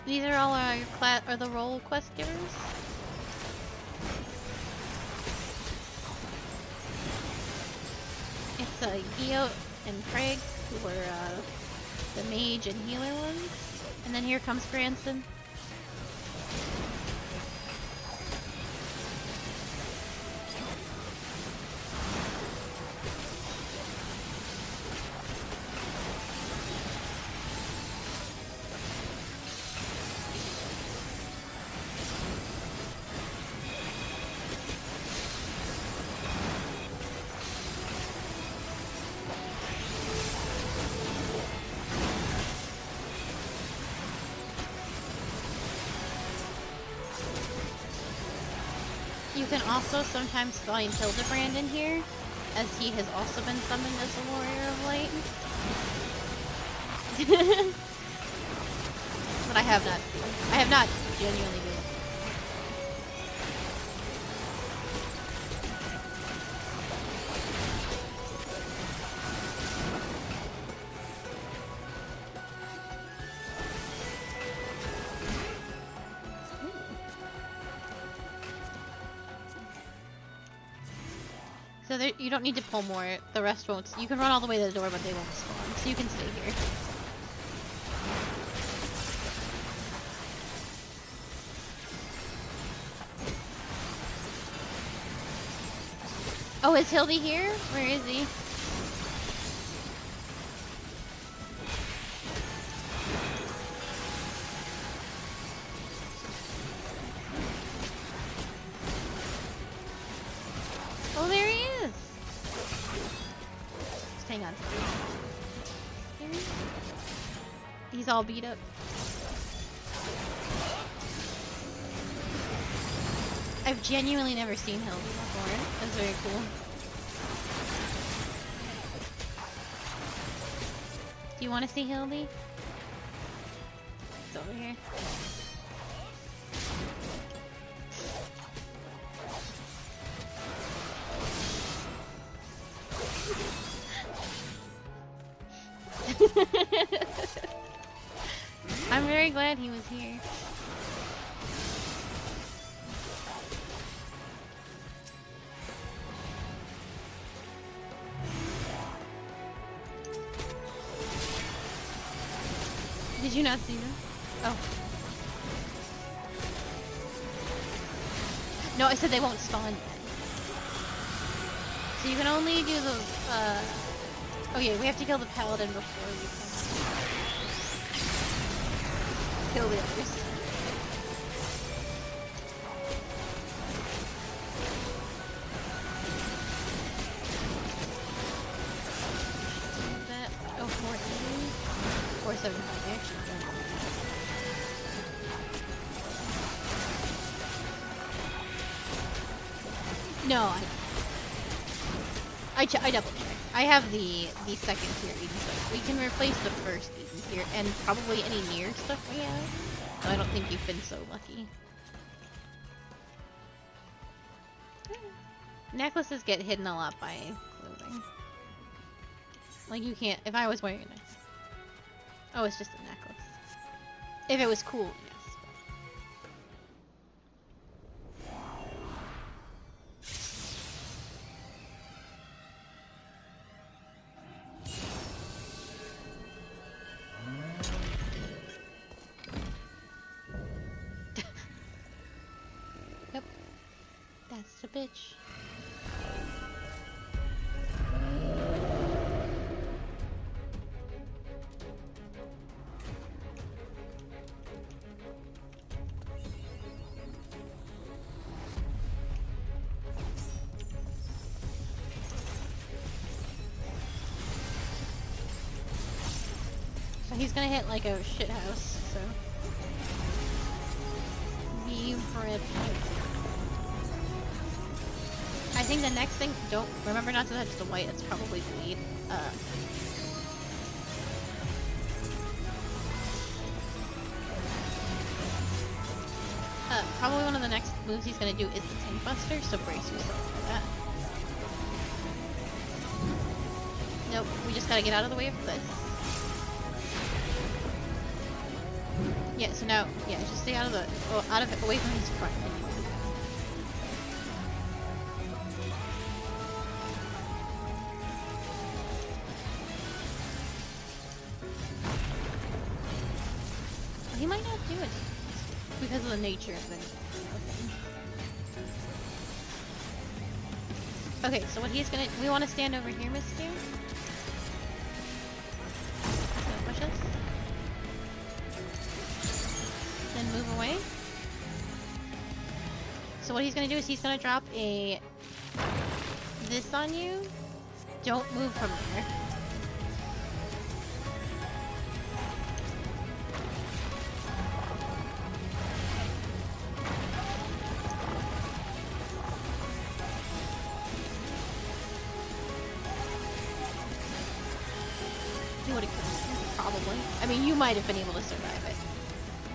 These are all our the role quest givers. It's Gio and Craig, who were the mage and healer ones. And then here comes Cranston. You can also sometimes find Hildebrand in here, as he has also been summoned as a warrior of light. But I have not seen. I have not genuinely been. So there, you don't need to pull more. The rest won't. You can run all the way to the door, but they won't spawn. So you can stay here. Oh, is Hildy here? Where is he? Oh, there he is! Just hang on. He's all beat up. I've genuinely never seen Hildy before. That's very cool. Do you want to see Hildy? It's over here. I'm very glad he was here. Did you not see them? Oh. No, I said they won't spawn yet. So you can only do the, oh yeah, we have to kill the paladin before we can kill the others. That, oh, 480? 475, actually. No, I double checked. I have the second tier Eden stuff. We can replace the first Eden tier and probably any near stuff we have. So I don't think you've been so lucky. Necklaces get hidden a lot by clothing. Like you can't, if I was wearing a necklace. Oh, it's just a necklace. If it was cool, yes. Yep. That's the bitch. He's gonna hit like a shit house, so. Be prepared. think the next thing, don't remember not to touch the white. It's probably bleed. Probably one of the next moves he's gonna do is the Tank Buster, so brace yourself for that. Nope, we just gotta get out of the way of this. Yeah, so now, yeah, just stay out of the, well, out of it, away from his front. Well, he might not do it because of the nature of the thing. Okay, so what he's gonna, we want to stand over here, mister. He's gonna push us. Then move away. So what he's gonna do is he's gonna drop a this on you. Don't move from there. You would have probably. I mean, you might have been able to survive it.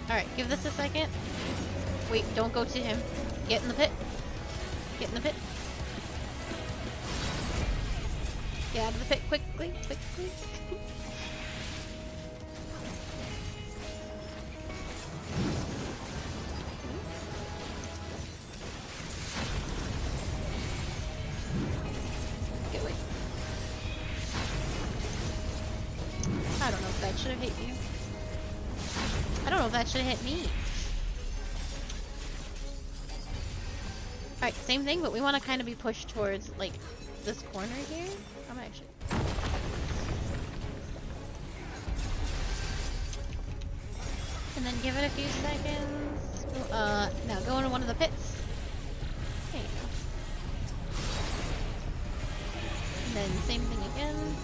Alright, give this a second. Wait, don't go to him. Get in the pit. Get in the pit. Get out of the pit quickly, quickly. Okay, wait. I don't know if that should have hit you. I don't know if that should hit me. Alright, same thing, but we want to kind of be pushed towards, like, this corner here. I'm actually... And then give it a few seconds. Now go into one of the pits. There you go. And then same thing again.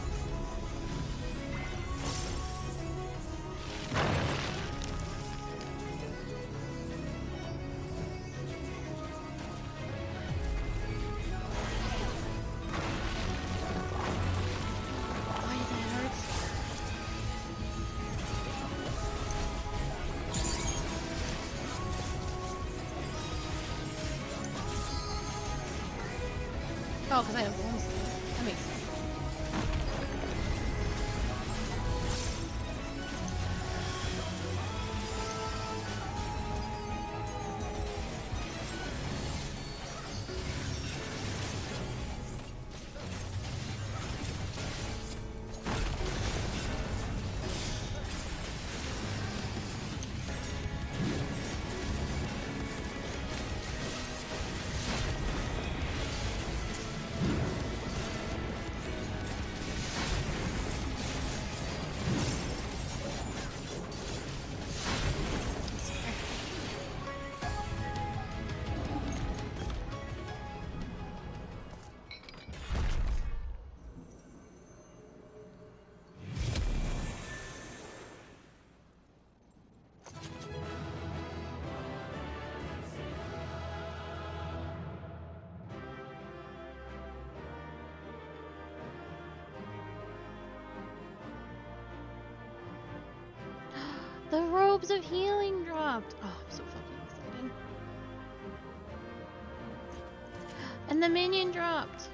Oh, because I have wounds. That makes sense. The robes of healing dropped. Oh, I'm so fucking excited. And the minion dropped.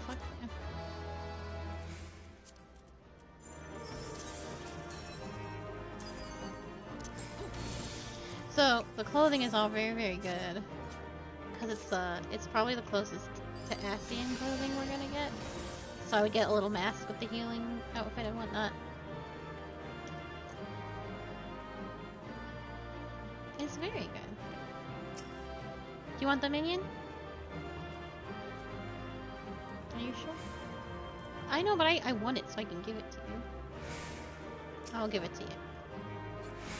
Fuck yeah. So the clothing is all very, very good, because it's probably the closest to Ascian clothing we're gonna get. So I would get a little mask with the healing outfit and whatnot. It's very good. Do you want the minion? Are you sure? I know, but I want it so I can give it to you. I'll give it to you.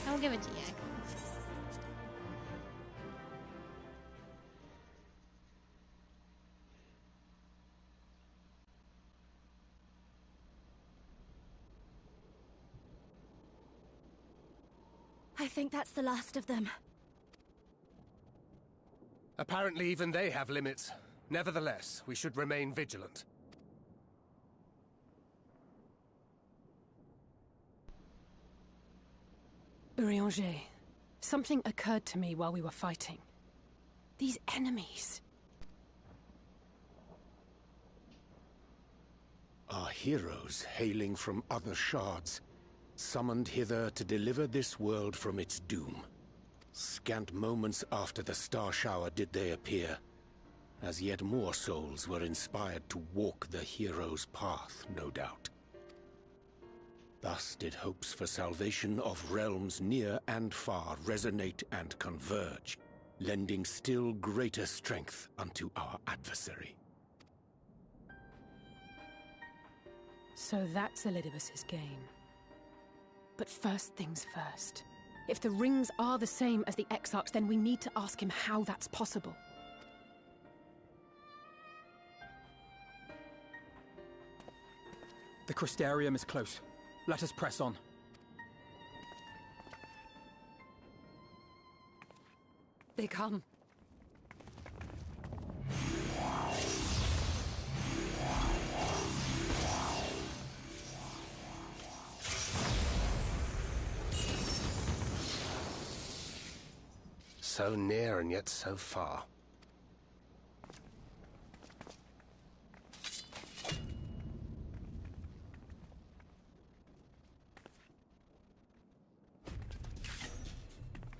I'll give it to you. I think that's the last of them. Apparently even they have limits. Nevertheless, we should remain vigilant. Urianger, something occurred to me while we were fighting. These enemies. Are heroes hailing from other shards, summoned hither to deliver this world from its doom. Scant moments after the star shower did they appear, as yet more souls were inspired to walk the hero's path, no doubt. Thus did hopes for salvation of realms near and far resonate and converge, lending still greater strength unto our adversary. So that's Elidibus's game. But first things first. If the rings are the same as the Exarchs, then we need to ask him how that's possible. The Crystarium is close. Let us press on. They come. So near and yet so far.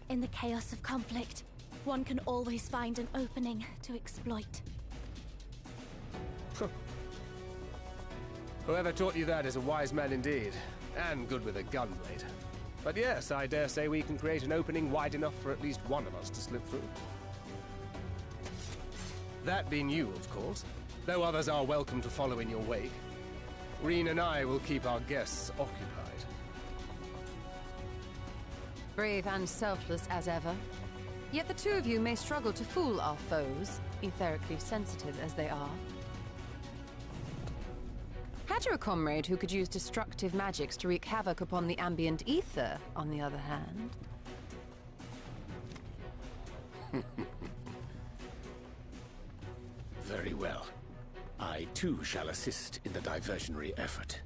In the chaos of conflict, one can always find an opening to exploit. Whoever taught you that is a wise man indeed, and good with a gun blade. But yes, I dare say we can create an opening wide enough for at least one of us to slip through. That being you, of course, though others are welcome to follow in your wake. Reen and I will keep our guests occupied. Brave and selfless as ever. Yet the two of you may struggle to fool our foes, etherically sensitive as they are. Had you a comrade who could use destructive magics to wreak havoc upon the ambient ether, on the other hand? Very well. I too shall assist in the diversionary effort.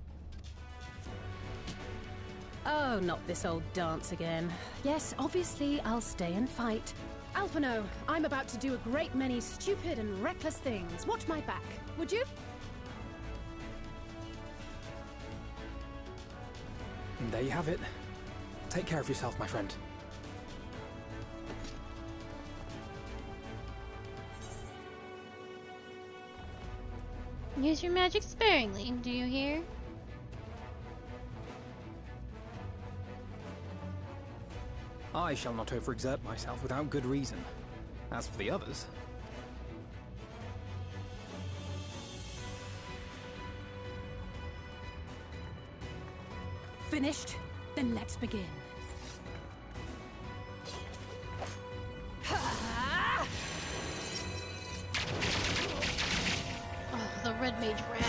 Oh, not this old dance again. Yes, obviously I'll stay and fight. Alphino, I'm about to do a great many stupid and reckless things. Watch my back, would you? And there you have it. Take care of yourself, my friend. Use your magic sparingly, do you hear? I shall not overexert myself without good reason. As for the others... Finished? Then let's begin. Oh, the red mage rat.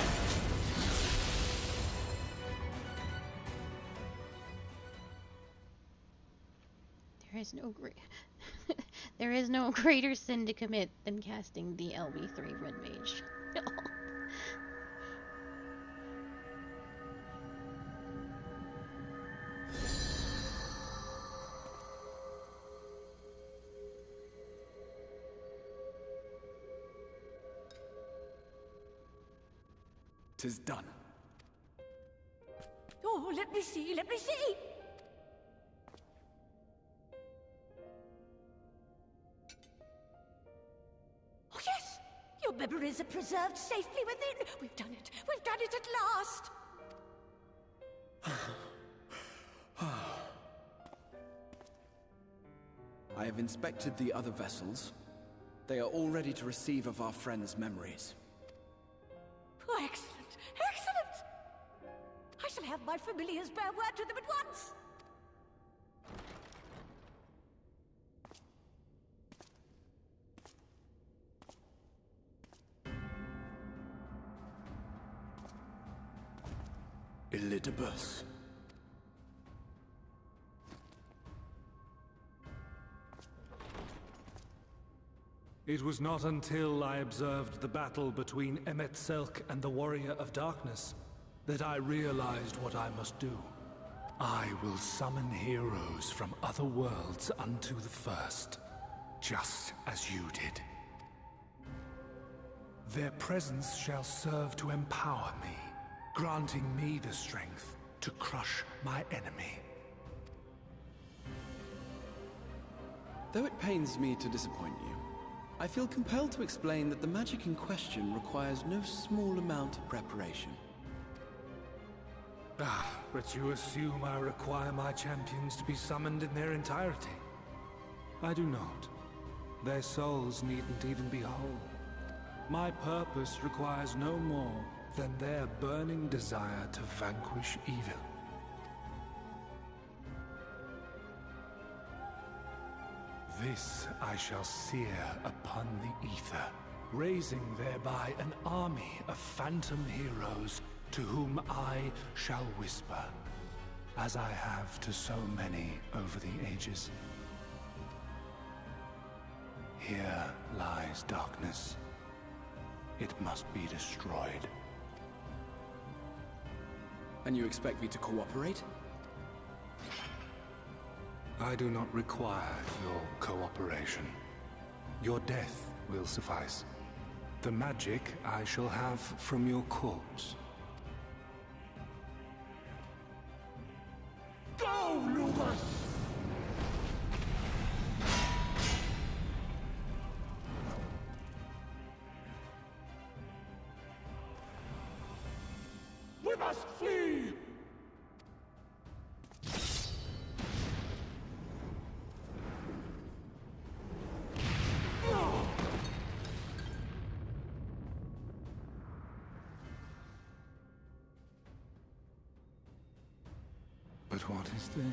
There is no greater sin to commit than casting the LV3 red mage. 'Tis done. Oh, let me see, let me see! Oh, yes! Your memories are preserved safely within. We've done it at last! I have inspected the other vessels. They are all ready to receive of our friends' memories. Oh, excellent! Excellent! I shall have my familiars bear word to them at once! Elidibus. It was not until I observed the battle between Emet-Selch and the Warrior of Darkness that I realized what I must do. I will summon heroes from other worlds unto the first, just as you did. Their presence shall serve to empower me, granting me the strength to crush my enemy. Though it pains me to disappoint you, I feel compelled to explain that the magic in question requires no small amount of preparation. Ah, but you assume I require my champions to be summoned in their entirety. I do not. Their souls needn't even be whole. My purpose requires no more than their burning desire to vanquish evil. This I shall sear upon the ether, raising thereby an army of phantom heroes to whom I shall whisper, as I have to so many over the ages. Here lies darkness. It must be destroyed. And you expect me to cooperate? I do not require your cooperation. Your death will suffice. The magic I shall have from your corpse. Go, Lubus! We must flee! But what is this?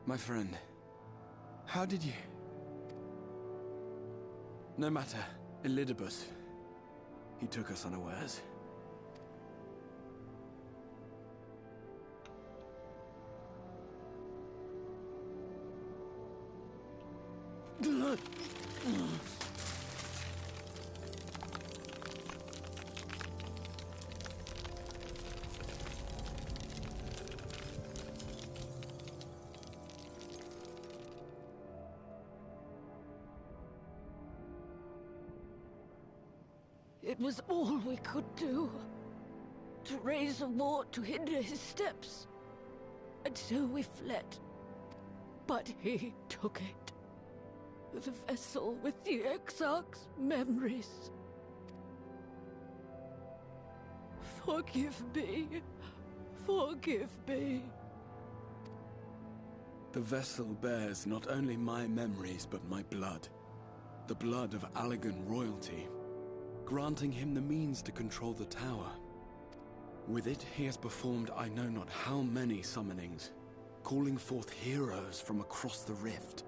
My friend, how did you... No matter, Elidibus, he took us unawares. It was all we could do. To raise a war to hinder his steps. And so we fled. But he took it. The vessel with the Exarch's memories. Forgive me. Forgive me. The vessel bears not only my memories, but my blood. The blood of Allegan royalty, granting him the means to control the tower. With it, he has performed I know not how many summonings, calling forth heroes from across the rift.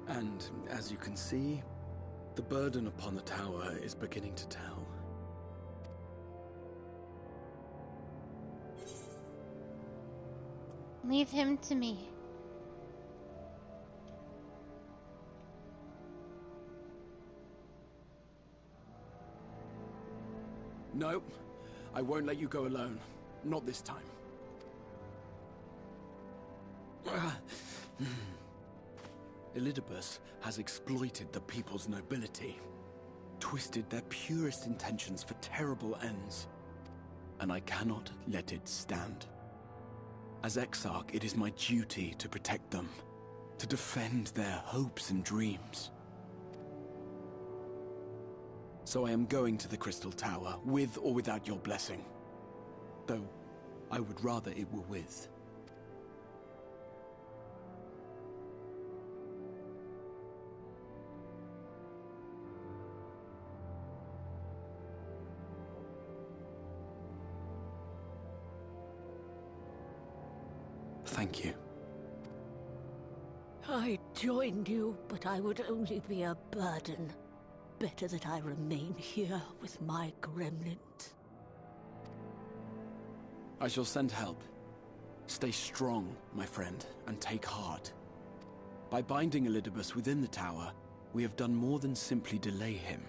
And, as you can see, the burden upon the tower is beginning to tell. Leave him to me. No, I won't let you go alone. Not this time. Elidibus has exploited the people's nobility, twisted their purest intentions for terrible ends. and I cannot let it stand. As Exarch, it is my duty to protect them, to defend their hopes and dreams. So I am going to the Crystal Tower, with or without your blessing. Though, I would rather it were with. Thank you. I joined you, but I would only be a burden. Better that I remain here with my gremlins. I shall send help. Stay strong, my friend, and take heart. By binding Elidibus within the tower, we have done more than simply delay him.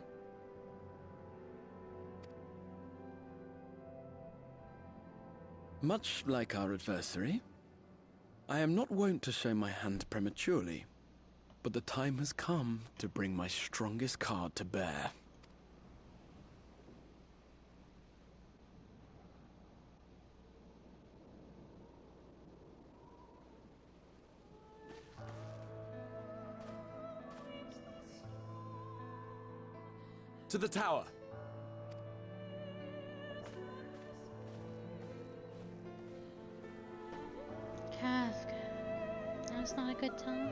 Much like our adversary, I am not wont to show my hand prematurely, but the time has come to bring my strongest card to bear. To the tower! Kafka. Now's not a good time.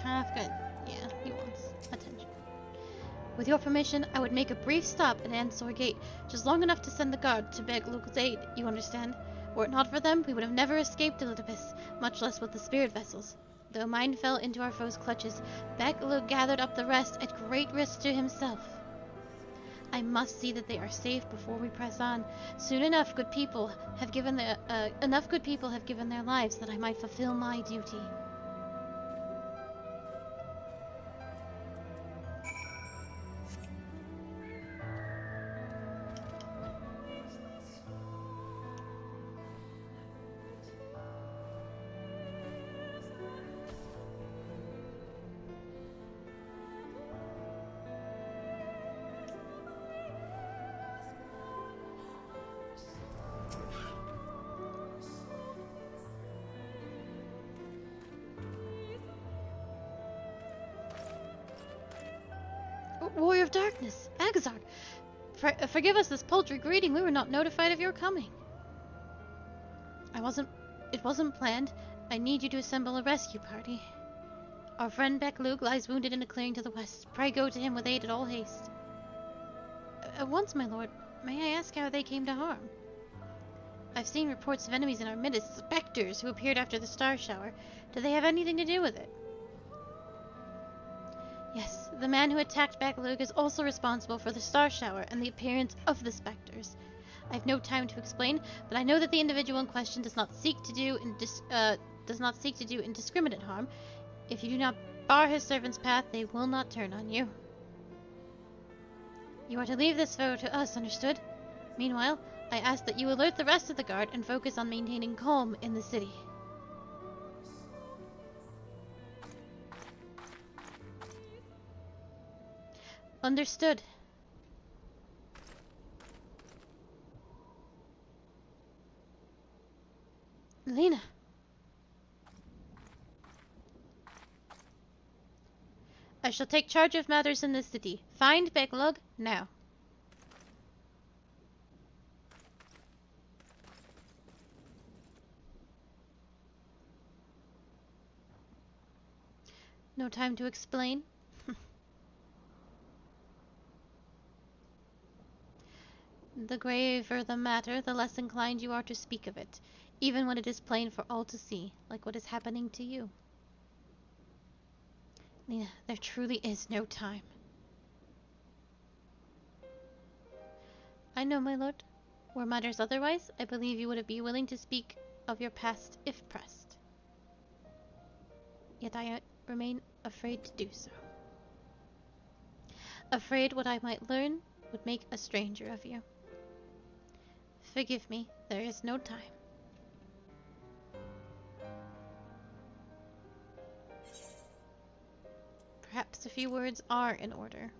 Kafka, yeah, he wants attention. With your permission, I would make a brief stop at Ansor Gate, just long enough to send the guard to beg Luke's aid, you understand? Were it not for them, we would have never escaped Elidibus, much less with the spirit vessels. Though mine fell into our foes' clutches, Luke gathered up the rest at great risk to himself. I must see that they are safe before we press on. Soon enough good people have given their lives that I might fulfill my duty. Warrior of Darkness, Agazard, forgive us this paltry greeting. We were not notified of your coming. It wasn't planned. I need you to assemble a rescue party. Our friend Luke lies wounded in a clearing to the west. Pray go to him with aid at all haste. At once, my lord, may I ask how they came to harm? I've seen reports of enemies in our midst, specters who appeared after the star shower. Do they have anything to do with it? Yes, the man who attacked Luke is also responsible for the star shower and the appearance of the specters. I have no time to explain, but I know that the individual in question does not seek to do indiscriminate harm. If you do not bar his servant's path, they will not turn on you. You are to leave this foe to us, understood? Meanwhile, I ask that you alert the rest of the guard and focus on maintaining calm in the city. Understood. Lena. I shall take charge of matters in this city. Find Beglug now. No time to explain. The graver the matter, the less inclined you are to speak of it, even when it is plain for all to see, like what is happening to you. Lena, there truly is no time. I know, my lord. Were matters otherwise, I believe you would be willing to speak of your past if pressed. Yet I remain afraid to do so. Afraid what I might learn would make a stranger of you. Forgive me, there is no time. Perhaps a few words are in order.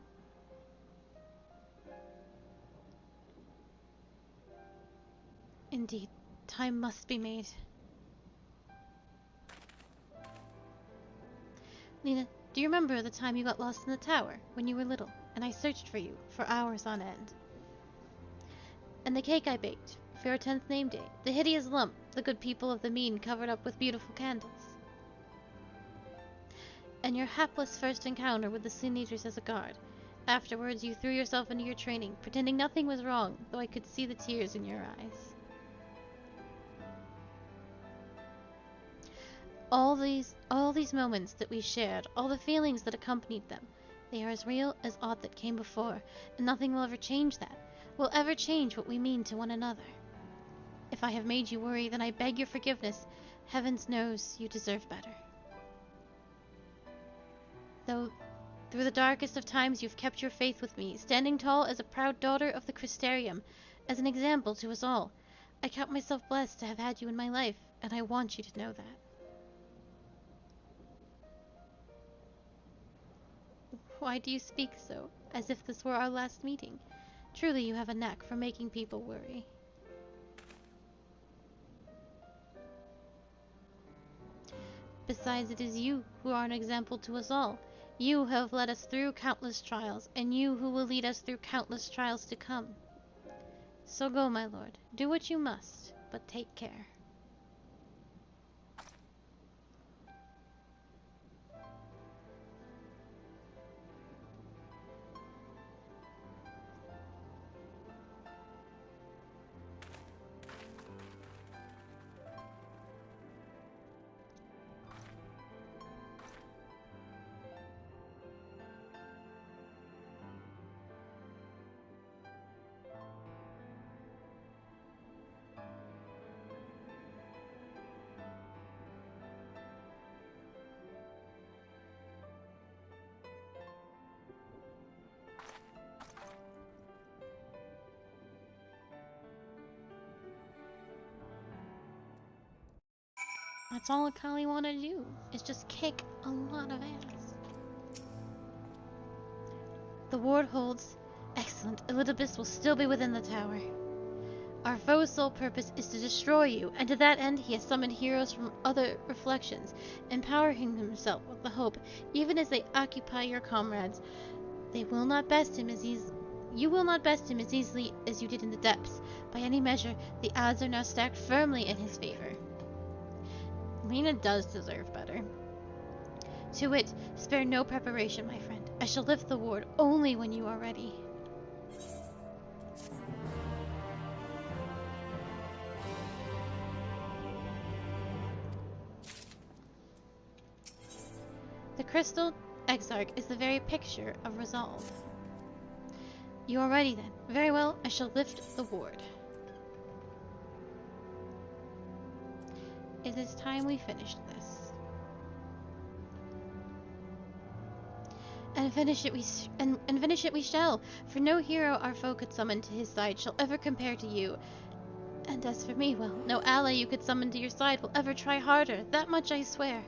Indeed, time must be made. Lena, do you remember the time you got lost in the tower when you were little, and I searched for you for hours on end? And the cake I baked for your 10th name day, the hideous lump the good people of the mean covered up with beautiful candles. And your hapless first encounter with the Sin Eaters as a guard. Afterwards, you threw yourself into your training, pretending nothing was wrong, though I could see the tears in your eyes. All these moments that we shared, all the feelings that accompanied them, they are as real as aught that came before, and nothing will ever change that, will ever change what we mean to one another. If I have made you worry, then I beg your forgiveness. Heavens knows you deserve better. Though through the darkest of times you've kept your faith with me, standing tall as a proud daughter of the Crystarium, as an example to us all, I count myself blessed to have had you in my life, and I want you to know that. Why do you speak so, as if this were our last meeting? Truly you have a knack for making people worry. Besides, it is you who are an example to us all. You who have led us through countless trials, and you who will lead us through countless trials to come. So go, my lord. Do what you must, but take care. That's all Akali wanted to do, is just kick a lot of ass. The ward holds. Excellent. Elidibus will still be within the tower. Our foe's sole purpose is to destroy you, and to that end he has summoned heroes from other reflections, empowering himself with the hope, even as they occupy your comrades, you will not best him as easily as you did in the depths. By any measure, the odds are now stacked firmly in his favor. Lena does deserve better. To wit, spare no preparation, my friend. I shall lift the ward only when you are ready. The crystal exarch is the very picture of resolve. You are ready then. Very well, I shall lift the ward. It is time we finished this. And finish it we shall, for no hero our foe could summon to his side shall ever compare to you. And as for me, well, no ally you could summon to your side will ever try harder, that much I swear.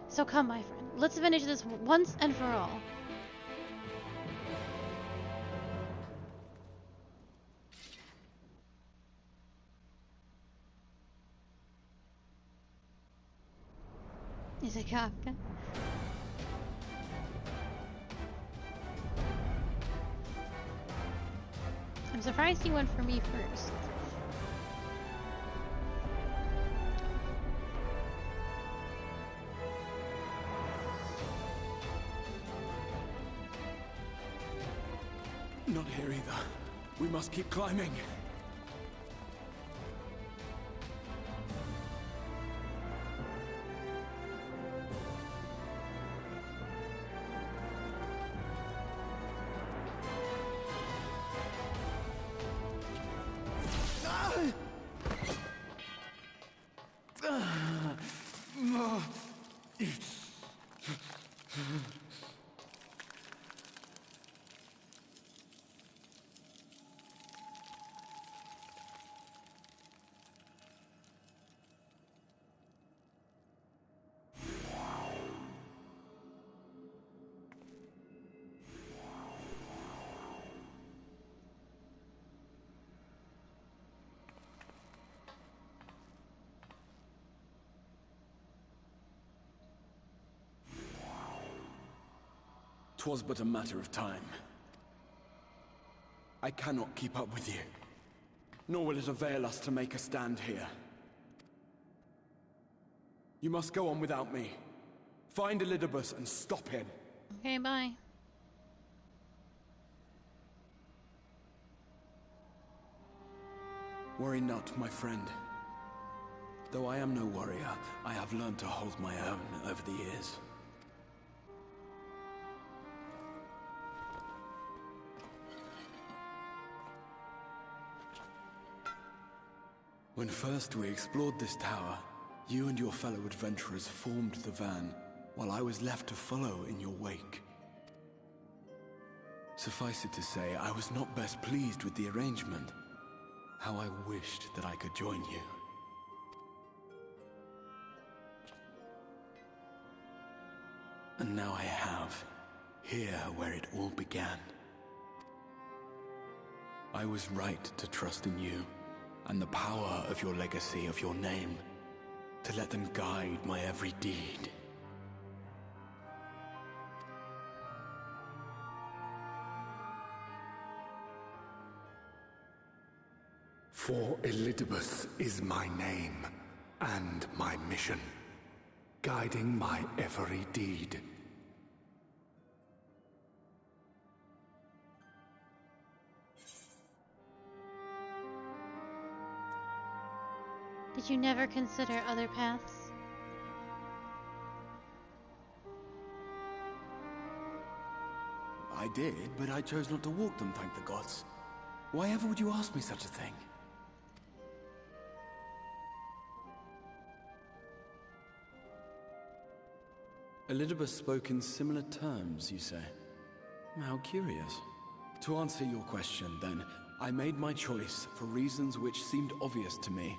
So come, my friend, let's finish this once and for all. Is it Kafka? I'm surprised he went for me first. Not here either. We must keep climbing. 'Twas but a matter of time. I cannot keep up with you, nor will it avail us to make a stand here. You must go on without me. Find Elidibus and stop him. Okay, bye. Worry not, my friend. Though I am no warrior, I have learned to hold my own over the years. When first we explored this tower, you and your fellow adventurers formed the van, while I was left to follow in your wake. Suffice it to say, I was not best pleased with the arrangement. How I wished that I could join you. And now I have, here where it all began. I was right to trust in you, and the power of your legacy, of your name, to let them guide my every deed. For Elidibus is my name, and my mission, guiding my every deed. Did you never consider other paths? I did, but I chose not to walk them, thank the gods. Why ever would you ask me such a thing? Elidibus spoke in similar terms, you say? How curious. To answer your question, then, I made my choice for reasons which seemed obvious to me,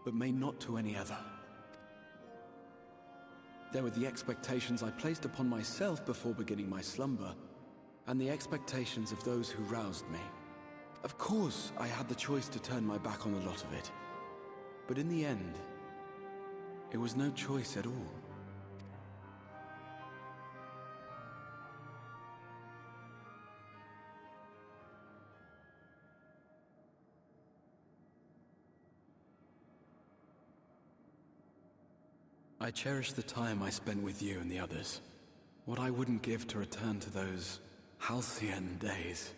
but may not to any other. There were the expectations I placed upon myself before beginning my slumber, and the expectations of those who roused me. Of course, I had the choice to turn my back on a lot of it, but in the end, it was no choice at all. I cherish the time I spent with you and the others. What I wouldn't give to return to those halcyon days.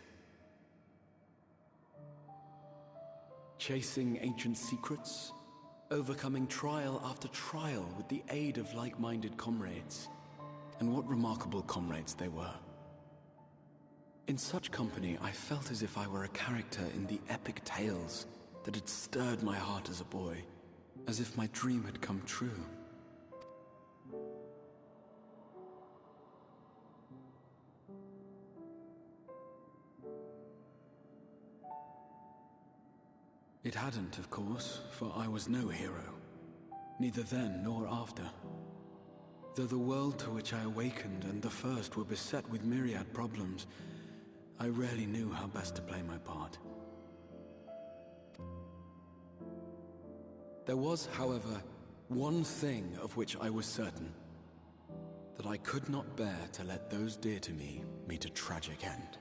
Chasing ancient secrets, overcoming trial after trial with the aid of like-minded comrades. And what remarkable comrades they were. In such company, I felt as if I were a character in the epic tales that had stirred my heart as a boy, as if my dream had come true. It hadn't, of course, for I was no hero, neither then nor after. Though the world to which I awakened and the first were beset with myriad problems, I rarely knew how best to play my part. There was, however, one thing of which I was certain, that I could not bear to let those dear to me meet a tragic end.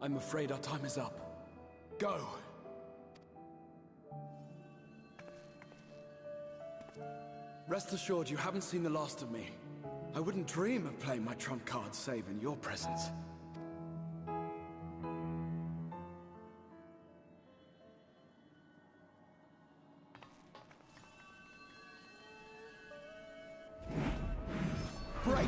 I'm afraid our time is up. Go! Rest assured you haven't seen the last of me. I wouldn't dream of playing my trump card save in your presence. Break!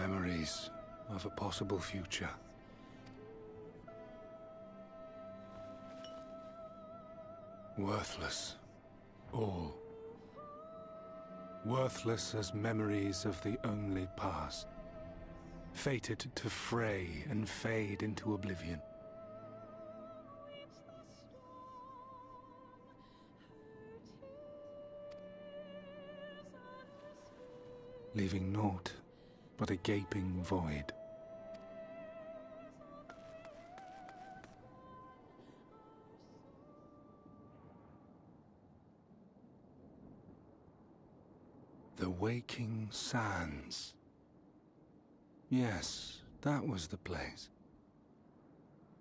memories of a possible future. Worthless. All. Worthless as memories of the only past. Fated to fray and fade into oblivion. Leaving naught but a gaping void. The Waking Sands. Yes, that was the place.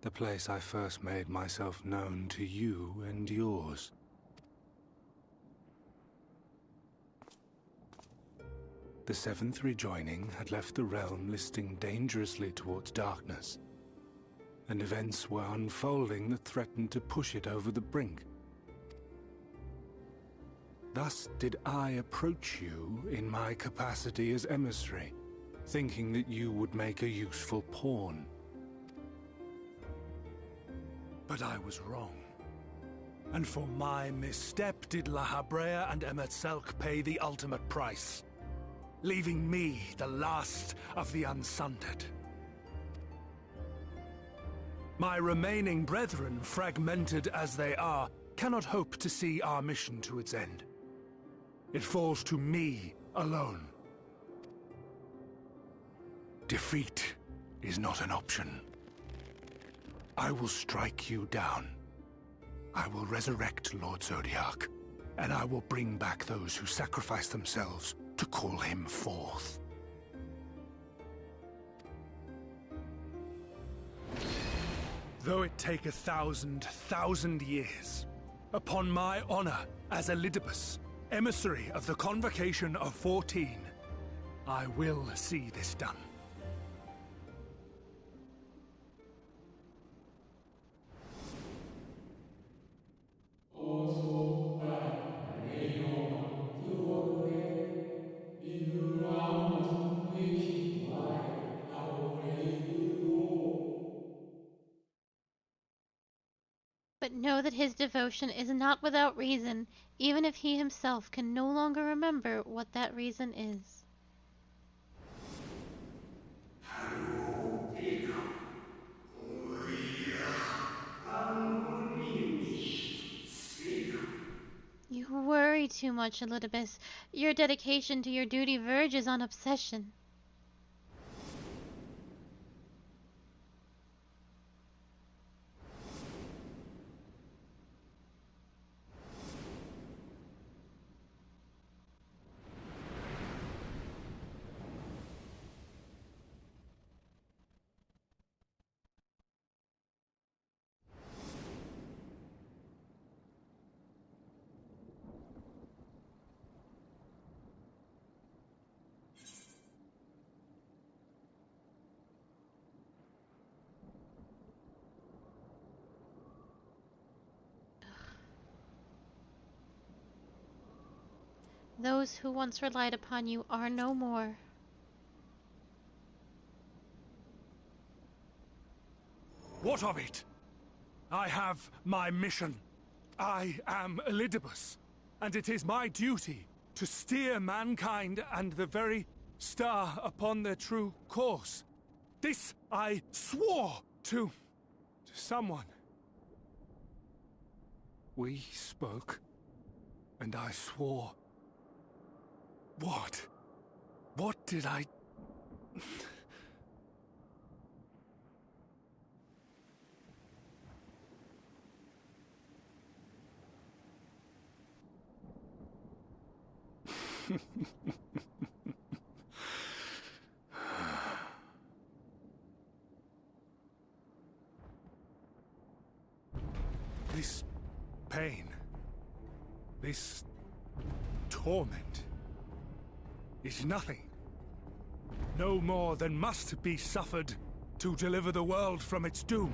The place I first made myself known to you and yours. The Seventh Rejoining had left the realm listing dangerously towards darkness, and events were unfolding that threatened to push it over the brink. Thus did I approach you in my capacity as emissary, thinking that you would make a useful pawn. But I was wrong. And for my misstep did La Habrea and Emet-Selch pay the ultimate price, leaving me the last of the Unsundered. My remaining brethren, fragmented as they are, cannot hope to see our mission to its end. It falls to me alone. Defeat is not an option. I will strike you down. I will resurrect Lord Zodiac, and I will bring back those who sacrifice themselves to call him forth. Though it take 1,000 years, upon my honor as Elidibus, emissary of the Convocation of 14, I will see this done. But know that his devotion is not without reason, even if he himself can no longer remember what that reason is. You worry too much, Elidibus. Your dedication to your duty verges on obsession. Those who once relied upon you are no more. What of it? I have my mission. I am Elidibus, and it is my duty to steer mankind and the very star upon their true course. This I swore to someone. We spoke, and I swore. What? What did I... This pain, this torment, is nothing. No more than must be suffered to deliver the world from its doom.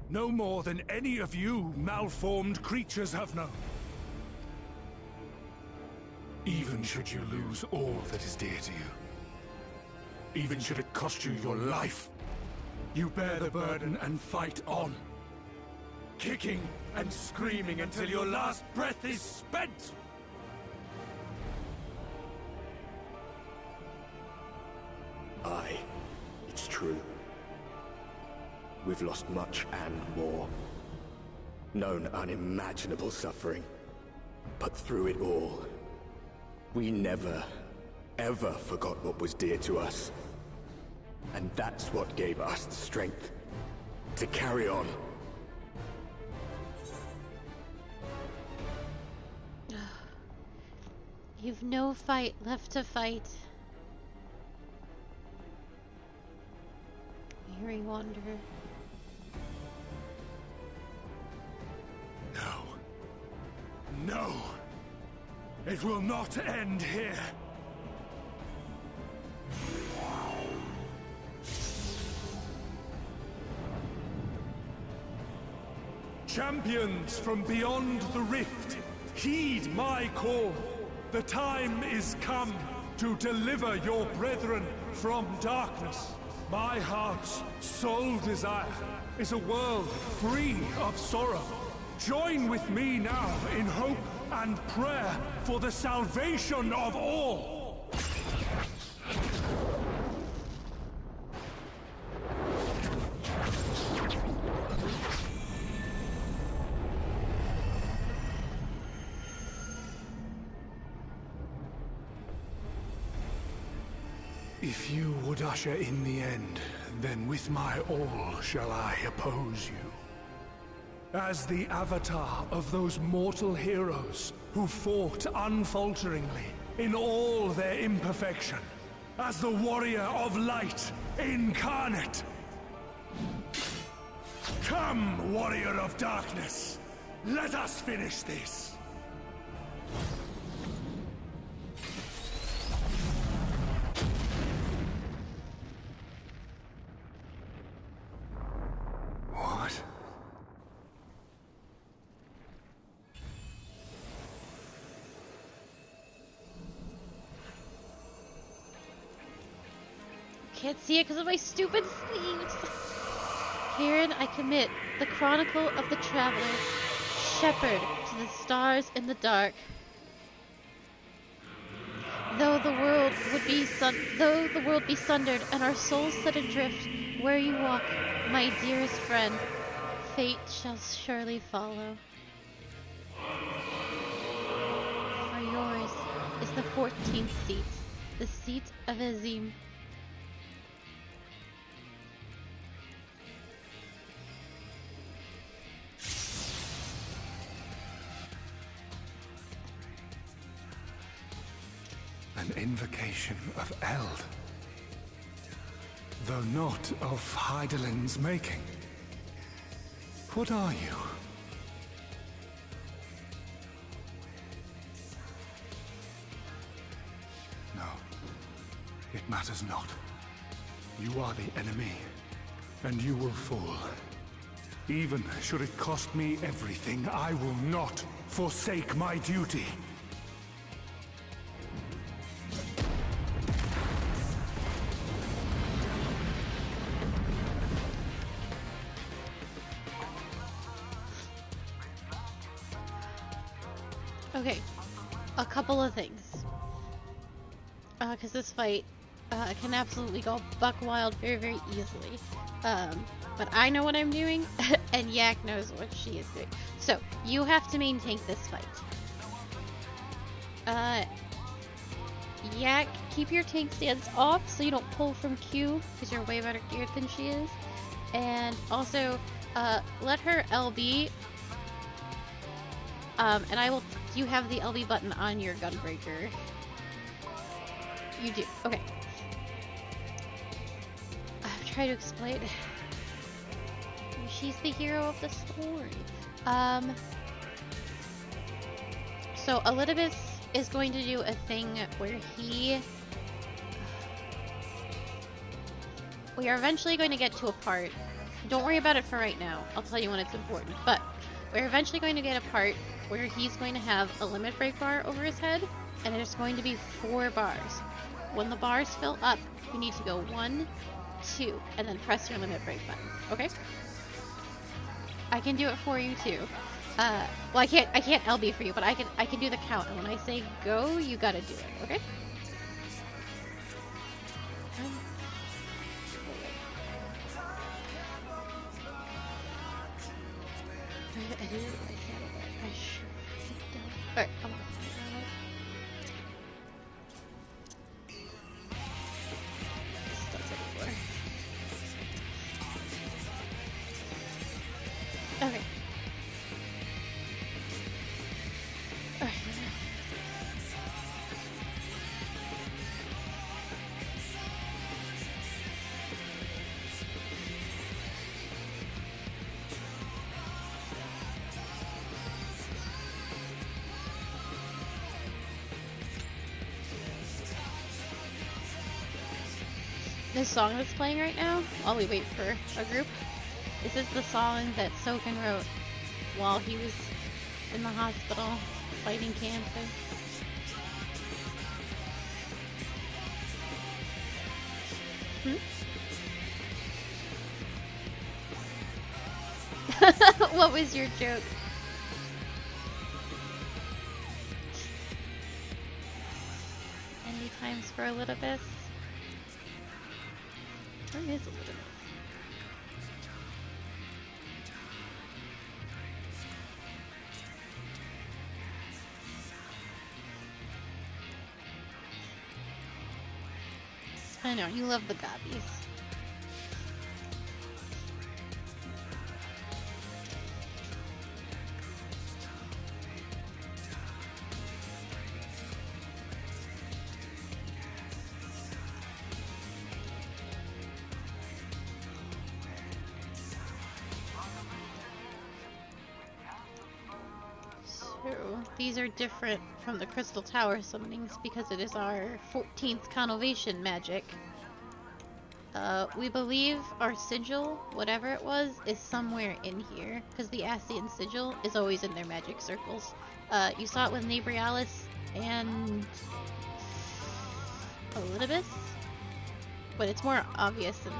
No more than any of you malformed creatures have known. Even should you lose all that is dear to you. even should it cost you your life. You bear the burden and fight on, kicking and screaming until your last breath is spent! Aye, it's true. We've lost much and more. Known unimaginable suffering. But through it all, we never, ever forgot what was dear to us. And that's what gave us the strength to carry on. You've no fight left to fight. Weary wanderer. No. No! It will not end here! Champions from beyond the rift, heed my call. The time is come to deliver your brethren from darkness. My heart's sole desire is a world free of sorrow. Join with me now in hope and prayer for the salvation of all. If you would usher in the end, then with my all shall I oppose you. As the avatar of those mortal heroes who fought unfalteringly in all their imperfection. As the warrior of light incarnate. Come, warrior of darkness. Let us finish this. What? Can't see it because of my stupid sleeves. Herein I commit the chronicle of the traveler, shepherd to the stars in the dark. Though the world be sundered and our souls set adrift, where you walk, my dearest friend, fate shall surely follow. For yours is the 14th seat, the seat of Azim. An invocation of Eld, though not of Hydaelyn's making. What are you? No, it matters not. You are the enemy, and you will fall. Even should it cost me everything, I will not forsake my duty. Okay, a couple of things. Because this fight can absolutely go buck wild very, very easily. But I know what I'm doing, and Yak knows what she is doing. So, you have to maintain this fight. Yak, keep your tank stance off so you don't pull from Q, because you're way better geared than she is. And also, let her LB. And I will... You have the LB button on your Gunbreaker. You do. Okay. I've tried to explain. She's the hero of the story. So Elidibus is going to do a thing where we are eventually going to get to a part. Don't worry about it for right now. I'll tell you when it's important. But we're eventually going to get a part where he's going to have a limit break bar over his head, and there's going to be 4 bars. when the bars fill up, you need to go 1, 2, and then press your limit break button. Okay? I can do it for you too. Well, I can't LB for you, but I can do the count, and when I say go, you gotta do it. Okay? Alright, come on. Okay. Alright. This song that's playing right now, while we wait for a group, this is the song that Soken wrote while he was in the hospital fighting cancer. What was your joke? Any times for a little bit? Where is a little bit? I know, you love the gobbies. These are different from the Crystal Tower summonings because it is our 14th Connovation magic. We believe our sigil, whatever it was, is somewhere in here because the Ascian sigil is always in their magic circles. You saw it with Nabrialis and Elidibus, but it's more obvious in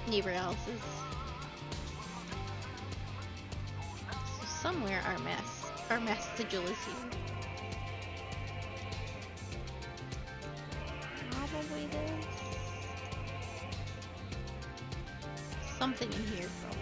Nabrialis's. Somewhere our mass sigil is here. Probably this. Something in here, probably.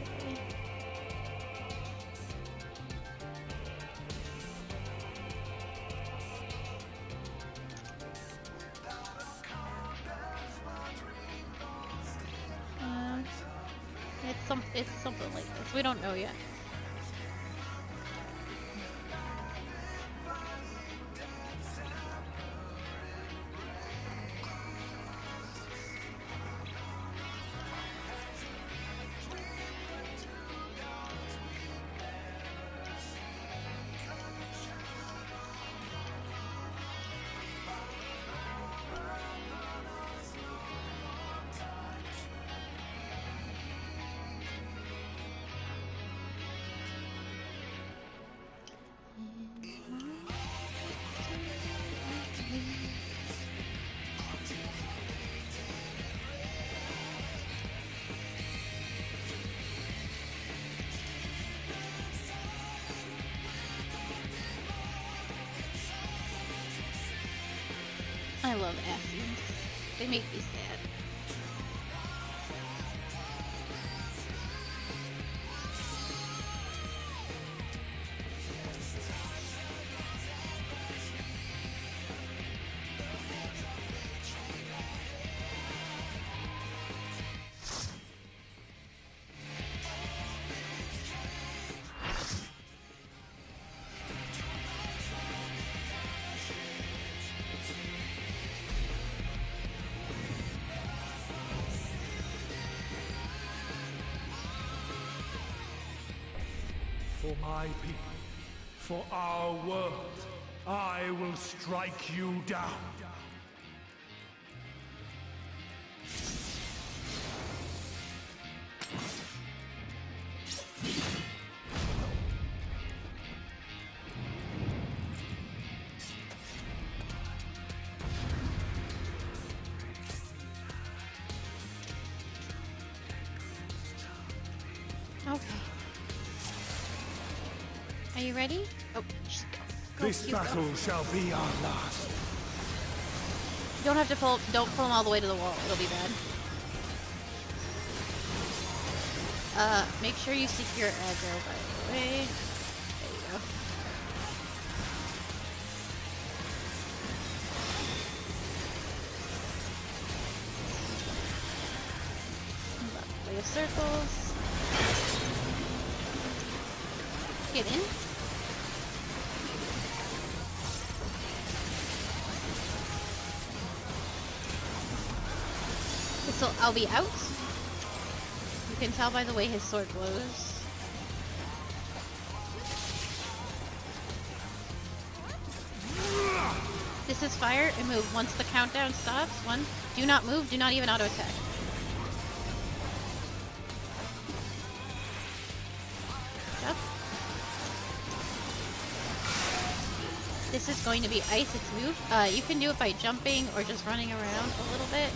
It's something like this. We don't know yet. I love Ascians. They make me sad. For my people, for our world, I will strike you down. Are you ready? Oh, just go. This battle shall be our last. You don't have to pull. Don't pull him all the way to the wall. It'll be bad. Make sure you secure aggro, by the way. There you go. Way of circles. Get in. So I'll be out. You can tell by the way his sword glows. This is fire and move once the countdown stops. 1. Do not move. Do not even auto attack. Up. This is going to be ice. It's move. You can do it by jumping or just running around a little bit.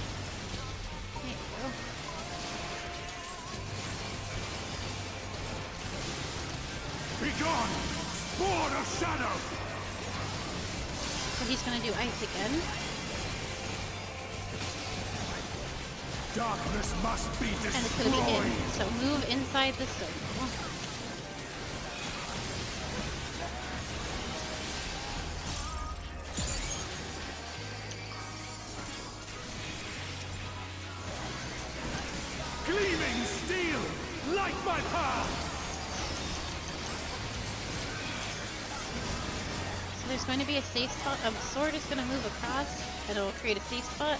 Begone! Sword of Shadow! So he's gonna do ice again. Darkness must be destroyed! And it's gonna be hit. So move inside the circle. Gleaming steel! Light my path! There's going to be a safe spot. A sword is going to move across and it'll create a safe spot.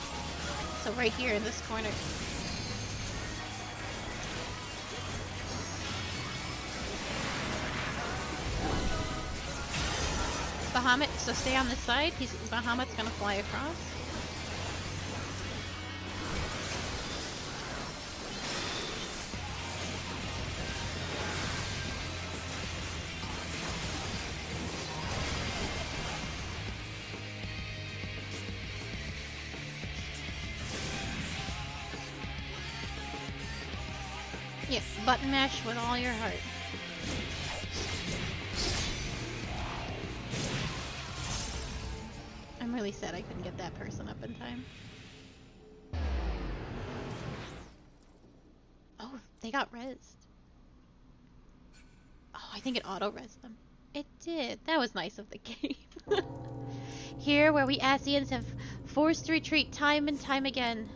So right here in this corner. Bahamut, so stay on this side. Bahamut's going to fly across. Yeah, button mash with all your heart. I'm really sad I couldn't get that person up in time. Oh, they got rezzed. Oh, I think it auto-rezzed them. It did. That was nice of the game. Here, where we Asians have forced retreat time and time again.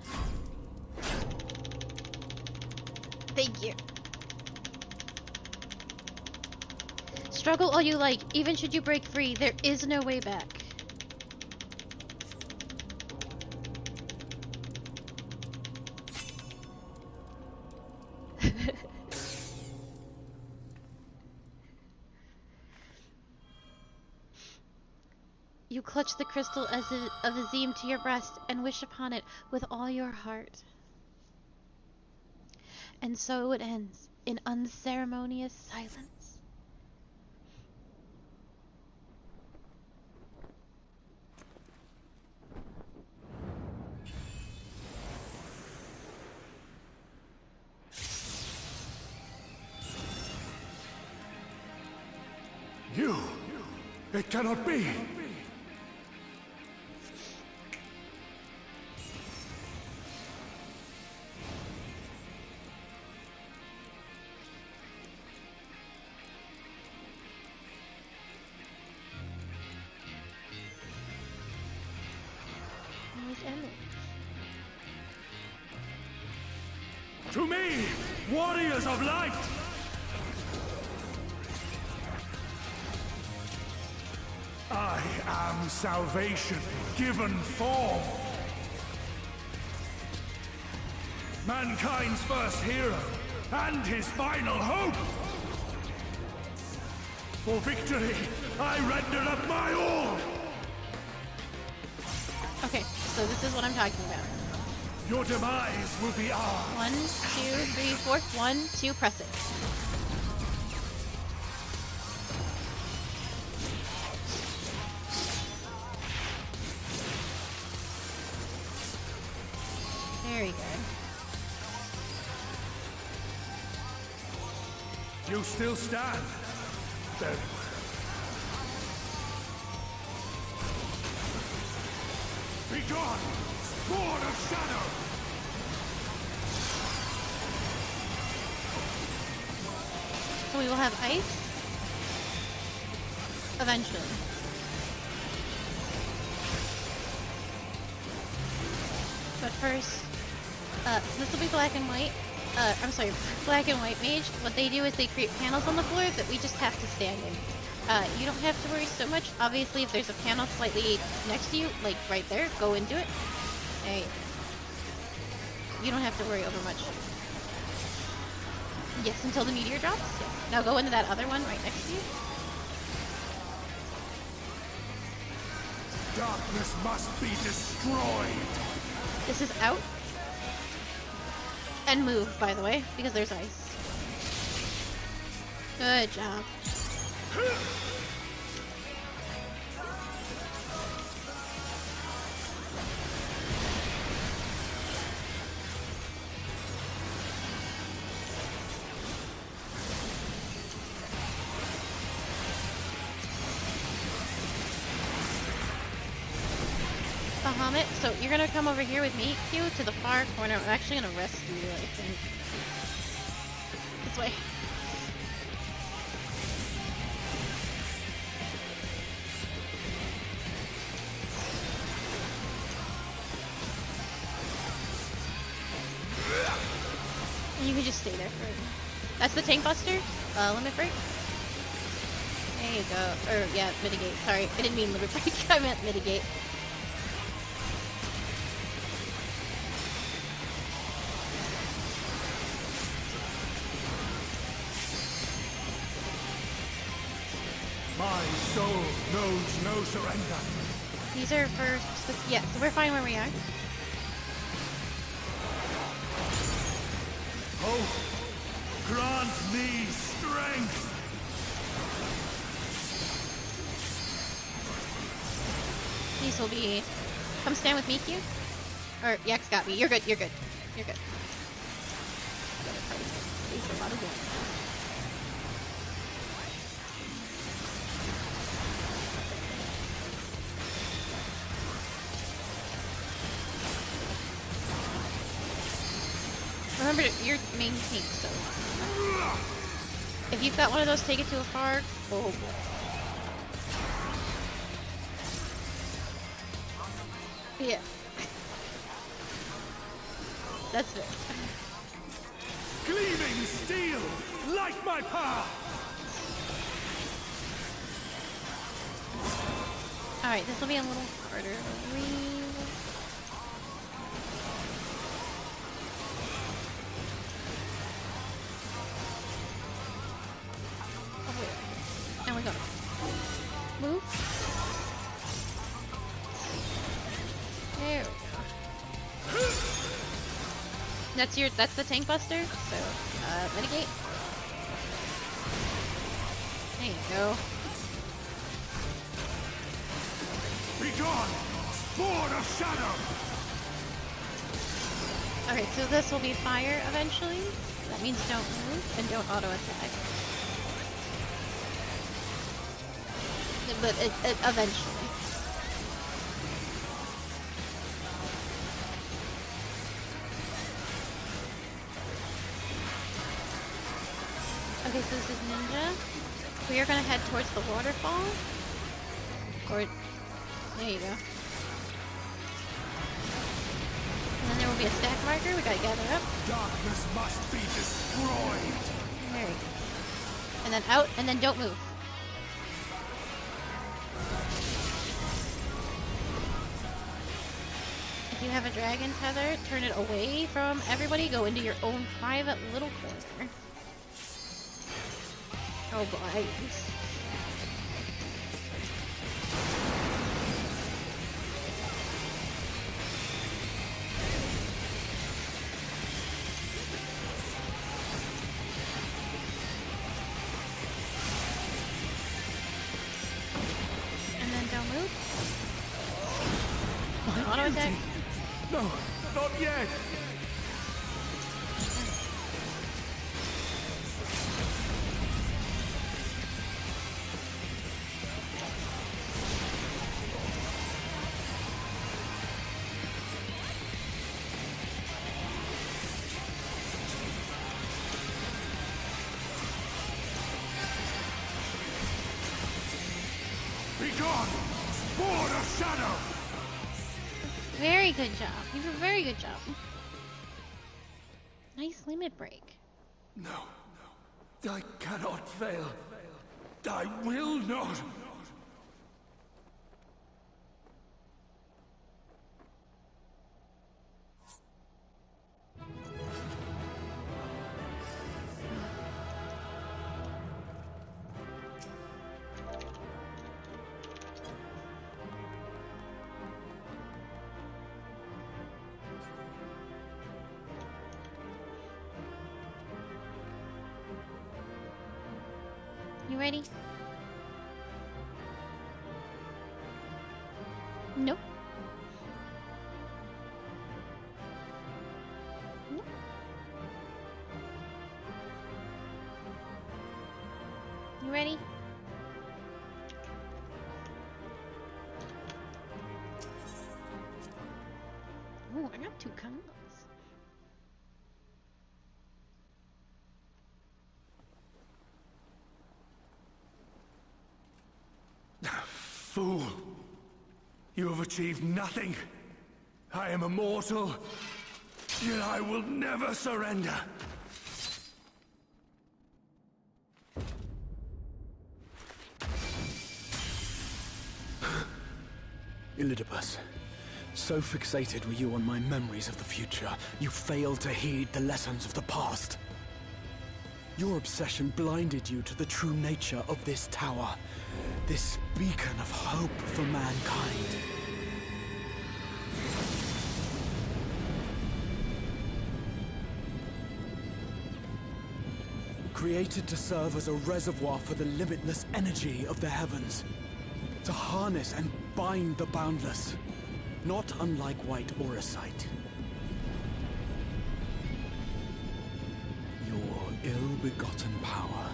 Thank you. Struggle all you like. Even should you break free, there is no way back. You clutch the crystal of Azim to your breast and wish upon it with all your heart. And so it ends in unceremonious silence. You! It cannot be! To me, warriors of light! I am salvation given form. Mankind's first hero and his final hope. For victory, I render up my all. Okay, so this is what I'm talking about. Your demise will be ours. 1, 2, 3, 4. 1, 2, press it. Very good. You still stand? Then Begone! Sword of Shadow! So we will have ice eventually. But first, this will be black and white. I'm sorry, black and white mage. What they do is they create panels on the floor that we just have to stand in. You don't have to worry so much. Obviously, if there's a panel slightly next to you, like right there, go into it. Hey, you don't have to worry over much. Yes, until the meteor drops. Yes. Now go into that other one right next to you. Darkness must be destroyed! This is out. And move, by the way, because there's ice. Good job. Bahamut, so you're gonna come over here with me, Q, to the far corner. I'm actually gonna rescue you, I think. This way. And you can just stay there for it. That's the tank buster. Limit break. There you go. Or, yeah, mitigate. Sorry, I didn't mean limit break. I meant mitigate. My soul knows no surrender. These are for... Yeah, so we're fine where we are. Hope, grant me strength. These will be... Come stand with me, Q. Or, Yax got me. You're good, you're good. You're good. These are a lot of damage. Remember, you're main tank, so... If you've got one of those, take it to a far... Oh, boy. Yeah. That's it. Gleaming steel, light my path! Alright, this will be a little harder to read. And we go. Move. There we go. That's the tank buster. So, mitigate. There you go. Begone! Sword of Shadow! Okay, so this will be fire eventually. That means don't move and don't auto attack. But it eventually. Okay, so this is ninja. We are gonna head towards the waterfall. Or there you go. And then there will be a stack marker. We gotta gather up. Darkness must be destroyed. There we go. And then out, and then don't move. If you have a dragon tether, turn it away from everybody. Go into your own private little corner. Oh boy. And then don't move. Auto attack. No, not yet. gone! Spawn of shadow! Very good job. You did a very good job. Nice limit break. No, no. I cannot fail. I will not. You ready? Nope. Nope. You ready? Ooh, I got 2 combos. Fool! You have achieved nothing. I am immortal, yet I will never surrender. Elidibus, so fixated were you on my memories of the future, you failed to heed the lessons of the past. Your obsession blinded you to the true nature of this tower, this beacon of hope for mankind. Created to serve as a reservoir for the limitless energy of the heavens, to harness and bind the boundless, not unlike white auracite. Your ill-begotten power,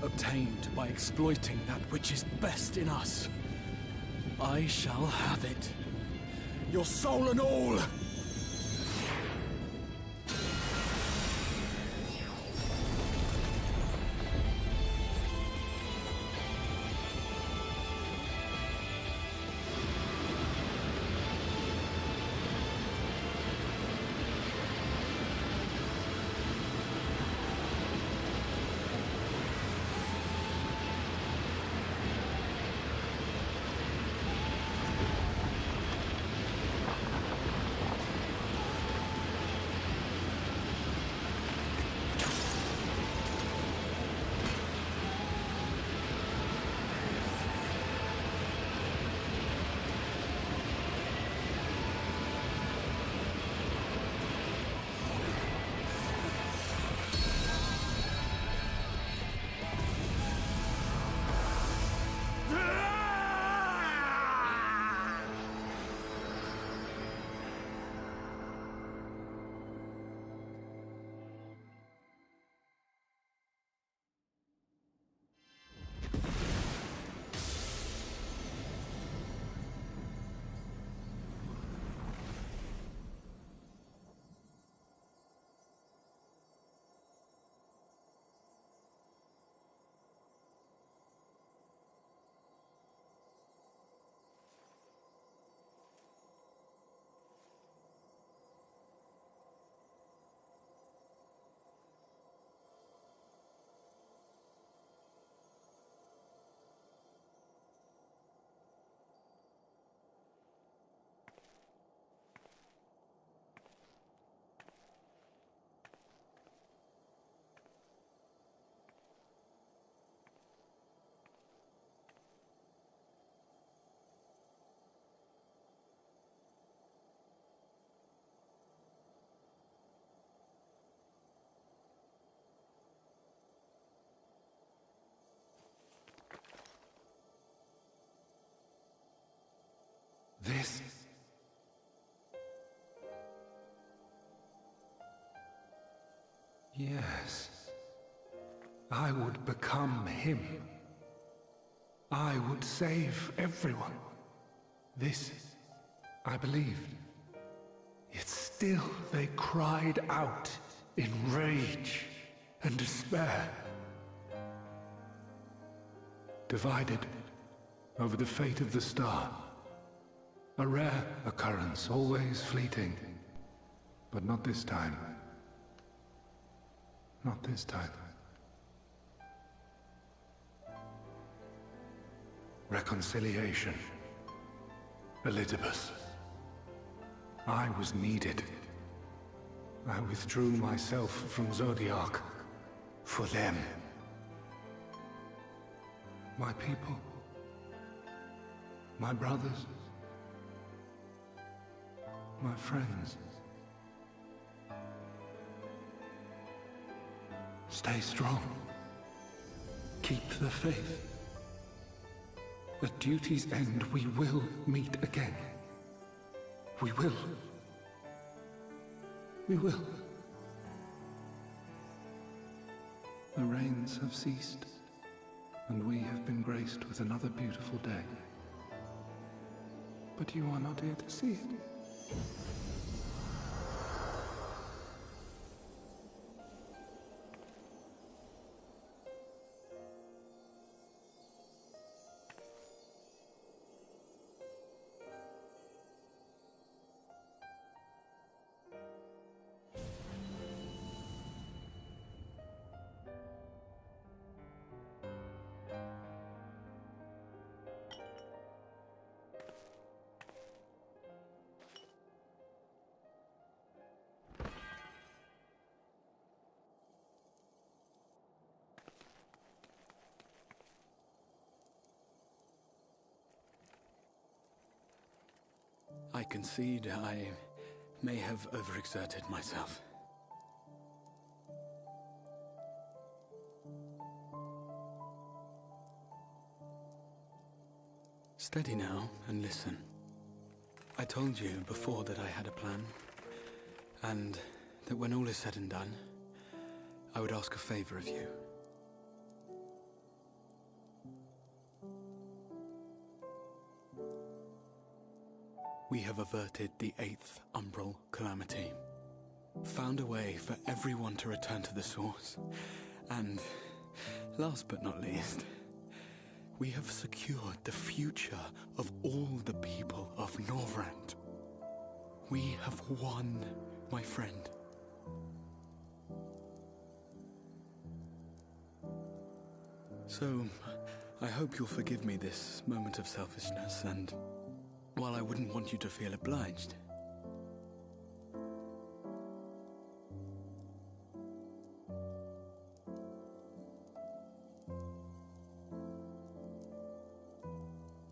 obtained by exploiting that which is best in us. I shall have it. Your soul and all! This... Yes. I would become him. I would save everyone. This, I believed. Yet still they cried out in rage and despair. Divided, over the fate of the star. A rare occurrence, always fleeting. But not this time. Not this time. Reconciliation. Elizabeth. I was needed. I withdrew myself from Zodiark. For them. My people. My brothers. My friends. Stay strong. Keep the faith. At duty's end, we will meet again. We will. We will. The rains have ceased, and we have been graced with another beautiful day. But you are not here to see it. I concede I may have overexerted myself. Steady now and listen. I told you before that I had a plan, and that when all is said and done, I would ask a favor of you. We have averted the 8th Umbral Calamity, found a way for everyone to return to the source, and, last but not least, we have secured the future of all the people of Norvrand. We have won, my friend. So, I hope you'll forgive me this moment of selfishness, and while I wouldn't want you to feel obliged,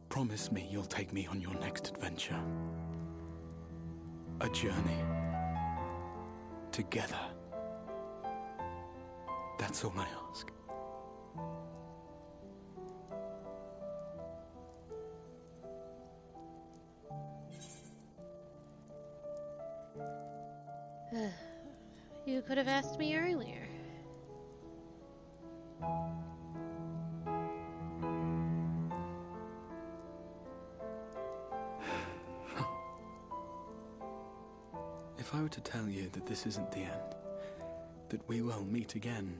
promise me you'll take me on your next adventure. A journey. Together. That's all I ask. You could have asked me earlier. If I were to tell you that this isn't the end, that we will meet again,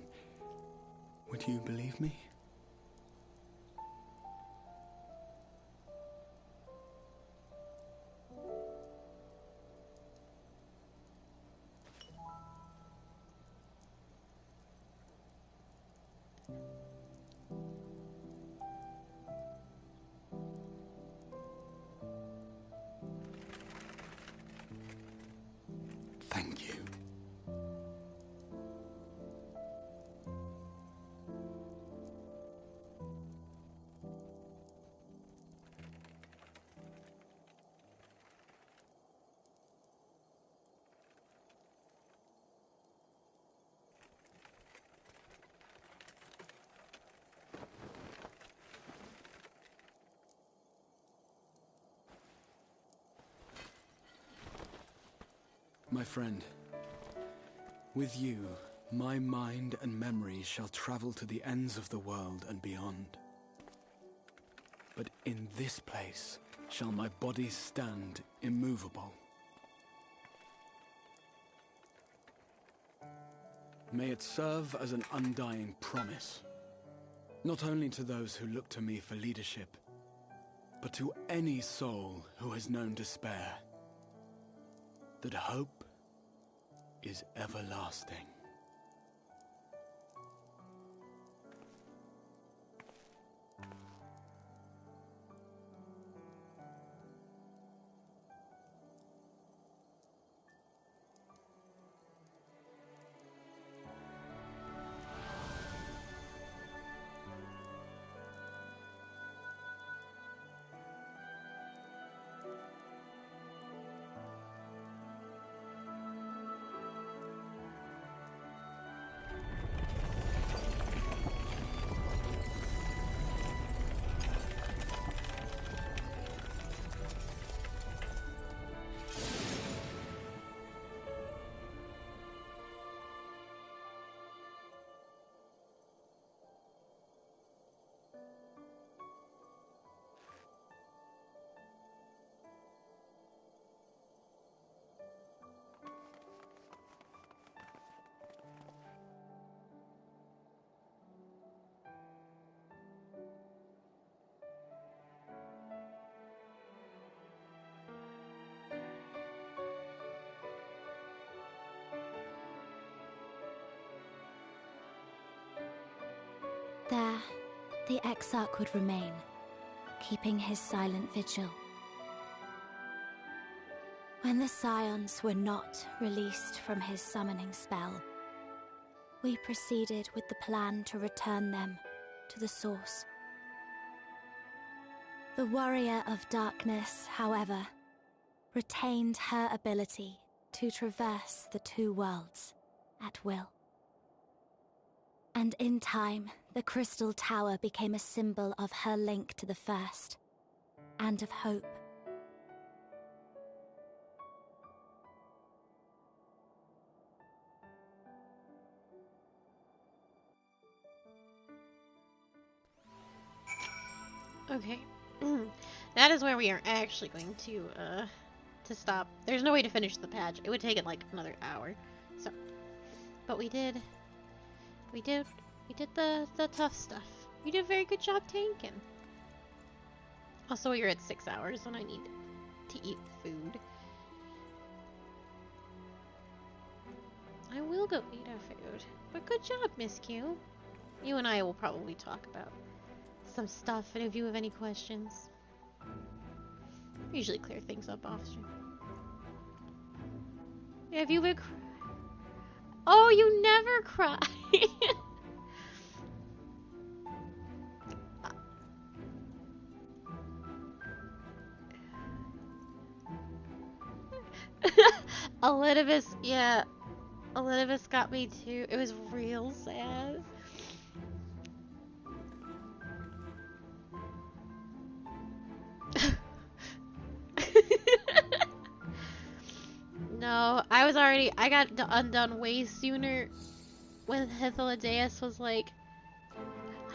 would you believe me? Thank you. My friend, with you, my mind and memories shall travel to the ends of the world and beyond. But in this place shall my body stand immovable. May it serve as an undying promise, not only to those who look to me for leadership, but to any soul who has known despair, that hope is everlasting. There, the Exarch would remain, keeping his silent vigil. When the Scions were not released from his summoning spell, we proceeded with the plan to return them to the Source. The Warrior of Darkness, however, retained her ability to traverse the two worlds at will. And in time, the Crystal Tower became a symbol of her link to the First, and of hope. Okay. That is where we are actually going to stop. There's no way to finish the patch. It would take it like another hour. So, but we did the tough stuff. You did a very good job tanking. Also, you're at 6 hours and I need to eat food. I will go eat our food. But good job, Miss Q. You and I will probably talk about some stuff, and if you have any questions, I usually clear things up off stream. Have you been Oh, you never cry. Elidibus, yeah. Elidibus got me too. It was real sad. No, I got undone way sooner when Hythlodaeus was like,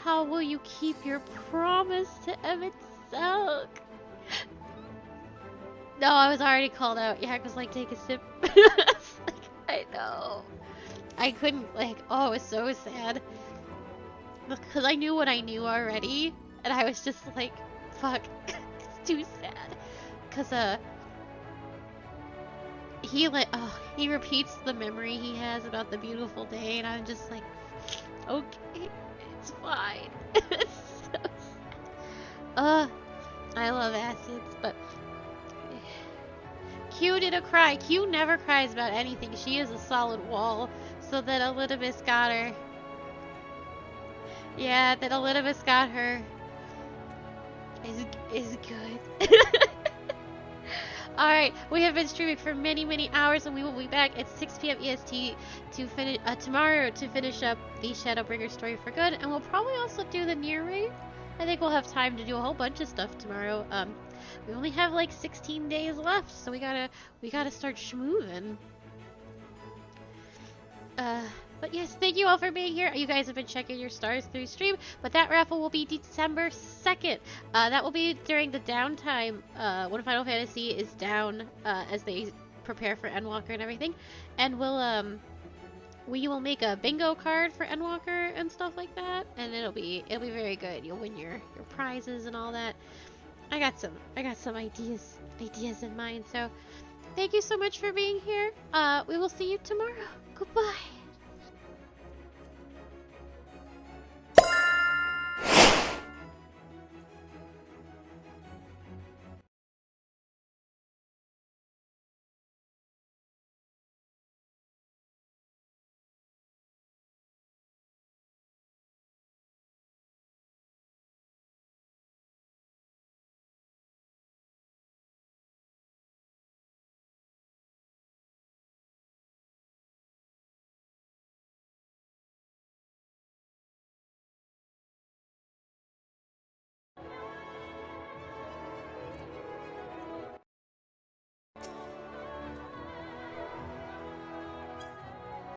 how will you keep your promise to Emmett Selk? No, I was already called out. Yak was like, take a sip. I know. I couldn't, like, oh, it was so sad. Because I knew what I knew already, and I was just like, fuck, it's too sad. Because, he repeats the memory he has about the beautiful day, and I'm just like, okay, it's fine. It's so sad. I love acids, but Q didn't cry. Q never cries about anything. She is a solid wall, so that Elidibus got her. Yeah, that Elidibus got her is good. Alright, we have been streaming for many, many hours, and we will be back at 6 p.m. EST to finish tomorrow to finish up the Shadowbringer story for good, and we'll probably also do the Near raid. I think we'll have time to do a whole bunch of stuff tomorrow. We only have like 16 days left, so we gotta start schmoovin'. But yes, thank you all for being here. You guys have been checking your stars through stream, but that raffle will be December 2nd. That will be during the downtime, when Final Fantasy is down, as they prepare for Endwalker and everything. And we will make a bingo card for Endwalker and stuff like that, and it'll be very good. You'll win your prizes and all that. I got some ideas in mind. So thank you so much for being here. We will see you tomorrow. Goodbye.